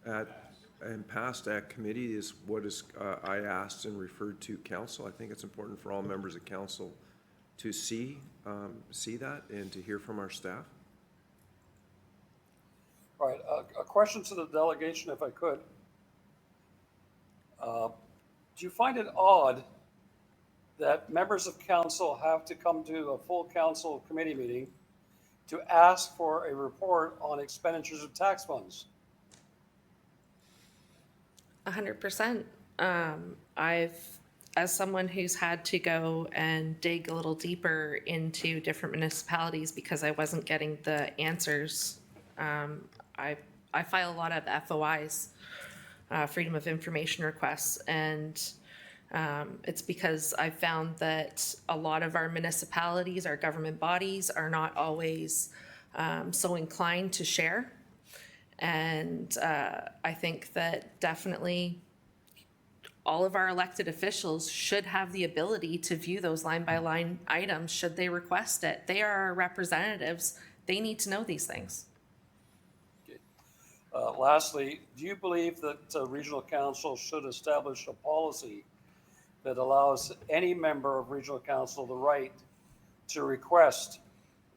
and passed at committee is what is I asked and referred to council. I think it's important for all members of council to see that and to hear from our staff. All right, a question to the delegation, if I could. Do you find it odd that members of council have to come to a full council committee meeting to ask for a report on expenditures of tax funds? 100%. As someone who's had to go and dig a little deeper into different municipalities because I wasn't getting the answers, I file a lot of FOIs, Freedom of Information requests, and it's because I found that a lot of our municipalities, our government bodies, are not always so inclined to share. And I think that definitely all of our elected officials should have the ability to view those line-by-line items should they request it. They are our representatives. They need to know these things. Lastly, do you believe that Regional Council should establish a policy that allows any member of Regional Council the right to request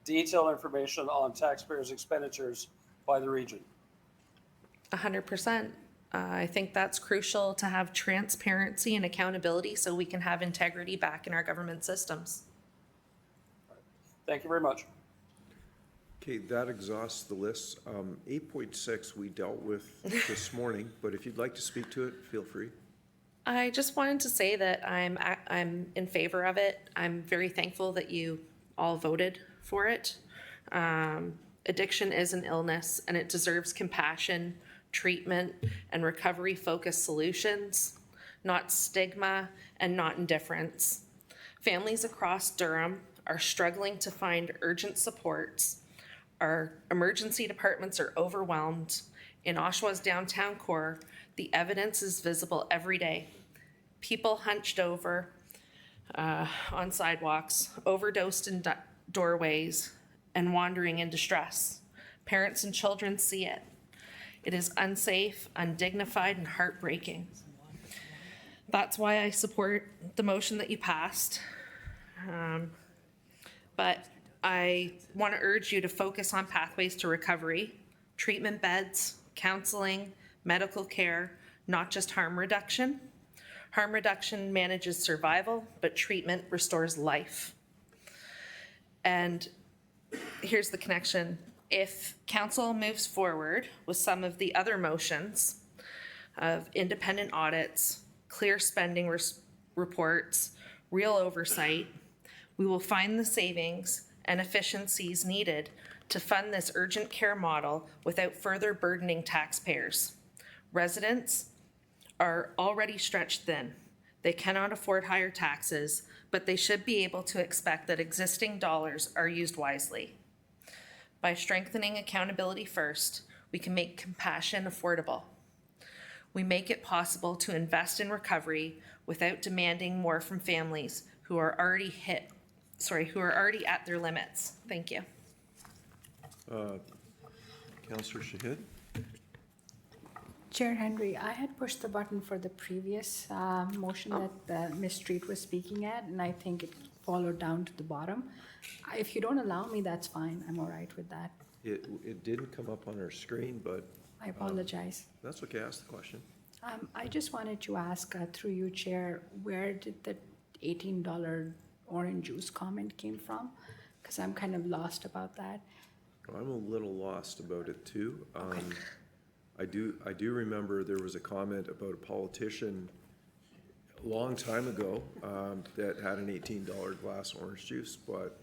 detailed information on taxpayers' expenditures by the region? 100%. I think that's crucial to have transparency and accountability so we can have integrity back in our government systems. Thank you very much. Okay, that exhausts the list. 8.6 we dealt with this morning, but if you'd like to speak to it, feel free. I just wanted to say that I'm in favor of it. I'm very thankful that you all voted for it. Addiction is an illness and it deserves compassion, treatment, and recovery-focused solutions, not stigma and not indifference. Families across Durham are struggling to find urgent supports. Our emergency departments are overwhelmed. In Oshawa's downtown core, the evidence is visible every day. People hunched over on sidewalks, overdosed in doorways, and wandering in distress. Parents and children see it. It is unsafe, undignified, and heartbreaking. That's why I support the motion that you passed. But I want to urge you to focus on pathways to recovery, treatment beds, counseling, medical care, not just harm reduction. Harm reduction manages survival, but treatment restores life. And here's the connection. If council moves forward with some of the other motions of independent audits, clear spending reports, real oversight, we will find the savings and efficiencies needed to fund this urgent care model without further burdening taxpayers. Residents are already stretched thin. They cannot afford higher taxes, but they should be able to expect that existing dollars are used wisely. By strengthening accountability first, we can make compassion affordable. We make it possible to invest in recovery without demanding more from families who are already at their limits. Thank you. Councillor Shahid? Chair Henry, I had pushed the button for the previous motion that Ms. Street was speaking at, and I think it followed down to the bottom. If you don't allow me, that's fine. I'm all right with that. It didn't come up on our screen, but I apologize. that's okay. Ask the question. I just wanted to ask, through you, Chair, where did the $18 orange juice comment came from? Because I'm kind of lost about that. I'm a little lost about it too. I do remember there was a comment about a politician a long time ago that had an $18 glass orange juice, but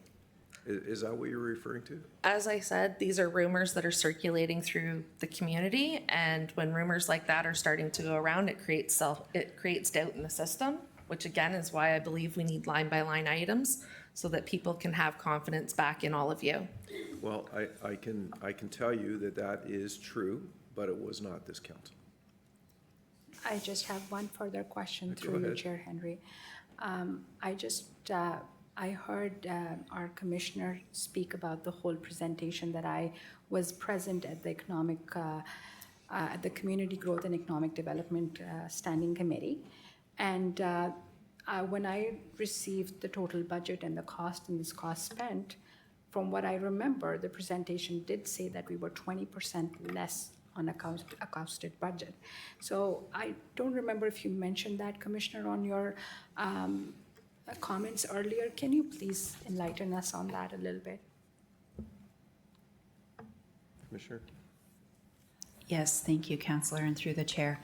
is that what you're referring to? As I said, these are rumors that are circulating through the community, and when rumors like that are starting to go around, it creates doubt in the system, which again is why I believe we need line-by-line items so that people can have confidence back in all of you. Well, I can tell you that is true, but it was not this council. I just have one further question Go through you, ahead. Chair Henry. I heard our commissioner speak about the whole presentation that I was present at the Community Growth and Economic Development Standing Committee. And when I received the total budget and the cost and this cost spent, from what I remember, the presentation did say that we were 20% less on a costed budget. So I don't remember if you mentioned that, Commissioner, on your comments earlier. Can you please enlighten us on that a little bit? Commissioner? Yes, thank you, Councillor, and through the chair.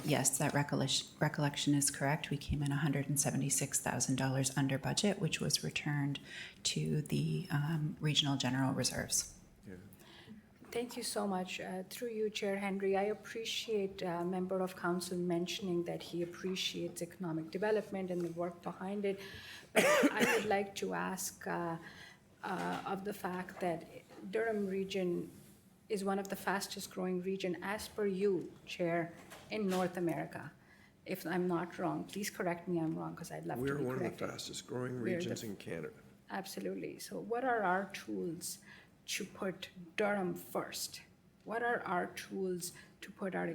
Yes, that recollection is correct. We came in $176,000 under budget, which was returned to the regional general reserves. Thank you so much. Through you, Chair Henry, I appreciate a member of council mentioning that he appreciates economic development and the work behind it. But I would like to ask of the fact that Durham region is one of the fastest growing region, as per you, Chair, in North America. If I'm not wrong, please correct me I'm wrong, because I'd love to be We're corrected. one of the fastest growing regions in Canada. Absolutely. So what are our tools to put Durham first? What are our tools to put our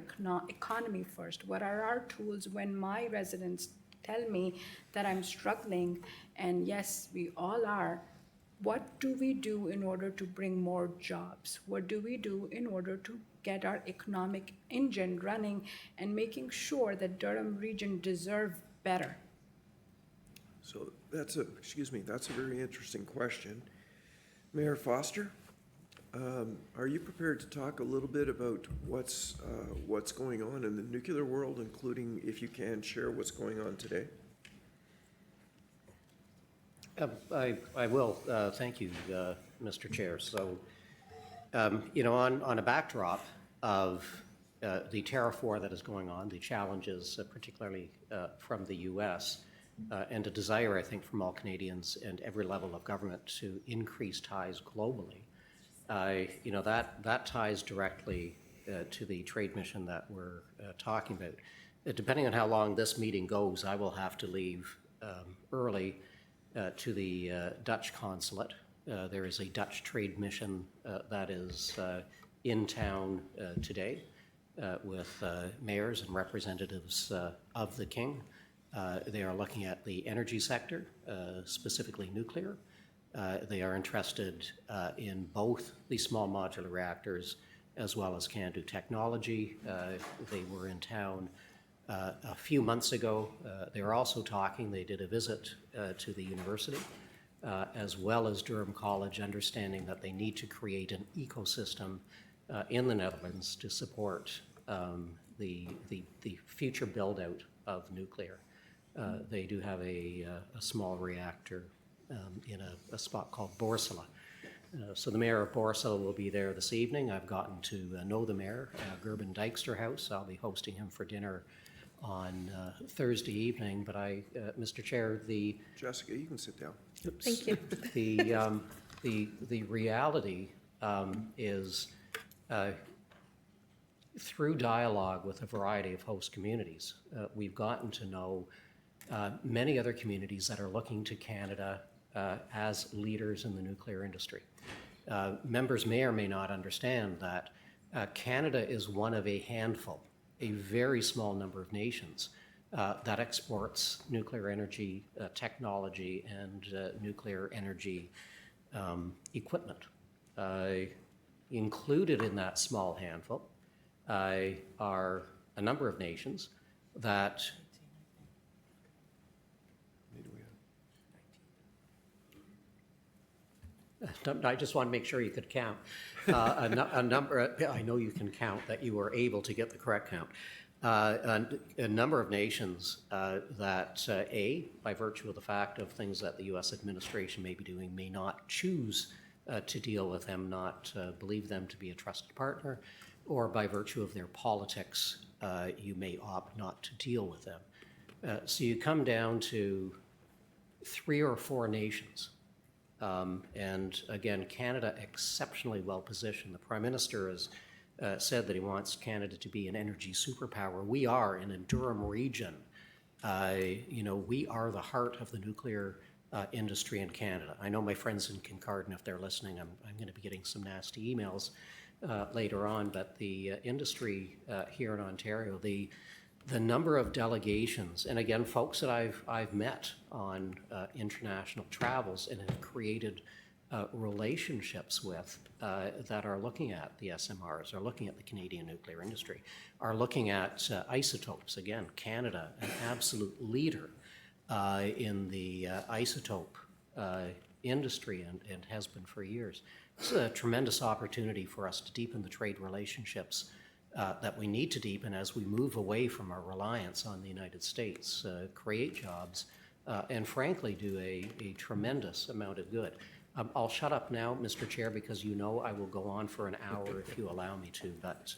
economy first? What are our tools when my residents tell me that I'm struggling? And yes, we all are. What do we do in order to bring more jobs? What do we do in order to get our economic engine running and making sure that Durham region deserve better? So that's a very interesting question. Mayor Foster, are you prepared to talk a little bit about what's going on in the nuclear world, including, if you can, share what's going on today? I will. Thank you, Mr. Chair. So, on a backdrop of the tariff war that is going on, the challenges, particularly from the U.S., and a desire, I think, from all Canadians and every level of government to increase ties globally, that ties directly to the trade mission that we're talking about. Depending on how long this meeting goes, I will have to leave early to the Dutch consulate. There is a Dutch trade mission that is in town today with mayors and representatives of the King. They are looking at the energy sector, specifically nuclear. They are interested in both the small modular reactors as well as Can-Do Technology. They were in town a few months ago. They were also talking, they did a visit to the university, as well as Durham College, understanding that they need to create an ecosystem in the Netherlands to support the future build-out of nuclear. They do have a small reactor in a spot called Borsela. So the mayor of Borsela will be there this evening. I've gotten to know the mayor, Gerben Dijksterhuis. I'll be hosting him for dinner on Thursday evening. But Mr. Chair, Jessica, you can sit down. Thank you. The reality is through dialogue with a variety of host communities, we've gotten to know many other communities that are looking to Canada as leaders in the nuclear industry. Members may or may not understand that Canada is one of a handful, a very small number of nations that exports nuclear energy technology and nuclear energy equipment. Included in that small handful are a number of nations that I just want to make sure you could count. A number, I know you can count, that you were able to get the correct count. A number of nations that, by virtue of the fact of things that the U.S. administration may be doing, may not choose to deal with them, not believe them to be a trusted partner, or by virtue of their politics, you may opt not to deal with them. So you come down to 3 or 4 nations. And again, Canada exceptionally well positioned. The Prime Minister has said that he wants Canada to be an energy superpower. We are in a Durham region. We are the heart of the nuclear industry in Canada. I know my friends in Kincardine, if they're listening, I'm going to be getting some nasty emails later on, but the industry here in Ontario, the number of delegations, and again, folks that I've met on international travels and have created relationships with that are looking at the SMRs, are looking at the Canadian nuclear industry, are looking at isotopes. Again, Canada, an absolute leader in the isotope industry and has been for years. It's a tremendous opportunity for us to deepen the trade relationships that we need to deepen as we move away from our reliance on the United States, create jobs, and frankly do a tremendous amount of good. I'll shut up now, Mr. Chair, because you know I will go on for an hour if you allow me to, but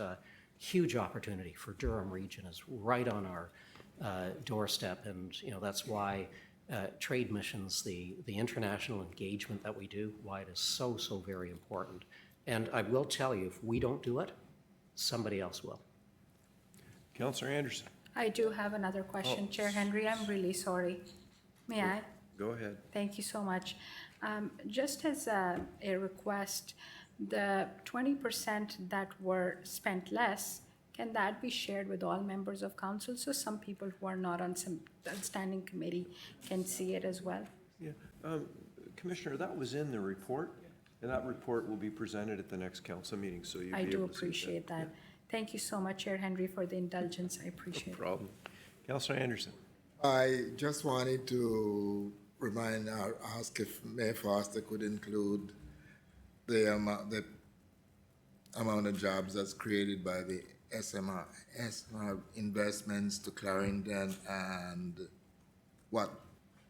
huge opportunity for Durham region is right on our doorstep, and that's why trade missions, the international engagement that we do, why it is so very important. And I will tell you, if we don't do it, somebody else will. Councillor Anderson. I do have another question, Chair Henry. I'm really sorry. May I? Go ahead. Thank you so much. Just as a request, the 20% that were spent less, can that be shared with all members of council so some people who are not on some standing committee can see it as well? Yeah, Commissioner, that was in the report, and that report will be presented at the next council meeting, so you'll be able to see that. I do appreciate that. Thank you so much, Chair Henry, for the indulgence. I appreciate it. No problem. Councillor Anderson. I just wanted to ask if Mayor Foster could include the amount of jobs that's created by the SMR investments to Clarendon and what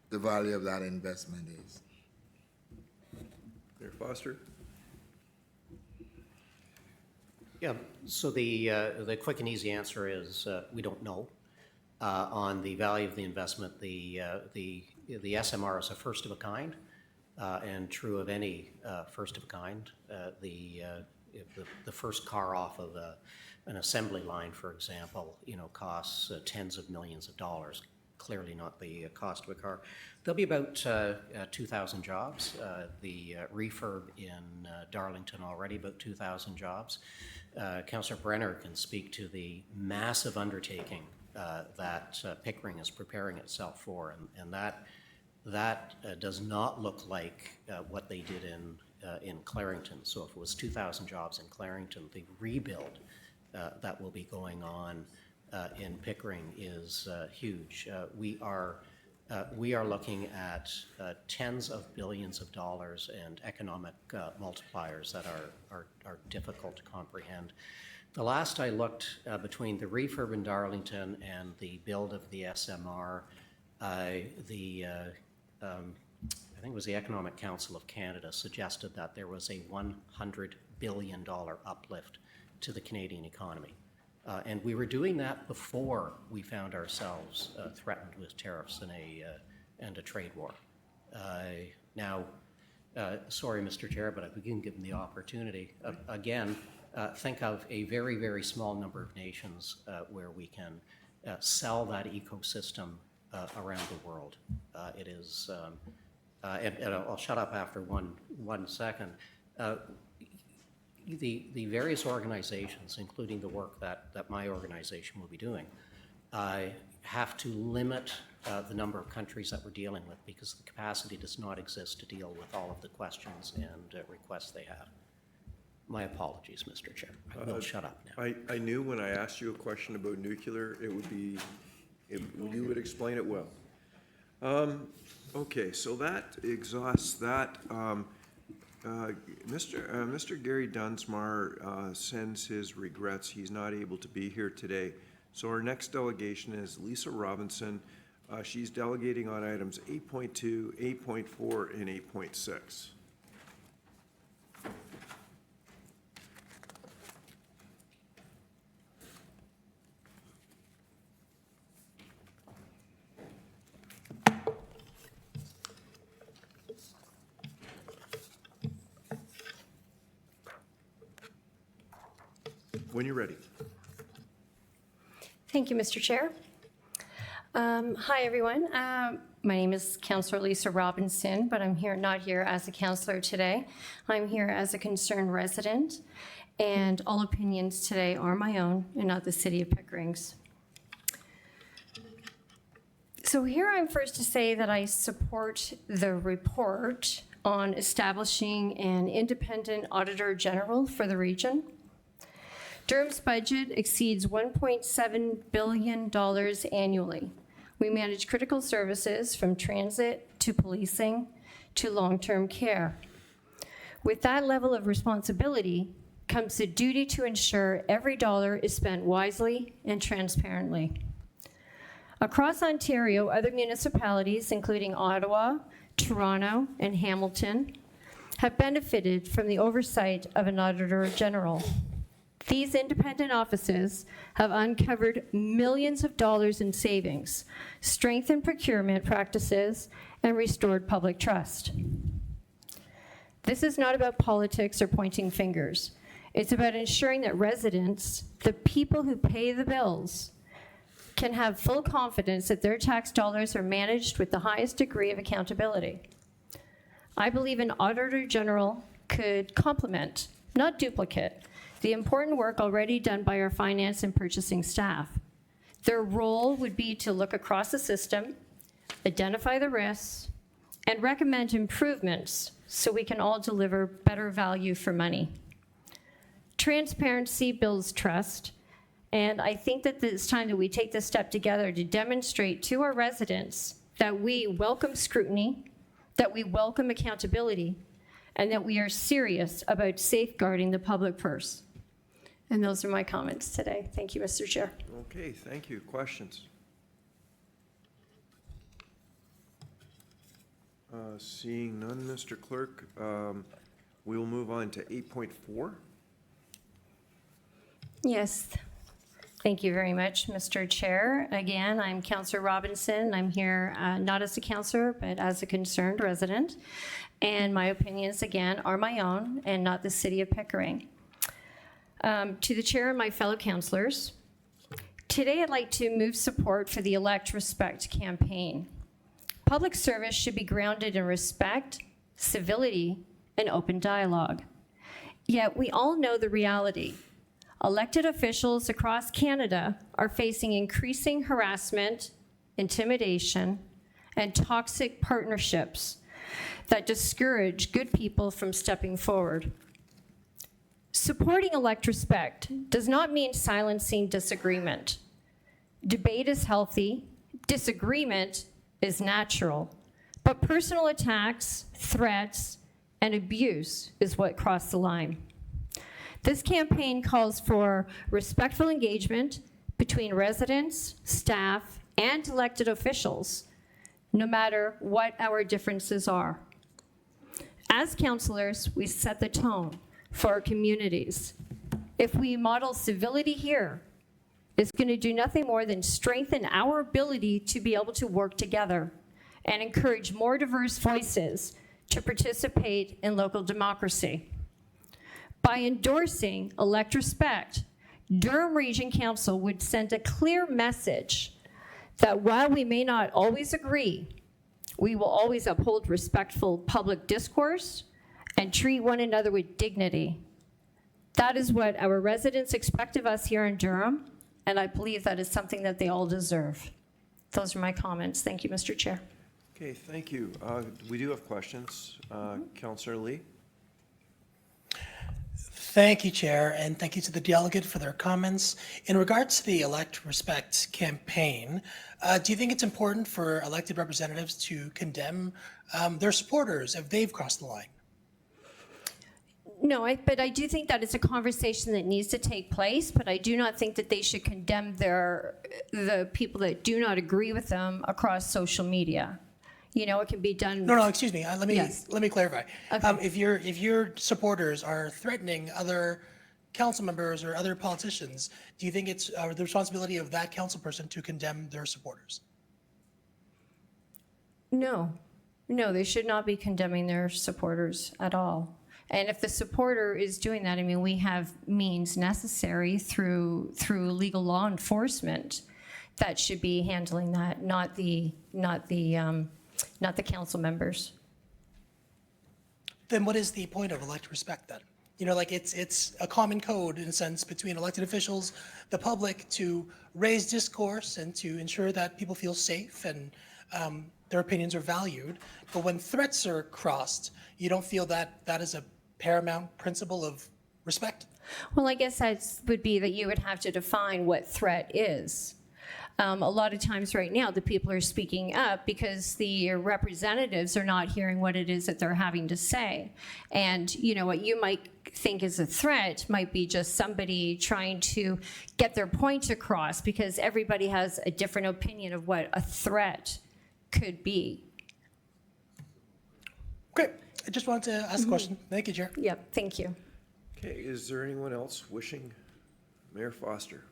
the value of that investment is. Mayor Foster? Yeah, so the quick and easy answer is we don't know. On the value of the investment, the SMR is a first of a kind, and true of any first of a kind. The first car off of an assembly line, for example, costs tens of millions of dollars. Clearly not the cost of a car. There'll be about 2,000 jobs. The refurb in Darlington already about 2,000 jobs. Councillor Brenner can speak to the massive undertaking that Pickering is preparing itself for, and that does not look like what they did in Clarington. So if it was 2,000 jobs in Clarington, the rebuild that will be going on in Pickering is huge. We are looking at tens of billions of dollars and economic multipliers that are difficult to comprehend. The last I looked, between the refurb in Darlington and the build of the SMR, I think it was the Economic Council of Canada suggested that there was a $100 billion uplift to the Canadian economy. And we were doing that before we found ourselves threatened with tariffs and a trade war. Now, sorry, Mr. Chair, but if we can give them the opportunity, again, think of a very, very small number of nations where we can sell that ecosystem around the world. It is, and I'll shut up after one second. The various organizations, including the work that my organization will be doing, have to limit the number of countries that we're dealing with because the capacity does not exist to deal with all of the questions and requests they have. My apologies, Mr. Chair. I will shut up now. I knew when I asked you a question about nuclear, it would be, you would explain it well. Okay, so that exhausts that. Mr. Gary Dunsmore sends his regrets. He's not able to be here today. So our next delegation is Lisa Robinson. She's delegating on items 8.2, 8.4, and 8.6. When you're ready. Thank you, Mr. Chair. Hi, everyone. My name is Councillor Lisa Robinson, but I'm not here as a councillor today. I'm here as a concerned resident, and all opinions today are my own and not the City of Pickering's. So here I'm first to say that I support the report on establishing an independent Auditor General for the region. Durham's budget exceeds $1.7 billion annually. We manage critical services from transit to policing to long-term care. With that level of responsibility comes the duty to ensure every dollar is spent wisely and transparently. Across Ontario, other municipalities, including Ottawa, Toronto, and Hamilton, have benefited from the oversight of an Auditor General. These independent offices have uncovered millions of dollars in savings, strengthened procurement practices, and restored public trust. This is not about politics or pointing fingers. It's about ensuring that residents, the people who pay the bills, can have full confidence that their tax dollars are managed with the highest degree of accountability. I believe an Auditor General could complement, not duplicate, the important work already done by our finance and purchasing staff. Their role would be to look across the system, identify the risks, and recommend improvements so we can all deliver better value for money. Transparency builds trust, and I think that it's time that we take this step together to demonstrate to our residents that we welcome scrutiny, that we welcome accountability, and that we are serious about safeguarding the public purse. And those are my comments today. Thank you, Mr. Chair. Okay, thank you. Questions? Seeing none, Mr. Clerk, we'll move on to 8.4. Yes. Thank you very much, Mr. Chair. Again, I'm Councillor Robinson. I'm here not as a councillor, but as a concerned resident. And my opinions, again, are my own and not the City of Pickering. To the chair and my fellow councillors, today I'd like to move support for the Elect Respect campaign. Public service should be grounded in respect, civility, and open dialogue. Yet we all know the reality. Elected officials across Canada are facing increasing harassment, intimidation, and toxic partnerships that discourage good people from stepping forward. Supporting elect respect does not mean silencing disagreement. Debate is healthy, disagreement is natural, but personal attacks, threats, and abuse is what crossed the line. This campaign calls for respectful engagement between residents, staff, and elected officials, no matter what our differences are. As councillors, we set the tone for our communities. If we model civility here, it's going to do nothing more than strengthen our ability to be able to work together and encourage more diverse voices to participate in local democracy. By endorsing Elect Respect, Durham Region Council would send a clear message that while we may not always agree, we will always uphold respectful public discourse and treat one another with dignity. That is what our residents expect of us here in Durham, and I believe that is something that they all deserve. Those are my comments. Thank you, Mr. Chair. Okay, thank you. We do have questions. Councillor Lee? Thank you, Chair, and thank you to the delegate for their comments. In regards to the Elect Respect campaign, do you think it's important for elected representatives to condemn their supporters if they've crossed the line? No, but I do think that it's a conversation that needs to take place, but I do not think that they should condemn the people that do not agree with them across social media. You know, it can be done. No, excuse me. Let me clarify. Okay. If your supporters are threatening other council members or other politicians, do you think it's the responsibility of that council person to condemn their supporters? No, they should not be condemning their supporters at all. And if the supporter is doing that, I mean, we have means necessary through legal law enforcement that should be handling that, not the council members. Then what is the point of Elect Respect then? You know, like it's a common code in a sense between elected officials, the public, to raise discourse and to ensure that people feel safe and their opinions are valued. But when threats are crossed, you don't feel that that is a paramount principle of respect? Well, I guess that would be that you would have to define what threat is. A lot of times right now, the people are speaking up because the representatives are not hearing what it is that they're having to say. And, you know, what you might think is a threat might be just somebody trying to get their point across, because everybody has a different opinion of what a threat could be. Great. I just wanted to ask a question. Thank you, Chair. Yep, thank you. Okay, is there anyone else wishing? Mayor Foster?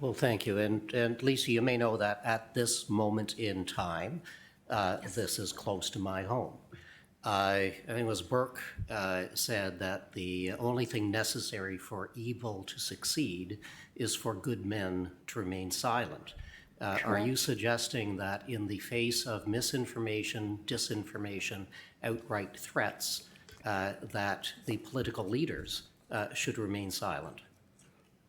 Well, thank you. And Lisa, you may know that at this moment in time, this is close to my home. I think it was Burke said that the only thing necessary for evil to succeed is for good men to remain silent. Are you suggesting that in the face of misinformation, disinformation, outright threats, that the political leaders should remain silent?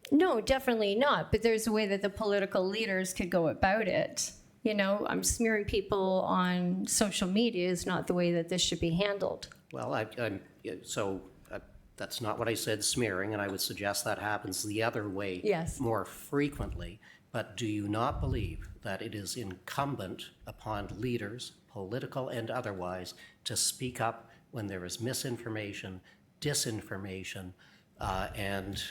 No, definitely not. But there's a way that the political leaders could go about it. You know, smearing people on social media is not the way that this should be handled. Well, that's not what I said, smearing, and I would suggest that happens the other way more frequently. But do you not believe that it is incumbent upon leaders, political and otherwise, to speak up when there is misinformation, disinformation, and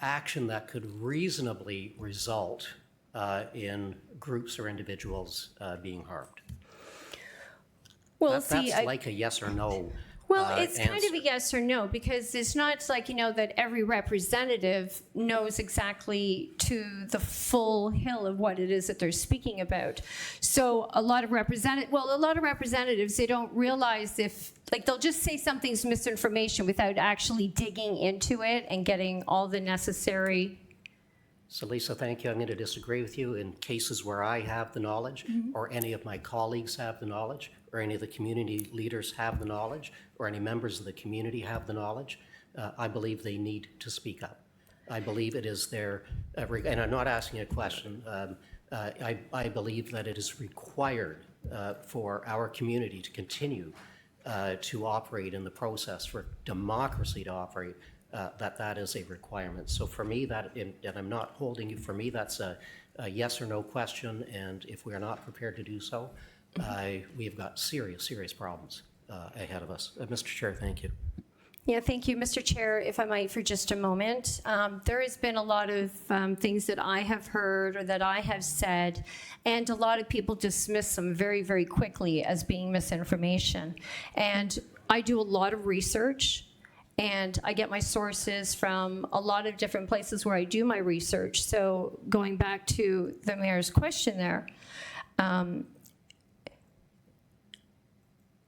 action that could reasonably result in groups or individuals being harmed? Well, that's like a yes or no. Well, it's answer. kind of a yes or no, because it's not like, you know, that every representative knows exactly to the hill of what it is that they're speaking about. So a lot of representatives, they don't realize they'll just say something's misinformation without actually digging into it and getting all the necessary. So Lisa, thank you. I'm going to disagree with you in cases where I have the knowledge, or any of my colleagues have the knowledge, or any of the community leaders have the knowledge, or any members of the community have the knowledge. I believe they need to speak up. I believe it is their, and I'm not asking a question, I believe that it is required for our community to continue to operate in the process, for democracy to operate, that is a requirement. So for me, and I'm not holding you, for me, that's a yes or no question, and if we are not prepared to do so, we've got serious, serious problems ahead of us. Mr. Chair, thank you. Yeah, thank you, Mr. Chair. If I might, for just a moment, there has been a lot of things that I have heard or that I have said, and a lot of people dismiss them very, very quickly as being misinformation. And I do a lot of research, and I get my sources from a lot of different places where I do my research. So going back to the mayor's question there,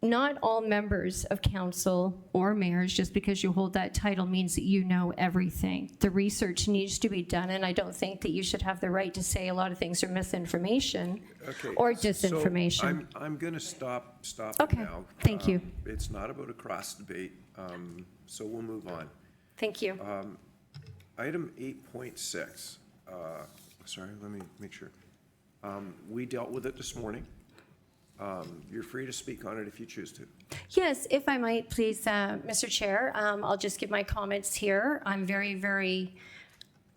not all members of council or mayors, just because you hold that title, means that you know everything. The research needs to be done, and I don't think that you should have the right to say a lot of things are misinformation or disinformation. So I'm going to stop Okay, now. thank you. It's not about a cross debate, so we'll move on. Thank you. Item 8.6, sorry, let me make sure. We dealt with it this morning. You're free to speak on it if you choose to. Yes, if I might, please, Mr. Chair, I'll just give my comments here. I'm very, very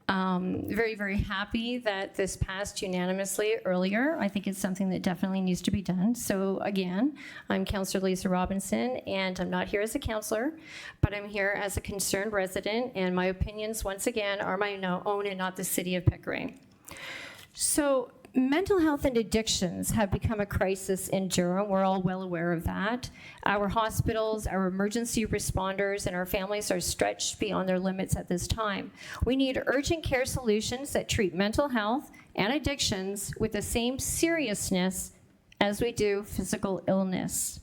happy that this passed unanimously earlier. I think it's something that definitely needs to be done. So again, I'm Councillor Lisa Robinson, and I'm not here as a councillor, but I'm here as a concerned resident, and my opinions, once again, are my own and not the City of Pickering. So mental health and addictions have become a crisis in Durham. We're all well aware of that. Our hospitals, our emergency responders, and our families are stretched beyond their limits at this time. We need urgent care solutions that treat mental health and addictions with the same seriousness as we do physical illness.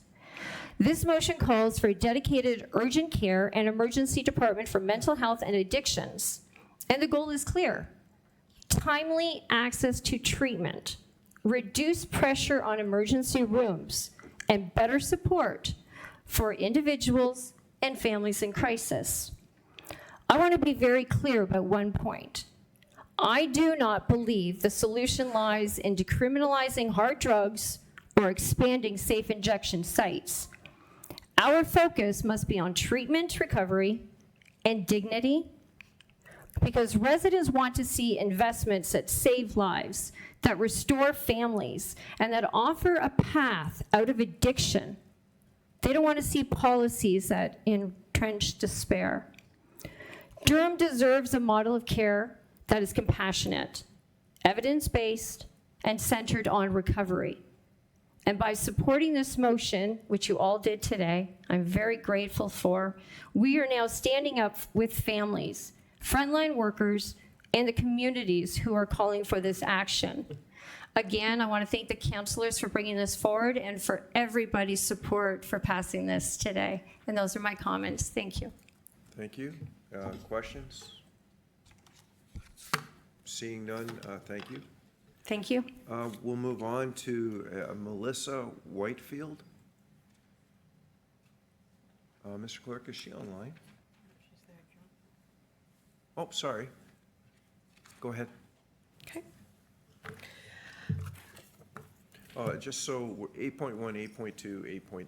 This motion calls for a dedicated urgent care and emergency department for mental health and addictions. And the goal is clear: timely access to treatment, reduce pressure on emergency rooms, and better support for individuals and families in crisis. I want to be very clear about one point. I do not believe the solution lies in decriminalizing hard drugs or expanding safe injection sites. Our focus must be on treatment recovery and dignity, because residents want to see investments that save lives, that restore families, and that offer a path out of addiction. They don't want to see policies that entrench despair. Durham deserves a model of care that is compassionate, evidence-based, and centered on recovery. And by supporting this motion, which you all did today, I'm very grateful for, we are now standing up with families, frontline workers, and the communities who are calling for this action. Again, I want to thank the councillors for bringing this forward and for everybody's support for passing this today. And those are my comments. Thank you. Thank you. Questions? Seeing none, thank you. Thank you. We'll move on to Melissa Whitefield. Mr. Clerk, is she online? Oh, sorry. Go ahead. Okay. Just so 8.1, 8.2, 8.3.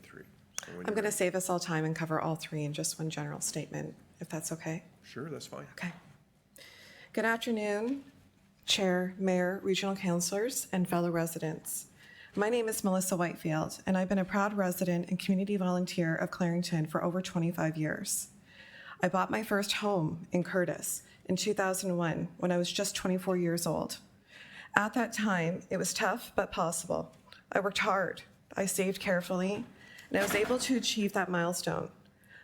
I'm going to save us all time and cover all three in just one general statement, if that's okay. Sure, that's fine. Okay. Good afternoon, Chair, Mayor, Regional Councillors, and fellow residents. My name is Melissa Whitefield, and I've been a proud resident and community volunteer of Clarington for over 25 years. I bought my first home in Curtis in 2001 when I was just 24 years old. At that time, it was tough but possible. I worked hard, I saved carefully, and I was able to achieve that milestone.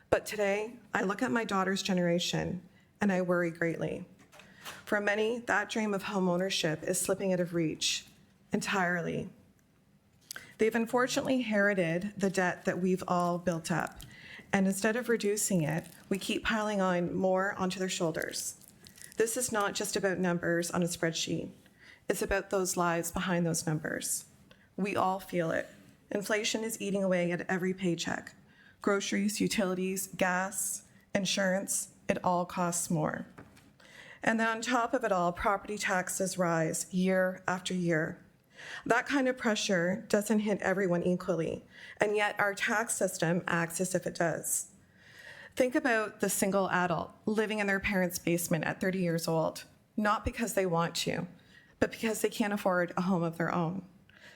But today, I look at my daughter's generation and I worry greatly. For many, that dream of home ownership is slipping out of reach entirely. They've unfortunately inherited the debt that we've all built up, and instead of reducing it, we keep piling on more onto their shoulders. This is not just about numbers on a spreadsheet. It's about those lives behind those numbers. We all feel it. Inflation is eating away at every paycheck. Groceries, utilities, gas, insurance, it all costs more. And then on top of it all, property taxes rise year after year. That kind of pressure doesn't hit everyone equally, and yet our tax system acts as if it does. Think about the single adult living in their parents' basement at 30 years old, not because they want to, but because they can't afford a home of their own.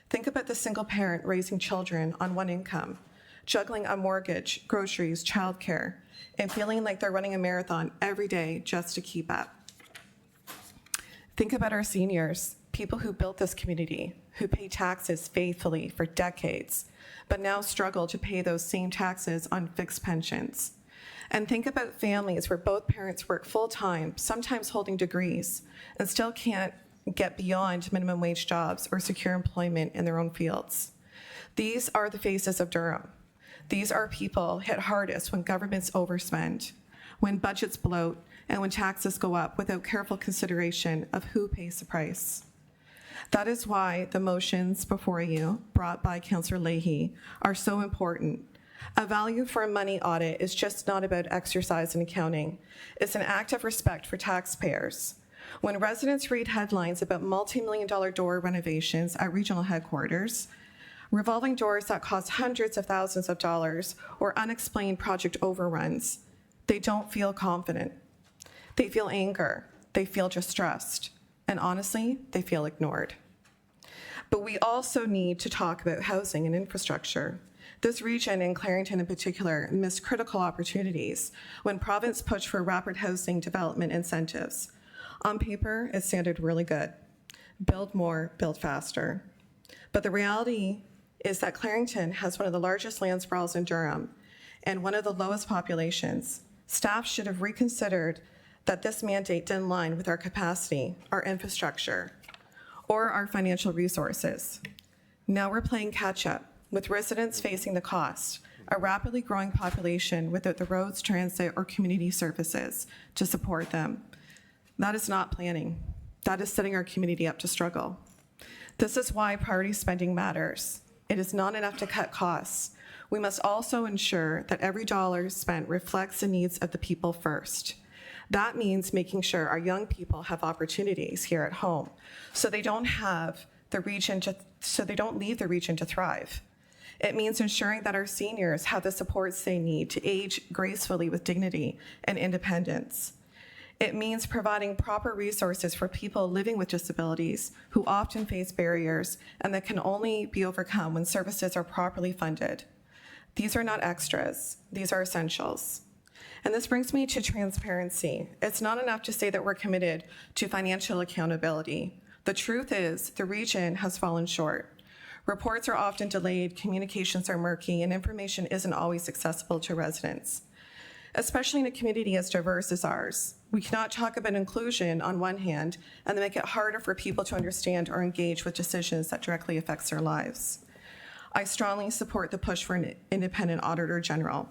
Think about the single parent raising children on one income, juggling a mortgage, groceries, childcare, and feeling like they're running a marathon every day just to keep up. Think about our seniors, people who built this community, who pay taxes faithfully for decades, but now struggle to pay those same taxes on fixed pensions. And think about families where both parents work full-time, sometimes holding degrees, and still can't get beyond minimum wage jobs or secure employment in their own fields. These are the faces of Durham. These are people hit hardest when governments overspend, when budgets bloat, and when taxes go up without careful consideration of who pays the price. That is why the motions before you, brought by Councillor Leahy, are so important. A value for a money audit is just not about exercise in accounting. It's an act of respect for taxpayers. When residents read headlines about multi-million-dollar door renovations at regional headquarters, revolving doors that cost hundreds of thousands of dollars, or unexplained project overruns, they don't feel confident. They feel anger, they feel distrust, and honestly, they feel ignored. But we also need to talk about housing and infrastructure. This region, and Clarington in particular, missed critical opportunities when province pushed for rapid housing development incentives. On paper, it sounded really good. Build more, build faster. But the reality is that Clarington has one of the largest land sprawls in Durham and one of the lowest populations. Staff should have reconsidered that this mandate didn't align with our capacity, our infrastructure, or our financial resources. Now we're playing catch-up, with residents facing the cost, a rapidly growing population without the roads, transit, or community services to support them. That is not planning. That is setting our community up to struggle. This is why priority spending matters. It is not enough to cut costs. We must also ensure that every dollar spent reflects the needs of the people first. That means making sure our young people have opportunities here at home, so they don't leave the region to thrive. It means ensuring that our seniors have the supports they need to age gracefully with dignity and independence. It means providing proper resources for people living with disabilities who often face barriers and that can only be overcome when services are properly funded. These are not extras, these are essentials. And this brings me to transparency. It's not enough to say that we're committed to financial accountability. The truth is, the region has fallen short. Reports are often delayed, communications are murky, and information isn't always accessible to residents. Especially in a community as diverse as ours, we cannot talk about inclusion on one hand and then make it harder for people to understand or engage with decisions that directly affects their lives. I strongly support the push for an independent auditor general.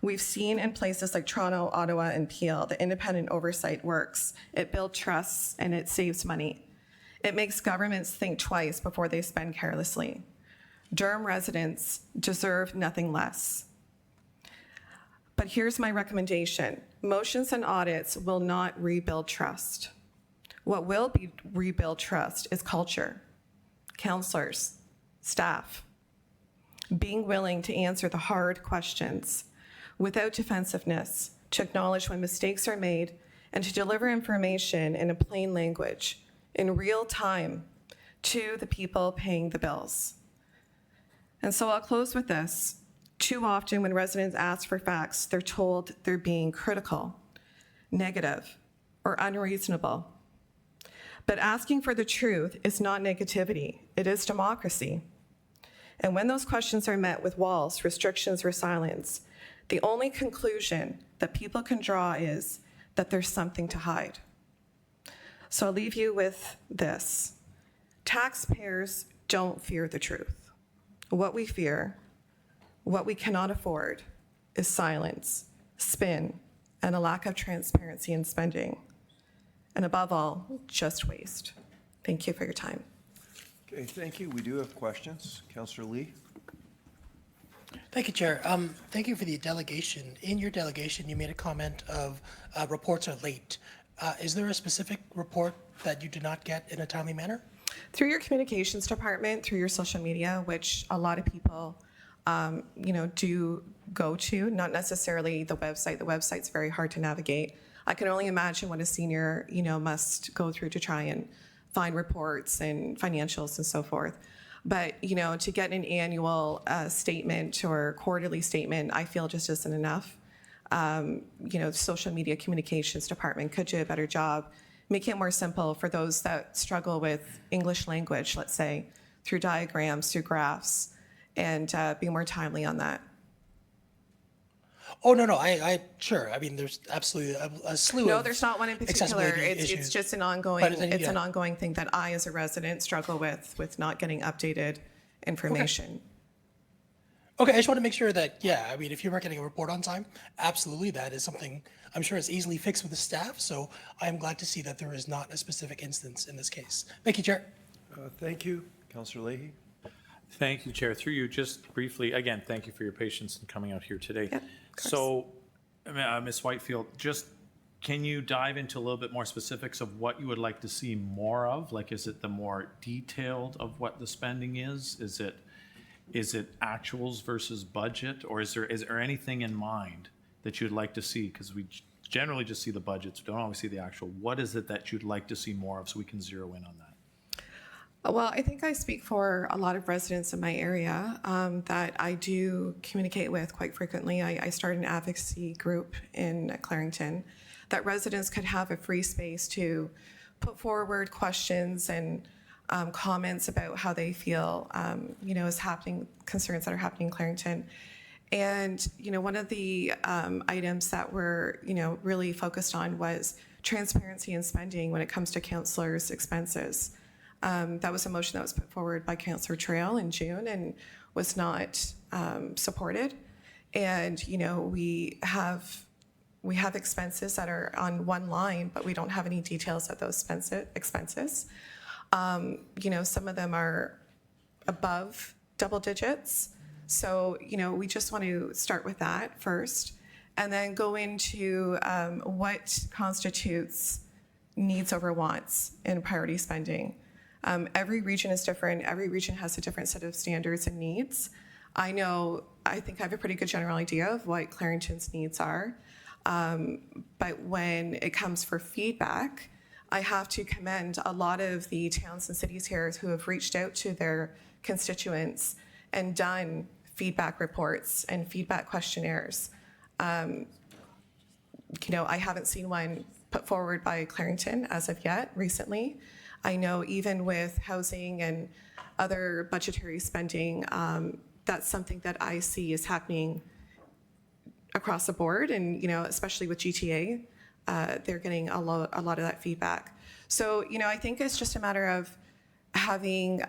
We've seen in places like Toronto, Ottawa, and Peel that independent oversight works. It builds trusts and it saves money. It makes governments think twice before they spend carelessly. Durham residents deserve nothing less. But here's my recommendation. Motions and audits will not rebuild trust. What will rebuild trust is culture, counselors, staff, being willing to answer the hard questions without defensiveness, to acknowledge when mistakes are made, and to deliver information in a plain language, in real time, to the people paying the bills. And so I'll close with this. Too often when residents ask for facts, they're told they're being critical, negative, or unreasonable. But asking for the truth is not negativity, it is democracy. And when those questions are met with walls, restrictions, or silence, the only conclusion that people can draw is that there's something to hide. So I'll leave you with this. Taxpayers don't fear the truth. What we fear, what we cannot afford, is silence, spin, and a lack of transparency in spending. And above all, just waste. Thank you for your time. Okay, thank you. We do have questions. Councillor Lee? Thank you, Chair. Thank you for the delegation. In your delegation, you made a comment of reports are late. Is there a specific report that you did not get in a timely manner? Through your communications department, through your social media, which a lot of people, do go to, not necessarily the website. The website's very hard to navigate. I can only imagine what a senior, must go through to try and find reports and financials and so forth. But, to get an annual statement or quarterly statement, I feel just isn't enough. Social media communications department could do a better job, making it more simple for those that struggle with English language, let's say, through diagrams, through graphs, and be more timely on that. Oh, no, I sure. I mean, there's absolutely a slew No, of there's not one in particular. accessibility It's issues. just an ongoing, But then, it's an yeah. ongoing thing that I, as a resident, struggle with not getting updated information. Okay, I just want to make sure that, yeah, I mean, if you weren't getting a report on time, absolutely, that is something I'm sure is easily fixed with the staff. So I am glad to see that there is not a specific instance in this case. Thank you, Chair. Thank you. Councillor Leahy? Thank you, Chair. Through you, just briefly, again, thank you for your patience in coming out here today. So, Ms. Whitefield, just can you dive into a little bit more specifics of what you would like to see more of? Like, is it the more detailed of what the spending is? Is it actuals versus budget? Or is there anything in mind that you'd like to see? Because we generally just see the budgets, we don't always see the actual. What is it that you'd like to see more of so we can zero in on that? Well, I think I speak for a lot of residents in my area that I do communicate with quite frequently. I started an advocacy group in Clarington that residents could have a free space to put forward questions and comments about how they feel, is happening, concerns that are happening in Clarington. And, one of the items that we're, really focused on was transparency in spending when it comes to councillors' expenses. That was a motion that was put forward by Councillor Trail in June and was not supported. And, we have expenses that are on one line, but we don't have any details of those expenses. Some of them are above double digits. So, we just want to start with that first and then go into what constitutes needs over wants in priority spending. Every region is different. Every region has a different set of standards and needs. I think I have a pretty good general idea of what Clarington's needs are. But when it comes for feedback, I have to commend a lot of the towns and cities here who have reached out to their constituents and done feedback reports and feedback questionnaires. I haven't seen one put forward by Clarington as of yet recently. I know even with housing and other budgetary spending, that's something that I see is happening across the board, and especially with GTA, they're getting a lot of that feedback. So I think it's just a matter of having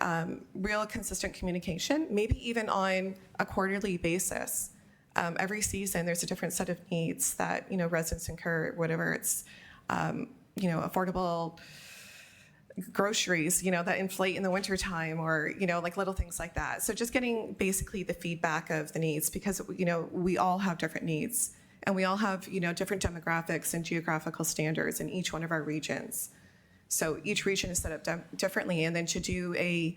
real consistent communication, maybe even on a quarterly basis. Every season, there's a different set of needs that residents incur, whatever it's affordable groceries, that inflate in the wintertime, or, like little things like that. So just getting basically the feedback of the needs, because, we all have different needs and we all have, different demographics and geographical standards in each one of our regions. So each region is set up differently, and then to do a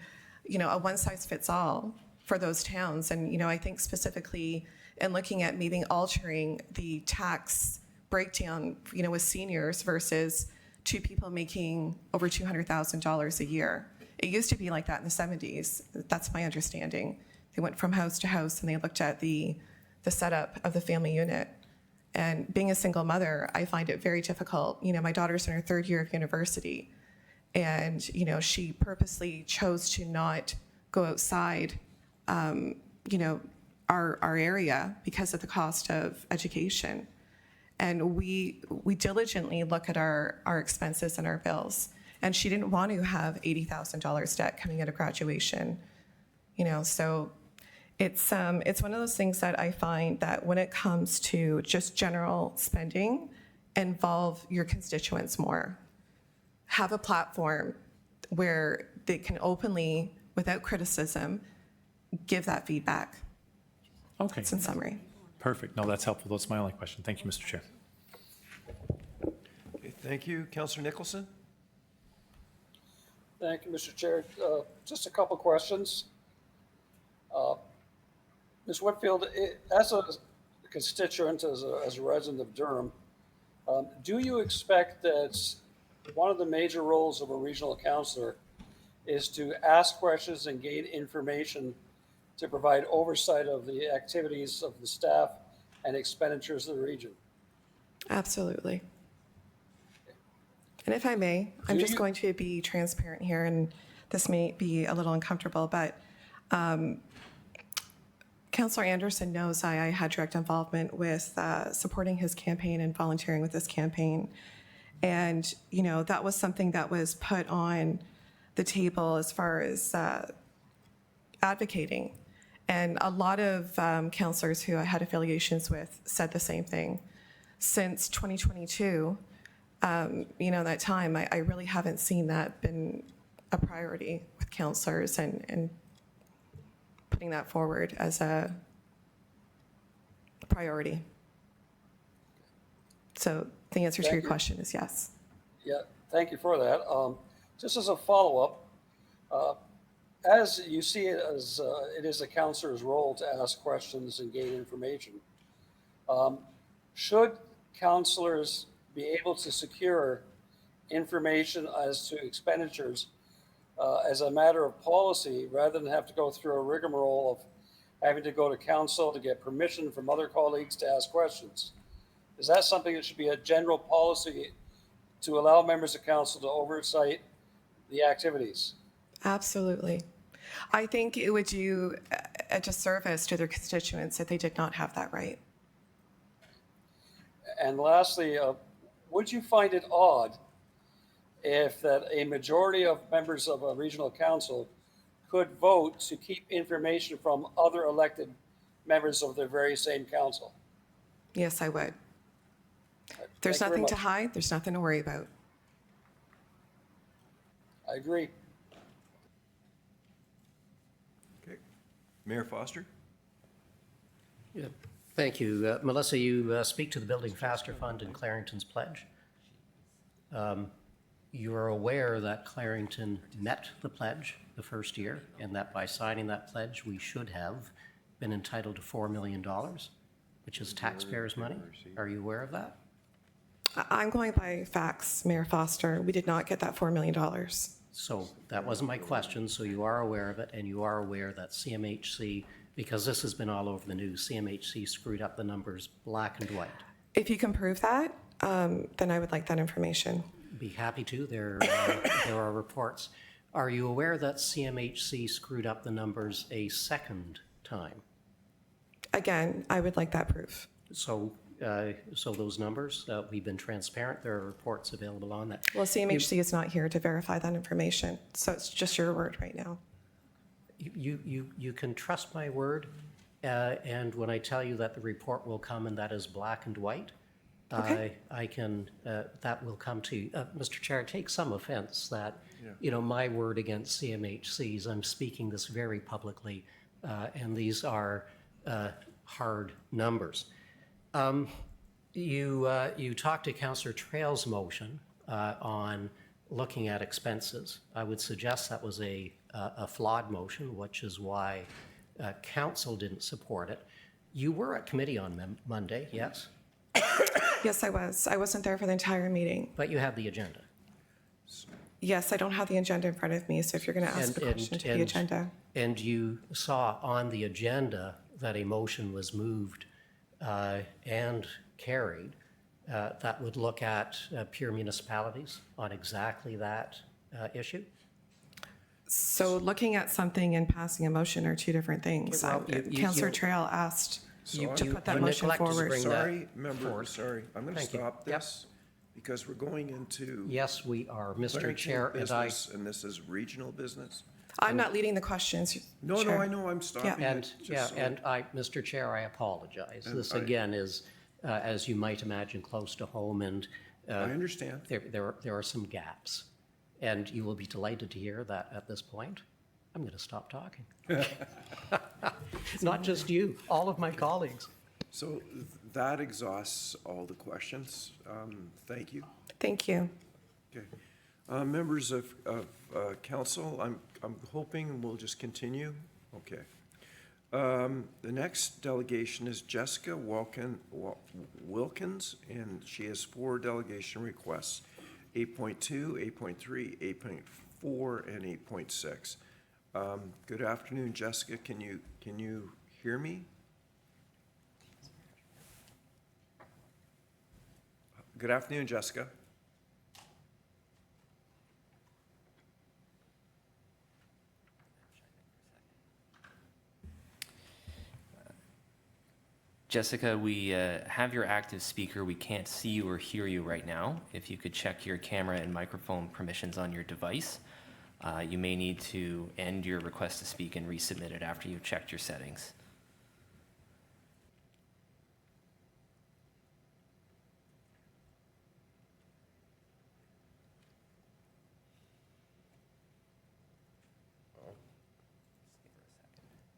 one size fits all for those towns. And, I think specifically in looking at maybe altering the tax breakdown, with seniors versus two people making over $200,000 a year. It used to be like that in the 70s. That's my understanding. They went from house to house and they looked at the setup of the family unit. And being a single mother, I find it very difficult. My daughter's in her third year of university, and, she purposely chose to not go outside, our area because of the cost of education. And we diligently look at our expenses and our bills. And she didn't want to have $80,000 debt coming out of graduation. So it's one of those things that I find that when it comes to just general spending, involve your constituents more. Have a platform where they can openly, without criticism, give that feedback. Okay. That's in summary. Perfect. No, that's helpful. That's my only question. Thank you, Mr. Chair. Okay, thank you. Councillor Nicholson? Thank you, Mr. Chair. Just a couple questions. Ms. Whitfield, as a constituent, as a resident of Durham, do you expect that one of the major roles of a regional councillor is to ask questions and gain information to provide oversight of the activities of the staff and expenditures of the region? Absolutely. And if I may, I'm just going to be transparent here, and this may be a little uncomfortable, but Councillor Anderson knows I had direct involvement with supporting his campaign and volunteering with his campaign. And, you know, that was something that was put on the table as far as advocating. And a lot of councillors who I had affiliations with said the same thing. Since 2022, you know, that time, I really haven't seen that been a priority with councillors and putting that forward as a priority. So the answer to your question is yes. Yeah, thank you for that. Just as a follow-up, as you see it as it is a councillor's role to ask questions and gain information, should councillors be able to secure information as to expenditures as a matter of policy rather than have to go through a rigmarole of having to go to council to get permission from other colleagues to ask questions? Is that something that should be a general policy to allow members of council to oversight the activities? Absolutely. I think it would do a disservice to their constituents if they did not have that right. And lastly, would you find it odd if that a majority of members of a regional council could vote to keep information from other elected members of the very same council? Yes, I would. There's Thank you very nothing to much. hide. There's nothing to worry about. I agree. Okay. Mayor Foster? Yeah. Thank you. Melissa, you speak to the Building Faster Fund and Clarington's pledge. You're aware that Clarington met the pledge the first year, and that by signing that pledge, we should have been entitled to $4 million, which is taxpayers' money. Are you aware of that? I'm going by facts, Mayor Foster. We did not get that $4 million. So that wasn't my question, so you are aware of it, and you are aware that CMHC, because this has been all over the news, CMHC screwed up the numbers black and white. If you can prove that, then I would like that information. Be happy to. There are reports. Are you aware that CMHC screwed up the numbers a second time? Again, I would like that proof. So those numbers, we've been transparent. There are reports available on that. Well, CMHC is not here to verify that information, so it's just your word right now. You can trust my word, and when I tell you that the report will come and that is black and white, Okay. I can, that will come to you. Mr. Chair, take some offense that, you know, my word against CMHC's, I'm speaking this very publicly, and these are hard numbers. You talked to Councillor Trail's motion on looking at expenses. I would suggest that was a flawed motion, which is why council didn't support it. You were at committee on Monday, yes? Yes, I was. I wasn't there for the entire meeting. But you have the agenda. Yes, I don't have the agenda in front of me, so if you're going to ask the question to the agenda. And you saw on the agenda that a motion was moved and carried that would look at pure municipalities on exactly that issue? So looking at something and passing a motion are two different things. Well, Councillor Trail asked to put that motion forward. Sorry, member, sorry. I'm going to Thank you. stop this because we're going into. Yes, we are, Mr. Clarington Chair, and I. business, and this is regional business. I'm not leading the questions. No, Chair. no, I know, I'm stopping And, it. yeah, just so- and I, Mr. Chair, I apologize. And This I- again is, as you might imagine, close to home, and I understand. there are some gaps. And you will be delighted to hear that at this point, I'm going to stop talking. Not just you, all of my colleagues. So that exhausts all the questions. Thank you. Thank you. Okay. Members of council, I'm hoping we'll just continue. Okay. The next delegation is Jessica Wilkins, and she has 4 delegation requests, 8.2, 8.3, 8.4, and 8.6. Good afternoon, Jessica. Can you hear me? Good afternoon, Jessica. Jessica, we have your active speaker. We can't see you or hear you right now. If you could check your camera and microphone permissions on your device, you may need to end your request to speak and resubmit it after you've checked your settings.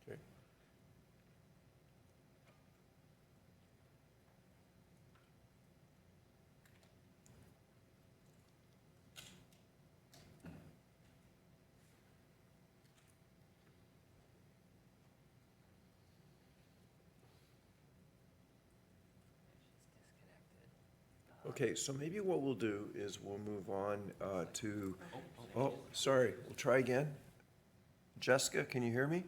Okay. Okay, so maybe what we'll do is we'll move on to, oh, sorry, we'll try again. Jessica, can you hear me?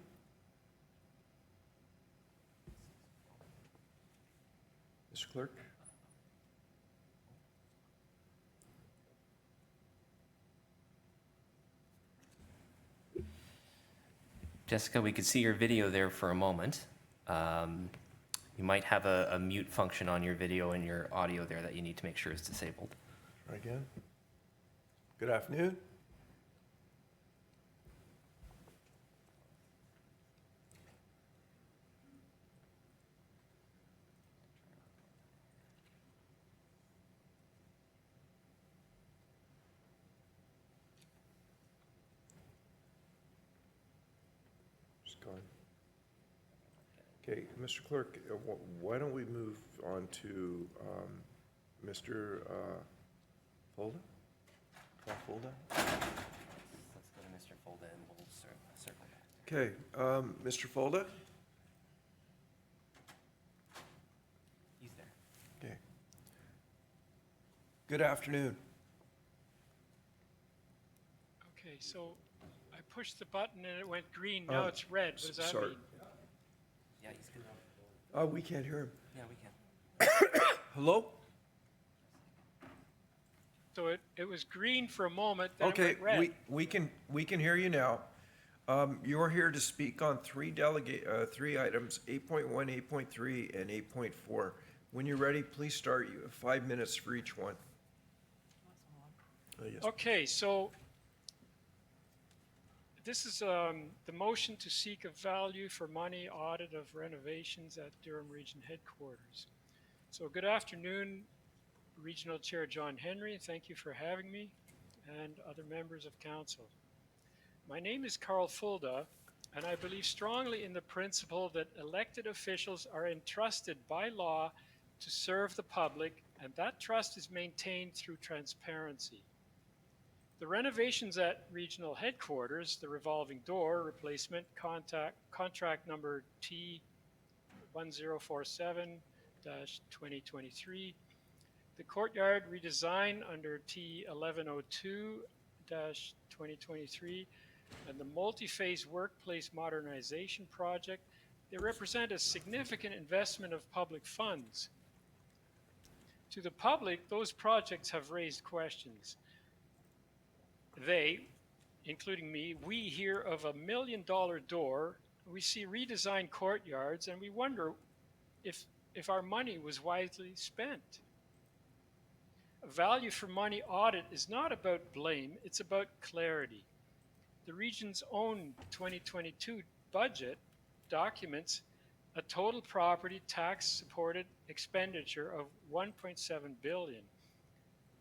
Mr. Clerk? Jessica, we could see your video there for a moment. You might have a mute function on your video and your audio there that you need to make sure is disabled. Try again. Good afternoon. Just gone. Okay, Mr. Clerk, why don't we move on to Mr. Folda? Paul Folda? Let's go to Mr. Folda and we'll circle back. Okay, Mr. Folda? He's there. Okay. Good afternoon. Okay, so I pushed the button and it went green. Now it's red. What does that sorry. mean? Yeah, he's good. We can't hear him. Yeah, we can. Hello? So it was green for a moment, then it Okay, went red. we can hear you now. You're here to speak on 3 items, 8.1, 8.3, and 8.4. When you're ready, please start. You have 5 minutes for each one. Yes. Okay, so this is the motion to seek a value for money audit of renovations at Durham Region Headquarters. So good afternoon, Regional Chair John Henry. Thank you for having me and other members of council. My name is Carl Fulda, and I believe strongly in the principle that elected officials are entrusted by law to serve the public, and that trust is maintained through transparency. The renovations at regional headquarters, the revolving door replacement, contract number T1047-2023, the courtyard redesign under T1102-2023, and the multi-phase workplace modernization project, they represent a significant investment of public funds. To the public, those projects have raised questions. They, including me, we hear of $1 million door, we see redesigned courtyards, and we wonder if our money was wisely spent. A value for money audit is not about blame, it's about clarity. The region's own 2022 budget documents a total property tax supported expenditure of $1.7 billion.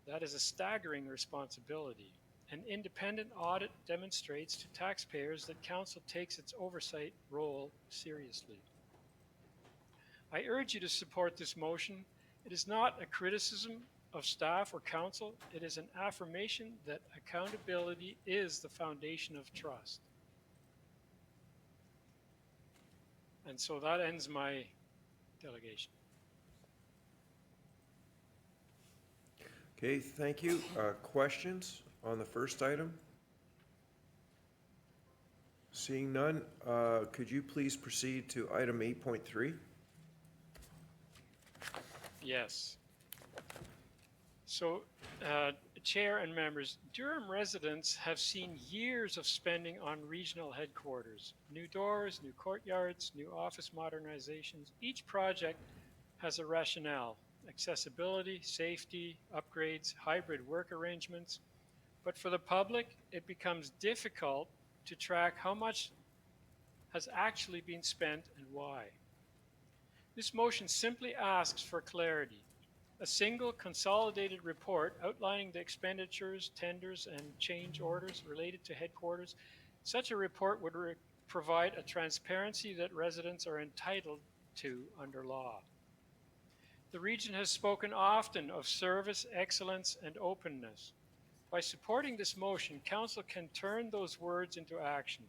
That is a staggering responsibility. An independent audit demonstrates to taxpayers that council takes its oversight role seriously. I urge you to support this motion. It is not a criticism of staff or council, it is an affirmation that accountability is the foundation of trust. And so that ends my delegation. Okay, thank you. Questions on the first item? Seeing none, could you please proceed to item 8.3? Yes. So, Chair and members, Durham residents have seen years of spending on regional headquarters. New doors, new courtyards, new office modernizations. Each project has a rationale: accessibility, safety, upgrades, hybrid work arrangements. But for the public, it becomes difficult to track how much has actually been spent and why. This motion simply asks for clarity. A single consolidated report outlining the expenditures, tenders, and change orders related to headquarters. Such a report would provide a transparency that residents are entitled to under law. The region has spoken often of service, excellence, and openness. By supporting this motion, Council can turn those words into action.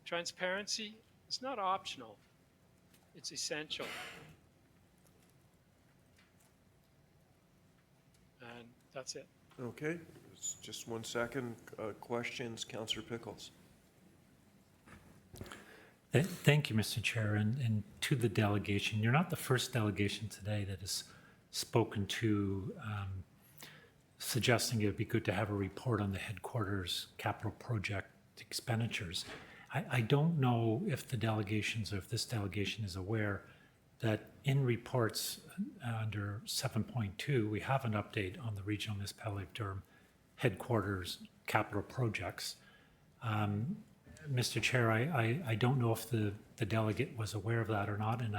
Transparency is not optional, it's essential. And that's it. Okay, just 1 second. Questions, Councillor Pickles? Thank you, Mr. Chair, and to the delegation. You're not the first delegation today that has spoken to suggesting it would be good to have a report on the headquarters capital project expenditures. I don't know if the delegations or if this delegation is aware that in reports under 7.2, we have an update on the Regional Municipality of Durham headquarters capital projects. Mr. Chair, I don't know if the delegate was aware of that or not, and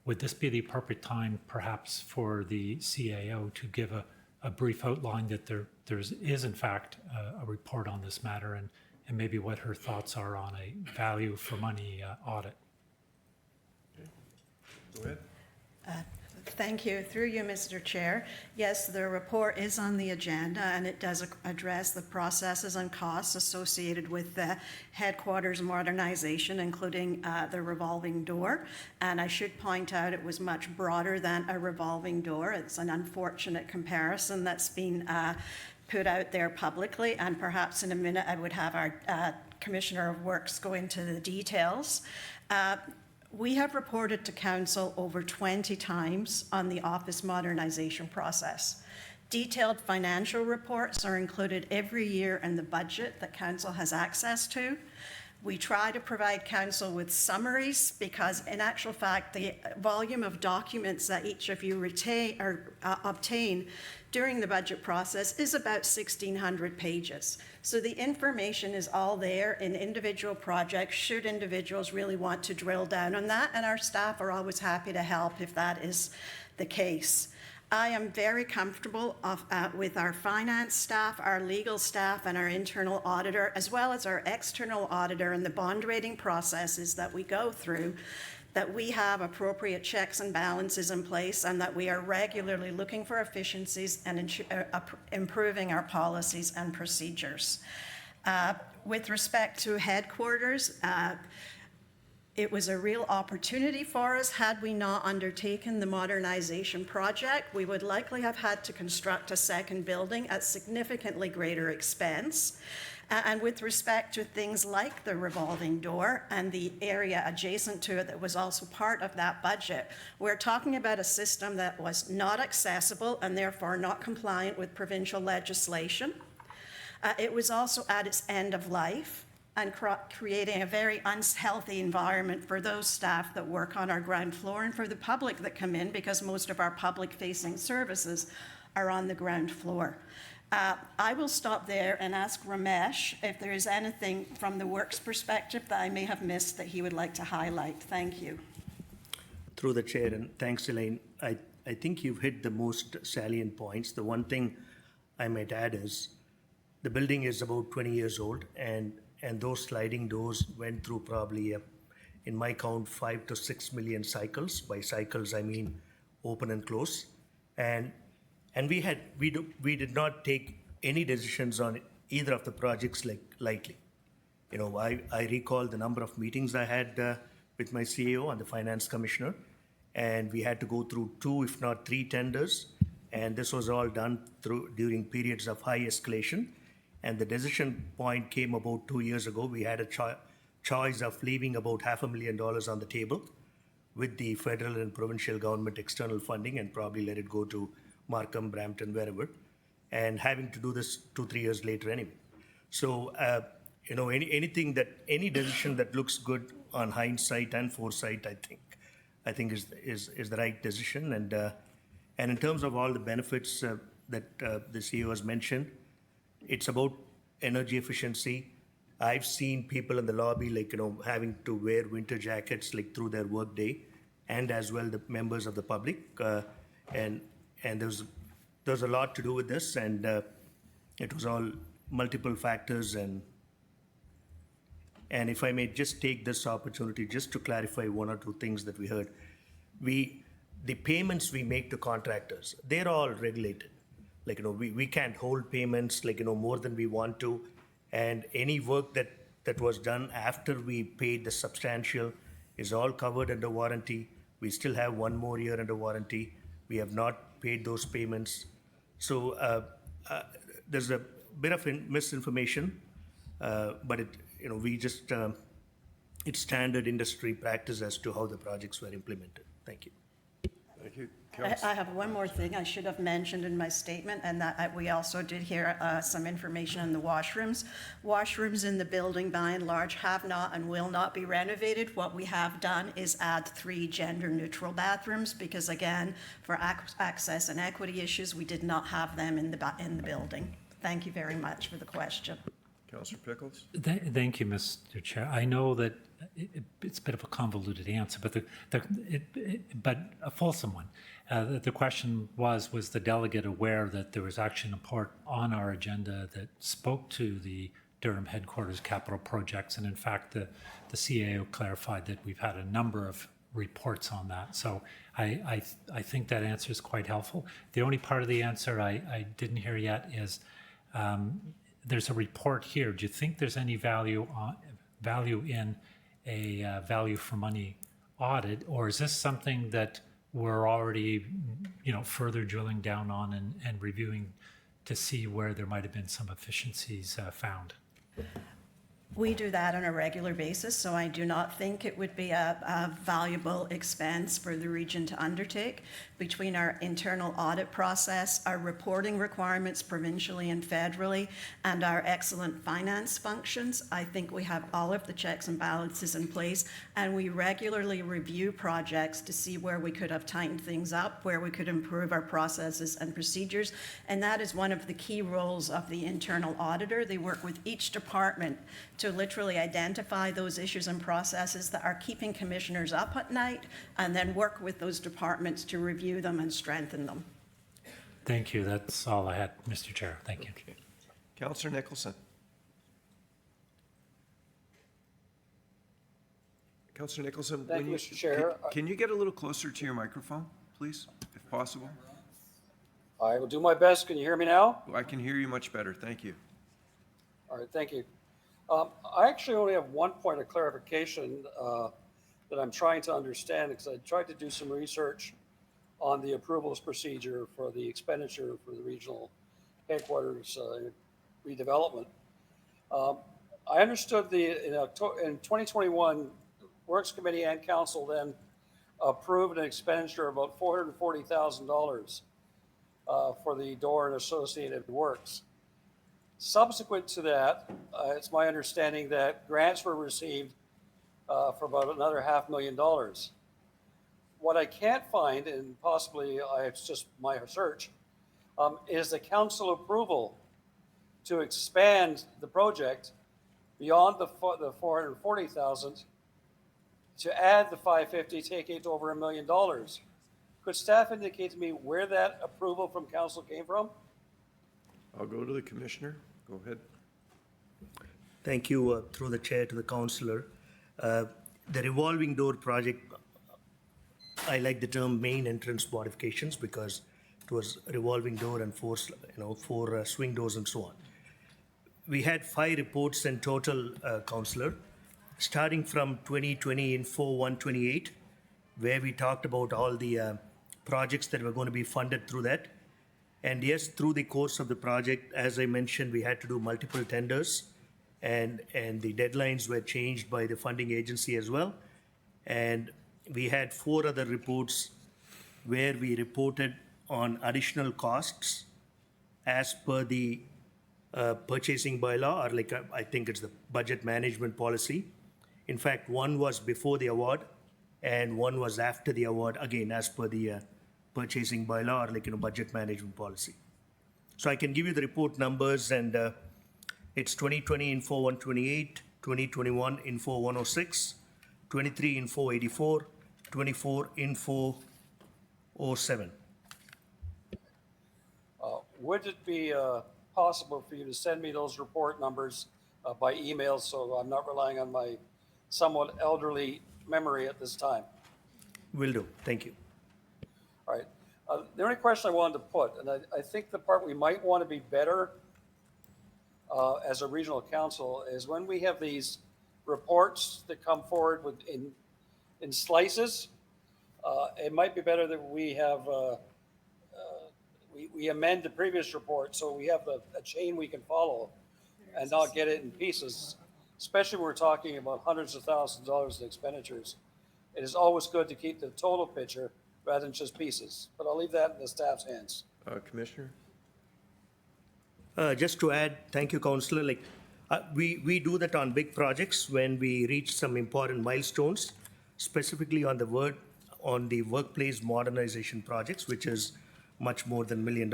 would this be the appropriate time perhaps for the CAO to give a brief outline that there is in fact a report on this matter, and maybe what her thoughts are on a value for money audit? Go ahead. Thank you. Through you, Mr. Chair. Yes, the report is on the agenda, and it does address the processes and costs associated with the headquarters modernization, including the revolving door. And I should point out it was much broader than a revolving door. It's an unfortunate comparison that's been put out there publicly, and perhaps in a minute I would have our Commissioner of Works go into the details. We have reported to Council over 20 times on the office modernization process. Detailed financial reports are included every year in the budget that Council has access to. We try to provide Council with summaries because, in actual fact, the volume of documents that each of you obtain during the budget process is about 1,600 pages. So the information is all there in individual projects should individuals really want to drill down on that, and our staff are always happy to help if that is the case. I am very comfortable with our finance staff, our legal staff, and our internal auditor, as well as our external auditor and the bond rating processes that we go through, that we have appropriate checks and balances in place, and that we are regularly looking for efficiencies and improving our policies and procedures. With respect to headquarters, it was a real opportunity for us. Had we not undertaken the modernization project, we would likely have had to construct a second building at significantly greater expense. And with respect to things like the revolving door and the area adjacent to it that was also part of that budget, we're talking about a system that was not accessible and therefore not compliant with provincial legislation. It was also at its end of life and creating a very unhealthy environment for those staff that work on our ground floor and for the public that come in, because most of our public-facing services are on the ground floor. I will stop there and ask Ramesh if there is anything from the works perspective that I may have missed that he would like to highlight. Thank you. Through the chair, and thanks, Elaine. I think you've hit the most salient points. The one thing I might add is the building is about 20 years old, and those sliding doors went through probably, in my count, 5 to 6 million cycles. By cycles, I mean open and close. And And we did not take any decisions on either of the projects lightly. You know, I recall the number of meetings I had with my CEO and the finance commissioner, and we had to go through 2, if not 3 tenders, and this was all done during periods of high escalation. And the decision point came about 2 years ago. We had a choice of leaving about $500,000 on the table with the federal and provincial government external funding and probably let it go to Markham, Brampton, wherever, and having to do this 2-3 years later anyway. So, you know, any decision that looks good on hindsight and foresight, I think is the right decision. And in terms of all the benefits that the CEO has mentioned, it's about energy efficiency. I've seen people in the lobby, like, you know, having to wear winter jackets like through their work day, and as well the members of the public. And there's a lot to do with this, and it was all multiple factors. And if I may just take this opportunity just to clarify 1 or 2 things that we heard. The payments we make to contractors, they're all regulated. Like, you know, we can't hold payments, like, you know, more than we want to. And any work that was done after we paid the substantial is all covered under warranty. We still have 1 more year under warranty. We have not paid those payments. So there's a bit of misinformation, but we just, it's standard industry practice as to how the projects were implemented. Thank you. Thank you. I have one more thing I should have mentioned in my statement, and that we also did hear some information on the washrooms. Washrooms in the building, by and large, have not and will not be renovated. What we have done is add 3 gender-neutral bathrooms, because again, for access and equity issues, we did not have them in the building. Thank you very much for the question. Councillor Pickles? Thank you, Mr. Chair. I know that it's a bit of a convoluted answer, but but a fulsome one. The question was the delegate aware that there was actually an report on our agenda that spoke to the Durham headquarters capital projects, and in fact, the CAO clarified that we've had a number of reports on that. So I think that answer is quite helpful. The only part of the answer I didn't hear yet is there's a report here. Do you think there's any value in a value for money audit, or is this something that we're already, further drilling down on and reviewing to see where there might have been some efficiencies found? We do that on a regular basis, so I do not think it would be a valuable expense for the region to undertake. Between our internal audit process, our reporting requirements provincially and federally, and our excellent finance functions, I think we have all of the checks and balances in place, and we regularly review projects to see where we could have tightened things up, where we could improve our processes and procedures, and that is one of the key roles of the internal auditor. They work with each department to literally identify those issues and processes that are keeping commissioners up at night, and then work with those departments to review them and strengthen them. Thank you. That's all I had, Mr. Chair. Thank you. Okay. Councillor Nicholson. Councillor Nicholson, Thank you, Mr. Chair. Can you get a little closer to your microphone, please, if possible? I will do my best. Can you hear me now? I can hear you much better. Thank you. All right, thank you. I actually only have one point of clarification that I'm trying to understand, because I tried to do some research on the approvals procedure for the expenditure for the regional headquarters redevelopment. I understood in 2021, Works Committee and Council then approved an expenditure of about $440,000 for the door and associated works. Subsequent to that, it's my understanding that grants were received for about another $500,000. What I can't find, and possibly it's just my research, is the council approval to expand the project beyond the $440,000 to add the $550,000, taking it to over $1 million. Could staff indicate to me where that approval from council came from? I'll go to the commissioner. Go ahead. Thank you, through the chair to the councillor. The revolving door project, I like the term main entrance modifications, because It was revolving door and four swing doors and so on. We had 5 reports in total, Councillor, starting from 2020 Info 128, where we talked about all the projects that were going to be funded through that. And yes, through the course of the project, as I mentioned, we had to do multiple tenders, and the deadlines were changed by the funding agency as well. And we had 4 other reports where we reported on additional costs as per the purchasing bylaw, or I think it's the budget management policy. In fact, one was before the award and one was after the award, again, as per the purchasing bylaw, or budget management policy. So I can give you the report numbers, and it's 2020 Info 128, 2021 Info 106, 23 Info 84, 24 Info 07. Would it be possible for you to send me those report numbers by email, so I'm not relying on my somewhat elderly memory at this time? Will do. Thank you. All right. The only question I wanted to put, and I think the part we might want to be better as a regional council, is when we have these reports that come forward in slices, it might be better that we have we amend the previous report so we have a chain we can follow and not get it in pieces, especially when we're talking about hundreds of thousands of dollars in expenditures. It is always good to keep the total picture rather than just pieces, but I'll leave that in the staff's hands. Commissioner? Just to add, thank you, Councillor. We do that on big projects when we reach some important milestones, specifically on the workplace modernization projects, which is much more than $1 million.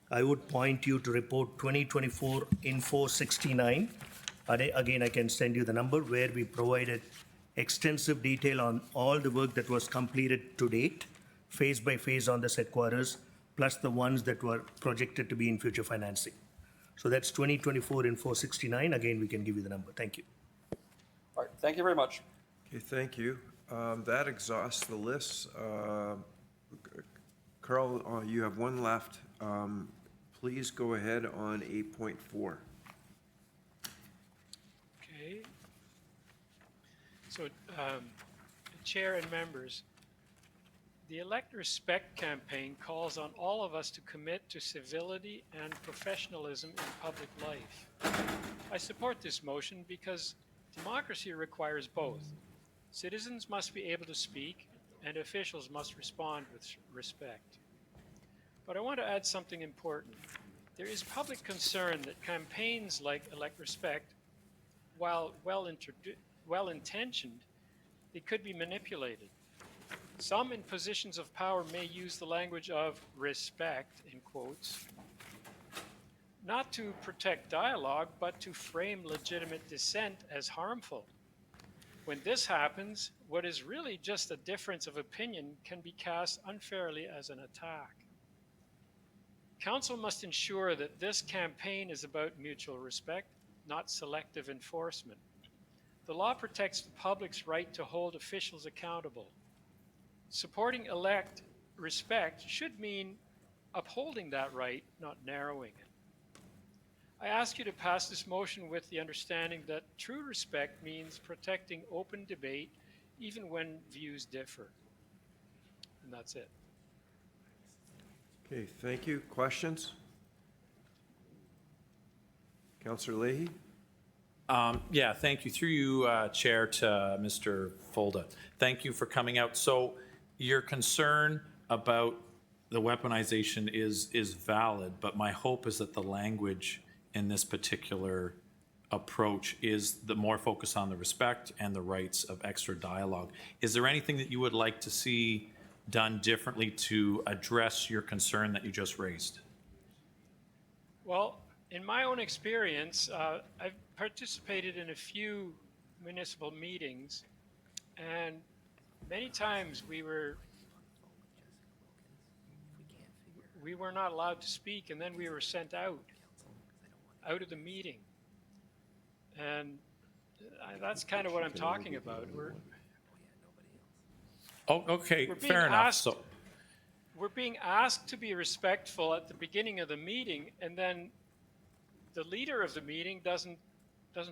I would point you to report 2024 Info 69. Again, I can send you the number, where we provided extensive detail on all the work that was completed to date, phase by phase on this headquarters, plus the ones that were projected to be in future financing. So that's 2024 Info 69. Again, we can give you the number. Thank you. All right. Thank you very much. Okay, thank you. That exhausts the list. Carl, you have one left. Please go ahead on 8.4. Okay. So, Chair and members, the Elect Respect campaign calls on all of us to commit to civility and professionalism in public life. I support this motion because democracy requires both. Citizens must be able to speak, and officials must respond with respect. But I want to add something important. There is public concern that campaigns like Elect Respect, while well-intentioned, they could be manipulated. Some in positions of power may use the language of respect, in quotes, not to protect dialogue, but to frame legitimate dissent as harmful. When this happens, what is really just a difference of opinion can be cast unfairly as an attack. Council must ensure that this campaign is about mutual respect, not selective enforcement. The law protects the public's right to hold officials accountable. Supporting Elect Respect should mean upholding that right, not narrowing it. I ask you to pass this motion with the understanding that true respect means protecting open debate even when views differ. And that's it. Okay, thank you. Questions? Councillor Leahy? Yeah, thank you. Through you, Chair, to Mr. Folda. Thank you for coming out. So your concern about the weaponization is valid, but my hope is that the language in this particular approach is the more focus on the respect and the rights of extra dialogue. Is there anything that you would like to see done differently to address your concern that you just raised? Well, in my own experience, I've participated in a few municipal meetings, and many times we were not allowed to speak, and then we were sent out of the meeting. And that's kind of what I'm talking about. Okay, We're being fair enough. asked- So, we're being asked to be respectful at the beginning of the meeting, and then the leader of the meeting doesn't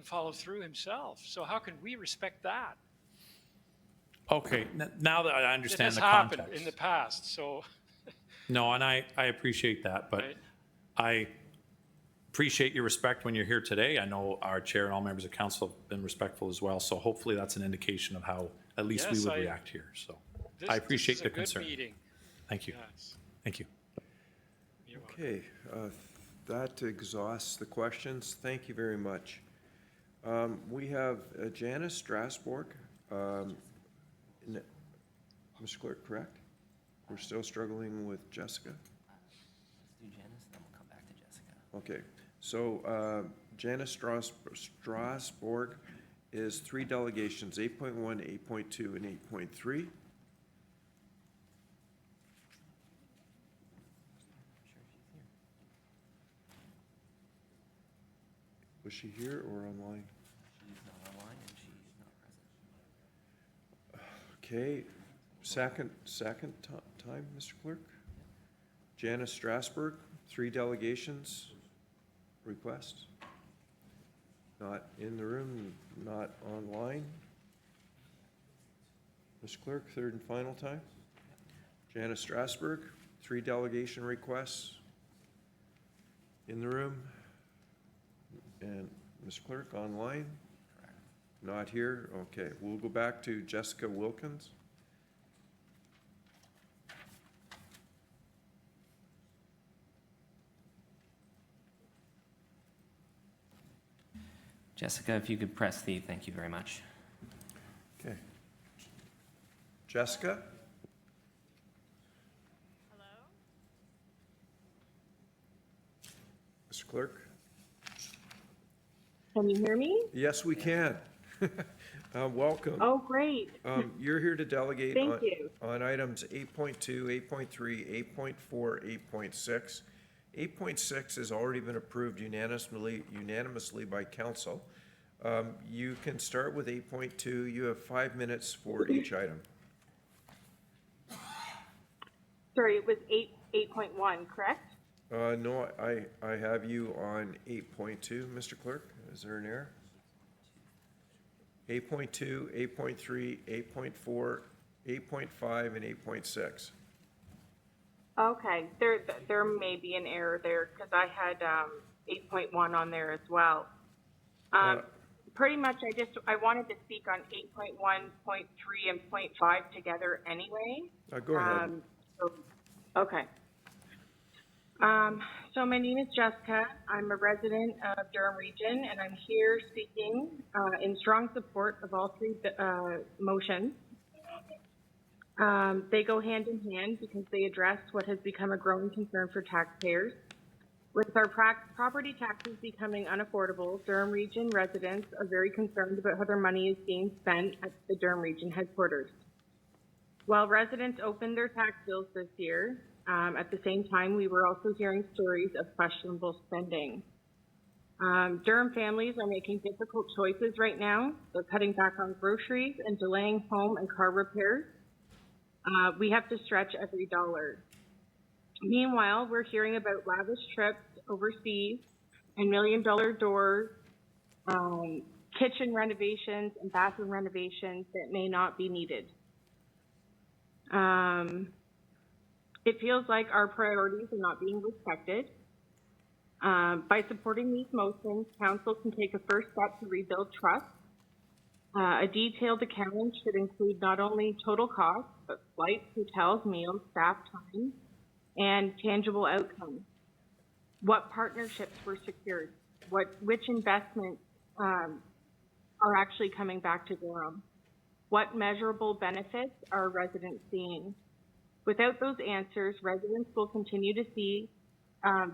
follow through himself. So how can we respect that? Okay, now that I understand It the has happened context. in the past, so. No, and I appreciate that, but Right. I appreciate your respect when you're here today. I know our chair and all members of council have been respectful as well, so hopefully that's an indication of how at least we Yes, would I- react here, so. This- I appreciate this is the a good concern. meeting. Thank you. Yes. Thank you. Okay, that exhausts the questions. Thank you very much. We have Janice Strasbourg. Mr. Clerk, correct? We're still struggling with Jessica? Let's do Janice, then we'll come back to Jessica. Okay, so Janice Strasbourg is 3 delegations, 8.1, 8.2, and 8.3. Was she here or online? She's not online and she's not present. Okay, second time, Mr. Clerk? Janice Strasbourg, 3 delegations, request. Not in the room, not online. Mr. Clerk, third and final time? Janice Strasbourg, 3 delegation requests. In the room? And Mr. Clerk, online? Not here? Okay, we'll go back to Jessica Wilkins. Jessica, if you could press the, thank you very much. Okay. Jessica? Mr. Clerk? Can you hear me? Yes, we can. Welcome. Oh, great. You're here to delegate Thank you. on items 8.2, 8.3, 8.4, 8.6. 8.6 has already been approved unanimously by council. You can start with 8.2. You have 5 minutes for each item. Sorry, it was 8.1, correct? No, I have you on 8.2, Mr. Clerk. Is there an error? 8.2, 8.3, 8.4, 8.5, and 8.6. Okay, there may be an error there because I had 8.1 on there as well. Pretty much, I wanted to speak on 8.1, 0.3, and 0.5 together anyway. Go ahead. Okay. So my name is Jessica. I'm a resident of Durham Region, and I'm here speaking in strong support of all 3 motions. They go hand in hand because they address what has become a growing concern for taxpayers. With our property taxes becoming unaffordable, Durham Region residents are very concerned about how their money is being spent at the Durham Region headquarters. While residents opened their tax bills this year, at the same time, we were also hearing stories of questionable spending. Durham families are making difficult choices right now. They're cutting back on groceries and delaying home and car repairs. We have to stretch every dollar. Meanwhile, we're hearing about lavish trips overseas and million-dollar doors, kitchen renovations and bathroom renovations that may not be needed. It feels like our priorities are not being respected. By supporting these motions, council can take a first step to rebuild trust. A detailed accounting should include not only total costs, but flights, hotels, meals, staff time, and tangible outcomes. What partnerships were secured? Which investments are actually coming back to Durham? What measurable benefits are residents seeing? Without those answers, residents will continue to see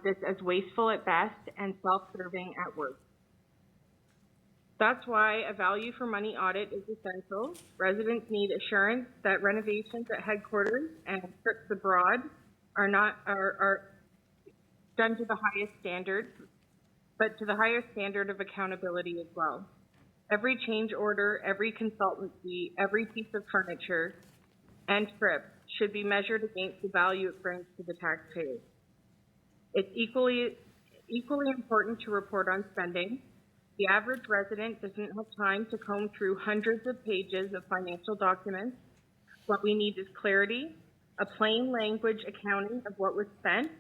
this as wasteful at best and self-serving at worst. That's why a value for money audit is essential. Residents need assurance that renovations at headquarters and trips abroad are done to the highest standard, but to the highest standard of accountability as well. Every change order, every consultancy, every piece of furniture and trip should be measured against the value it brings to the taxpayers. It's equally important to report on spending. The average resident doesn't have time to comb through hundreds of pages of financial documents. What we need is clarity, a plain language accounting of what was spent,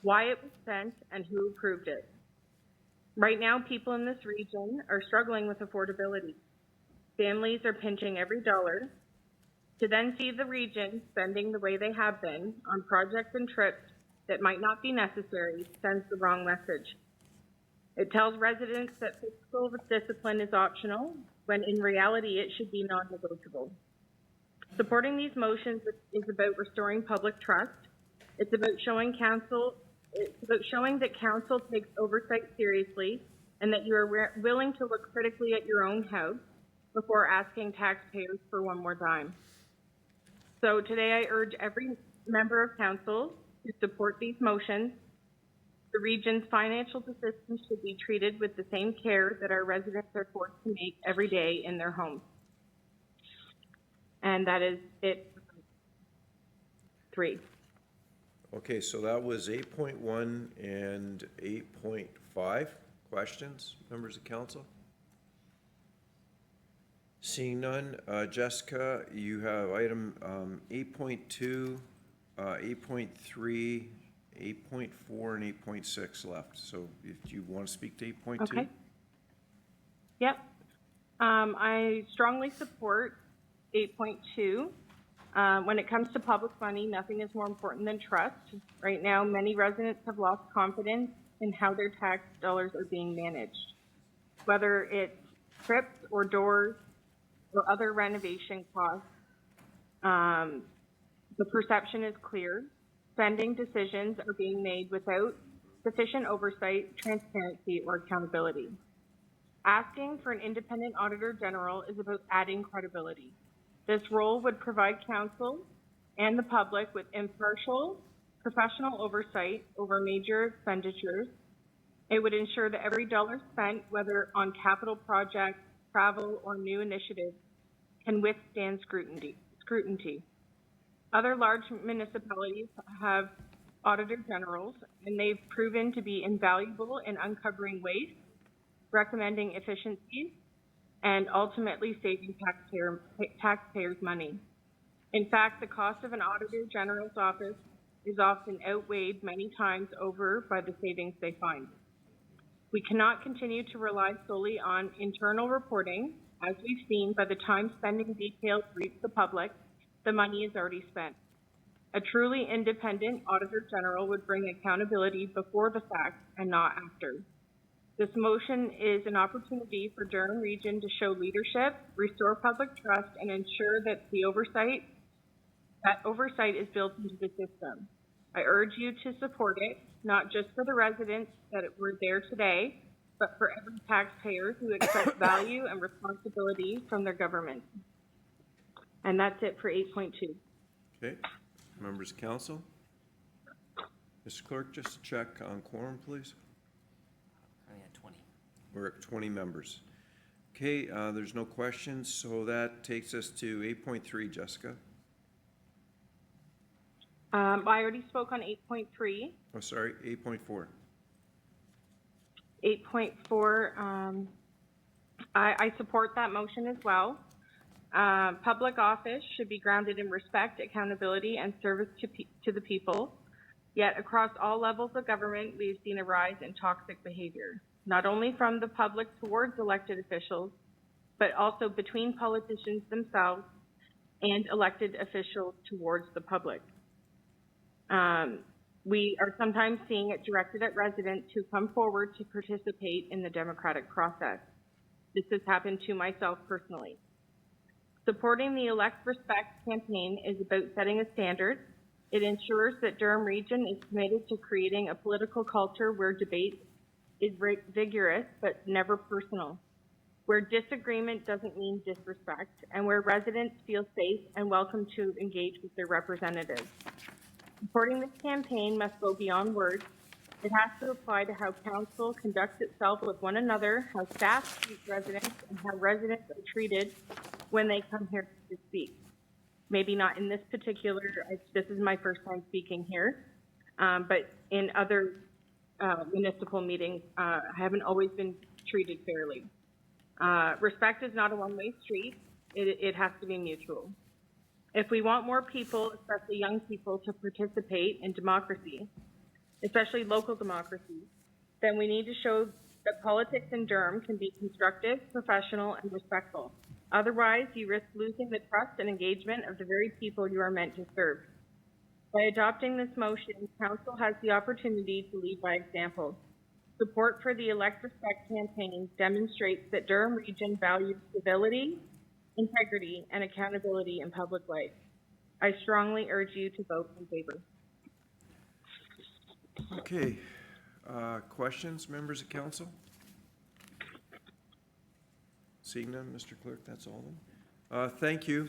why it was spent, and who approved it. Right now, people in this region are struggling with affordability. Families are pinching every dollar. To then see the region spending the way they have been on projects and trips that might not be necessary sends the wrong message. It tells residents that fiscal discipline is optional, when in reality it should be non-negotiable. Supporting these motions is about restoring public trust. It's about showing that council takes oversight seriously and that you are willing to look critically at your own house before asking taxpayers for one more dime. So today I urge every member of council to support these motions. The region's financial decisions should be treated with the same care that our residents are forced to make every day in their homes. And that is it. 3. Okay, so that was 8.1 and 8.5. Questions, members of council? Seeing none, Jessica, you have item 8.2, 8.3, 8.4, and 8.6 left. So if you want to speak to 8.2? Okay. Yep. I strongly support 8.2. When it comes to public money, nothing is more important than trust. Right now, many residents have lost confidence in how their tax dollars are being managed. Whether it's trips or doors or other renovation costs, the perception is clear. Spending decisions are being made without sufficient oversight, transparency, or accountability. Asking for an independent auditor general is about adding credibility. This role would provide council and the public with impartial, professional oversight over major expenditures. It would ensure that every dollar spent, whether on capital projects, travel, or new initiatives, can withstand scrutiny. Other large municipalities have auditor generals, and they've proven to be invaluable in uncovering waste, recommending efficiencies, and ultimately saving taxpayers money. In fact, the cost of an auditor general's office is often outweighed many times over by the savings they find. We cannot continue to rely solely on internal reporting. As we've seen, by the time spending details reach the public, the money is already spent. A truly independent auditor general would bring accountability before the fact and not after. This motion is an opportunity for Durham Region to show leadership, restore public trust, and ensure that oversight is built into the system. I urge you to support it, not just for the residents that were there today, but for every taxpayer who expects value and responsibility from their government. And that's it for 8.2. Okay, members of council? Mr. Clerk, just check on quorum, please. At 20. We're at 20 members. Okay, there's no questions, so that takes us to 8.3, Jessica. I already spoke on 8.3. Oh, sorry, 8.4. 8.4, I support that motion as well. Public office should be grounded in respect, accountability, and service to the people. Yet across all levels of government, we've seen a rise in toxic behavior, not only from the public towards elected officials, but also between politicians themselves and elected officials towards the public. We are sometimes seeing it directed at residents who come forward to participate in the democratic process. This has happened to myself personally. Supporting the Elect Respect campaign is about setting a standard. It ensures that Durham Region is committed to creating a political culture where debate is vigorous but never personal, where disagreement doesn't mean disrespect, and where residents feel safe and welcome to engage with their representatives. Supporting this campaign must go beyond words. It has to apply to how council conducts itself with one another, how staff treat residents, and how residents are treated when they come here to speak. maybe not in this particular, this is my first time speaking here, but in other municipal meetings, I haven't always been treated fairly. Respect is not a one-way street. It has to be mutual. If we want more people, especially young people, to participate in democracy, especially local democracy, then we need to show that politics in Durham can be constructive, professional, and respectful. Otherwise, you risk losing the trust and engagement of the very people you are meant to serve. By adopting this motion, Council has the opportunity to lead by example. Support for the Elect Respect campaign demonstrates that Durham Region values civility, integrity, and accountability in public life. I strongly urge you to vote in favor. Okay. Questions, members of council? Seeing none, Mr. Clerk, that's all of them. Thank you.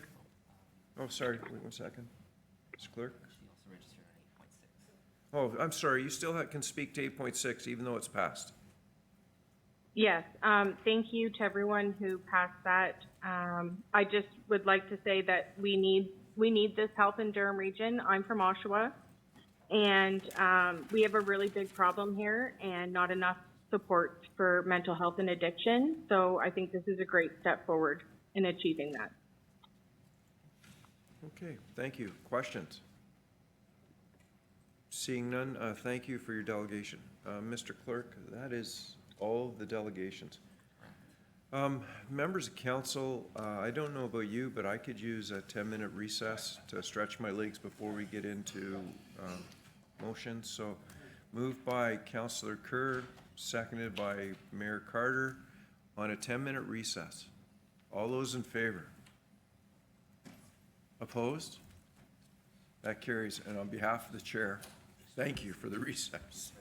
Oh, sorry, wait 1 second. Mr. Clerk? Oh, I'm sorry, you still can speak to 8.6 even though it's passed. Yes, thank you to everyone who passed that. I just would like to say that we need this help in Durham Region. I'm from Oshawa, and we have a really big problem here and not enough support for mental health and addiction. So I think this is a great step forward in achieving that. Okay, thank you. Questions? Seeing none, thank you for your delegation. Mr. Clerk, that is all the delegations. Members of council, I don't know about you, but I could use a 10-minute recess to stretch my legs before we get into motions. So moved by Councillor Kerr, seconded by Mayor Carter on a 10-minute recess. All those in favor? Opposed? That carries. And on behalf of the chair, thank you for the recess.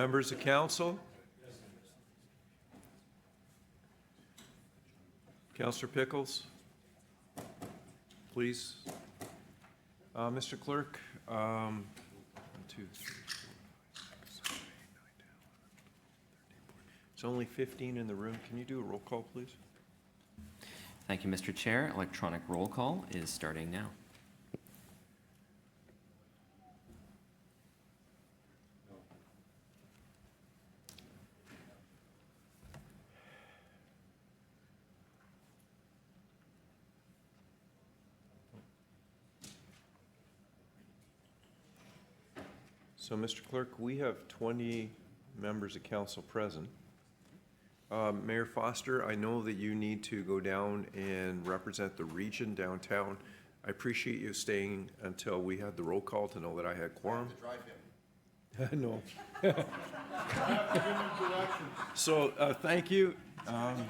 Members of council? Councillor Pickles, please. Mr. Clerk, 1, 2, 3, 4, 5, 6, 7, 8, 9, 10, 11, 12, 13, 14. It's only 15 in the room. Can you do a roll call, please? Thank you, Mr. Chair. Electronic roll call is starting now. So, Mr. Clerk, we have 20 members of council present. Mayor Foster, I know that you need to go down and represent the region downtown. I appreciate you staying until we had the roll call to know that I had quorum. No. So, thank you. One time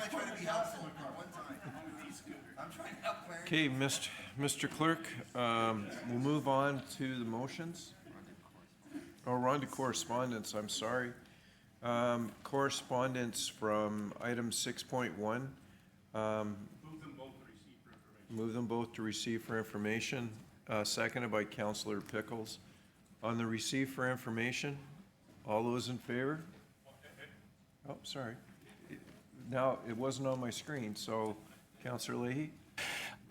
I tried to be helpful. One time. I'm trying to help Larry. Okay, Mr. Clerk, we'll move on to the motions. Oh, we're on to correspondence, I'm sorry. Correspondence from item 6.1. Move them both to receive for information. Seconded by Councillor Pickles. On the receive for information, all those in favor? Oh, sorry. Now, it wasn't on my screen, so Councillor Leahy?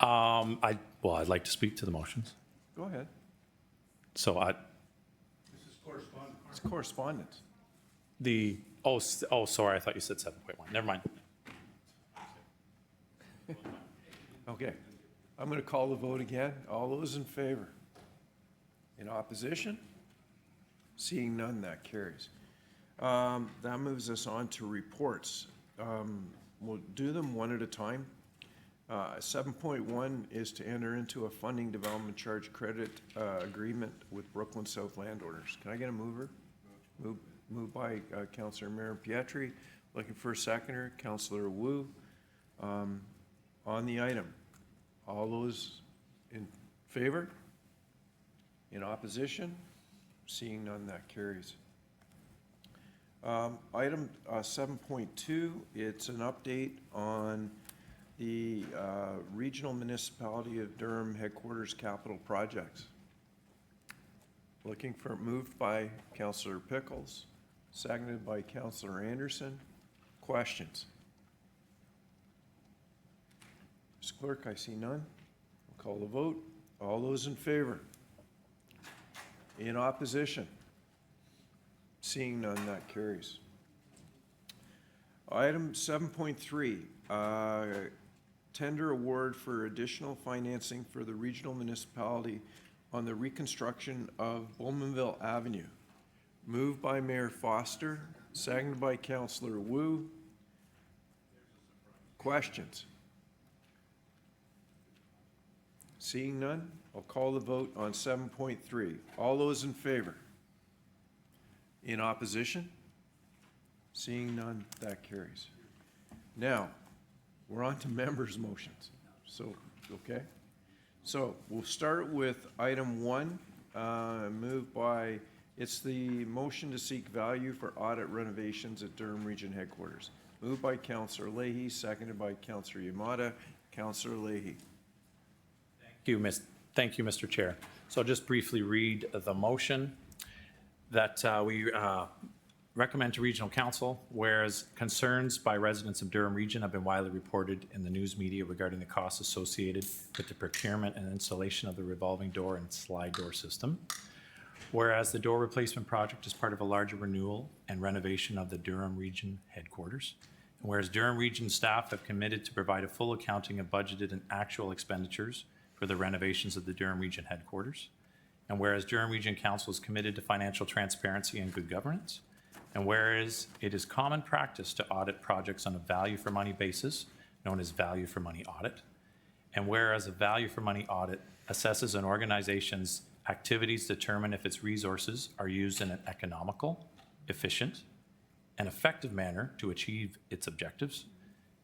I'd like to speak to the motions. Go ahead. So It's correspondence. Sorry, I thought you said 7.1. Never mind. Okay. I'm going to call the vote again. All those in favor? In opposition? Seeing none, that carries. That moves us on to reports. We'll do them one at a time. 7.1 is to enter into a funding development charge credit agreement with Brooklyn South landowners. Can I get a mover? Moved by Councillor Mayor Pietri. Looking for a seconder, Councillor Wu. On the item, all those in favor? In opposition? Seeing none, that carries. Item 7.2, it's an update on the Regional Municipality of Durham Headquarters capital projects. Looking for, moved by Councillor Pickles, seconded by Councillor Anderson. Questions? Mr. Clerk, I see none. I'll call the vote. All those in favor? In opposition? Seeing none, that carries. Item 7.3, tender award for additional financing for the regional municipality on the reconstruction of Bowmanville Avenue. Moved by Mayor Foster, seconded by Councillor Wu. Questions? Seeing none, I'll call the vote on 7.3. All those in favor? In opposition? Seeing none, that carries. Now, we're on to members' motions. So, okay? So, we'll start with item 1, moved by, it's the motion to seek value for audit renovations at Durham Region Headquarters. Moved by Councillor Leahy, seconded by Councillor Yamada. Councillor Leahy. Thank you, Mr. Chair. So I'll just briefly read the motion that we recommend to Regional Council, whereas concerns by residents of Durham Region have been widely reported in the news media regarding the costs associated with the procurement and installation of the revolving door and slide door system. Whereas the door replacement project is part of a larger renewal and renovation of the Durham Region headquarters. And whereas Durham Region staff have committed to provide a full accounting of budgeted and actual expenditures for the renovations of the Durham Region headquarters. And whereas Durham Region Council is committed to financial transparency and good governance. And whereas it is common practice to audit projects on a value for money basis, known as value for money audit. And whereas a value for money audit assesses an organization's activities to determine if its resources are used in an economical, efficient, and effective manner to achieve its objectives.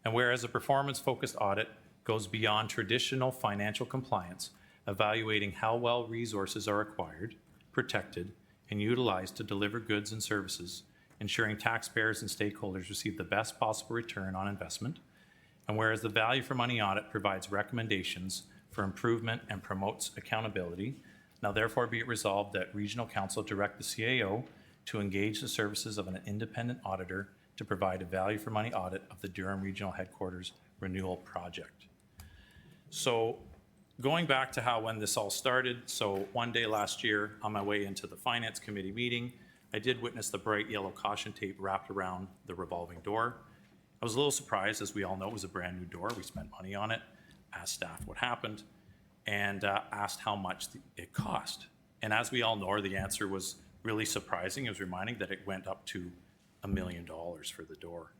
And whereas a performance-focused audit goes beyond traditional financial compliance, evaluating how well resources are acquired, protected, and utilized to deliver goods and services, ensuring taxpayers and stakeholders receive the best possible return on investment. And whereas the value for money audit provides recommendations for improvement and promotes accountability, now therefore be it resolved that Regional Council direct the CAO to engage the services of an independent auditor to provide a value for money audit of the Durham Regional Headquarters renewal project. So going back to how when this all started, so one day last year on my way into the Finance Committee meeting, I did witness the bright yellow caution tape wrapped around the revolving door. I was a little surprised, as we all know, it was a brand new door. We spent money on it, asked staff what happened, and asked how much it cost. And as we all know, the answer was really surprising. It was reminding that it went up to $1 million for the door.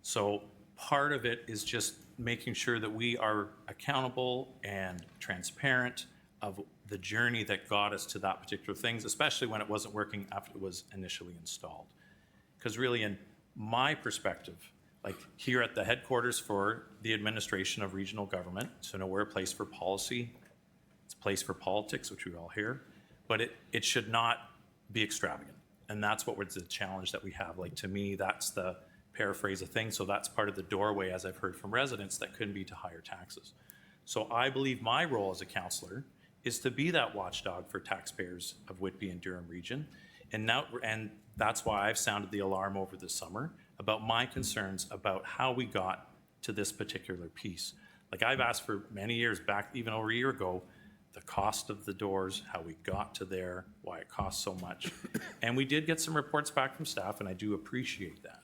So part of it is just making sure that we are accountable and transparent of the journey that got us to that particular things, especially when it wasn't working after it was initially installed. Because really, in my perspective, like here at the headquarters for the administration of regional government, so we're a place for policy, it's a place for politics, which we all hear, but it should not be extravagant. And that's what was the challenge that we have. Like, to me, that's the paraphrase of things. So that's part of the doorway, as I've heard from residents, that couldn't be to higher taxes. So I believe my role as a councillor is to be that watchdog for taxpayers of Whitby and Durham region. And that's why I've sounded the alarm over the summer about my concerns about how we got to this particular piece. Like, I've asked for many years back, even over a year ago, the cost of the doors, how we got to there, why it costs so much. And we did get some reports back from staff, and I do appreciate that.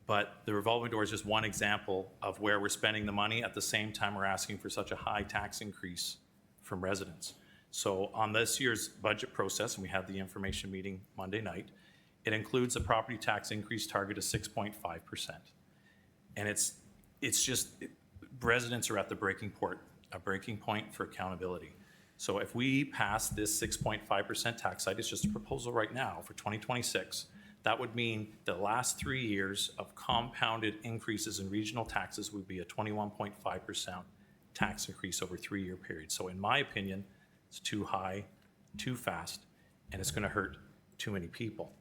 But the revolving door is just one example of where we're spending the money at the same time we're asking for such a high tax increase from residents. So on this year's budget process, and we had the information meeting Monday night, it includes a property tax increase target of 6.5%. And it's just, residents are at the breaking point for accountability. So if we pass this 6.5% tax hike, it's just a proposal right now for 2026, that would mean the last 3 years of compounded increases in regional taxes would be a 21.5% tax increase over a 3-year period. So in my opinion, it's too high, too fast, and it's going to hurt too many people.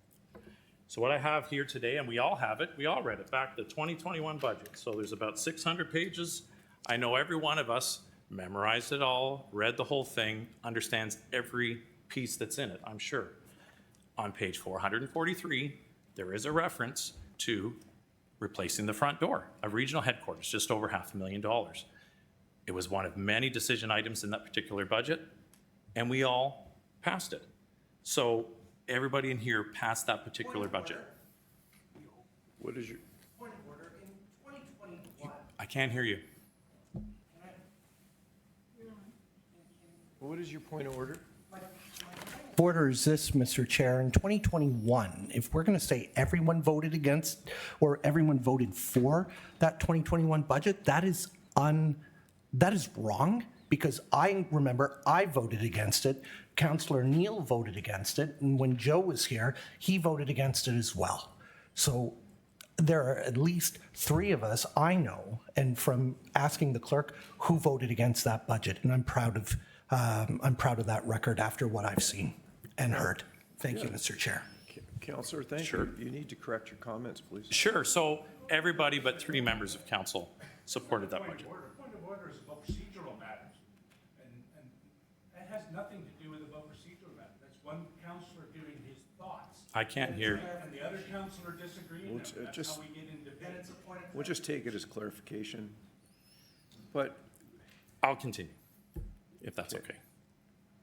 So what I have here today, and we all have it, we all read it back, the 2021 budget. So there's about 600 pages. I know every one of us memorized it all, read the whole thing, understands every piece that's in it, I'm sure. On page 443, there is a reference to replacing the front door of regional headquarters, just over $500,000. It was one of many decision items in that particular budget, and we all passed it. So everybody in here passed that particular budget. What is your, Point of order, in 2021. I can't hear you. what is your point of order? Order is this, Mr. Chair. In 2021, if we're going to say everyone voted against or everyone voted for that 2021 budget, that is wrong, because I remember I voted against it. Councillor Neal voted against it, and when Joe was here, he voted against it as well. So there are at least 3 of us I know, and from asking the clerk, who voted against that budget, and I'm proud of that record after what I've seen and heard. Thank you, Mr. Chair. Councillor, thank Sure. you. You need to correct your comments, please. Sure, so everybody but 3 members of council supported that budget. Point of order is about procedural matters, and that has nothing to do with about procedural matters. That's one councillor giving his thoughts. I can't hear. And the other councillor disagreeing. We'll That's just- how we get independence appointed. We'll just take it as clarification. But I'll continue, if that's okay.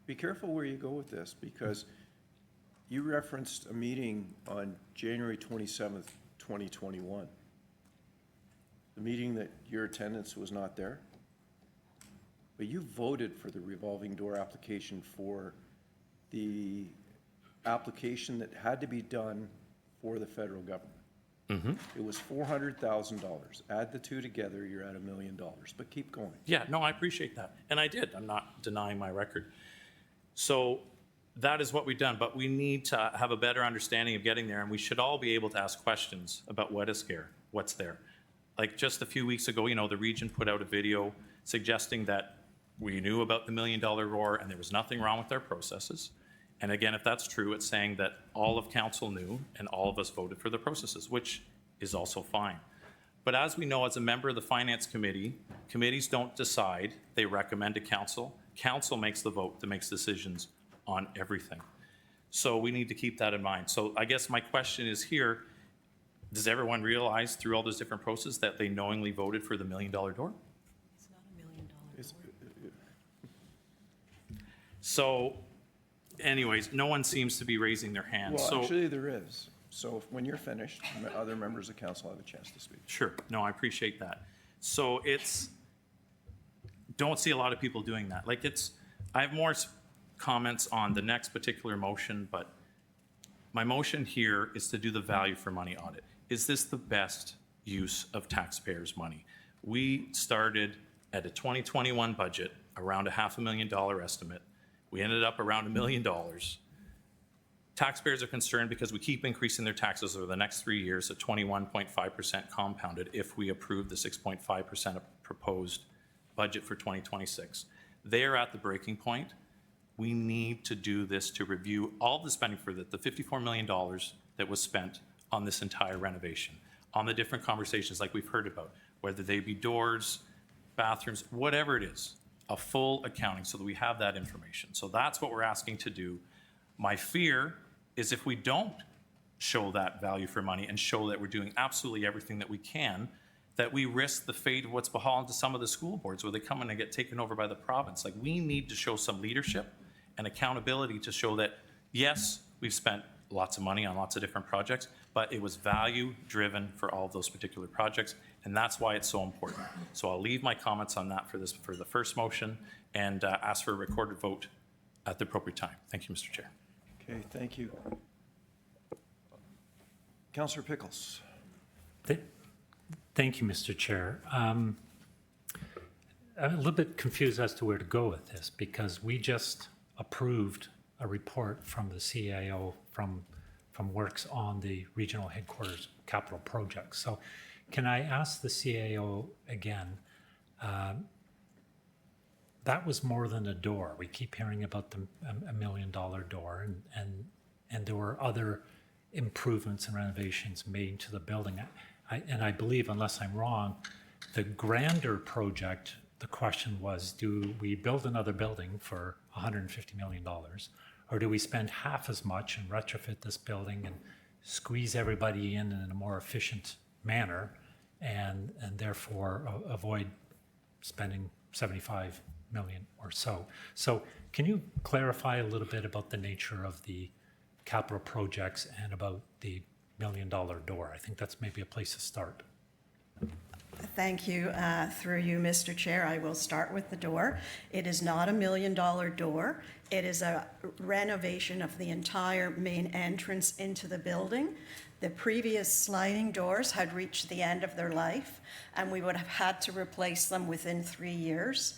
be careful where you go with this, because you referenced a meeting on January 27th, 2021. The meeting that your attendance was not there. But you voted for the revolving door application for the application that had to be done for the federal government. It was $400,000. Add the 2 together, you're at $1 million, but keep going. Yeah, no, I appreciate that. And I did. I'm not denying my record. So that is what we've done, but we need to have a better understanding of getting there, and we should all be able to ask questions about what is here, what's there. Like just a few weeks ago, the region put out a video suggesting that we knew about the $1 million roar and there was nothing wrong with our processes. And again, if that's true, it's saying that all of council knew and all of us voted for the processes, which is also fine. But as we know, as a member of the Finance Committee, committees don't decide, they recommend to council. Council makes the vote that makes decisions on everything. So we need to keep that in mind. So I guess my question is here, does everyone realize through all those different processes that they knowingly voted for the $1 million door? So anyways, no one seems to be raising their hands. Well, So actually, there is. So when you're finished, other members of council have a chance to speak. sure, no, I appreciate that. So don't see a lot of people doing that. Like I have more comments on the next particular motion, but my motion here is to do the value for money audit. Is this the best use of taxpayers' money? We started at a 2021 budget around a $500,000 estimate. We ended up around $1 million. Taxpayers are concerned because we keep increasing their taxes over the next 3 years at 21.5% compounded if we approve the 6.5% proposed budget for 2026. They are at the breaking point. We need to do this to review all the spending for the $54 million that was spent on this entire renovation, on the different conversations like we've heard about, whether they be doors, bathrooms, whatever it is, a full accounting so that we have that information. So that's what we're asking to do. My fear is if we don't show that value for money and show that we're doing absolutely everything that we can, that we risk the fate of what's befallen to some of the school boards where they come in and get taken over by the province. Like, we need to show some leadership and accountability to show that, yes, we've spent lots of money on lots of different projects, but it was value driven for all of those particular projects, and that's why it's so important. So I'll leave my comments on that for the first motion and ask for a recorded vote at the appropriate time. Thank you, Mr. Chair. Okay, thank you. Councillor Pickles. Thank you, Mr. Chair. I'm a little bit confused as to where to go with this because we just approved a report from the CAO from works on the regional headquarters capital projects. So can I ask the CAO again, that was more than a door. We keep hearing about the $1 million door and there were other improvements and renovations made to the building. And I believe, unless I'm wrong, the grander project, the question was, do we build another building for $150 million? Or do we spend half as much and retrofit this building and squeeze everybody in a more efficient manner and therefore avoid spending $75 million or so? So can you clarify a little bit about the nature of the capital projects and about the $1 million door? I think that's maybe a place to start. Thank you. Through you, Mr. Chair, I will start with the door. It is not a $1 million door. It is a renovation of the entire main entrance into the building. The previous sliding doors had reached the end of their life, and we would have had to replace them within 3 years.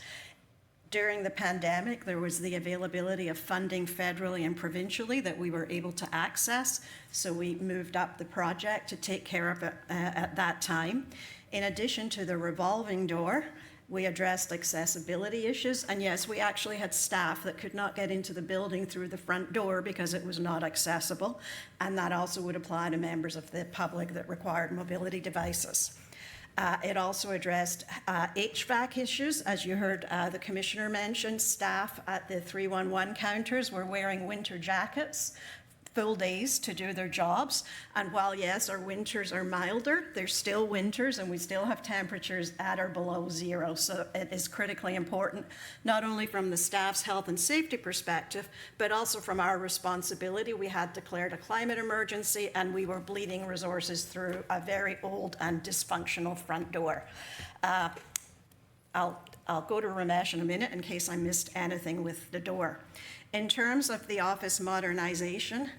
During the pandemic, there was the availability of funding federally and provincially that we were able to access, so we moved up the project to take care of it at that time. In addition to the revolving door, we addressed accessibility issues, and yes, we actually had staff that could not get into the building through the front door because it was not accessible, and that also would apply to members of the public that required mobility devices. It also addressed HVAC issues. As you heard the commissioner mention, staff at the 311 counters were wearing winter jackets full days to do their jobs. And while, yes, our winters are milder, they're still winters and we still have temperatures at or below zero. So it is critically important, not only from the staff's health and safety perspective, but also from our responsibility. We had declared a climate emergency and we were bleeding resources through a very old and dysfunctional front door. I'll go to Ramesh in a minute in case I missed anything with the door. In terms of the office modernization,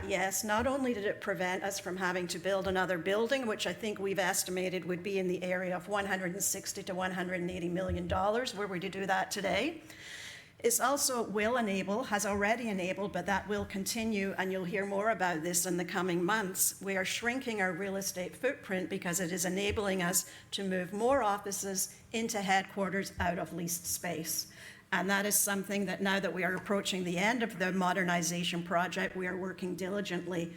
yes, not only did it prevent us from having to build another building, which I think we've estimated would be in the area of $160 to $180 million, were we to do that today. It also will enable, has already enabled, but that will continue, and you'll hear more about this in the coming months. We are shrinking our real estate footprint because it is enabling us to move more offices into headquarters out of leased space. And that is something that now that we are approaching the end of the modernization project, we are working diligently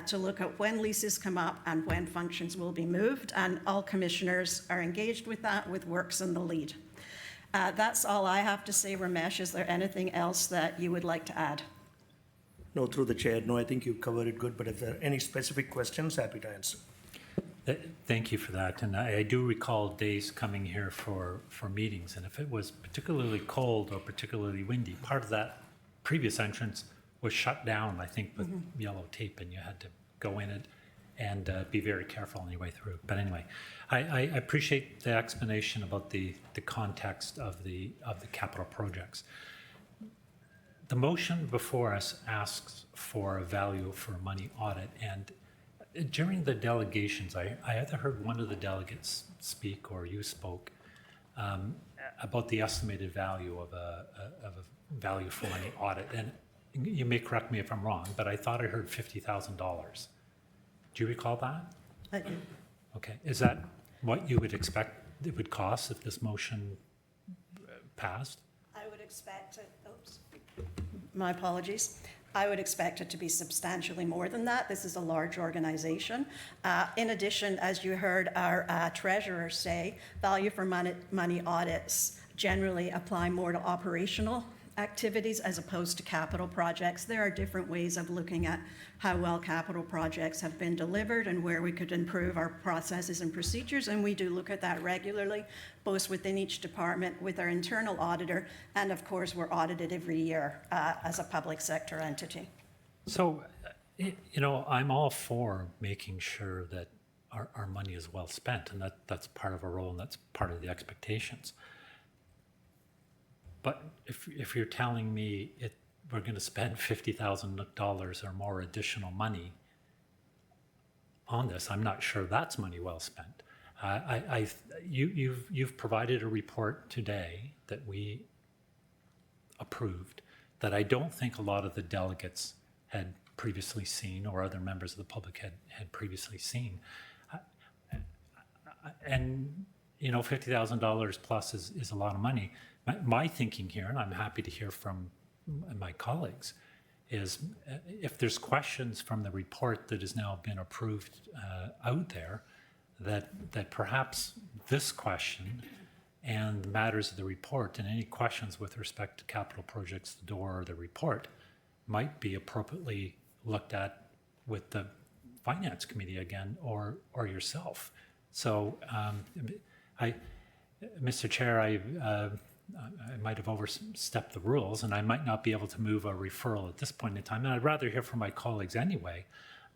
to look at when leases come up and when functions will be moved. And all commissioners are engaged with that, with Works in the lead. That's all I have to say. Ramesh, is there anything else that you would like to add? No, through the chair. No, I think you covered it good, but if there are any specific questions, happy to answer. Thank you for that. And I do recall days coming here for meetings, and if it was particularly cold or particularly windy, part of that previous entrance was shut down, I think, with yellow tape, and you had to go in it and be very careful on your way through. But anyway, I appreciate the explanation about the context of the capital projects. The motion before us asks for a value for money audit, and during the delegations, I either heard one of the delegates speak or you spoke about the estimated value of a value for money audit. And you may correct me if I'm wrong, but I thought I heard $50,000. Do you recall that? I do. Okay. Is that what you would expect it would cost if this motion passed? I would expect it, oops, my apologies. I would expect it to be substantially more than that. This is a large organization. In addition, as you heard our treasurer say, value for money audits generally apply more to operational activities as opposed to capital projects. There are different ways of looking at how well capital projects have been delivered and where we could improve our processes and procedures, and we do look at that regularly, both within each department with our internal auditor, and of course we're audited every year as a public sector entity. So, I'm all for making sure that our money is well spent, and that's part of our role and that's part of the expectations. But if you're telling me we're going to spend $50,000 or more additional money on this, I'm not sure that's money well spent. You've provided a report today that we approved that I don't think a lot of the delegates had previously seen or other members of the public had previously seen. And $50,000 plus is a lot of money. My thinking here, and I'm happy to hear from my colleagues, is if there's questions from the report that has now been approved out there, that perhaps this question and the matters of the report and any questions with respect to capital projects, the door or the report, might be appropriately looked at with the Finance Committee again or yourself. So, Mr. Chair, I might have overstepped the rules, and I might not be able to move a referral at this point in time. And I'd rather hear from my colleagues anyway.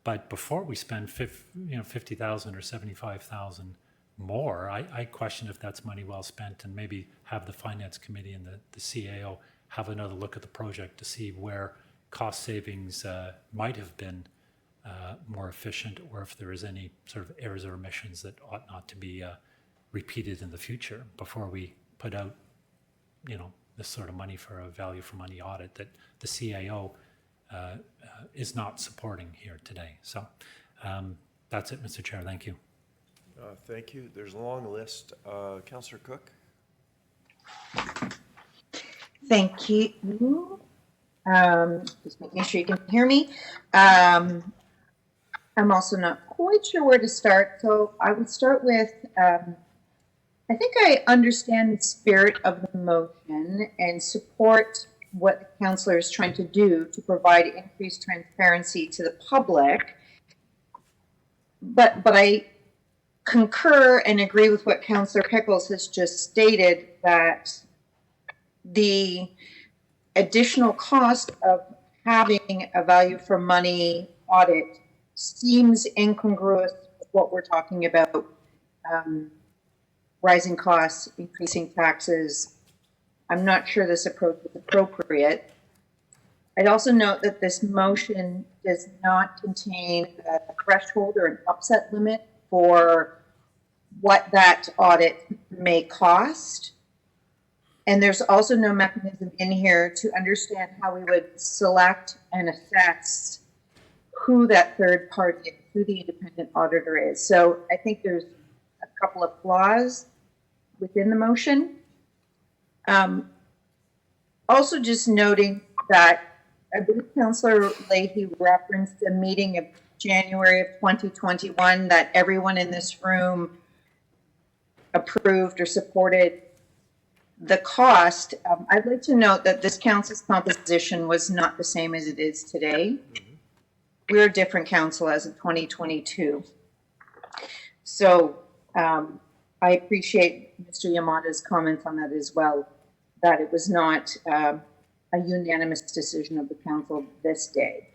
But before we spend $50,000 or $75,000 more, I question if that's money well spent, and maybe have the Finance Committee and the CAO have another look at the project to see where cost savings might have been more efficient, or if there is any sort of errors or omissions that ought not to be repeated in the future before we put out this sort of money for a value for money audit that the CAO is not supporting here today. So that's it, Mr. Chair. Thank you. Thank you. There's a long list. Councillor Cook. Thank you. Just making sure you can hear me. I'm also not quite sure where to start. So I would start with I think I understand the spirit of the motion and support what the councillor is trying to do to provide increased transparency to the public. But I concur and agree with what Councillor Pickles has just stated, that the additional cost of having a value for money audit seems incongruous with what we're talking about. Rising costs, increasing taxes. I'm not sure this approach is appropriate. I'd also note that this motion does not contain a threshold or an upset limit for what that audit may cost. And there's also no mechanism in here to understand how we would select and assess who that third party is, who the independent auditor is. So I think there's a couple of flaws within the motion. Also just noting that I believe Councillor Leahy referenced a meeting of January of 2021 that everyone in this room approved or supported the cost. I'd like to note that this council's composition was not the same as it is today. We're a different council as of 2022. So I appreciate Mr. Yamada's comments on that as well, that it was not a unanimous decision of the council this day.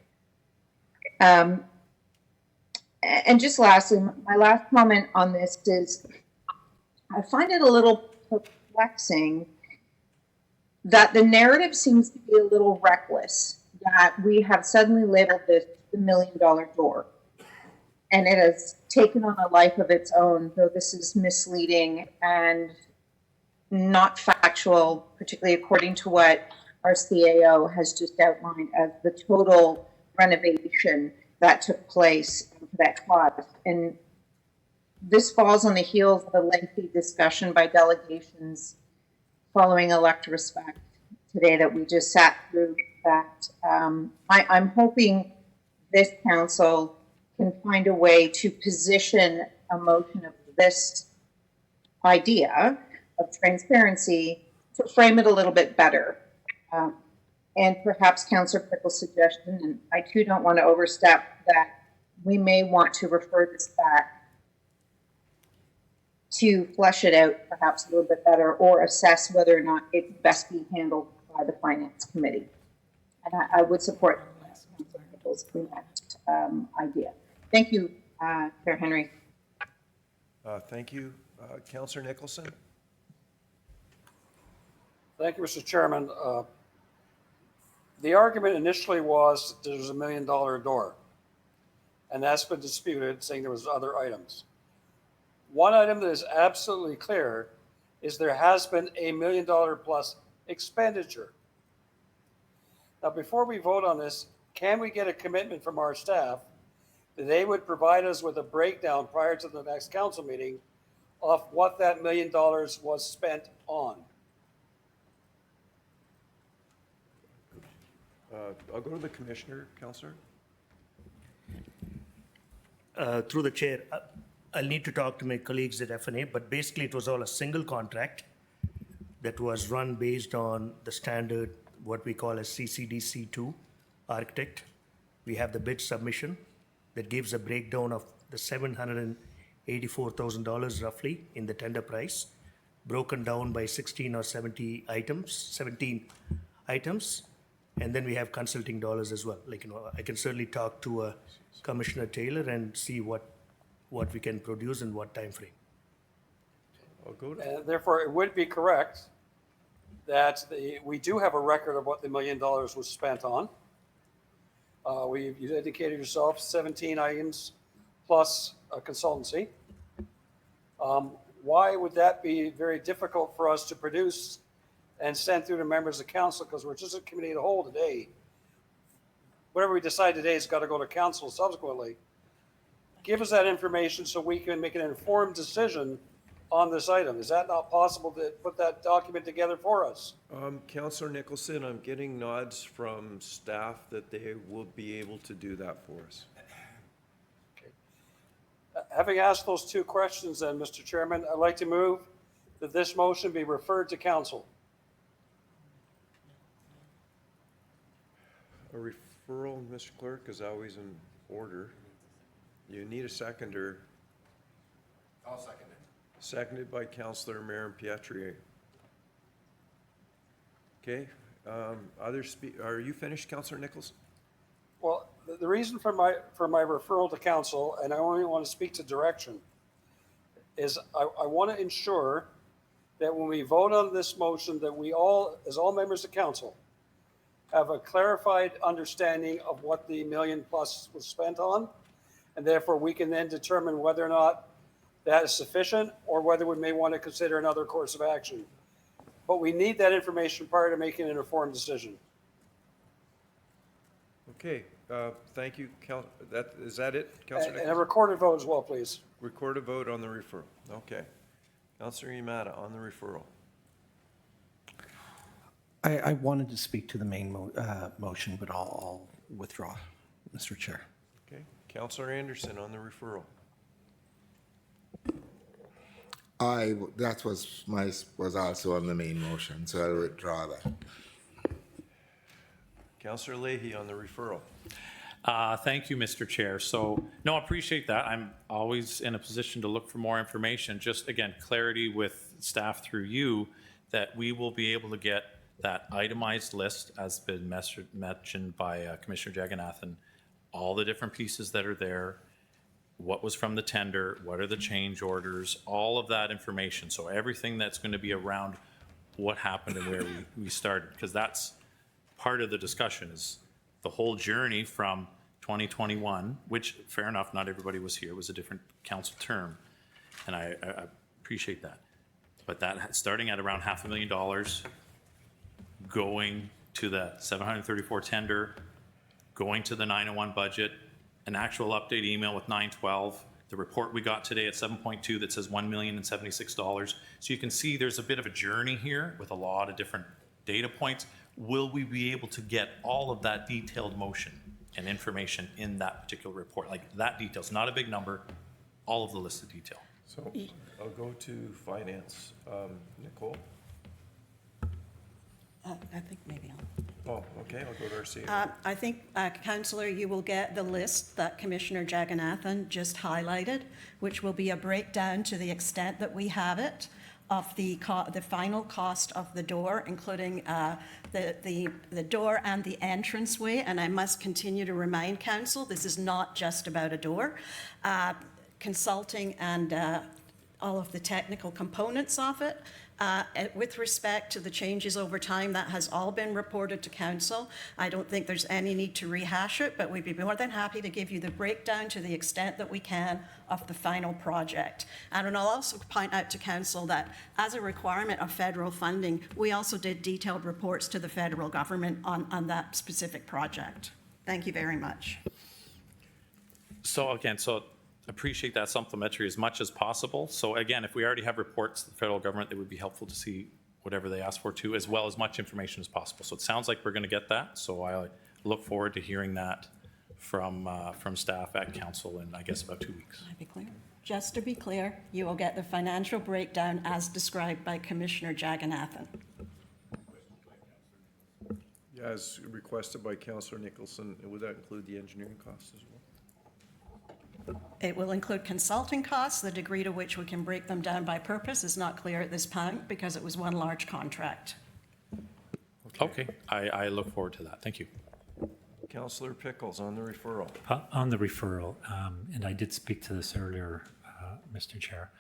And just lastly, my last comment on this is, I find it a little perplexing that the narrative seems to be a little reckless, that we have suddenly labeled this the $1 million door. And it has taken on a life of its own, though this is misleading and not factual, particularly according to what our CAO has just outlined as the total renovation that took place for that cost. And this falls on the heels of a lengthy discussion by delegations following elect respect today that we just sat through. That I'm hoping this council can find a way to position a motion of this idea of transparency to frame it a little bit better. And perhaps Councillor Prickle's suggestion, and I too don't want to overstep, that we may want to refer this back to flesh it out perhaps a little bit better, or assess whether or not it best be handled by the Finance Committee. And I would support Councillor Prickle's idea. Thank you, Chair Henry. Thank you. Councillor Nicholson? Thank you, Mr. Chairman. The argument initially was that there's $1 million door, and that's been disputed, saying there was other items. One item that is absolutely clear is there has been $1 million plus expenditure. Now, before we vote on this, can we get a commitment from our staff that they would provide us with a breakdown prior to the next council meeting of what that $1 million was spent on? I'll go to the Commissioner, Councillor. Through the chair, I'll need to talk to my colleagues at FNA, but basically it was all a single contract that was run based on the standard, what we call as CCDC2 architect. We have the bid submission that gives a breakdown of the $784,000 roughly in the tender price, broken down by 16 or 17 items. And then we have consulting dollars as well. Like, I can certainly talk to Commissioner Taylor and see what we can produce in what time frame. I'll go to. And therefore, it would be correct that we do have a record of what the $1 million was spent on. You indicated yourself 17 items plus a consultancy. Why would that be very difficult for us to produce and send through to members of council? Because we're just a committee of the whole today. Whatever we decide today has got to go to council subsequently. Give us that information so we can make an informed decision on this item. Is that not possible to put that document together for us? Councillor Nicholson, I'm getting nods from staff that they will be able to do that for us. Having asked those two questions then, Mr. Chairman, I'd like to move that this motion be referred to council. A referral, Mr. Clerk, is always in order. You need a seconder. I'll second it. Seconded by Councillor Marin-Pietri. Okay. Are you finished, Councillor Nicholson? Well, the reason for my referral to council, and I only want to speak to direction, is I want to ensure that when we vote on this motion, that we all, as all members of council, have a clarified understanding of what the $1 million plus was spent on, and therefore we can then determine whether or not that is sufficient or whether we may want to consider another course of action. But we need that information prior to making an informed decision. Okay. Thank you. Is that it, Councillor Nicholson? And a recorded vote as well, please. Recorded vote on the referral. Okay. Councillor Yamada on the referral. I wanted to speak to the main motion, but I'll withdraw, Mr. Chair. Okay, Councillor Anderson on the referral. That was also on the main motion, so I'll withdraw that. Councillor Leahy on the referral. Thank you, Mr. Chair. So, no, I appreciate that. I'm always in a position to look for more information. Just, again, clarity with staff through you that we will be able to get that itemized list, as been mentioned by Commissioner Jagannathan, all the different pieces that are there, what was from the tender, what are the change orders, all of that information. So everything that's going to be around what happened and where we started, because that's part of the discussion, is the whole journey from 2021, which, fair enough, not everybody was here. It was a different council term, and I appreciate that. But that, starting at around $500,000, going to the 734 tender, going to the 901 budget, an actual update email with 912, the report we got today at 7.2 that says $1,076. So you can see there's a bit of a journey here with a lot of different data points. Will we be able to get all of that detailed motion and information in that particular report? Like that details, not a big number, all of the list of detail. So I'll go to finance. Nicole? I think maybe Oh, okay, I'll go to our CFO. I think, Councillor, you will get the list that Commissioner Jagannathan just highlighted, which will be a breakdown to the extent that we have it of the final cost of the door, including the door and the entranceway. And I must continue to remind Council, this is not just about a door. Consulting and all of the technical components of it. With respect to the changes over time, that has all been reported to Council. I don't think there's any need to rehash it, but we'd be more than happy to give you the breakdown to the extent that we can of the final project. And I'll also point out to Council that as a requirement of federal funding, we also did detailed reports to the federal government on that specific project. Thank you very much. So again, appreciate that supplementary as much as possible. So again, if we already have reports to the federal government, it would be helpful to see whatever they ask for too, as well as much information as possible. So it sounds like we're going to get that. So I look forward to hearing that from staff at council in, I guess, about 2 weeks. Can I be clear? Just to be clear, you will get the financial breakdown as described by Commissioner Jagannathan. Yeah, as requested by Councillor Nicholson, would that include the engineering costs as well? It will include consulting costs. The degree to which we can break them down by purpose is not clear at this point because it was one large contract. Okay, I look forward to that. Thank you. Councillor Pickles on the referral. On the referral, and I did speak to this earlier, Mr. Chair.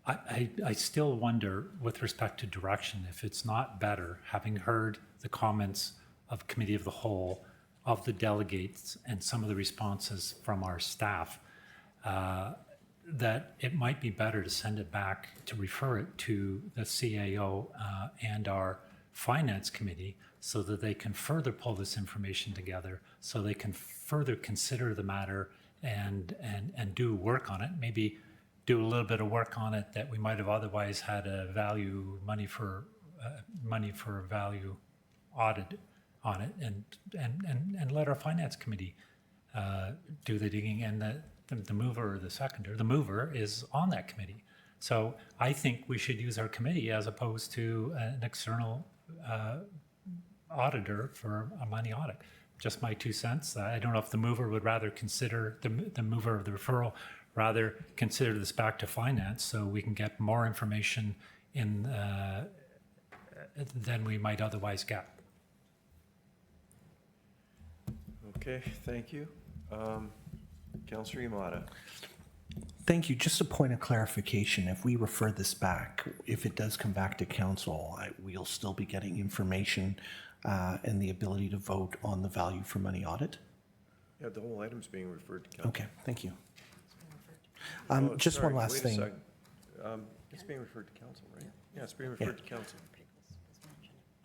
I still wonder, with respect to direction, if it's not better, having heard the comments of Committee of the Whole, of the delegates, and some of the responses from our staff, that it might be better to send it back, to refer it to the CAO and our Finance Committee so that they can further pull this information together, so they can further consider the matter and do work on it. Maybe do a little bit of work on it that we might have otherwise had a money for value audit on it, and let our Finance Committee do the digging, and the mover or the seconder, the mover is on that committee. So I think we should use our committee as opposed to an external auditor for a money audit. Just my 2 cents. I don't know if the mover would rather consider, the mover of the referral, rather consider this back to finance so we can get more information in than we might otherwise get. Okay, thank you. Councillor Yamada. Thank you. Just a point of clarification. If we refer this back, if it does come back to council, we'll still be getting information and the ability to vote on the value for money audit? Yeah, the whole item's being referred to council. Okay, thank you. Oh, just sorry, one last wait a thing. second. It's being referred to council, right? Yeah, it's being referred to council.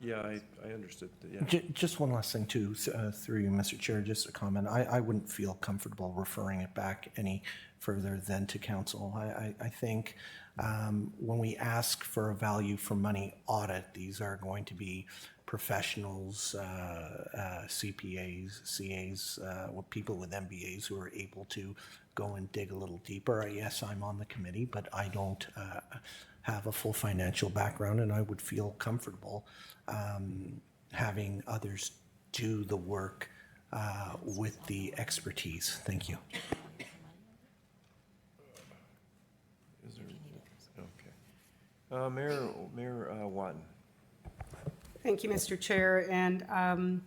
Yeah, I understood. Yeah. Just one last thing too, through you, Mr. Chair, just a comment. I wouldn't feel comfortable referring it back any further than to council. I think when we ask for a value for money audit, these are going to be professionals, CPAs, CAs, people with MBAs who are able to go and dig a little deeper. Yes, I'm on the committee, but I don't have a full financial background, and I would feel comfortable having others do the work with the expertise. Thank you. Is there, okay. Mayor Watton. Thank you, Mr. Chair. And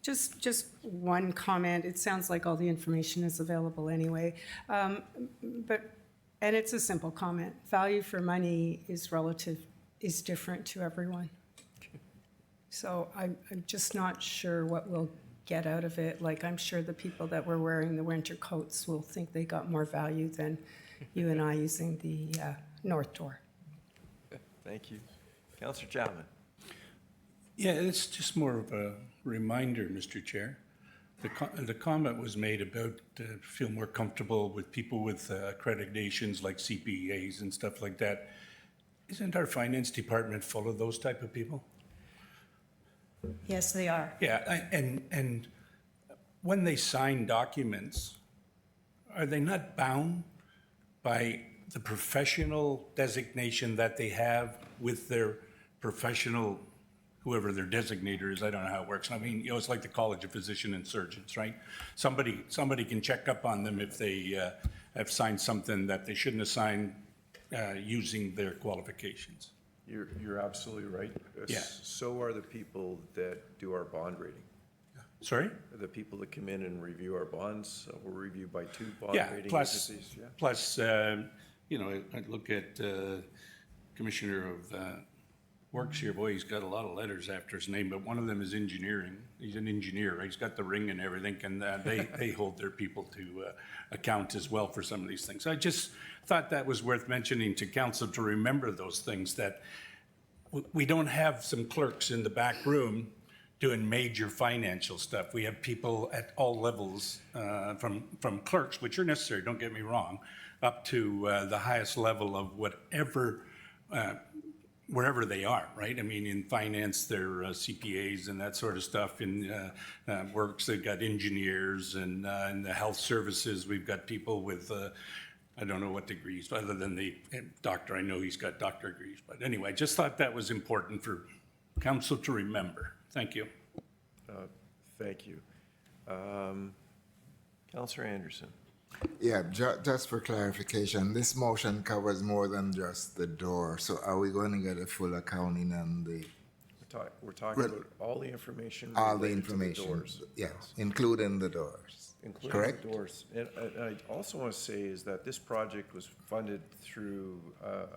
just one comment. It sounds like all the information is available anyway. And it's a simple comment. Value for money is relative, is different to everyone. So I'm just not sure what we'll get out of it. Like, I'm sure the people that were wearing the winter coats will think they got more value than you and I using the north door. Thank you. Councillor Chapman. Yeah, it's just more of a reminder, Mr. Chair. The comment was made about feel more comfortable with people with accreditations like CPAs and stuff like that. Isn't our finance department full of those type of people? Yes, they are. Yeah, and when they sign documents, are they not bound by the professional designation that they have with their professional, whoever their designator is? I don't know how it works. I mean, you know, it's like the College of Physician and Surgeons, right? Somebody can check up on them if they have signed something that they shouldn't have signed using their qualifications. You're absolutely right. Yeah. So are the people that do our bond rating. Sorry? The people that come in and review our bonds were reviewed by 2 bond Yeah, rating plus, agencies. Yeah. plus, you know, I look at Commissioner of Works here, boy, he's got a lot of letters after his name, but one of them is engineering. He's an engineer, right? He's got the ring and everything, and they hold their people to account as well for some of these things. I just thought that was worth mentioning to council to remember those things, that we don't have some clerks in the back room doing major financial stuff. We have people at all levels, from clerks, which are necessary, don't get me wrong, up to the highest level of whatever, wherever they are, right? I mean, in finance, they're CPAs and that sort of stuff. In works, they've got engineers, and in the health services, we've got people with, I don't know what degrees, other than the doctor. I know he's got doctor degrees. But anyway, I just thought that was important for council to remember. Thank you. Thank you. Councillor Anderson. Yeah, just for clarification, this motion covers more than just the door. So are we going to get a full accounting on the? We're talking about all the information. All the related to information, doors. yes, including the doors. Including correct? the doors. And I also want to say is that this project was funded through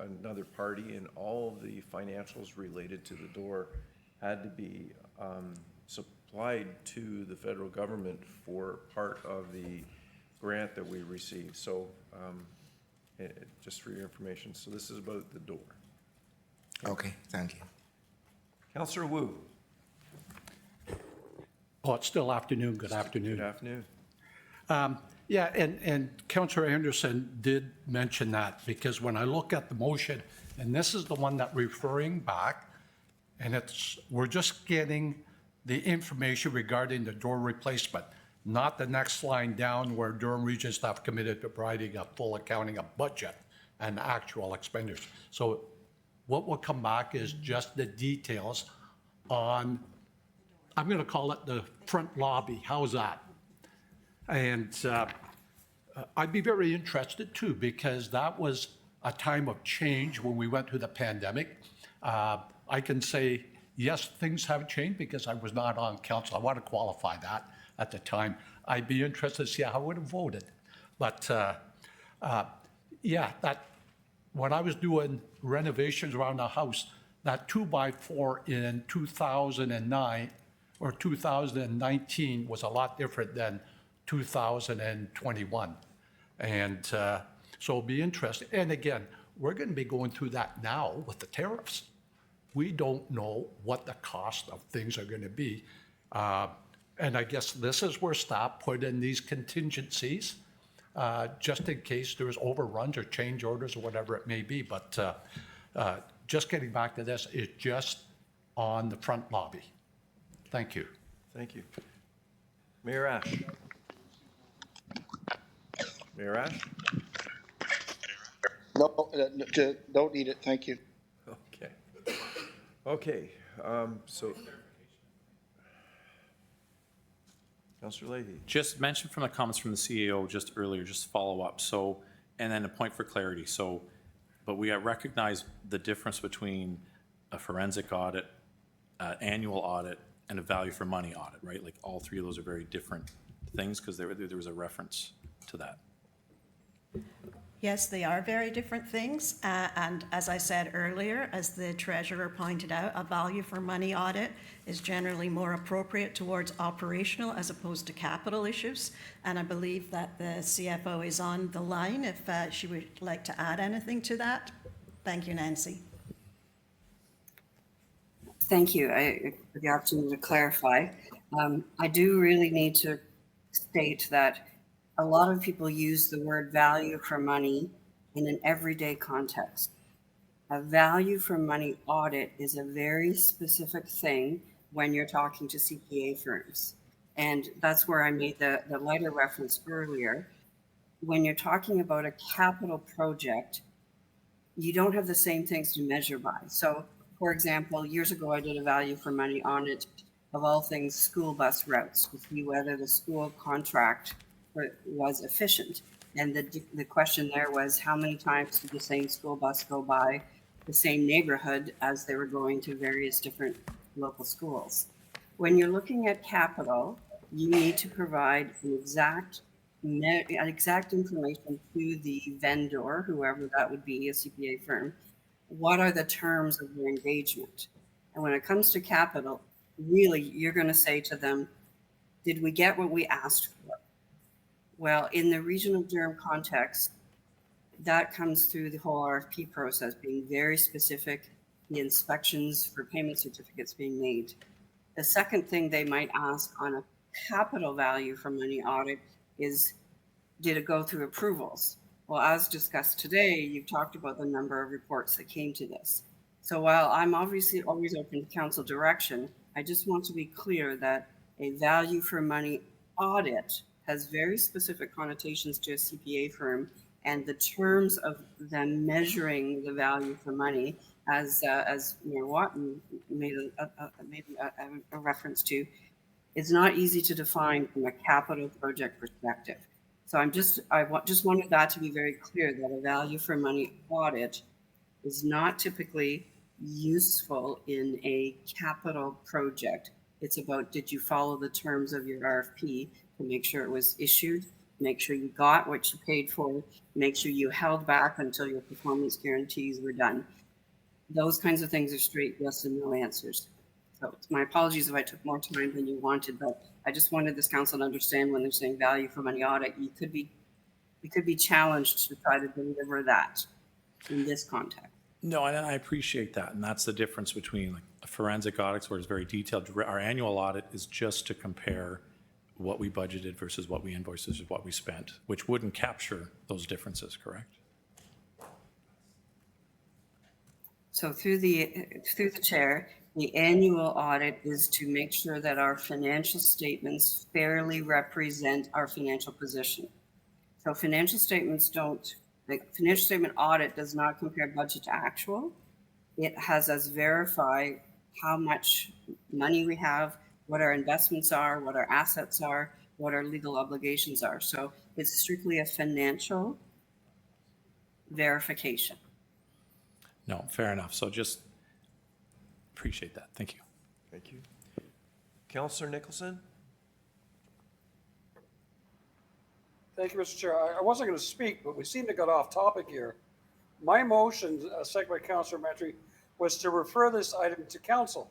another party, and all the financials related to the door had to be supplied to the federal government for part of the grant that we received. So just for your information, so this is about the door. Okay, thank you. Councillor Wu. Oh, it's still afternoon. Good afternoon. Good afternoon. Yeah, and Councillor Anderson did mention that, because when I look at the motion, and this is the one that referring back, and we're just getting the information regarding the door replacement, not the next line down where Durham Region staff committed to providing a full accounting of budget and actual expenditures. So what will come back is just the details on, I'm going to call it the front lobby. How's that? And I'd be very interested too, because that was a time of change when we went through the pandemic. I can say, yes, things have changed because I was not on council. I want to qualify that at the time. I'd be interested to see how I would have voted. But yeah, that when I was doing renovations around the house, that 2x4 in 2009 or 2019 was a lot different than 2021. And so it'll be interesting. And again, we're going to be going through that now with the tariffs. We don't know what the cost of things are going to be. And I guess this is where staff put in these contingencies just in case there's overruns or change orders or whatever it may be. But just getting back to this, it's just on the front lobby. Thank you. Thank you. Mayor Ash. Mayor Ash? No, don't need it, thank you. Okay. Okay, so. Councillor Leahy. Just mentioned from the comments from the CEO just earlier, just follow up. So, and then a point for clarity. So, but we recognize the difference between a forensic audit, annual audit, and a value for money audit, right? Like all three of those are very different things because there was a reference to that. Yes, they are very different things. And as I said earlier, as the treasurer pointed out, a value for money audit is generally more appropriate towards operational as opposed to capital issues. And I believe that the CFO is on the line if she would like to add anything to that. Thank you, Nancy. Thank you for the opportunity to clarify. I do really need to state that a lot of people use the word value for money in an everyday context. A value for money audit is a very specific thing when you're talking to CPA firms. And that's where I made the letter reference earlier. When you're talking about a capital project, you don't have the same things to measure by. So, for example, years ago, I did a value for money audit of all things school bus routes to see whether the school contract was efficient. And the question there was, how many times did the same school bus go by the same neighborhood as they were going to various different local schools? When you're looking at capital, you need to provide an exact information to the vendor, whoever that would be, a CPA firm. What are the terms of your engagement? And when it comes to capital, really, you're going to say to them, did we get what we asked for? Well, in the Region of Durham context, that comes through the whole RFP process being very specific, the inspections for payment certificates being made. The second thing they might ask on a capital value for money audit is, did it go through approvals? Well, as discussed today, you've talked about the number of reports that came to this. So while I'm obviously always open to council direction, I just want to be clear that a value for money audit has very specific connotations to a CPA firm, and the terms of them measuring the value for money, as Mayor Watton made a reference to, is not easy to define from a capital project perspective. So I just wanted that to be very clear, that a value for money audit is not typically useful in a capital project. It's about, did you follow the terms of your RFP to make sure it was issued, make sure you got what you paid for, make sure you held back until your performance guarantees were done. Those kinds of things are straight yes and no answers. So my apologies if I took more time than you wanted, but I just wanted this council to understand when they're saying value for money audit, you could be challenged to try to deliver that in this context. No, and I appreciate that. And that's the difference between like a forensic audit, where it's very detailed. Our annual audit is just to compare what we budgeted versus what we invoiced versus what we spent, which wouldn't capture those differences, correct? So through the chair, the annual audit is to make sure that our financial statements fairly represent our financial position. So financial statements financial statement audit does not compare budget to actual. It has us verify how much money we have, what our investments are, what our assets are, what our legal obligations are. So it's strictly a financial verification. No, fair enough. So just appreciate that. Thank you. Thank you. Councillor Nicholson? Thank you, Mr. Chair. I wasn't going to speak, but we seem to get off topic here. My motion, second by Councillor Metry, was to refer this item to council.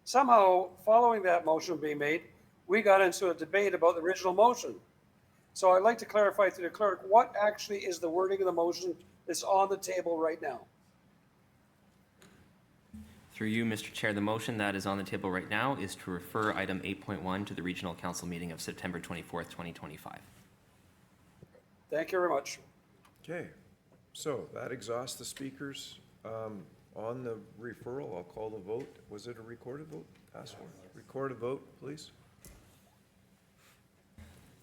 Somehow, following that motion being made, we got into a debate about the original motion. So I'd like to clarify to the clerk, what actually is the wording of the motion that's on the table right now? Through you, Mr. Chair, the motion that is on the table right now is to refer item 8.1 to the Regional Council meeting of September 24th, 2025. Thank you very much. Okay, so that exhausts the speakers. On the referral, I'll call the vote. Was it a recorded vote? Ask for it. Record a vote, please.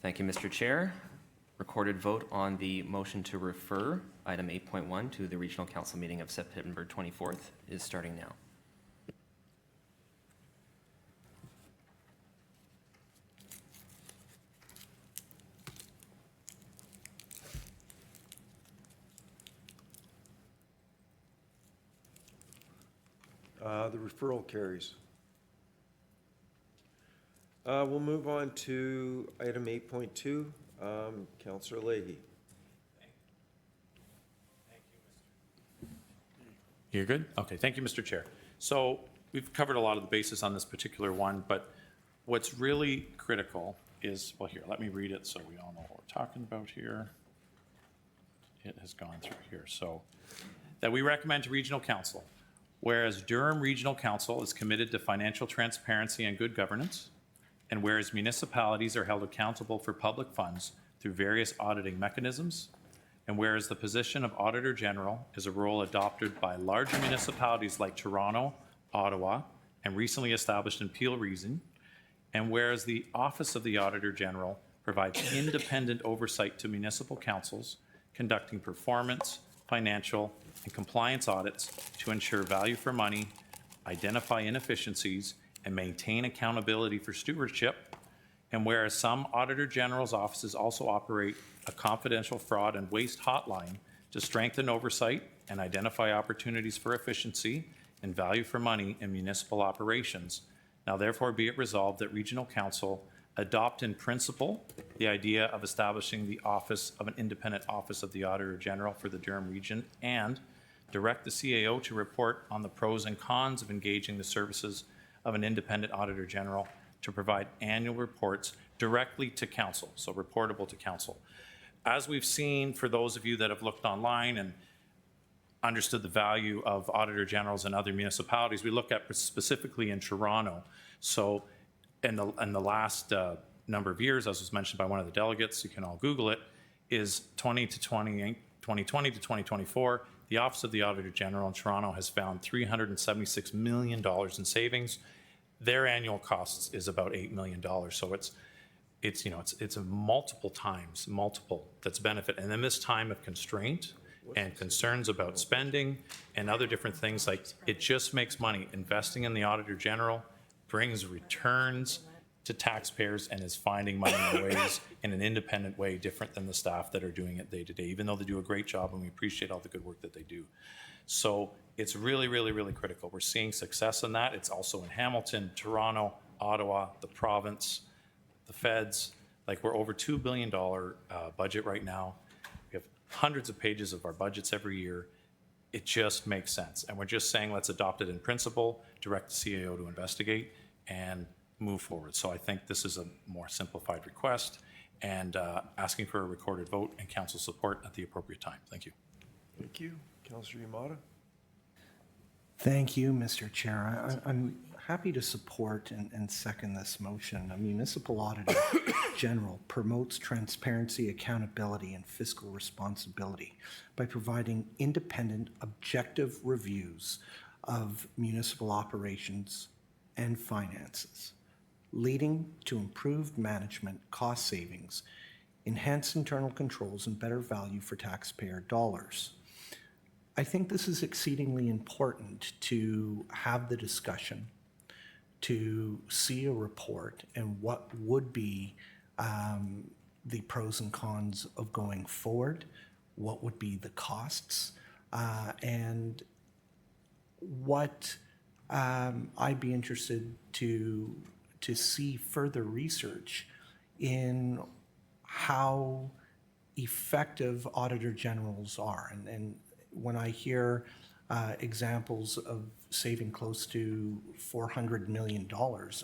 Thank you, Mr. Chair. Recorded vote on the motion to refer item 8.1 to the Regional Council meeting of September 24th is starting now. The referral carries. We'll move on to item 8.2. Councillor Leahy. You're good? Okay, thank you, Mr. Chair. So we've covered a lot of the bases on this particular one, but what's really critical is, well, here, let me read it so we all know what we're talking about here. It has gone through here. So that we recommend to Regional Council, whereas Durham Regional Council is committed to financial transparency and good governance, and whereas municipalities are held accountable for public funds through various auditing mechanisms, and whereas the position of Auditor General is a role adopted by larger municipalities like Toronto, Ottawa, and recently established in Peel Region, and whereas the Office of the Auditor General provides independent oversight to municipal councils, conducting performance, financial, and compliance audits to ensure value for money, identify inefficiencies, and maintain accountability for stewardship. And whereas some Auditor General's offices also operate a confidential fraud and waste hotline to strengthen oversight and identify opportunities for efficiency and value for money in municipal operations, now therefore be it resolved that Regional Council adopt in principle the idea of establishing the office of an independent office of the Auditor General for the Durham region, and direct the CAO to report on the pros and cons of engaging the services of an independent Auditor General to provide annual reports directly to Council, so reportable to Council. As we've seen, for those of you that have looked online and understood the value of Auditor Generals in other municipalities, we look at specifically in Toronto. So in the last number of years, as was mentioned by one of the delegates, you can all Google it, is 2020 to 2024, the Office of the Auditor General in Toronto has found $376 million in savings. Their annual costs is about $8 million. So it's a multiple times, that's benefit. And in this time of constraint and concerns about spending and other different things, like it just makes money. Investing in the Auditor General brings returns to taxpayers and is finding money in ways, in an independent way, different than the staff that are doing it day to day, even though they do a great job and we appreciate all the good work that they do. So it's really, really, really critical. We're seeing success in that. It's also in Hamilton, Toronto, Ottawa, the province, the feds. Like, we're over $2 billion budget right now. We have hundreds of pages of our budgets every year. It just makes sense. And we're just saying, let's adopt it in principle, direct the CAO to investigate, and move forward. So I think this is a more simplified request, and asking for a recorded vote and council support at the appropriate time. Thank you. Thank you. Councillor Yamada. Thank you, Mr. Chair. I'm happy to support and second this motion. A municipal auditor general promotes transparency, accountability, and fiscal responsibility by providing independent, objective reviews of municipal operations and finances, leading to improved management, cost savings, enhanced internal controls, and better value for taxpayer dollars. I think this is exceedingly important to have the discussion, to see a report and what would be the pros and cons of going forward, what would be the costs, and what I'd be interested to see further research in how effective auditor generals are. And when I hear examples of saving close to $400 million,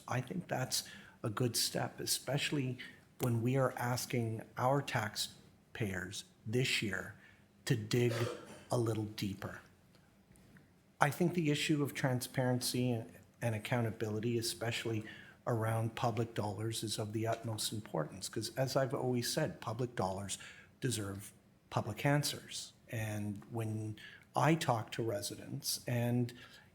I think that's a good step, especially when we are asking our taxpayers this year to dig a little deeper. I think the issue of transparency and accountability, especially around public dollars, is of the utmost importance, because as I've always said, public dollars deserve public answers. And when I talk to residents, and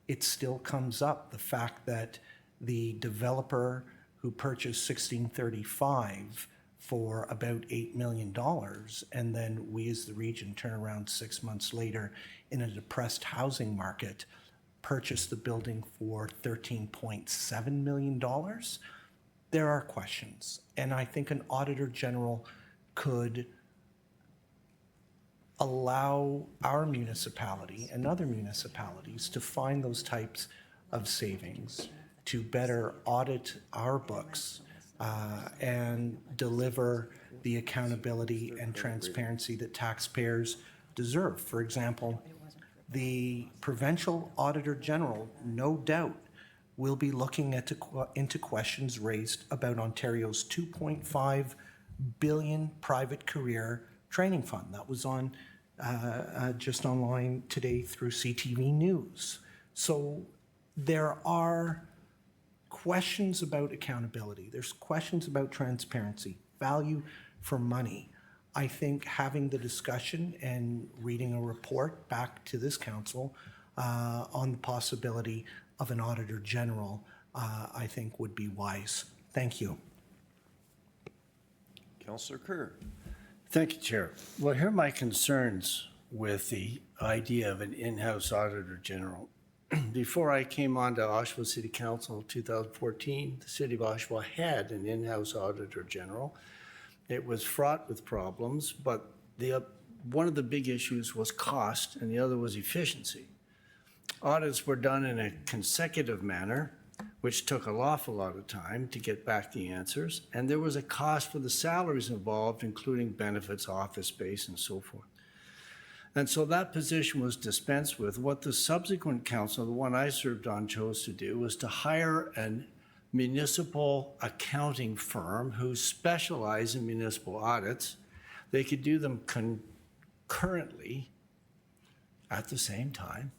it still comes up, the fact that the developer who purchased 1635 for about $8 million, and then we as the region turn around 6 months later in a depressed housing market, purchase the building for $13.7 million, there are questions. And I think an Auditor General could allow our municipality and other municipalities to find those types of savings, to better audit our books and deliver the accountability and transparency that taxpayers deserve. For example, the Provincial Auditor General, no doubt, will be looking into questions raised about Ontario's $2.5 billion private career training fund. That was on just online today through CTV News. So there are questions about accountability. There's questions about transparency, value for money. I think having the discussion and reading a report back to this council on the possibility of an Auditor General, I think would be wise. Thank you. Councillor Kerr. Thank you, Chair. Well, here are my concerns with the idea of an in-house Auditor General. Before I came on to Oshawa City Council in 2014, the City of Oshawa had an in-house Auditor General. It was fraught with problems, but one of the big issues was cost and the other was efficiency. Audits were done in a consecutive manner, which took an awful lot of time to get back the answers, and there was a cost for the salaries involved, including benefits, office space, and so forth. And so that position was dispensed with. What the subsequent council, the one I served on, chose to do was to hire a municipal accounting firm who specialize in municipal audits. They could do them concurrently at the same time.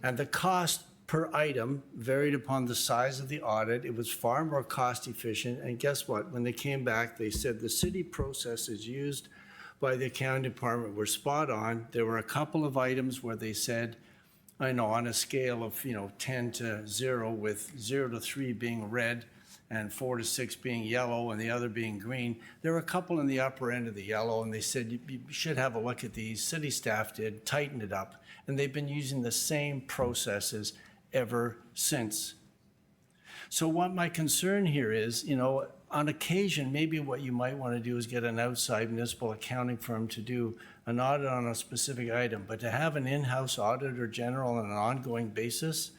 And the cost per item varied upon the size of the audit. It was far more cost efficient. And guess what? When they came back, they said the city processes used by the accounting department were spot on. There were a couple of items where they said, I know, on a scale of 10 to 0, with 0 to 3 being red and 4 to 6 being yellow and the other being green. There were a couple in the upper end of the yellow, and they said you should have a look at these. City staff did, tighten it up, and they've been using the same processes ever since. So what my concern here is, on occasion, maybe what you might want to do is get an outside municipal accounting firm to do an audit on a specific item, but to have an in-house Auditor General on an ongoing basis,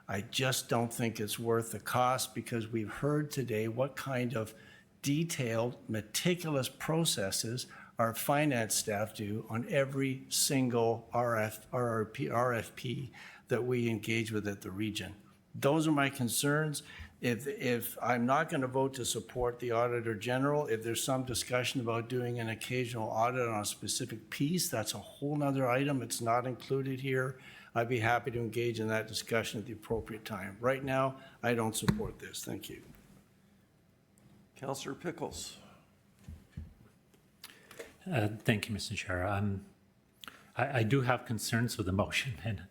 I just don't think it's worth the cost, because we've heard today what kind of detailed, meticulous processes our finance staff do on every single RFP that we engage with at the region. Those are my concerns. If I'm not going to vote to support the Auditor General, if there's some discussion about doing an occasional audit on a specific piece, that's a whole nother item. It's not included here. I'd be happy to engage in that discussion at the appropriate time. Right now, I don't support this. Thank you. Councillor Pickles. Thank you, Mr. Chair. I do have concerns with the motion, and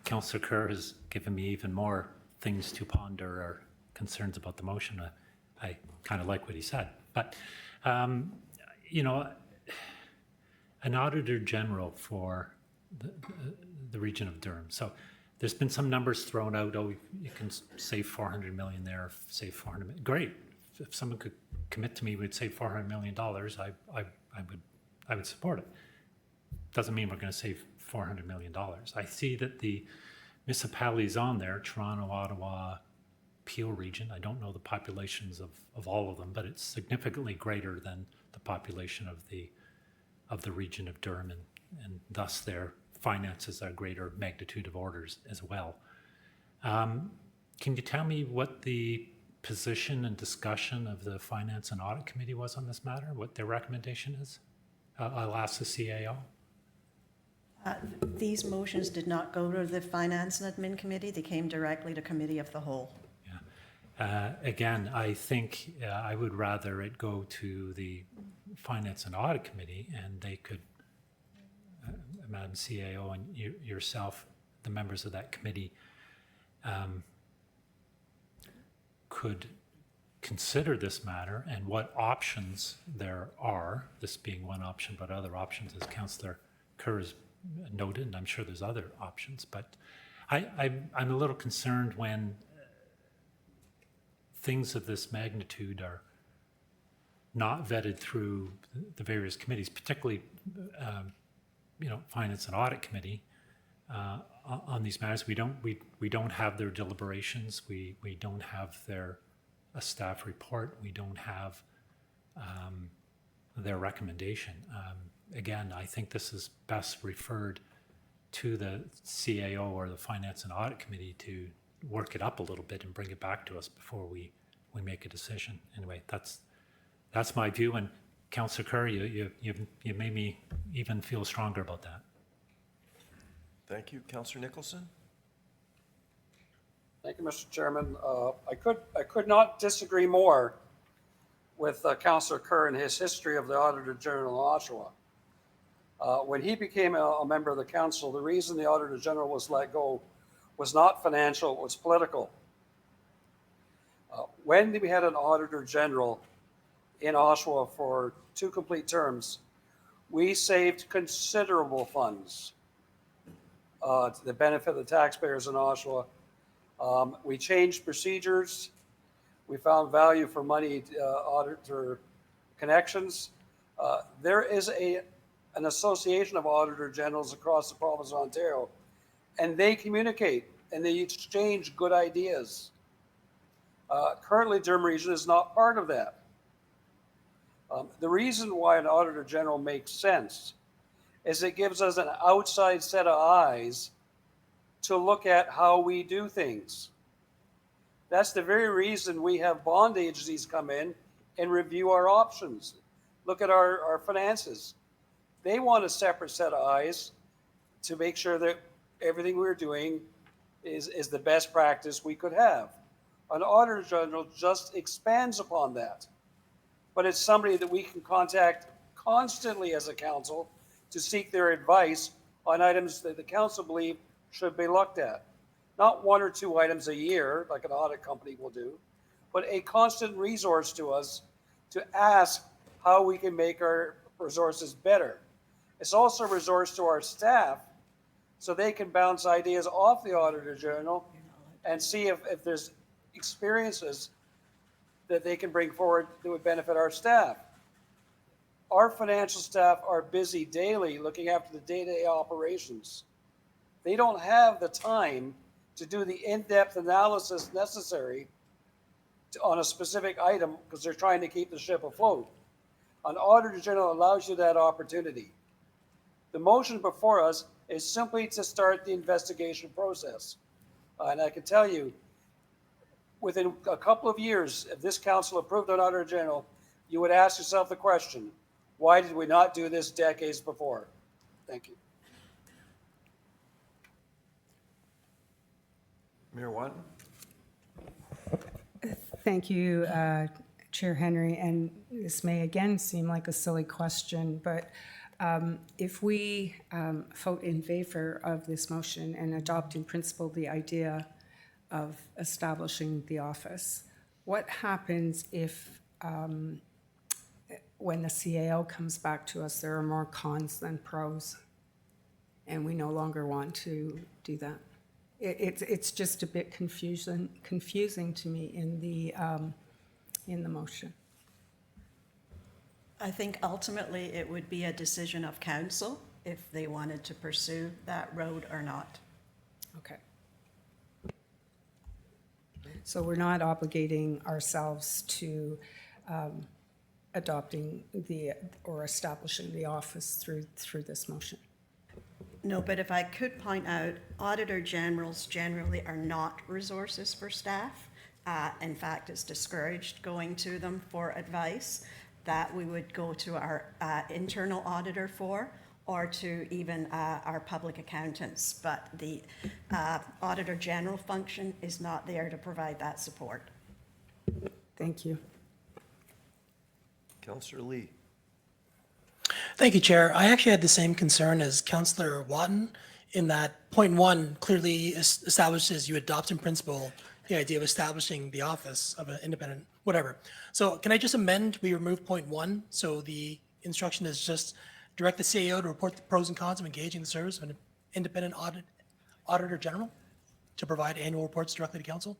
Councillor Kerr has given me even more things to ponder or concerns about the motion. I kind of like what he said. But, an Auditor General for the region of Durham. So there's been some numbers thrown out. Oh, you can save $400 million there, save $400 million. Great. If someone could commit to me we'd save $400 million, I would support it. Doesn't mean we're going to save $400 million. I see that the municipalities on there, Toronto, Ottawa, Peel region, I don't know the populations of all of them, but it's significantly greater than the population of the region of Durham, and thus their finances are greater magnitude of orders as well. Can you tell me what the position and discussion of the Finance and Audit Committee was on this matter, what their recommendation is? I'll ask the CAO. These motions did not go to the Finance and Admin Committee. They came directly to Committee of the Whole. Again, I think I would rather it go to the Finance and Audit Committee, and they could, Madam CAO and yourself, the members of that committee, could consider this matter and what options there are, this being one option, but other options, as Councillor Kerr has noted, and I'm sure there's other options, but I'm a little concerned when things of this magnitude are not vetted through the various committees, particularly, Finance and Audit Committee, on these matters. We don't have their deliberations. We don't have a staff report. We don't have their recommendation. Again, I think this is best referred to the CAO or the Finance and Audit Committee to work it up a little bit and bring it back to us before we make a decision. Anyway, that's my view. And Councillor Kerr, you made me even feel stronger about that. Thank you. Councillor Nicholson? Thank you, Mr. Chairman. I could not disagree more with Councillor Kerr and his history of the Auditor General in Oshawa. When he became a member of the council, the reason the Auditor General was let go was not financial, it was political. When we had an Auditor General in Oshawa for 2 complete terms, we saved considerable funds to the benefit of the taxpayers in Oshawa. We changed procedures. We found value for money auditor connections. There is an association of Auditor Generals across the province of Ontario, and they communicate and they exchange good ideas. Currently, Durham Region is not part of that. The reason why an Auditor General makes sense is it gives us an outside set of eyes to look at how we do things. That's the very reason we have bond agencies come in and review our options, look at our finances. They want a separate set of eyes to make sure that everything we're doing is the best practice we could have. An Auditor General just expands upon that. But it's somebody that we can contact constantly as a council to seek their advice on items that the council believe should be looked at. Not 1 or 2 items a year, like an audit company will do, but a constant resource to us to ask how we can make our resources better. It's also a resource to our staff so they can bounce ideas off the Auditor General and see if there's experiences that they can bring forward that would benefit our staff. Our financial staff are busy daily looking after the day-to-day operations. They don't have the time to do the in-depth analysis necessary on a specific item because they're trying to keep the ship afloat. An Auditor General allows you that opportunity. The motion before us is simply to start the investigation process. And I can tell you, within a couple of years, if this council approved an Auditor General, you would ask yourself the question, why did we not do this decades before? Thank you. Mayor Watton? Thank you, Chair Henry. And this may again seem like a silly question, but if we vote in favor of this motion and adopt in principle the idea of establishing the office, what happens if when the CAO comes back to us, there are more cons than pros, and we no longer want to do that? It's just a bit confusing to me in the motion. I think ultimately it would be a decision of council if they wanted to pursue that road or not. Okay. So we're not obligating ourselves to adopting or establishing the office through this motion. No, but if I could point out, Auditor Generals generally are not resources for staff. In fact, it's discouraged going to them for advice that we would go to our internal auditor for, or to even our public accountants. But the Auditor General function is not there to provide that support. Thank you. Councillor Lee? Thank you, Chair. I actually had the same concern as Councillor Watton in that point one clearly establishes you adopt in principle the idea of establishing the office of an independent, whatever. So can I just amend, we remove point one? So the instruction is just direct the CAO to report the pros and cons of engaging the service of an independent auditor general to provide annual reports directly to council?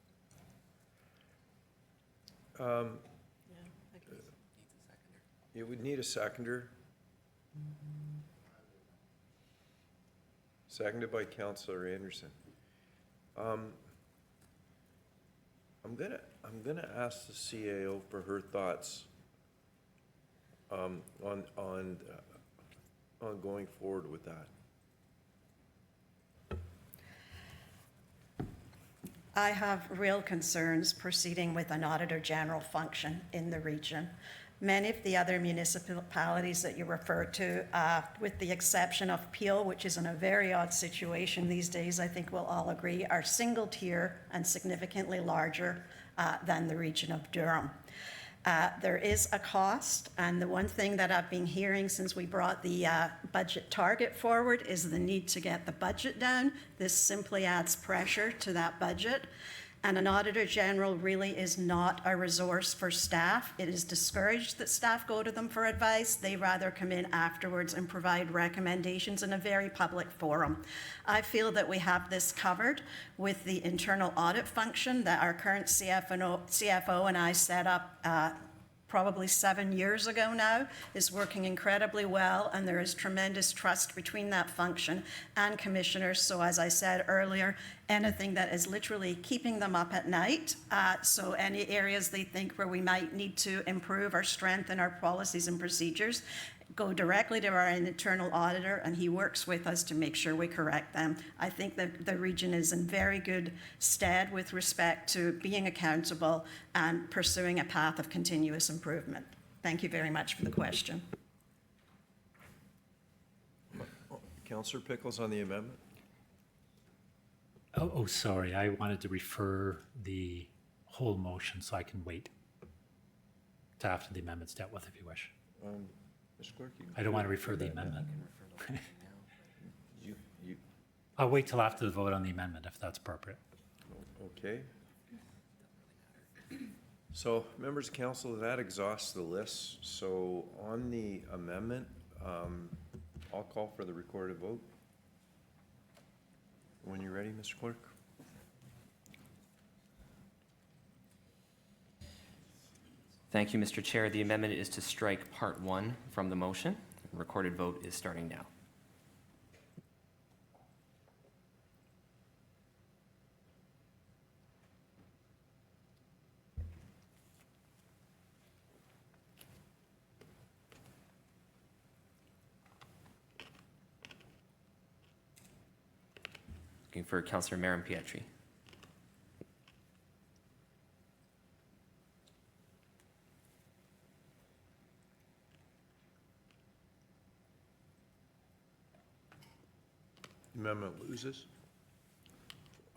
It would need a seconder. Seconded by Councillor Anderson. I'm gonna ask the CAO for her thoughts on going forward with that. I have real concerns proceeding with an auditor general function in the region. Many of the other municipalities that you referred to, with the exception of Peel, which is in a very odd situation these days, I think we'll all agree, are single tier and significantly larger than the region of Durham. There is a cost, and the one thing that I've been hearing since we brought the budget target forward is the need to get the budget down. This simply adds pressure to that budget. And an auditor general really is not a resource for staff. It is discouraged that staff go to them for advice. They rather come in afterwards and provide recommendations in a very public forum. I feel that we have this covered with the internal audit function that our current CFO and I set up probably 7 years ago now, is working incredibly well, and there is tremendous trust between that function and commissioners. So as I said earlier, anything that is literally keeping them up at night, so any areas they think where we might need to improve or strengthen our policies and procedures, go directly to our internal auditor, and he works with us to make sure we correct them. I think that the region is in very good stead with respect to being accountable and pursuing a path of continuous improvement. Thank you very much for the question. Councillor Pickles on the amendment? Oh, sorry, I wanted to refer the whole motion so I can wait to after the amendment's dealt with, if you wish. Mr. Clerk, you can I don't want to do refer the that now. amendment. You, I'll wait till after the vote on the amendment, if that's appropriate. okay. So, members of council, that exhausts the list. So on the amendment, I'll call for the recorded vote. When you're ready, Mr. Clerk. Thank you, Mr. Chair. The amendment is to strike part 1 from the motion. Recorded vote is starting now. Looking for Councillor Marin-Pietri. Amendment loses.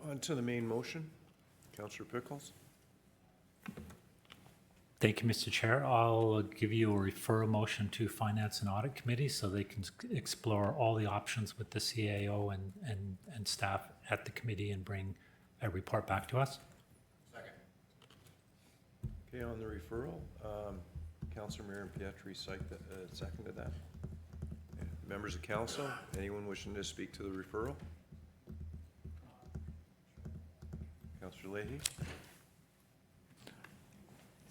On to the main motion. Councillor Pickles. Thank you, Mr. Chair. I'll give you a referral motion to Finance and Audit Committee so they can explore all the options with the CAO and staff at the committee and bring a report back to us. Second. Okay, on the referral, Councillor Marin-Pietri seconded that. Members of council, anyone wishing to speak to the referral? Councillor Leahy?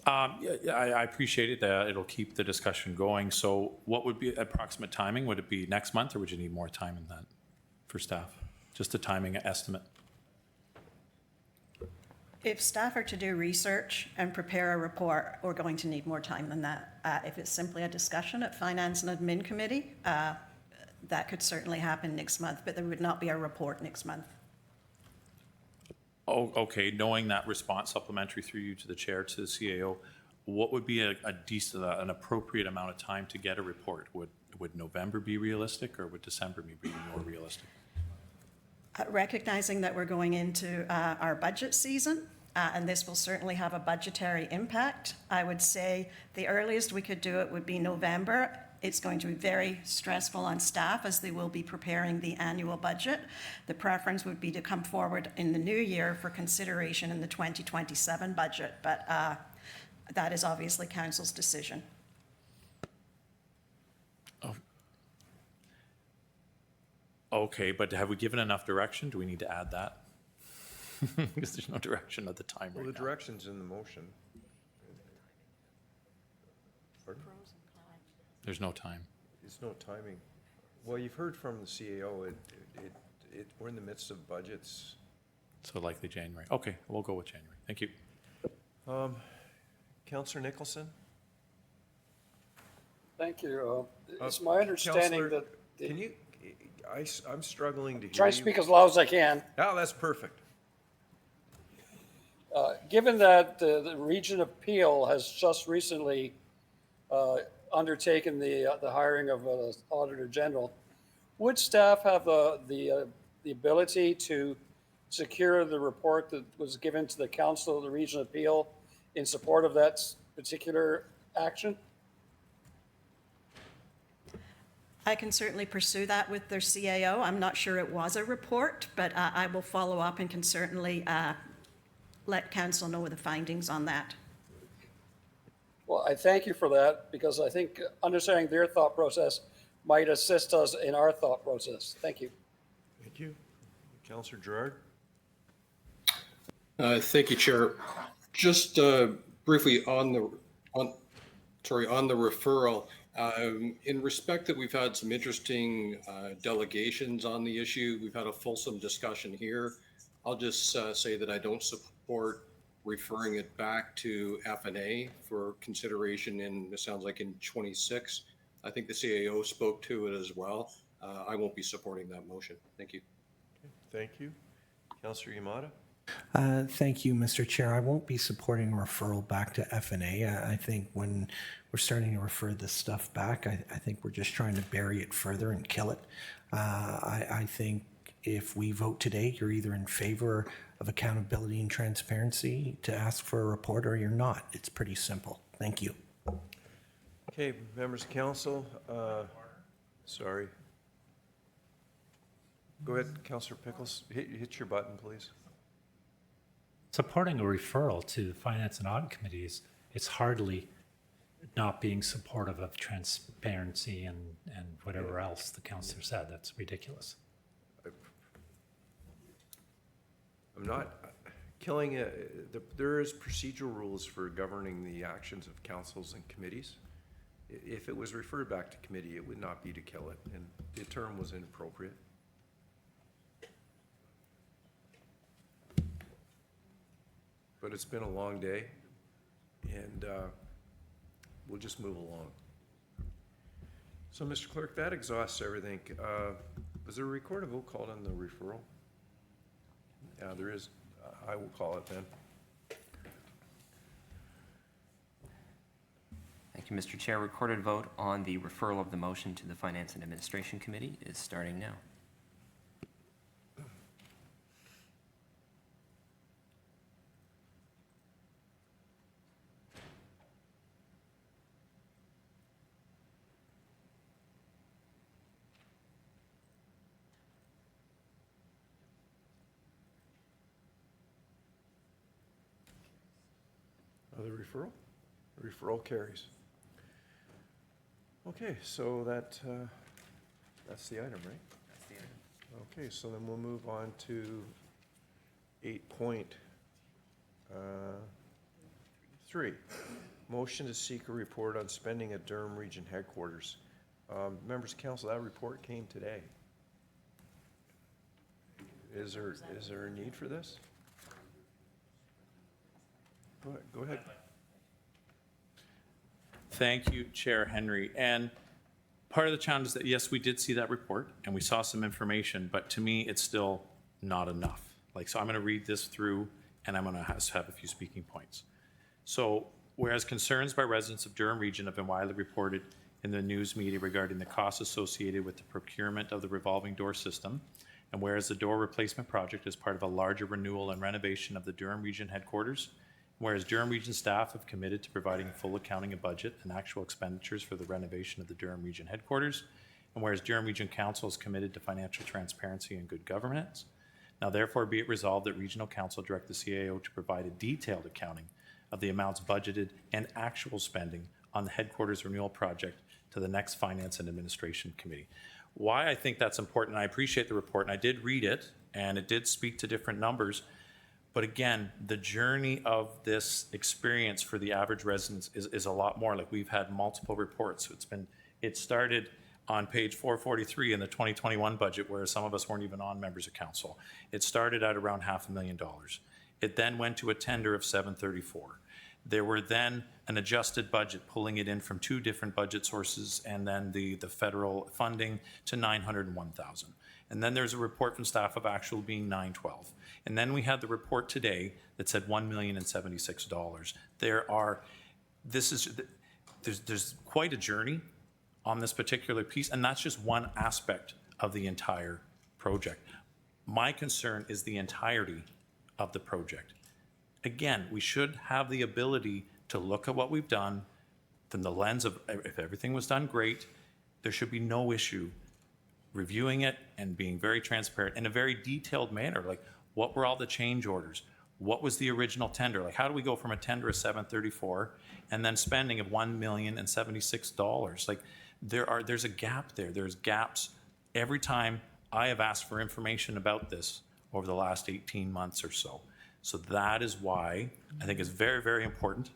I appreciate it. It'll keep the discussion going. So what would be approximate timing? Would it be next month, or would you need more time than that for staff? Just a timing estimate. If staff are to do research and prepare a report, we're going to need more time than that. If it's simply a discussion at Finance and Admin Committee, that could certainly happen next month, but there would not be a report next month. Oh, okay. Knowing that response, supplementary through you to the chair, to the CAO, what would be a decent, an appropriate amount of time to get a report? Would November be realistic, or would December be more realistic? Recognizing that we're going into our budget season, and this will certainly have a budgetary impact, I would say the earliest we could do it would be November. It's going to be very stressful on staff as they will be preparing the annual budget. The preference would be to come forward in the new year for consideration in the 2027 budget, but that is obviously council's decision. Okay, but have we given enough direction? Do we need to add that? Because there's no direction at the time Well, right the now. direction's in the motion. Pardon? There's no time. There's no timing. Well, you've heard from the CAO, we're in the midst of budgets. So likely January. Okay, we'll go with January. Thank you. Councillor Nicholson? Thank you. It's my understanding Councillor, that. Can you, I'm struggling to hear you. Try to speak as loud as I can. Oh, that's perfect. Given that the Region of Peel has just recently undertaken the hiring of an Auditor General, would staff have the ability to secure the report that was given to the Council of the Region of Peel in support of that particular action? I can certainly pursue that with their CAO. I'm not sure it was a report, but I will follow up and can certainly let council know the findings on that. Well, I thank you for that because I think understanding their thought process might assist us in our thought process. Thank you. Thank you. Councillor Gerard? Thank you, Chair. Just briefly on the referral, in respect that we've had some interesting delegations on the issue, we've had a fulsome discussion here. I'll just say that I don't support referring it back to F&A for consideration it sounds like in 26. I think the CAO spoke to it as well. I won't be supporting that motion. Thank you. Thank you. Councillor Yamada? Thank you, Mr. Chair. I won't be supporting referral back to F&A. I think when we're starting to refer this stuff back, I think we're just trying to bury it further and kill it. I think if we vote today, you're either in favor of accountability and transparency to ask for a report or you're not. It's pretty simple. Thank you. Okay, members of council, sorry. Go ahead, Councillor Pickles. Hit your button, please. Supporting a referral to Finance and Audit Committees, it's hardly not being supportive of transparency and whatever else the councillor said. That's ridiculous. I'm not killing it. There is procedural rules for governing the actions of councils and committees. If it was referred back to committee, it would not be to kill it, and the term was inappropriate. But it's been a long day, and we'll just move along. So, Mr. Clerk, that exhausts everything. Was there a recorded vote called on the referral? Yeah, there is. I will call it then. Thank you, Mr. Chair. Recorded vote on the referral of the motion to the Finance and Administration Committee is starting now. The referral? Referral carries. Okay, so that's the item, right? That's the item. Okay, so then we'll move on to 8.3. Motion to seek a report on spending at Durham Region Headquarters. Members of council, that report came today. Is there a need for this? Go ahead. Thank you, Chair Henry. And part of the challenge is that, yes, we did see that report and we saw some information, but to me, it's still not enough. So I'm going to read this through and I'm going to have a few speaking points. So whereas concerns by residents of Durham Region have been widely reported in the news media regarding the costs associated with the procurement of the revolving door system, and whereas the door replacement project is part of a larger renewal and renovation of the Durham Region headquarters, Whereas Durham Region staff have committed to providing a full accounting of budget and actual expenditures for the renovation of the Durham Region headquarters. And whereas Durham Region Council is committed to financial transparency and good governance. Now therefore be it resolved that Regional Council direct the CAO to provide a detailed accounting of the amounts budgeted and actual spending on the headquarters renewal project to the next Finance and Administration Committee. Why I think that's important, I appreciate the report, and I did read it, and it did speak to different numbers. But again, the journey of this experience for the average residents is a lot more. Like, we've had multiple reports. It started on page 443 in the 2021 budget, where some of us weren't even on members of council. It started at around $500,000. It then went to a tender of 734. There were then an adjusted budget, pulling it in from 2 different budget sources, and then the federal funding to 901,000. And then there's a report from staff of actual being 912. And then we had the report today that said $1,076,000. There's quite a journey on this particular piece, and that's just one aspect of the entire project. My concern is the entirety of the project. Again, we should have the ability to look at what we've done from the lens of, if everything was done great, there should be no issue reviewing it and being very transparent in a very detailed manner. Like, what were all the change orders? What was the original tender? Like, how do we go from a tender of 734 and then spending of $1,076,000? Like, there's a gap there. There's gaps. Every time I have asked for information about this over the last 18 months or so. So that is why I think it's very, very important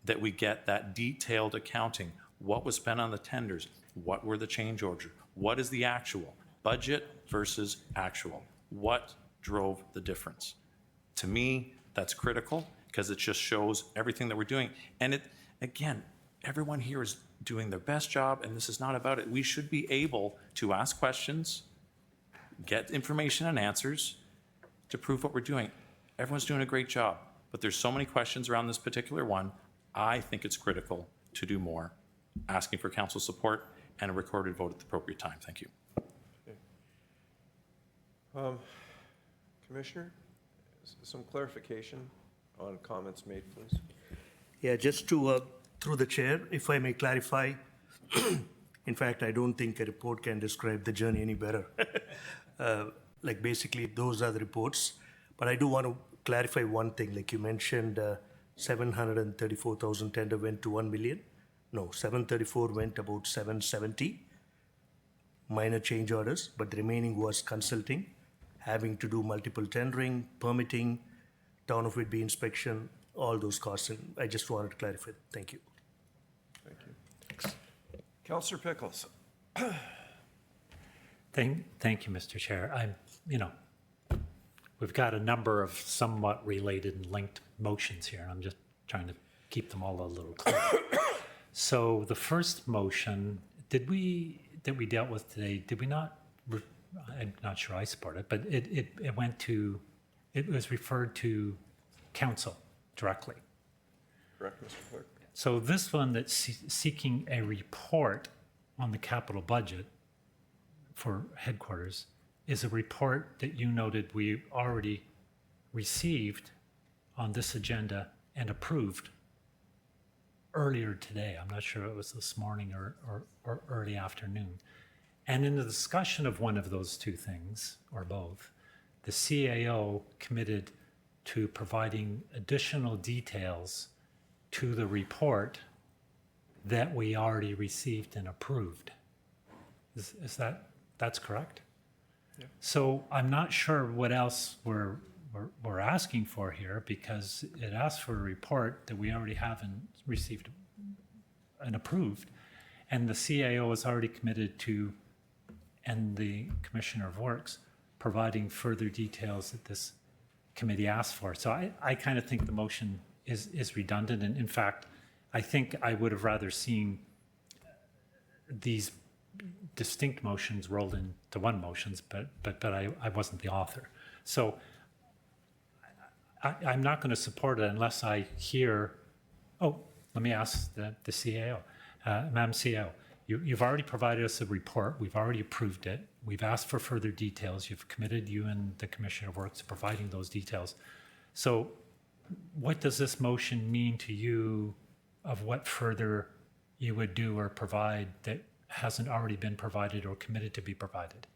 that we get that detailed accounting. What was spent on the tenders? What were the change orders? What is the actual? Budget versus actual. What drove the difference? To me, that's critical, because it just shows everything that we're doing. And again, everyone here is doing their best job, and this is not about it. We should be able to ask questions, get information and answers to prove what we're doing. Everyone's doing a great job, but there's so many questions around this particular one. I think it's critical to do more, asking for council support and a recorded vote at the appropriate time. Thank you. Commissioner, some clarification on comments made, please. Yeah, just to, through the chair, if I may clarify, in fact, I don't think a report can describe the journey any better. Like, basically, those are the reports. But I do want to clarify one thing. Like you mentioned, 734,000 tender went to 1 million. No, 734 went about 770, minor change orders, but the remaining was consulting, having to do multiple tendering, permitting, town of Whitby inspection, all those costs. And I just wanted to clarify. Thank you. Thank you. Councillor Pickles. Thank you, Mr. Chair. We've got a number of somewhat related and linked motions here, and I'm just trying to keep them all a little clear. So the first motion, that we dealt with today, did we not? I'm not sure I support it, but it was referred to council directly. Correct, Mr. Clerk. So this one that's seeking a report on the capital budget for headquarters is a report that you noted we already received on this agenda and approved earlier today. I'm not sure it was this morning or early afternoon. And in the discussion of one of those two things, or both, the CAO committed to providing additional details to the report that we already received and approved. Is that's correct? Yeah. So I'm not sure what else we're asking for here, because it asks for a report that we already haven't received and approved, and the CAO is already committed to, and the Commissioner of Works, providing further details that this committee asked for. So I kind of think the motion is redundant, and in fact, I think I would have rather seen these distinct motions rolled into one motions, but I wasn't the author. So I'm not going to support it unless I hear, oh, let me ask the CAO. Madam CAO, you've already provided us a report. We've already approved it. We've asked for further details. You've committed, you and the Commissioner of Works, to providing those details. So what does this motion mean to you of what further you would do or provide that hasn't already been provided or committed to be provided?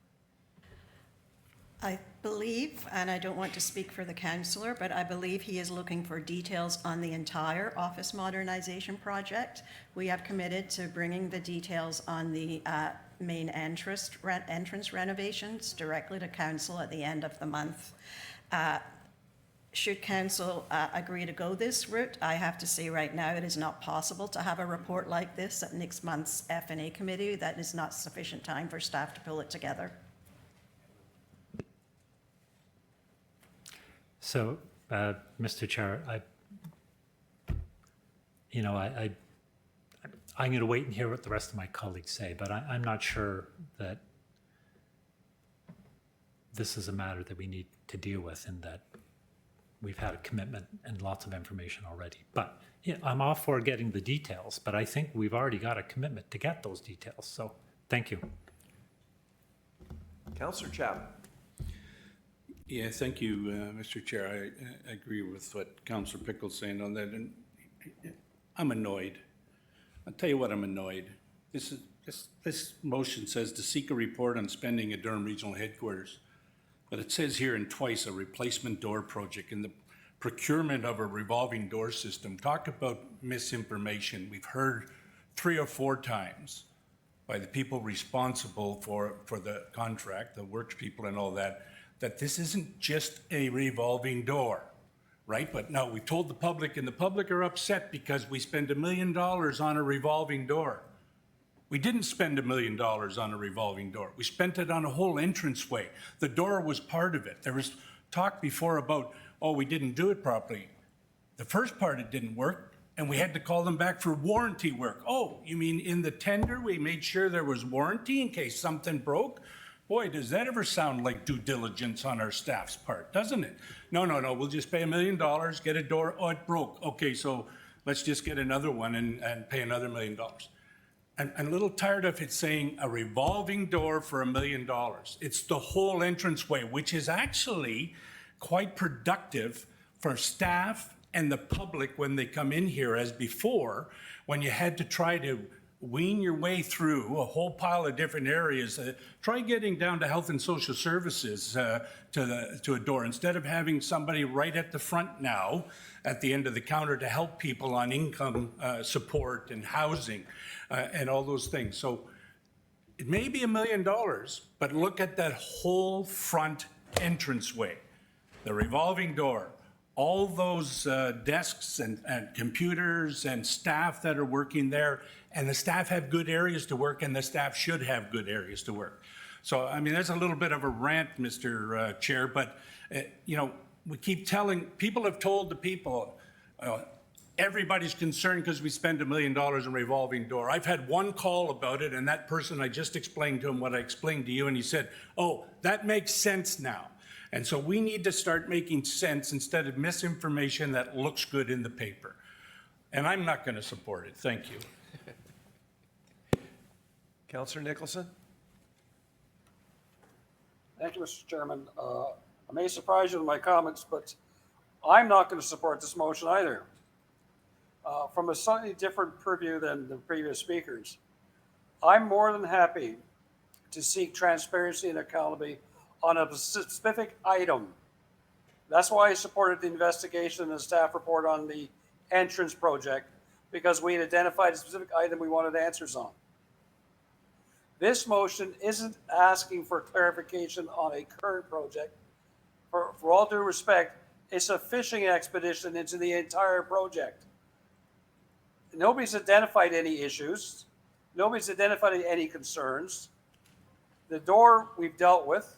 I believe, and I don't want to speak for the councillor, but I believe he is looking for details on the entire office modernization project. We have committed to bringing the details on the main entrance renovations directly to council at the end of the month. Should council agree to go this route, I have to say right now it is not possible to have a report like this at next month's F&A committee. That is not sufficient time for staff to pull it together. So, Mr. Chair, I'm going to wait and hear what the rest of my colleagues say, but I'm not sure that this is a matter that we need to deal with, in that we've had a commitment and lots of information already. But yeah, I'm all for getting the details, but I think we've already got a commitment to get those details. So thank you. Councillor Chapman. Yeah, thank you, Mr. Chair. I agree with what Councillor Pickle's saying on that, and I'm annoyed. I'll tell you what, I'm annoyed. This motion says to seek a report on spending at Durham Regional Headquarters, but it says here in twice a replacement door project and the procurement of a revolving door system. Talk about misinformation. We've heard 3 or 4 times by the people responsible for the contract, the works people and all that, that this isn't just a revolving door, right? But no, we told the public, and the public are upset because we spend $1 million on a revolving door. We didn't spend $1 million on a revolving door. We spent it on a whole entranceway. The door was part of it. There was talk before about, oh, we didn't do it properly. The first part, it didn't work, and we had to call them back for warranty work. Oh, you mean in the tender, we made sure there was warranty in case something broke? Boy, does that ever sound like due diligence on our staff's part, doesn't it? No, we'll just pay $1 million, get a door, oh, it broke. Okay, so let's just get another one and pay another $1 million. I'm a little tired of it saying a revolving door for $1 million. It's the whole entranceway, which is actually quite productive for staff and the public when they come in here, as before, when you had to try to wean your way through a whole pile of different areas. Try getting down to health and social services to a door, instead of having somebody right at the front now at the end of the counter to help people on income support and housing and all those things. So it may be $1 million, but look at that whole front entranceway, the revolving door, all those desks and computers and staff that are working there. And the staff have good areas to work, and the staff should have good areas to work. So, I mean, that's a little bit of a rant, Mr. Chair, but, we keep telling, people have told the people, everybody's concerned because we spend $1 million in revolving door. I've had one call about it, and that person, I just explained to him what I explained to you, and he said, oh, that makes sense now. And so we need to start making sense instead of misinformation that looks good in the paper. And I'm not going to support it. Thank you. Councillor Nicholson. Thank you, Mr. Chairman. I may surprise you with my comments, but I'm not going to support this motion either. From a slightly different purview than the previous speakers, I'm more than happy to seek transparency and accountability on a specific item. That's why I supported the investigation and the staff report on the entrance project, because we had identified a specific item we wanted answers on. This motion isn't asking for clarification on a current project. For all due respect, it's a fishing expedition into the entire project. Nobody's identified any issues. Nobody's identified any concerns. The door we've dealt with.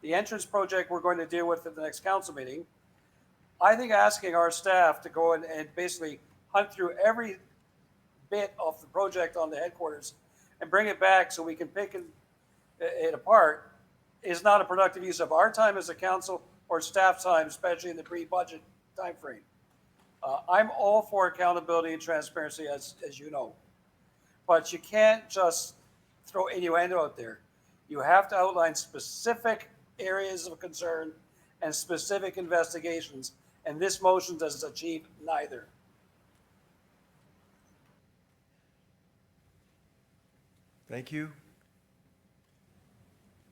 The entrance project we're going to deal with at the next council meeting. I think asking our staff to go and basically hunt through every bit of the project on the headquarters and bring it back so we can pick it apart is not a productive use of our time as a council or staff time, especially in the pre-budget timeframe. I'm all for accountability and transparency, as you know, but you can't just throw innuendo out there. You have to outline specific areas of concern and specific investigations and this motion does achieve neither. Thank you.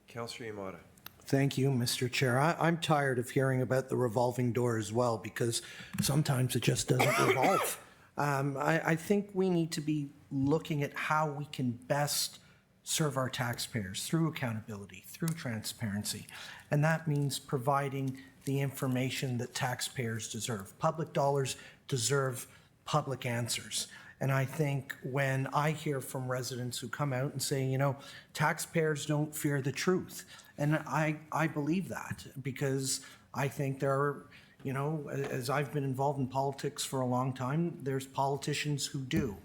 Councillor Yamada. Thank you, Mr. Chair. I'm tired of hearing about the revolving door as well, because sometimes it just doesn't revolve. I think we need to be looking at how we can best serve our taxpayers through accountability, through transparency. And that means providing the information that taxpayers deserve. Public dollars deserve public answers. And I think when I hear from residents who come out and say, you know, taxpayers don't fear the truth. And I believe that, because I think there are, you know, as I've been involved in politics for a long time, there's politicians who do.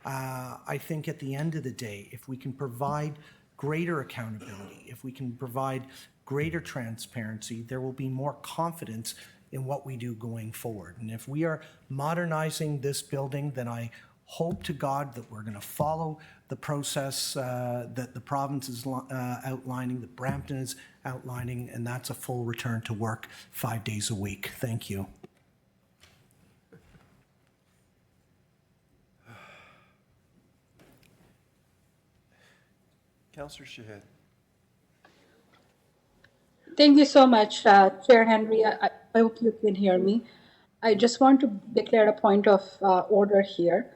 I think at the end of the day, if we can provide greater accountability, if we can provide greater transparency, there will be more confidence in what we do going forward. And if we are modernizing this building, then I hope to God that we're going to follow the process that the province is outlining, that Brampton is outlining, and that's a full return to work 5 days a week. Thank you. Councillor Shahed. Thank you so much, Chair Henry. I hope you can hear me. I just want to declare a point of order here.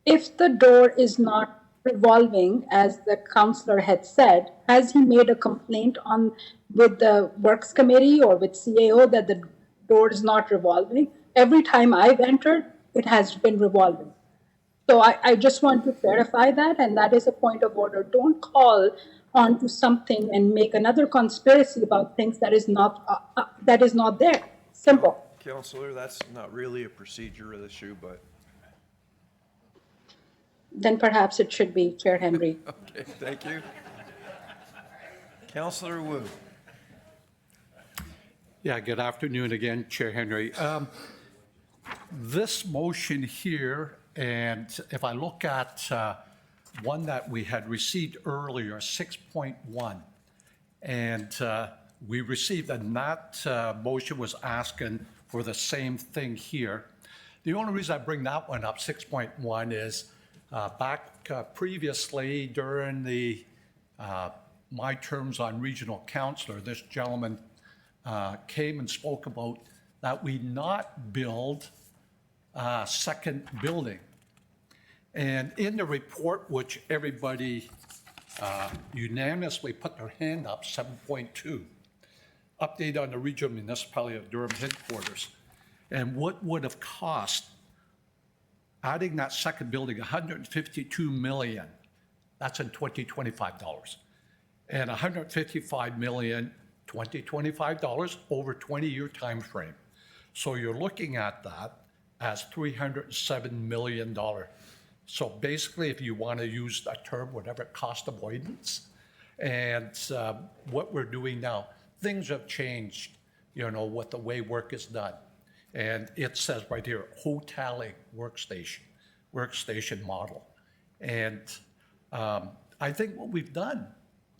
If the door is not revolving, as the councillor had said, has he made a complaint with the Works Committee or with CAO that the door is not revolving? Every time I've entered, it has been revolving. So I just want to clarify that, and that is a point of order. Don't call onto something and make another conspiracy about things that is not there. Simple. Councillor, that's not really a procedural issue, but. Then perhaps it should be, Chair Henry. Okay, thank you. Councillor Wu. Yeah, good afternoon again, Chair Henry. This motion here, and if I look at one that we had received earlier, 6.1, and we received, and that motion was asking for the same thing here. The only reason I bring that one up, 6.1, is back previously during my terms on regional councillor, this gentleman came and spoke about that we not build a second building. And in the report, which everybody unanimously put their hand up, 7.2, update on the regional municipality of Durham headquarters. And what would have cost adding that second building, $152 million, that's in $2025. And $155 million, $2025 over 20-year time frame. So you're looking at that as $307 million. So basically, if you want to use that term, whatever, cost avoidance. And what we're doing now, things have changed, you know, with the way work is done. And it says right here, hoteling workstation model. And I think what we've done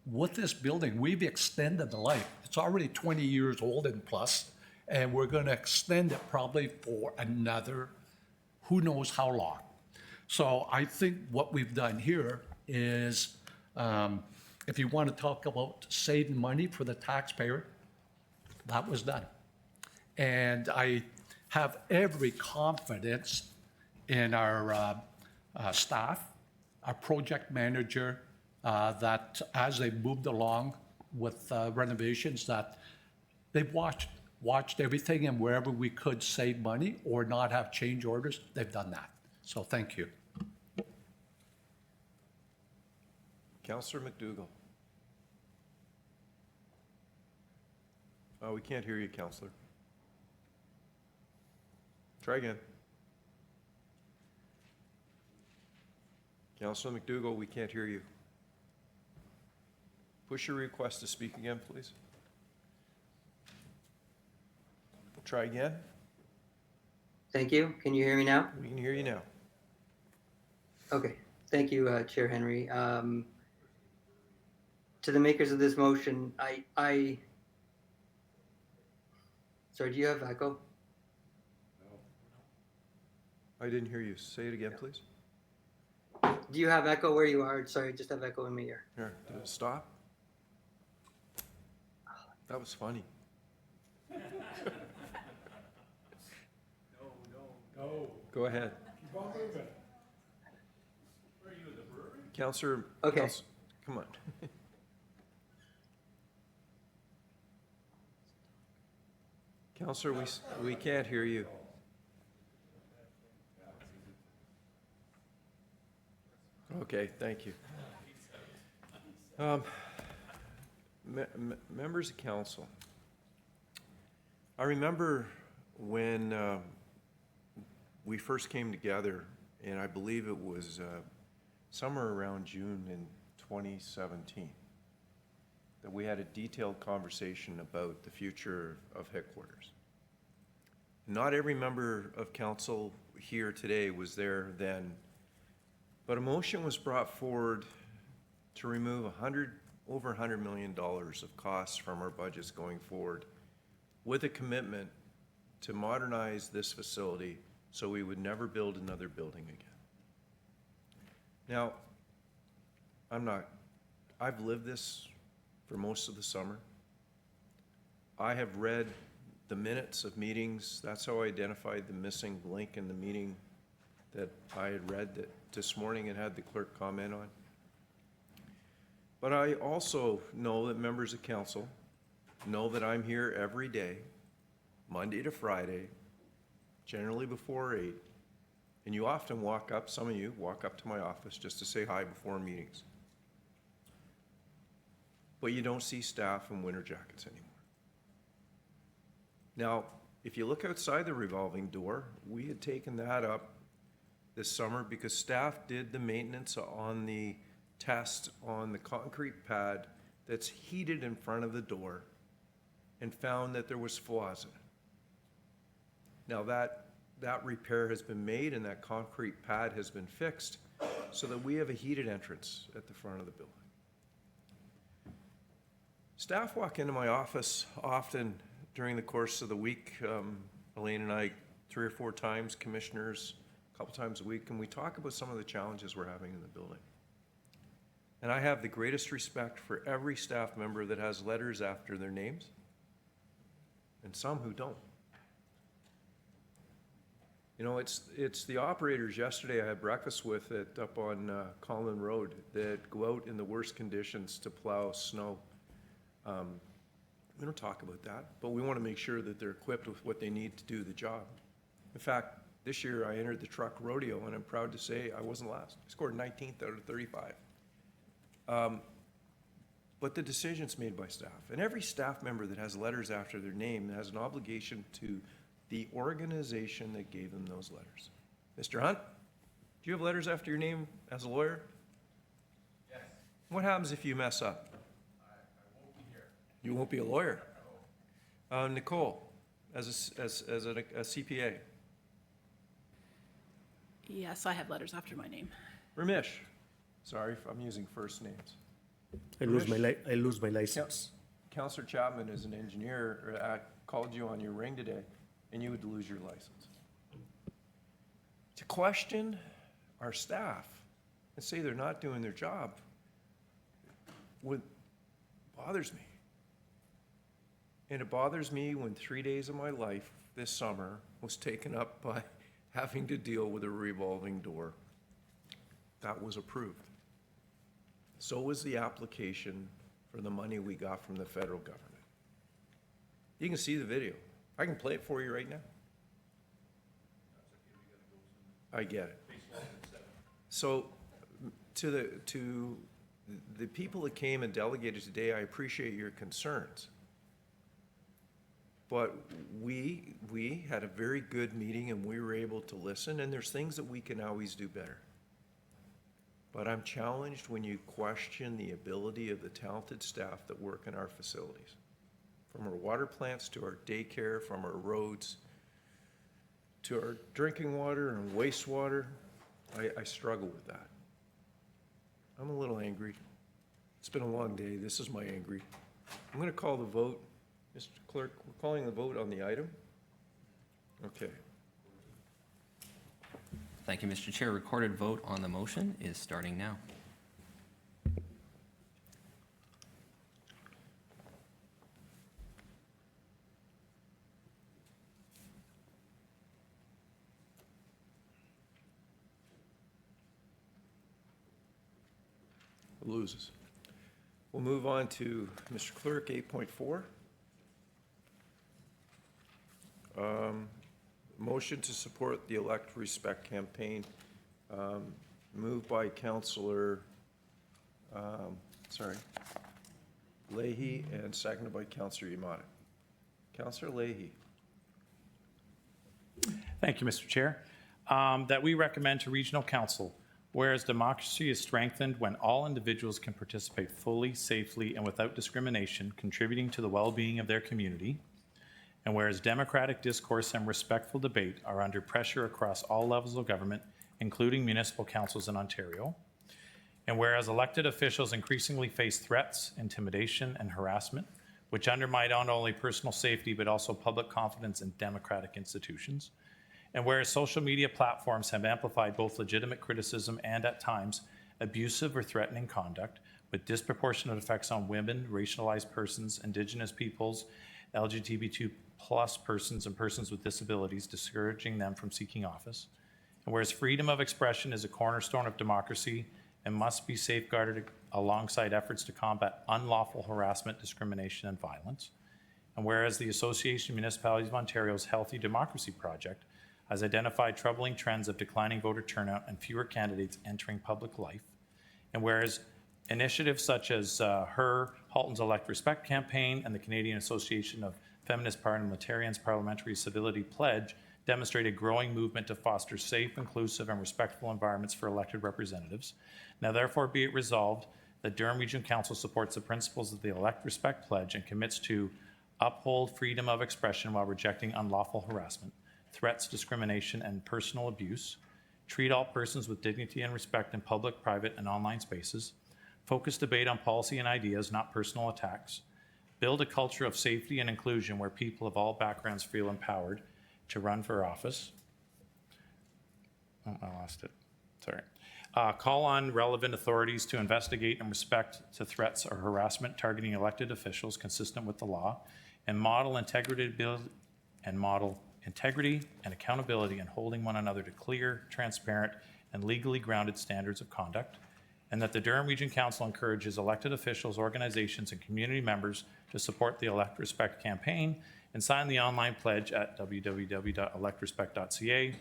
with this building, we've extended the life. It's already 20 years old and plus, and we're going to extend it probably for another who knows how long. So I think what we've done here is, if you want to talk about saving money for the taxpayer, that was done. And I have every confidence in our staff, our project manager, that as they moved along with renovations, that they've watched everything, and wherever we could save money or not have change orders, they've done that. So thank you. Councillor McDougall. Oh, we can't hear you, Councillor. Try again. Councillor McDougall, we can't hear you. Push your request to speak again, please. Try again. Thank you. Can you hear me now? We can hear you now. Okay. Thank you, Chair Henry. To the makers of this motion, sorry, do you have echo? I didn't hear you. Say it again, please. Do you have echo where you are? Sorry, just have echo in my ear. Here, did it stop? That was funny. No. Go ahead. Keep on moving. Where are you, in the brewery? Counselor. Okay. Come on. Counselor, we can't hear you. Okay, thank you. Members of council, I remember when we first came together, and I believe it was somewhere around June in 2017, that we had a detailed conversation about the future of headquarters. Not every member of council here today was there then, but a motion was brought forward to remove over $100 million of costs from our budgets going forward, with a commitment to modernize this facility so we would never build another building again. Now, I've lived this for most of the summer. I have read the minutes of meetings. That's how I identified the missing link in the meeting that I had read that this morning and had the clerk comment on. But I also know that members of council know that I'm here every day, Monday to Friday, generally before 8, and you often some of you walk up to my office just to say hi before meetings. But you don't see staff in winter jackets anymore. Now, if you look outside the revolving door, we had taken that up this summer because staff did the maintenance on the test on the concrete pad that's heated in front of the door and found that there was flaws in it. Now that repair has been made and that concrete pad has been fixed so that we have a heated entrance at the front of the building. Staff walk into my office often during the course of the week. Elaine and I, 3 or 4 times, commissioners, a couple times a week, and we talk about some of the challenges we're having in the building. And I have the greatest respect for every staff member that has letters after their names, and some who don't. You know, it's the operators yesterday I had breakfast with up on Collin Road that go out in the worst conditions to plow snow. We don't talk about that, but we want to make sure that they're equipped with what they need to do the job. In fact, this year I entered the truck rodeo, and I'm proud to say I wasn't last. I scored 19th out of 35. But the decision's made by staff, and every staff member that has letters after their name has an obligation to the organization that gave them those letters. Mr. Hunt, do you have letters after your name as a lawyer? Yes. What happens if you mess up? I won't be here. You won't be a lawyer. Nicole, as a CPA. Yes, I have letters after my name. Ramesh, sorry if I'm using first names. I lose my license. Councillor Chapman is an engineer, called you on your ring today, and you would lose your license. To question our staff and say they're not doing their job bothers me. And it bothers me when 3 days of my life this summer was taken up by having to deal with a revolving door that was approved. So was the application for the money we got from the federal government. You can see the video. I can play it for you right now. I get it. So to the people that came and delegated today, I appreciate your concerns. But we had a very good meeting and we were able to listen, and there's things that we can always do better. But I'm challenged when you question the ability of the talented staff that work in our facilities. From our water plants to our daycare, from our roads to our drinking water and wastewater, I struggle with that. I'm a little angry. It's been a long day. This is my angry. I'm going to call the vote. Mr. Clerk, we're calling the vote on the item. Okay. Thank you, Mr. Chair. Recorded vote on the motion is starting now. Loses. We'll move on to Mr. Clerk, 8.4. Motion to support the Elect Respect campaign, moved by Councillor, Leahy, and seconded by Councillor Yamada. Councillor Leahy. Thank you, Mr. Chair. That we recommend to Regional Council, whereas democracy is strengthened when all individuals can participate fully, safely, and without discrimination, contributing to the well-being of their community, and whereas democratic discourse and respectful debate are under pressure across all levels of government, including municipal councils in Ontario, and whereas elected officials increasingly face threats, intimidation, and harassment, which undermine not only personal safety but also public confidence in democratic institutions, and whereas social media platforms have amplified both legitimate criticism and, at times, abusive or threatening conduct with disproportionate effects on women, racialized persons, Indigenous peoples, LGBTQ+ persons, and persons with disabilities, discouraging them from seeking office. And whereas freedom of expression is a cornerstone of democracy and must be safeguarded alongside efforts to combat unlawful harassment, discrimination, and violence. And whereas the Association of Municipalities of Ontario's Healthy Democracy Project has identified troubling trends of declining voter turnout and fewer candidates entering public life. And whereas initiatives such as Halton's Elect Respect campaign and the Canadian Association of Feminist Parliamentarians Parliamentary Civility Pledge demonstrate a growing movement to foster safe, inclusive, and respectful environments for elected representatives. Now therefore be it resolved that Durham Regional Council supports the principles of the Elect Respect Pledge and commits to uphold freedom of expression while rejecting unlawful harassment, threats, discrimination, and personal abuse, treat all persons with dignity and respect in public, private, and online spaces, focus debate on policy and ideas, not personal attacks, build a culture of safety and inclusion where people of all backgrounds feel empowered to run for office. Oh, I lost it. Sorry. Call on relevant authorities to investigate and respect to threats or harassment targeting elected officials consistent with the law, and model integrity and accountability in holding one another to clear, transparent, and legally grounded standards of conduct, and that the Durham Region Council encourages elected officials, organizations, and community members to support the Elect Respect campaign and sign the online pledge at www.electrespect.ca. And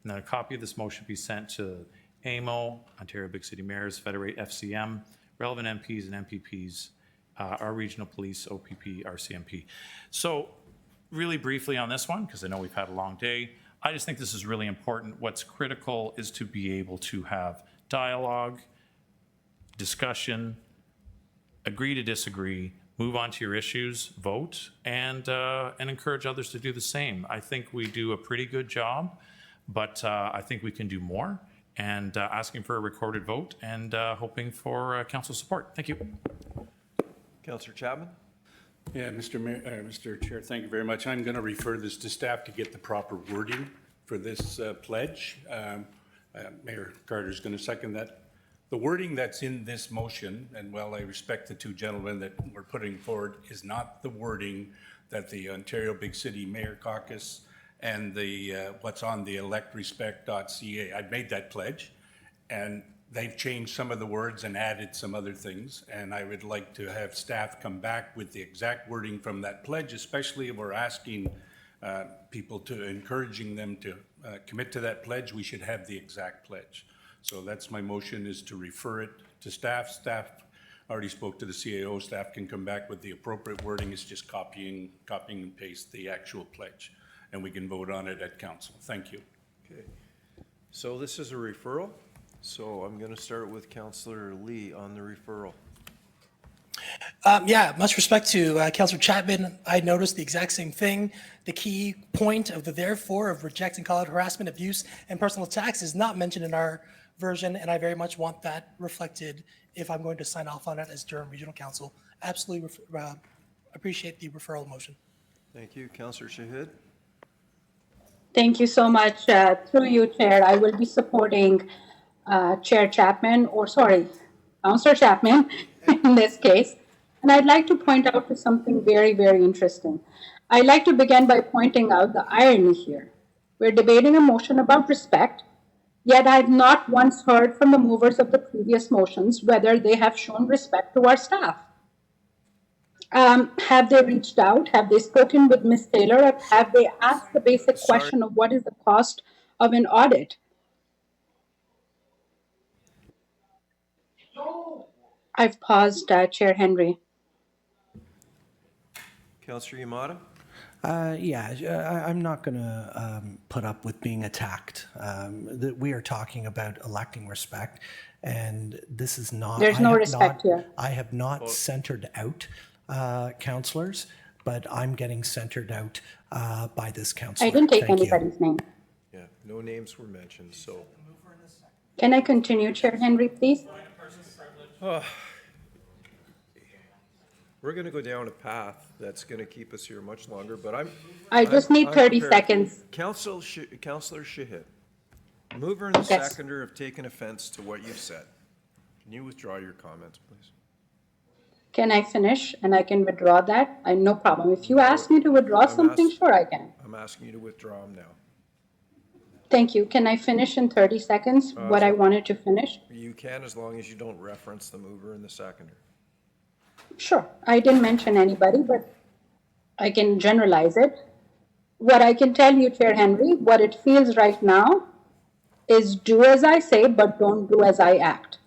then a copy of this motion be sent to AMO, Ontario Big City Mayors, Federate FCM, relevant MPs and MPPs, our regional police, OPP, RCMP. So really briefly on this one, because I know we've had a long day, I just think this is really important. What's critical is to be able to have dialogue, discussion, agree to disagree, move on to your issues, vote, and encourage others to do the same. I think we do a pretty good job, but I think we can do more, and asking for a recorded vote and hoping for council support. Thank you. Councillor Chapman? Yeah, Mr. Chair, thank you very much. I'm going to refer this to staff to get the proper wording for this pledge. Mayor Carter's going to second that. The wording that's in this motion, and while I respect the two gentlemen that we're putting forward, is not the wording that the Ontario Big City Mayor Caucus and the what's on the electrespect.ca. I've made that pledge, and they've changed some of the words and added some other things, and I would like to have staff come back with the exact wording from that pledge, especially if we're asking people to, encouraging them to commit to that pledge. We should have the exact pledge. So that's my motion, is to refer it to staff. Staff already spoke to the CAO. Staff can come back with the appropriate wording. It's just copying and paste the actual pledge, and we can vote on it at council. Thank you. Okay. So this is a referral. So I'm going to start with Councillor Lee on the referral. Yeah, much respect to Councillor Chapman. I noticed the exact same thing. The key point of the therefore of rejecting call out harassment, abuse, and personal attacks is not mentioned in our version, and I very much want that reflected if I'm going to sign off on it as Durham Regional Council. Absolutely appreciate the referral motion. Thank you. Councillor Shahid? Thank you so much. Through you, Chair, I will be supporting Chair Chapman, or sorry, Councillor Chapman in this case. And I'd like to point out to something very, very interesting. I'd like to begin by pointing out the irony here. We're debating a motion about respect, yet I've not once heard from the movers of the previous motions whether they have shown respect to our staff. Have they reached out? Have they spoken with Ms. Taylor? Have they asked the basic question of what is the cost of an audit? I've paused, Chair Henry. Councillor Yamada? I'm not going to put up with being attacked. We are talking about electing respect, and this is not. There's no respect here. I have not centered out councillors, but I'm getting centered out by this councillor. I didn't take Thank you. anybody's name. Yeah, no names were mentioned, so. Can I continue, Chair Henry, please? We're going to go down a path that's going to keep us here much longer, but I just need 30 prepared. seconds. Councillor Shahid, mover and the Yes. seconder have taken offense to what you've said. Can you withdraw your comments, please? Can I finish and I can withdraw that? No problem. If you ask me to withdraw something, sure I can. I'm asking you to withdraw them now. Thank you. Can I finish in 30 seconds what I wanted to finish? You can, as long as you don't reference the mover and the seconder. Sure. I didn't mention anybody, but I can generalize it. What I can tell you, Chair Henry, what it feels right now is do as I say, but don't do as I act.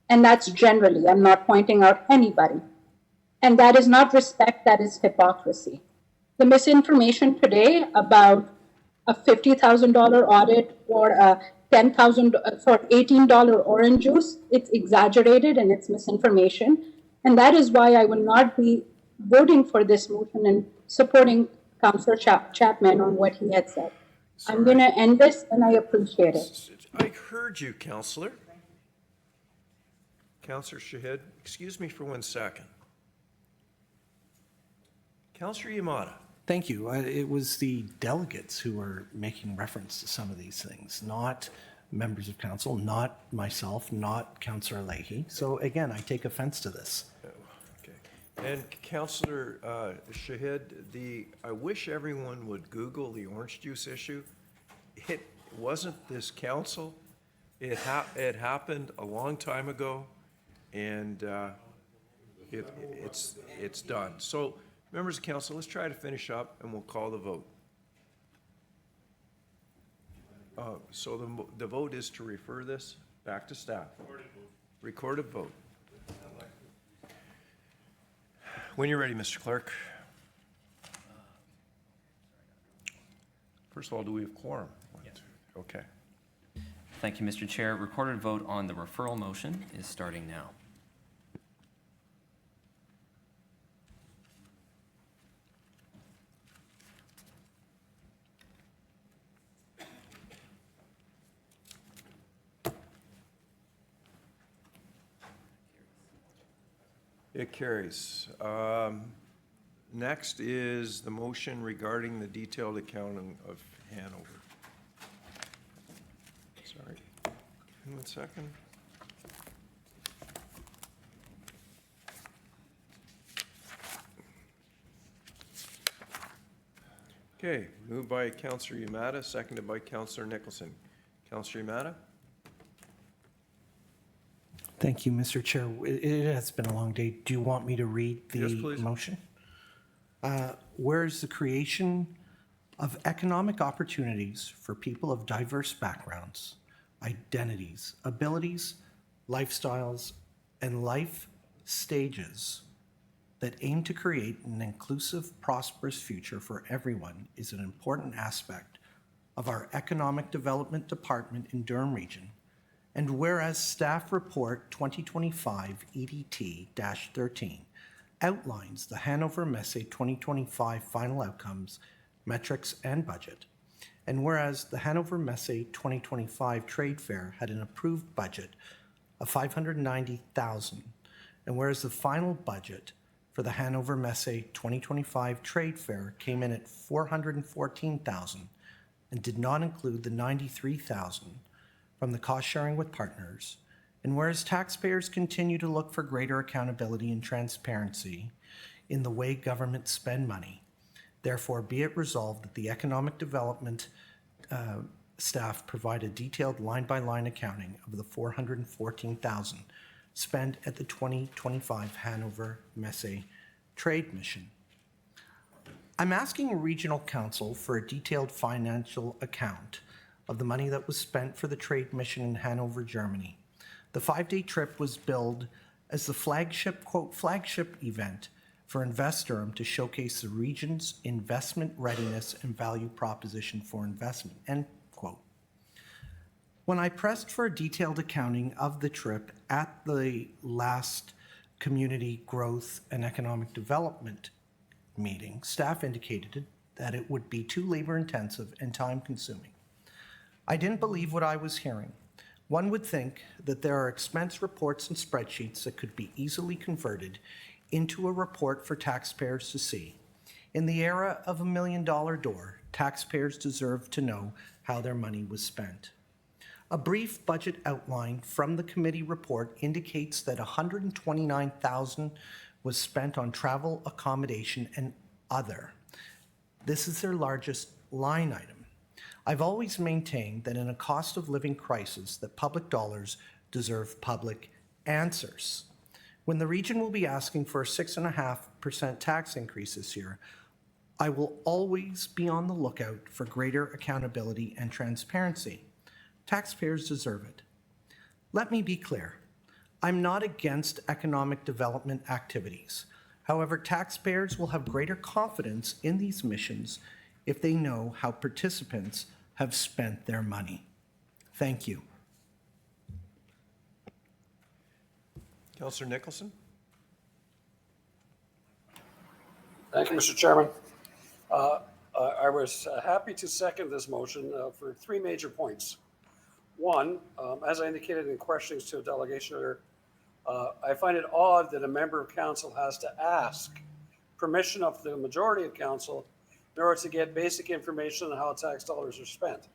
And that's generally, I'm not pointing out anybody. And that is not respect, that is hypocrisy. The misinformation today about a $50,000 audit or a $10,000 for $18 orange juice, it's exaggerated and it's misinformation. And that is why I will not be voting for this motion and supporting Councillor Chapman on what he had said. I'm going to end this, and I appreciate it. I heard you, Councillor. Councillor Shahid, excuse me for 1 second. Councillor Yamada. Thank you. It was the delegates who were making reference to some of these things, not members of council, not myself, not Councillor Leahy. So again, I take offense to this. Okay. And Councillor Shahid, I wish everyone would Google the orange juice issue. It wasn't this council. It happened a long time ago, and it's done. So, members of council, let's try to finish up, and we'll call the vote. So the vote is to refer this back to staff. Recorded vote. When you're ready, Mr. Clerk. First of all, do we have quorum? Yes. Okay. Thank you, Mr. Chair. Recorded vote on the referral motion is starting now. It carries. Next is the motion regarding the detailed accounting of Hanover. Sorry, 1 second. Okay, moved by Councillor Yamada, seconded by Councillor Nicholson. Councillor Yamada? Thank you, Mr. Chair. It has been a long day. Do you want me to read the Yes, please. motion? Whereas the creation of economic opportunities for people of diverse backgrounds, identities, abilities, lifestyles, and life stages that aim to create an inclusive, prosperous future for everyone is an important aspect of our Economic Development Department in Durham Region. And whereas Staff Report 2025 EDT-13 outlines the Hanover Messe 2025 final outcomes, metrics, and budget, and whereas the Hanover Messe 2025 Trade Fair had an approved budget of $590,000, and whereas the final budget for the Hanover Messe 2025 Trade Fair came in at $414,000, and did not include the $93,000 from the cost sharing with partners, and whereas taxpayers continue to look for greater accountability and transparency in the way governments spend money, therefore be it resolved that the economic development staff provide a detailed line-by-line accounting of the $414,000 spent at the 2025 Hanover Messe Trade Mission. I'm asking a regional council for a detailed financial account of the money that was spent for the trade mission in Hanover, Germany. The 5-day trip was billed as the flagship, quote, flagship event for Investorum to showcase the region's investment readiness and value proposition for investment, end quote. When I pressed for a detailed accounting of the trip at the last Community Growth and Economic Development meeting, staff indicated that it would be too labor-intensive and time-consuming. I didn't believe what I was hearing. One would think that there are expense reports and spreadsheets that could be easily converted into a report for taxpayers to see. In the era of $1 million door, taxpayers deserve to know how their money was spent. A brief budget outline from the committee report indicates that $129,000 was spent on travel, accommodation, and other. This is their largest line item. I've always maintained that in a cost of living crisis, that public dollars deserve public answers. When the region will be asking for a 6.5% tax increase this year, I will always be on the lookout for greater accountability and transparency. Taxpayers deserve it. Let me be clear. I'm not against economic development activities. However, taxpayers will have greater confidence in these missions if they know how participants have spent their money. Thank you. Councillor Nicholson? Thank you, Mr. Chairman. I was happy to second this motion for three major points. One, as I indicated in questions to a delegation earlier, I find it odd that a member of council has to ask permission of the majority of council in order to get basic information on how tax dollars are spent.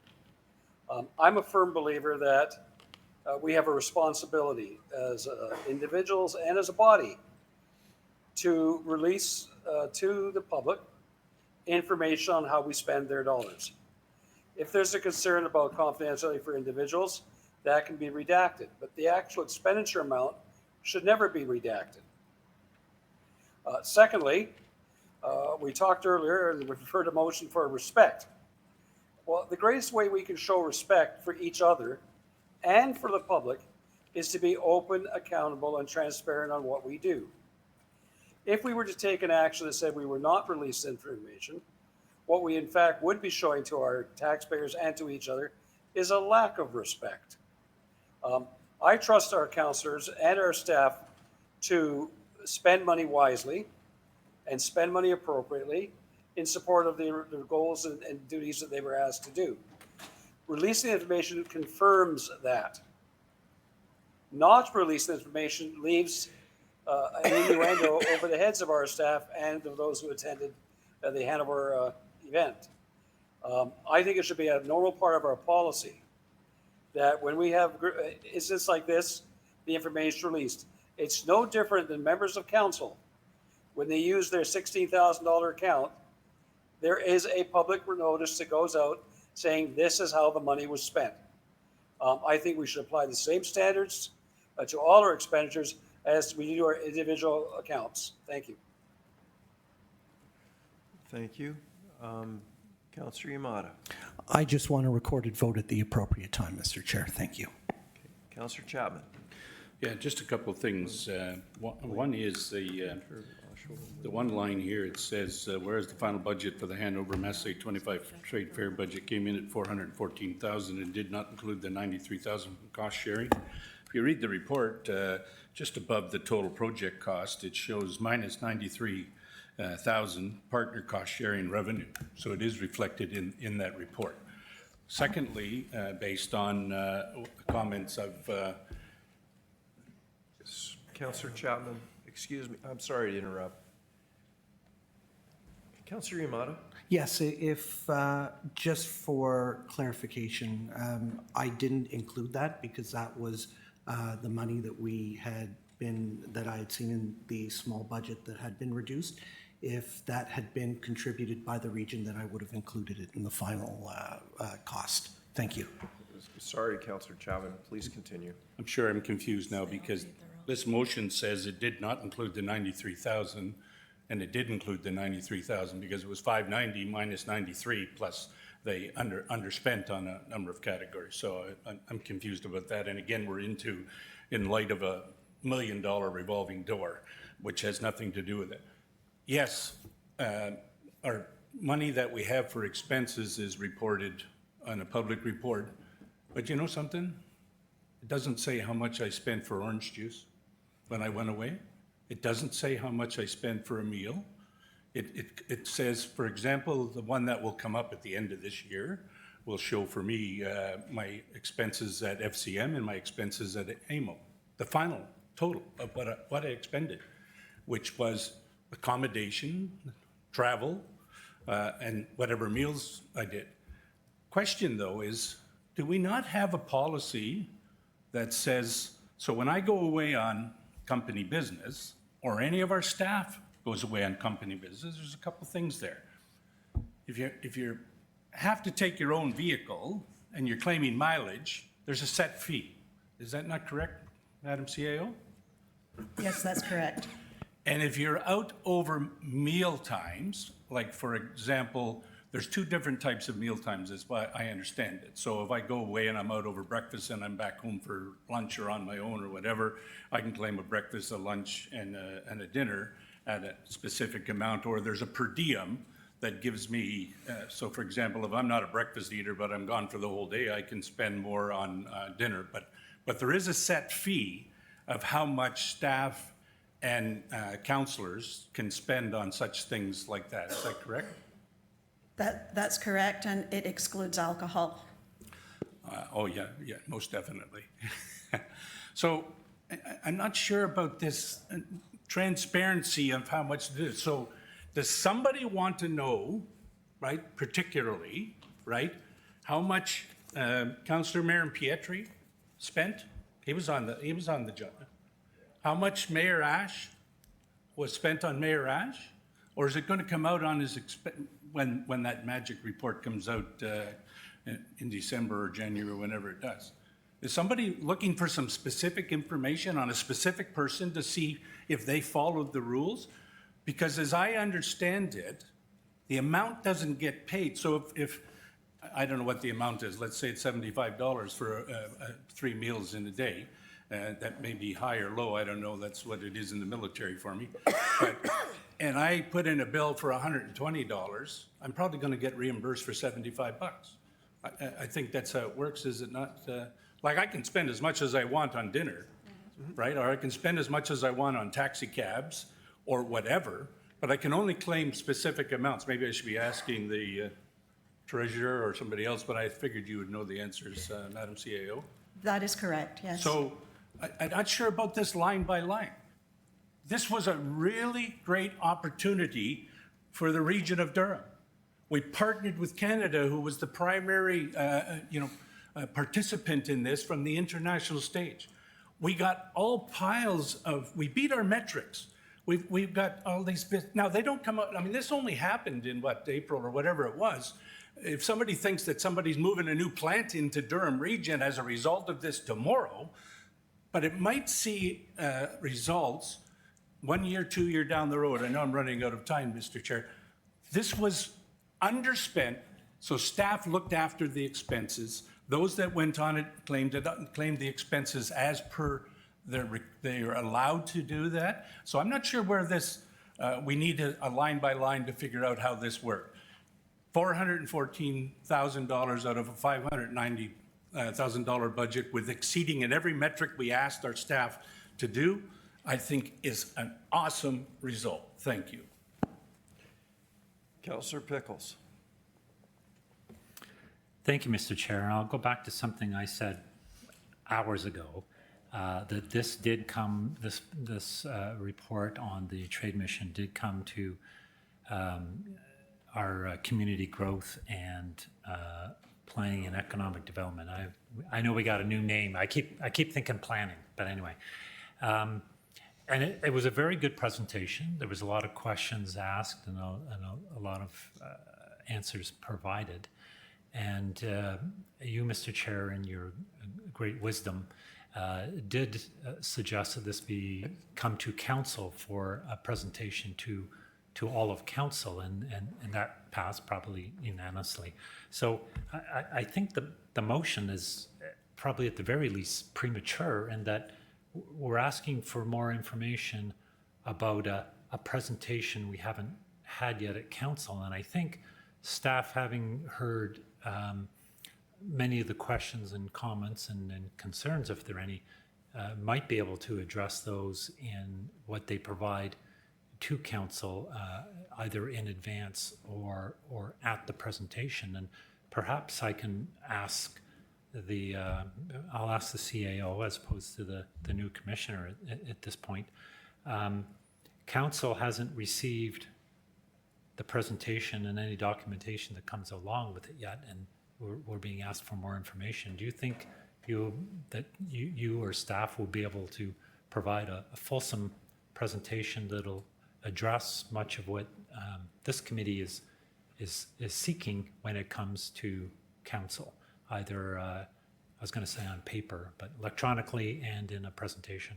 I'm a firm believer that we have a responsibility as individuals and as a body to release to the public information on how we spend their dollars. If there's a concern about confidentiality for individuals, that can be redacted, but the actual expenditure amount should never be redacted. Secondly, we talked earlier and we referred to motion for respect. Well, the greatest way we can show respect for each other and for the public is to be open, accountable, and transparent on what we do. If we were to take an action that said we were not release information, what we in fact would be showing to our taxpayers and to each other is a lack of respect. I trust our councillors and our staff to spend money wisely and spend money appropriately in support of their goals and duties that they were asked to do. Releasing information confirms that. Not releasing information leaves an innuendo over the heads of our staff and of those who attended the Hanover event. I think it should be a normal part of our policy that when we have incidents like this, the information is released. It's no different than members of council. When they use their $16,000 account, there is a public notice that goes out saying this is how the money was spent. I think we should apply the same standards to all our expenditures as we do our individual accounts. Thank you. Thank you. Councillor Yamada. I just want a recorded vote at the appropriate time, Mr. Chair. Thank you. Councillor Chapman. Yeah, just a couple of things. One is the one line here, it says, whereas the final budget for the Hanover Messe 25 Trade Fair budget came in at $414,000 and did not include the $93,000 cost sharing. If you read the report, just above the total project cost, it shows minus $93,000 partner cost sharing revenue. So it is reflected in that report. Secondly, based on comments of Councillor Chapman, excuse me, I'm sorry to interrupt. Councillor Yamato? Yes, if, just for clarification, I didn't include that because that was the money that that I had seen in the small budget that had been reduced. If that had been contributed by the region, then I would have included it in the final cost. Thank you. Sorry, Councillor Chavan, please continue. I'm sure I'm confused now because this motion says it did not include the 93,000, and it did include the 93,000 because it was 590 minus 93 plus they underspent on a number of categories. So I'm confused about that. And again, we're in light of a $1 million revolving door, which has nothing to do with it. Yes, our money that we have for expenses is reported on a public report, but you know something? It doesn't say how much I spent for orange juice when I went away. It doesn't say how much I spent for a meal. It says, for example, the one that will come up at the end of this year will show for me my expenses at FCM and my expenses at AMO, the final total of what I expended, which was accommodation, travel, and whatever meals I did. Question though is, do we not have a policy that says, so when I go away on company business, or any of our staff goes away on company business, there's a couple things there. If you have to take your own vehicle and you're claiming mileage, there's a set fee. Is that not correct, Madam CAO? Yes, that's correct. And if you're out over meal times, like for example, there's two different types of meal times, as I understand it. So if I go away and I'm out over breakfast and I'm back home for lunch or on my own or whatever, I can claim a breakfast, a lunch, and a dinner at a specific amount, or there's a per diem that gives me, so for example, if I'm not a breakfast eater, but I'm gone for the whole day, I can spend more on dinner. But there is a set fee of how much staff and counselors can spend on such things like that. Is that correct? That's correct, and it excludes alcohol. Oh, yeah, most definitely. So I'm not sure about this transparency of how much it is. So does somebody want to know, right, particularly, right, how much Councillor Marin Pietri spent? He was on the job. How much Mayor Ash was spent on Mayor Ash? Or is it going to come out on his when that magic report comes out in December or January or whenever it does? Is somebody looking for some specific information on a specific person to see if they followed the rules? Because as I understand it, the amount doesn't get paid. So if I don't know what the amount is, let's say it's $75 for 3 meals in a day. That may be high or low, I don't know, that's what it is in the military for me. And I put in a bill for $120, I'm probably gonna get reimbursed for $75. I think that's how it works, is it not? Like I can spend as much as I want on dinner, right? Or I can spend as much as I want on taxi cabs or whatever, but I can only claim specific amounts. Maybe I should be asking the treasurer or somebody else, but I figured you would know the answers, Madam CAO. That is correct, yes. So I'm not sure about this line by line. This was a really great opportunity for the region of Durham. We partnered with Canada, who was the primary participant in this from the international stage. We got all piles we beat our metrics. We've got all these bits. Now, they don't come out, I mean, this only happened in April or whatever it was. If somebody thinks that somebody's moving a new plant into Durham region as a result of this tomorrow, but it might see results 1 year, 2 years down the road. I know I'm running out of time, Mr. Chair. This was underspent, so staff looked after the expenses. Those that went on it claimed the expenses as per they are allowed to do that. So I'm not sure where this, we need a line by line to figure out how this worked. $414,000 out of a $590,000 budget with exceeding in every metric we asked our staff to do, I think is an awesome result. Thank you. Councillor Pickles. Thank you, Mr. Chair. I'll go back to something I said hours ago, that this did come, this report on the trade mission did come to our community growth and planning and economic development. I know we got a new name. I keep thinking planning, but anyway. And it was a very good presentation. There was a lot of questions asked and a lot of answers provided. And you, Mr. Chair, in your great wisdom, did suggest that this come to council for a presentation to all of council, and that passed probably unanimously. So I think the motion is probably at the very least premature, and that we're asking for more information about a presentation we haven't had yet at council. And I think staff, having heard many of the questions and comments and concerns, if there are any, might be able to address those in what they provide to council, either in advance or at the presentation. And perhaps I can ask I'll ask the CAO as opposed to the new commissioner at this point. Council hasn't received the presentation and any documentation that comes along with it yet, and we're being asked for more information. Do you think that you or staff will be able to provide a fulsome presentation that'll address much of what this committee is seeking when it comes to council? Either, I was going to say on paper, but electronically and in a presentation.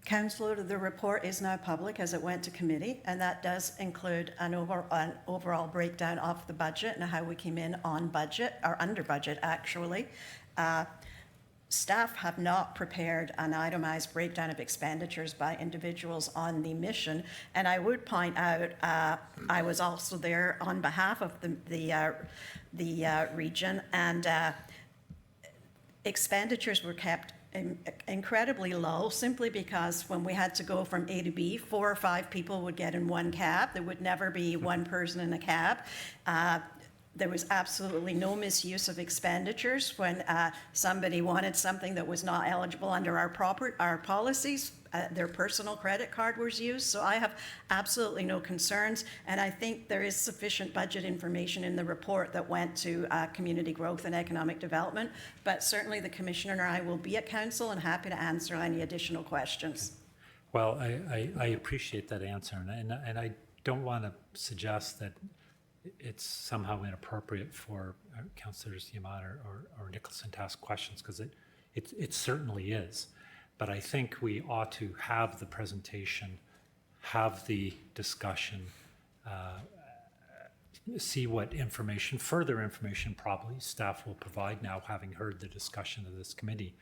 Councillor, the report is now public as it went to committee, and that does include an overall breakdown of the budget and how we came in on budget, or under budget, actually. Staff have not prepared an itemized breakdown of expenditures by individuals on the mission. And I would point out, I was also there on behalf of the region, and expenditures were kept incredibly low, simply because when we had to go from A to B, 4 or 5 people would get in one cab. There would never be one person in a cab. There was absolutely no misuse of expenditures. When somebody wanted something that was not eligible under our policies, their personal credit card was used. So I have absolutely no concerns, and I think there is sufficient budget information in the report that went to community growth and economic development. But certainly the commissioner and I will be at council and happy to answer any additional questions. Well, I appreciate that answer, and I don't want to suggest that it's somehow inappropriate for Councillors Yamada or Nicholson to ask questions, because it certainly is. But I think we ought to have the presentation, have the discussion, see what information, further information probably staff will provide now, having heard the discussion of this committee.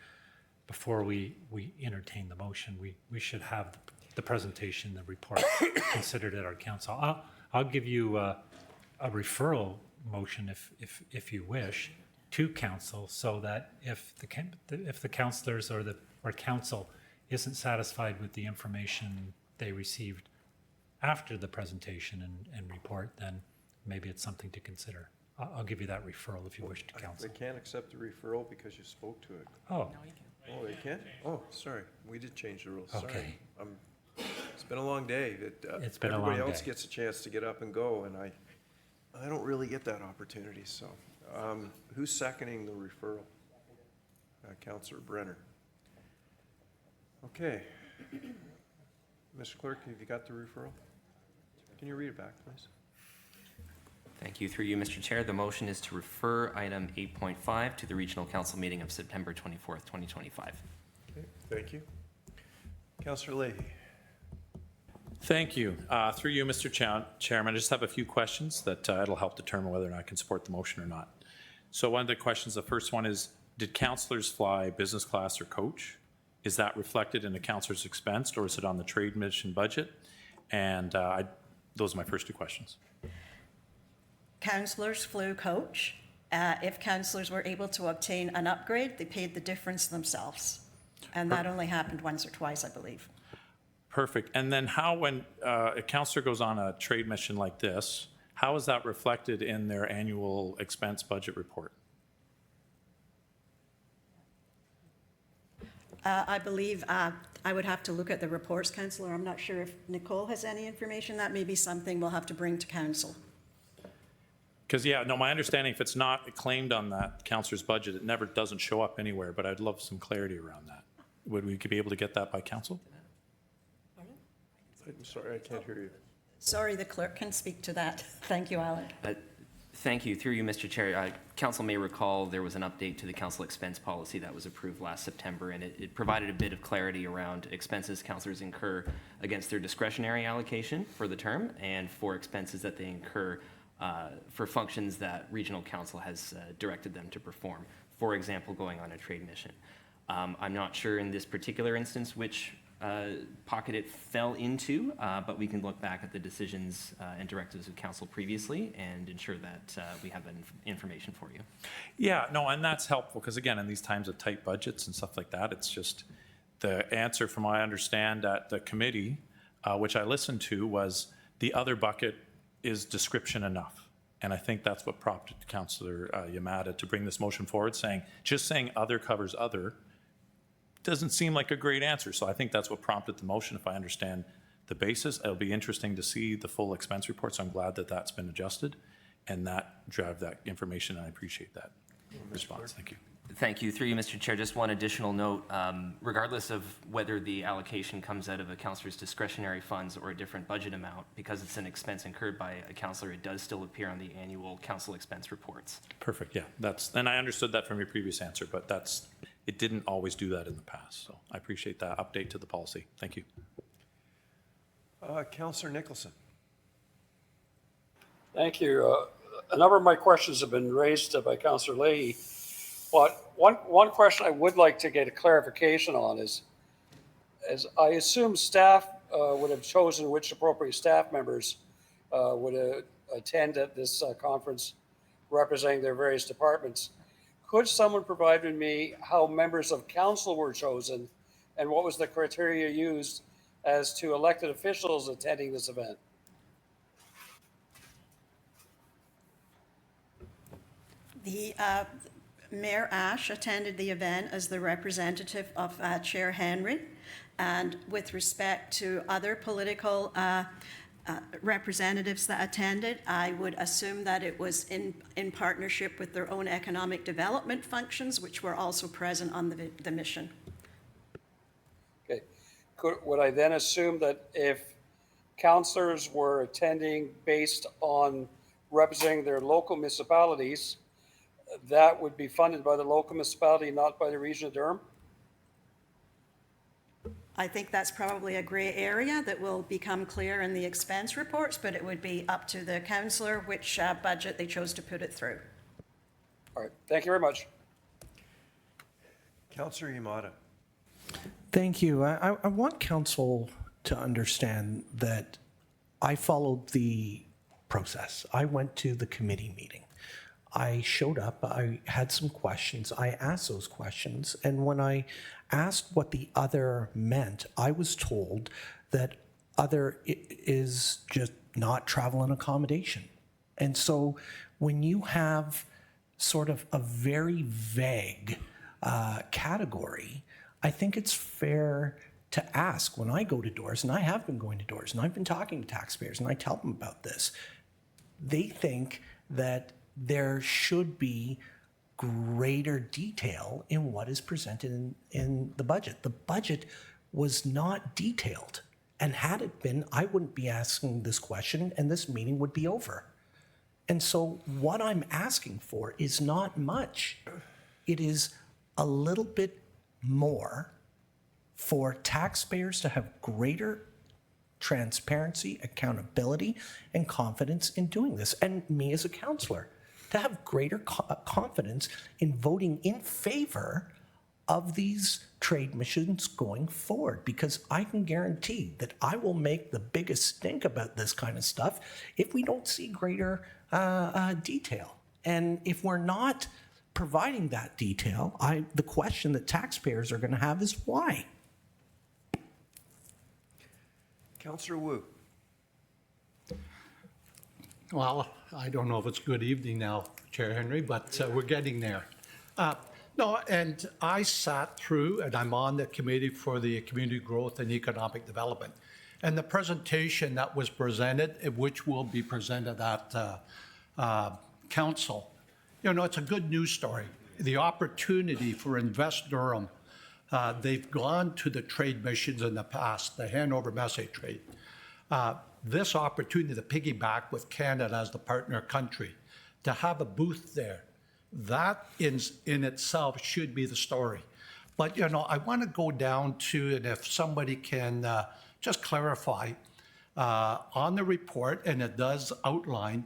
Before we entertain the motion, we should have the presentation, the report considered at our council. I'll give you a referral motion if you wish to council, so that if the councillors or council isn't satisfied with the information they received after the presentation and report, then maybe it's something to consider. I'll give you that referral if you wish to council. They can't accept the referral because you spoke to it. Oh. Oh, they can? Oh, sorry. We did change the rules. Okay. Sorry. It's been a long day. It's been a long day. Everybody else gets a chance to get up and go, and I don't really get that opportunity. So who's seconding the referral? Councillor Brenner. Okay. Mr. Clerk, have you got the referral? Can you read it back, please? Thank you. Through you, Mr. Chair, the motion is to refer item 8.5 to the Regional Council meeting of September 24th, 2025. Okay, thank you. Councillor Leahy. Thank you. Through you, Mr. Chairman, I just have a few questions that it'll help determine whether or not I can support the motion or not. So one of the questions, the first one is, did councillors fly business class or coach? Is that reflected in the councillor's expense, or is it on the trade mission budget? And those are my first two questions. Councillors flew coach. If councillors were able to obtain an upgrade, they paid the difference themselves. And that only happened once or twice, I believe. Perfect. And then how, when a councillor goes on a trade mission like this, how is that reflected in their annual expense budget report? I believe I would have to look at the reports, Councillor. I'm not sure if Nicole has any information. That may be something we'll have to bring to council. Because, yeah, no, my understanding, if it's not claimed on that councillor's budget, it never doesn't show up anywhere, but I'd love some clarity around that. Would we be able to get that by council? I'm sorry, I can't hear you. Sorry, the clerk can speak to that. Thank you, Alec. Thank you. Through you, Mr. Chair, council may recall there was an update to the council expense policy that was approved last September, and it provided a bit of clarity around expenses councillors incur against their discretionary allocation for the term and for expenses that they incur for functions that regional council has directed them to perform. For example, going on a trade mission. I'm not sure in this particular instance which pocket it fell into, but we can look back at the decisions and directives of council previously and ensure that we have that information for you. Yeah, no, and that's helpful, because again, in these times of tight budgets and stuff like that, it's just the answer from what I understand at the committee, which I listened to, was the other bucket is description enough. And I think that's what prompted Councillor Yamada to bring this motion forward, just saying other covers other doesn't seem like a great answer. So I think that's what prompted the motion, if I understand the basis. It'll be interesting to see the full expense report, so I'm glad that that's been adjusted and that drive that information, and I appreciate that response. Thank you. Thank you. Through you, Mr. Chair, just one additional note. Regardless of whether the allocation comes out of a councillor's discretionary funds or a different budget amount, because it's an expense incurred by a councillor, it does still appear on the annual council expense reports. Perfect, yeah. And I understood that from your previous answer, but it didn't always do that in the past. So I appreciate that update to the policy. Thank you. Councillor Nicholson. Thank you. A number of my questions have been raised by Councillor Leahy, but one question I would like to get a clarification on is I assume staff would have chosen which appropriate staff members would attend at this conference representing their various departments. Could someone provide with me how members of council were chosen and what was the criteria used as to elected officials attending this event? The Mayor Ash attended the event as the representative of Chair Henry, and with respect to other political representatives that attended, I would assume that it was in partnership with their own economic development functions, which were also present on the mission. Okay. Would I then assume that if councillors were attending based on representing their local municipalities, that would be funded by the local municipality, not by the region of Durham? I think that's probably a grey area that will become clear in the expense reports, but it would be up to the councillor which budget they chose to put it through. All right, thank you very much. Councillor Yamada. Thank you. I want council to understand that I followed the process. I went to the committee meeting. I showed up, I had some questions, I asked those questions, and when I asked what the other meant, I was told that other is just not travel and accommodation. And so when you have sort of a very vague category, I think it's fair to ask. When I go to doors, and I have been going to doors, and I've been talking to taxpayers, and I tell them about this, they think that there should be greater detail in what is presented in the budget. The budget was not detailed. And had it been, I wouldn't be asking this question and this meeting would be over. And so what I'm asking for is not much. It is a little bit more for taxpayers to have greater transparency, accountability, and confidence in doing this. And me as a councillor, to have greater confidence in voting in favor of these trade missions going forward, because I can guarantee that I will make the biggest stink about this kind of stuff if we don't see greater detail. And if we're not providing that detail, the question that taxpayers are going to have is why? Councillor Wu. Well, I don't know if it's good evening now, Chair Henry, but we're getting there. No, and I sat through, and I'm on the committee for the Community Growth and Economic Development. And the presentation that was presented, which will be presented at council, it's a good news story. The opportunity for Invest Durham, they've gone to the trade missions in the past, the Hanover Messe trade. This opportunity to piggyback with Canada as the partner country, to have a booth there, that in itself should be the story. But, I want to go down to, and if somebody can just clarify on the report, and it does outline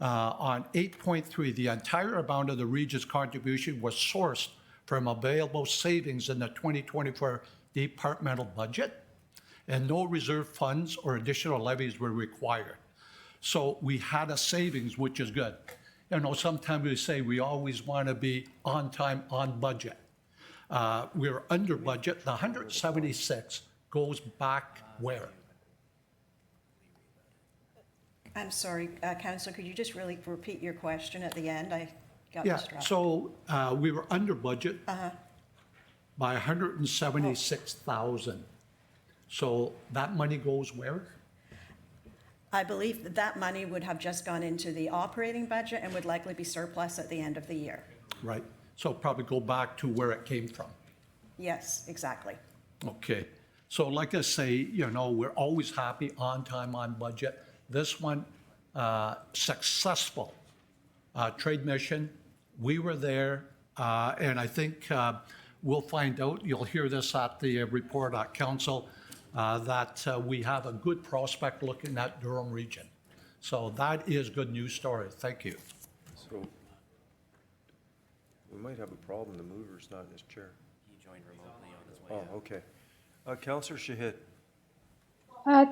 on 8.3, the entire amount of the region's contribution was sourced from available savings in the 2024 departmental budget, and no reserve funds or additional levies were required. So we had a savings, which is good. Sometimes we say we always want to be on time, on budget. We're under budget. The 176 goes back where? I'm sorry, Councillor, could you just really repeat your question at the end? I got Yeah, distracted. so we were under budget by 176,000. So that money goes where? I believe that that money would have just gone into the operating budget and would likely be surplus at the end of the year. Right. So probably go back to where it came from. Yes, exactly. Okay. So like I say, we're always happy, on time, on budget. This one, successful trade mission. We were there, and I think we'll find out, you'll hear this at the report at council, that we have a good prospect looking at Durham region. So that is good news story. Thank you. So we might have a problem. The mover's not in his chair. He joined remotely on his way Oh, okay. Councillor Shahid.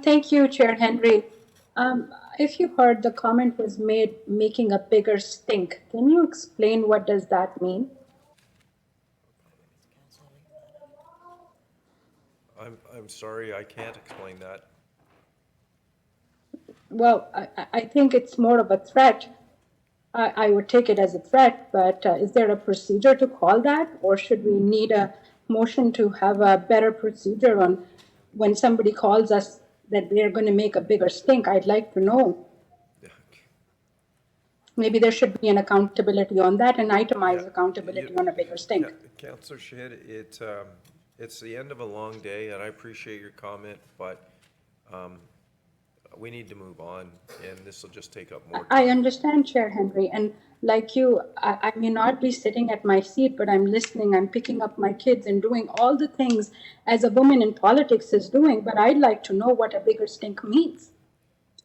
Thank you, Chair Henry. If you heard the comment was made making a bigger stink, can you explain what does that mean? I'm sorry, I can't explain that. Well, I think it's more of a threat. I would take it as a threat, but is there a procedure to call that? Or should we need a motion to have a better procedure on when somebody calls us that they're going to make a bigger stink? I'd like to know. Maybe there should be an accountability on that, an itemized accountability on a bigger stink. Councillor Shahid, it's the end of a long day, and I appreciate your comment, but we need to move on, and this will just take up more time. I understand, Chair Henry, and like you, I may not be sitting at my seat, but I'm listening, I'm picking up my kids and doing all the things as a woman in politics is doing, but I'd like to know what a bigger stink means.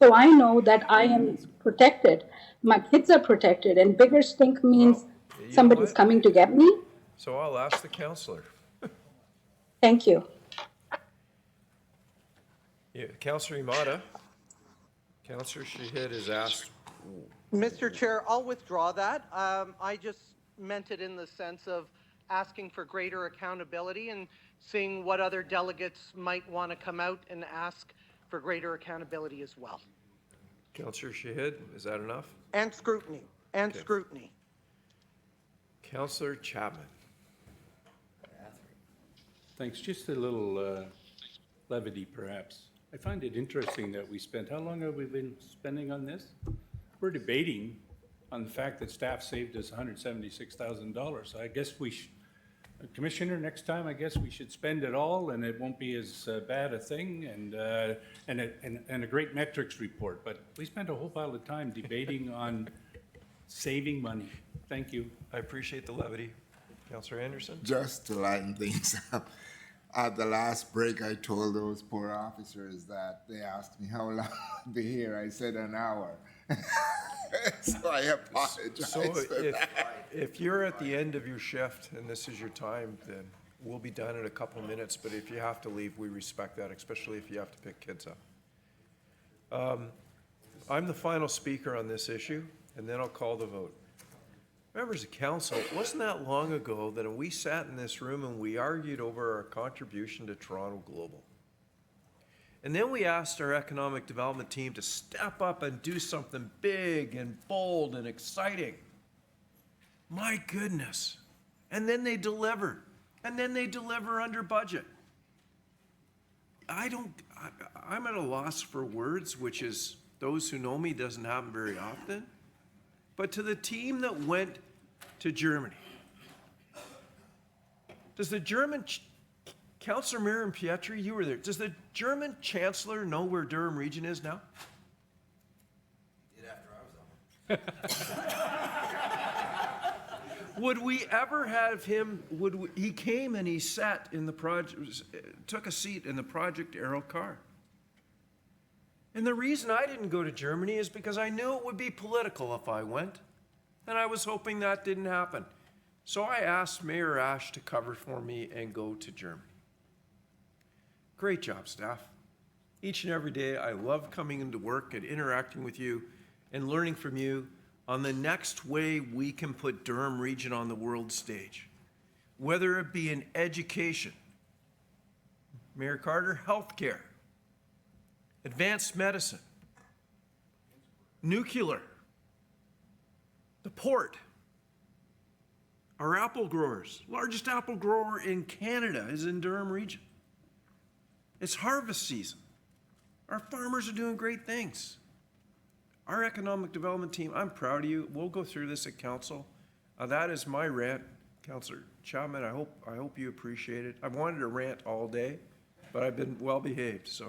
So I know that I am protected, my kids are protected, and bigger stink means somebody's coming to get me? So I'll ask the councillor. Thank you. Yeah, Councillor Imada. Councillor Shahid has asked. Mr. Chair, I'll withdraw that. I just meant it in the sense of asking for greater accountability and seeing what other delegates might want to come out and ask for greater accountability as well. Councillor Shahid, is that enough? And scrutiny, and Okay. scrutiny. Councillor Chapman. Thanks. Just a little levity, perhaps. I find it interesting that we spent, how long have we been spending on this? We're debating on the fact that staff saved us $176,000. So I guess we should, Commissioner, next time, I guess we should spend it all and it won't be as bad a thing and a great metrics report. But we spent a whole pile of time debating on saving money. Thank you. I appreciate the levity. Councillor Anderson? Just to lighten things up, at the last break, I told those poor officers that they asked me how long I'd be here. I said an hour. So I apologize So for that. if you're at the end of your shift and this is your time, then we'll be done in a couple of minutes. But if you have to leave, we respect that, especially if you have to pick kids up. I'm the final speaker on this issue, and then I'll call the vote. Members of council, it wasn't that long ago that we sat in this room and we argued over our contribution to Toronto Global. And then we asked our economic development team to step up and do something big and bold and exciting. My goodness, And then they deliver. And then they deliver under budget. I'm at a loss for words, which is, those who know me, doesn't happen very often. But to the team that went to Germany, does the German, Councillor Miriam Pietri, you were there, does the German Chancellor know where Durham Region is now? Would we ever have him, he came and he sat in the project, took a seat in the Project Arrow car. And the reason I didn't go to Germany is because I knew it would be political if I went. And I was hoping that didn't happen. So I asked Mayor Ash to cover for me and go to Germany. Great job, staff. Each and every day, I love coming into work and interacting with you and learning from you on the next way we can put Durham Region on the world stage. Whether it be in education, Mayor Carter, healthcare, advanced medicine, nuclear, the port, our apple growers, largest apple grower in Canada is in Durham Region. It's harvest season. Our farmers are doing great things. Our economic development team, I'm proud of you. We'll go through this at council. That is my rant. Councillor Chapman, I hope you appreciate it. I've wanted to rant all day, but I've been well behaved, so.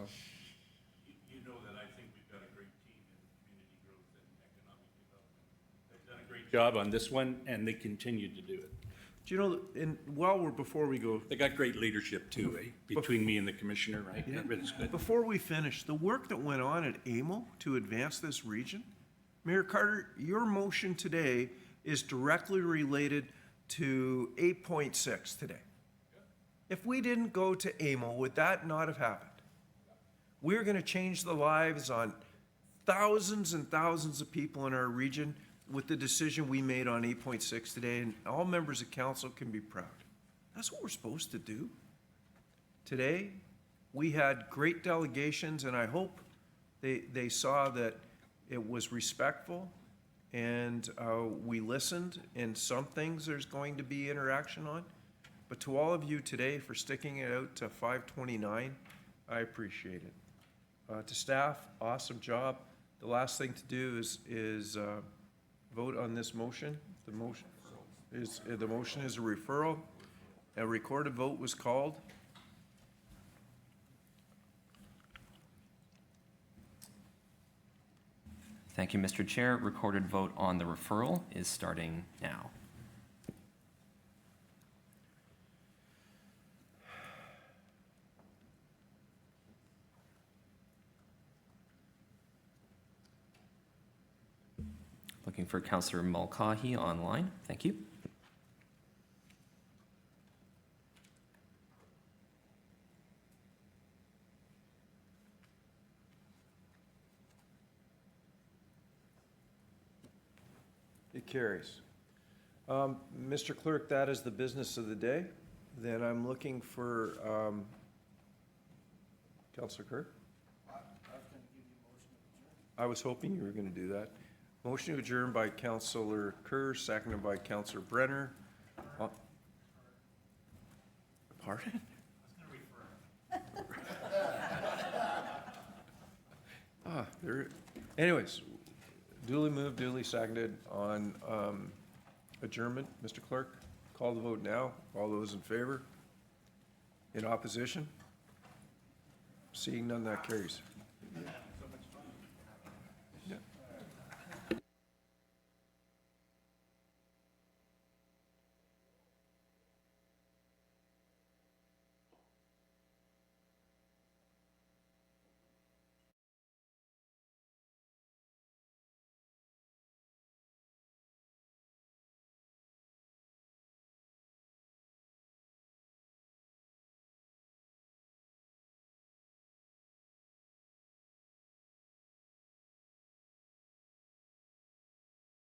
You know that I think we've got a great team in community growth and economic development. They've done a great job on this one, and they continue to do it. Do you know, before we go. They got great leadership too, eh? Between me and the commissioner, right? Yeah. Everything's good. Before we finish, the work that went on at AMO to advance this region, Mayor Carter, your motion today is directly related to 8.6 today. If we didn't go to AMO, would that not have happened? We're going to change the lives on thousands and thousands of people in our region with the decision we made on 8.6 today, and all members of council can be proud. That's what we're supposed to do. Today, we had great delegations, and I hope they saw that it was respectful and we listened. And some things there's going to be interaction on. But to all of you today for sticking it out to 5:29, I appreciate it. To staff, awesome job. The last thing to do is vote on this motion. The motion is a referral. A recorded vote was called. Thank you, Mr. Chair. Recorded vote on the referral is starting now. Looking for Councillor Mulcahy online. Thank you. It carries. Mr. Clerk, that is the business of the day. Then I'm looking for Councillor Kerr. I was hoping you were going to do that. Motion to adjourn by Councillor Kerr, seconded by Councillor Brenner. Pardon? Anyways, duly moved, duly seconded on adjournment. Mr. Clerk, call the vote now. All those in favor? In opposition? Seeing none, that carries.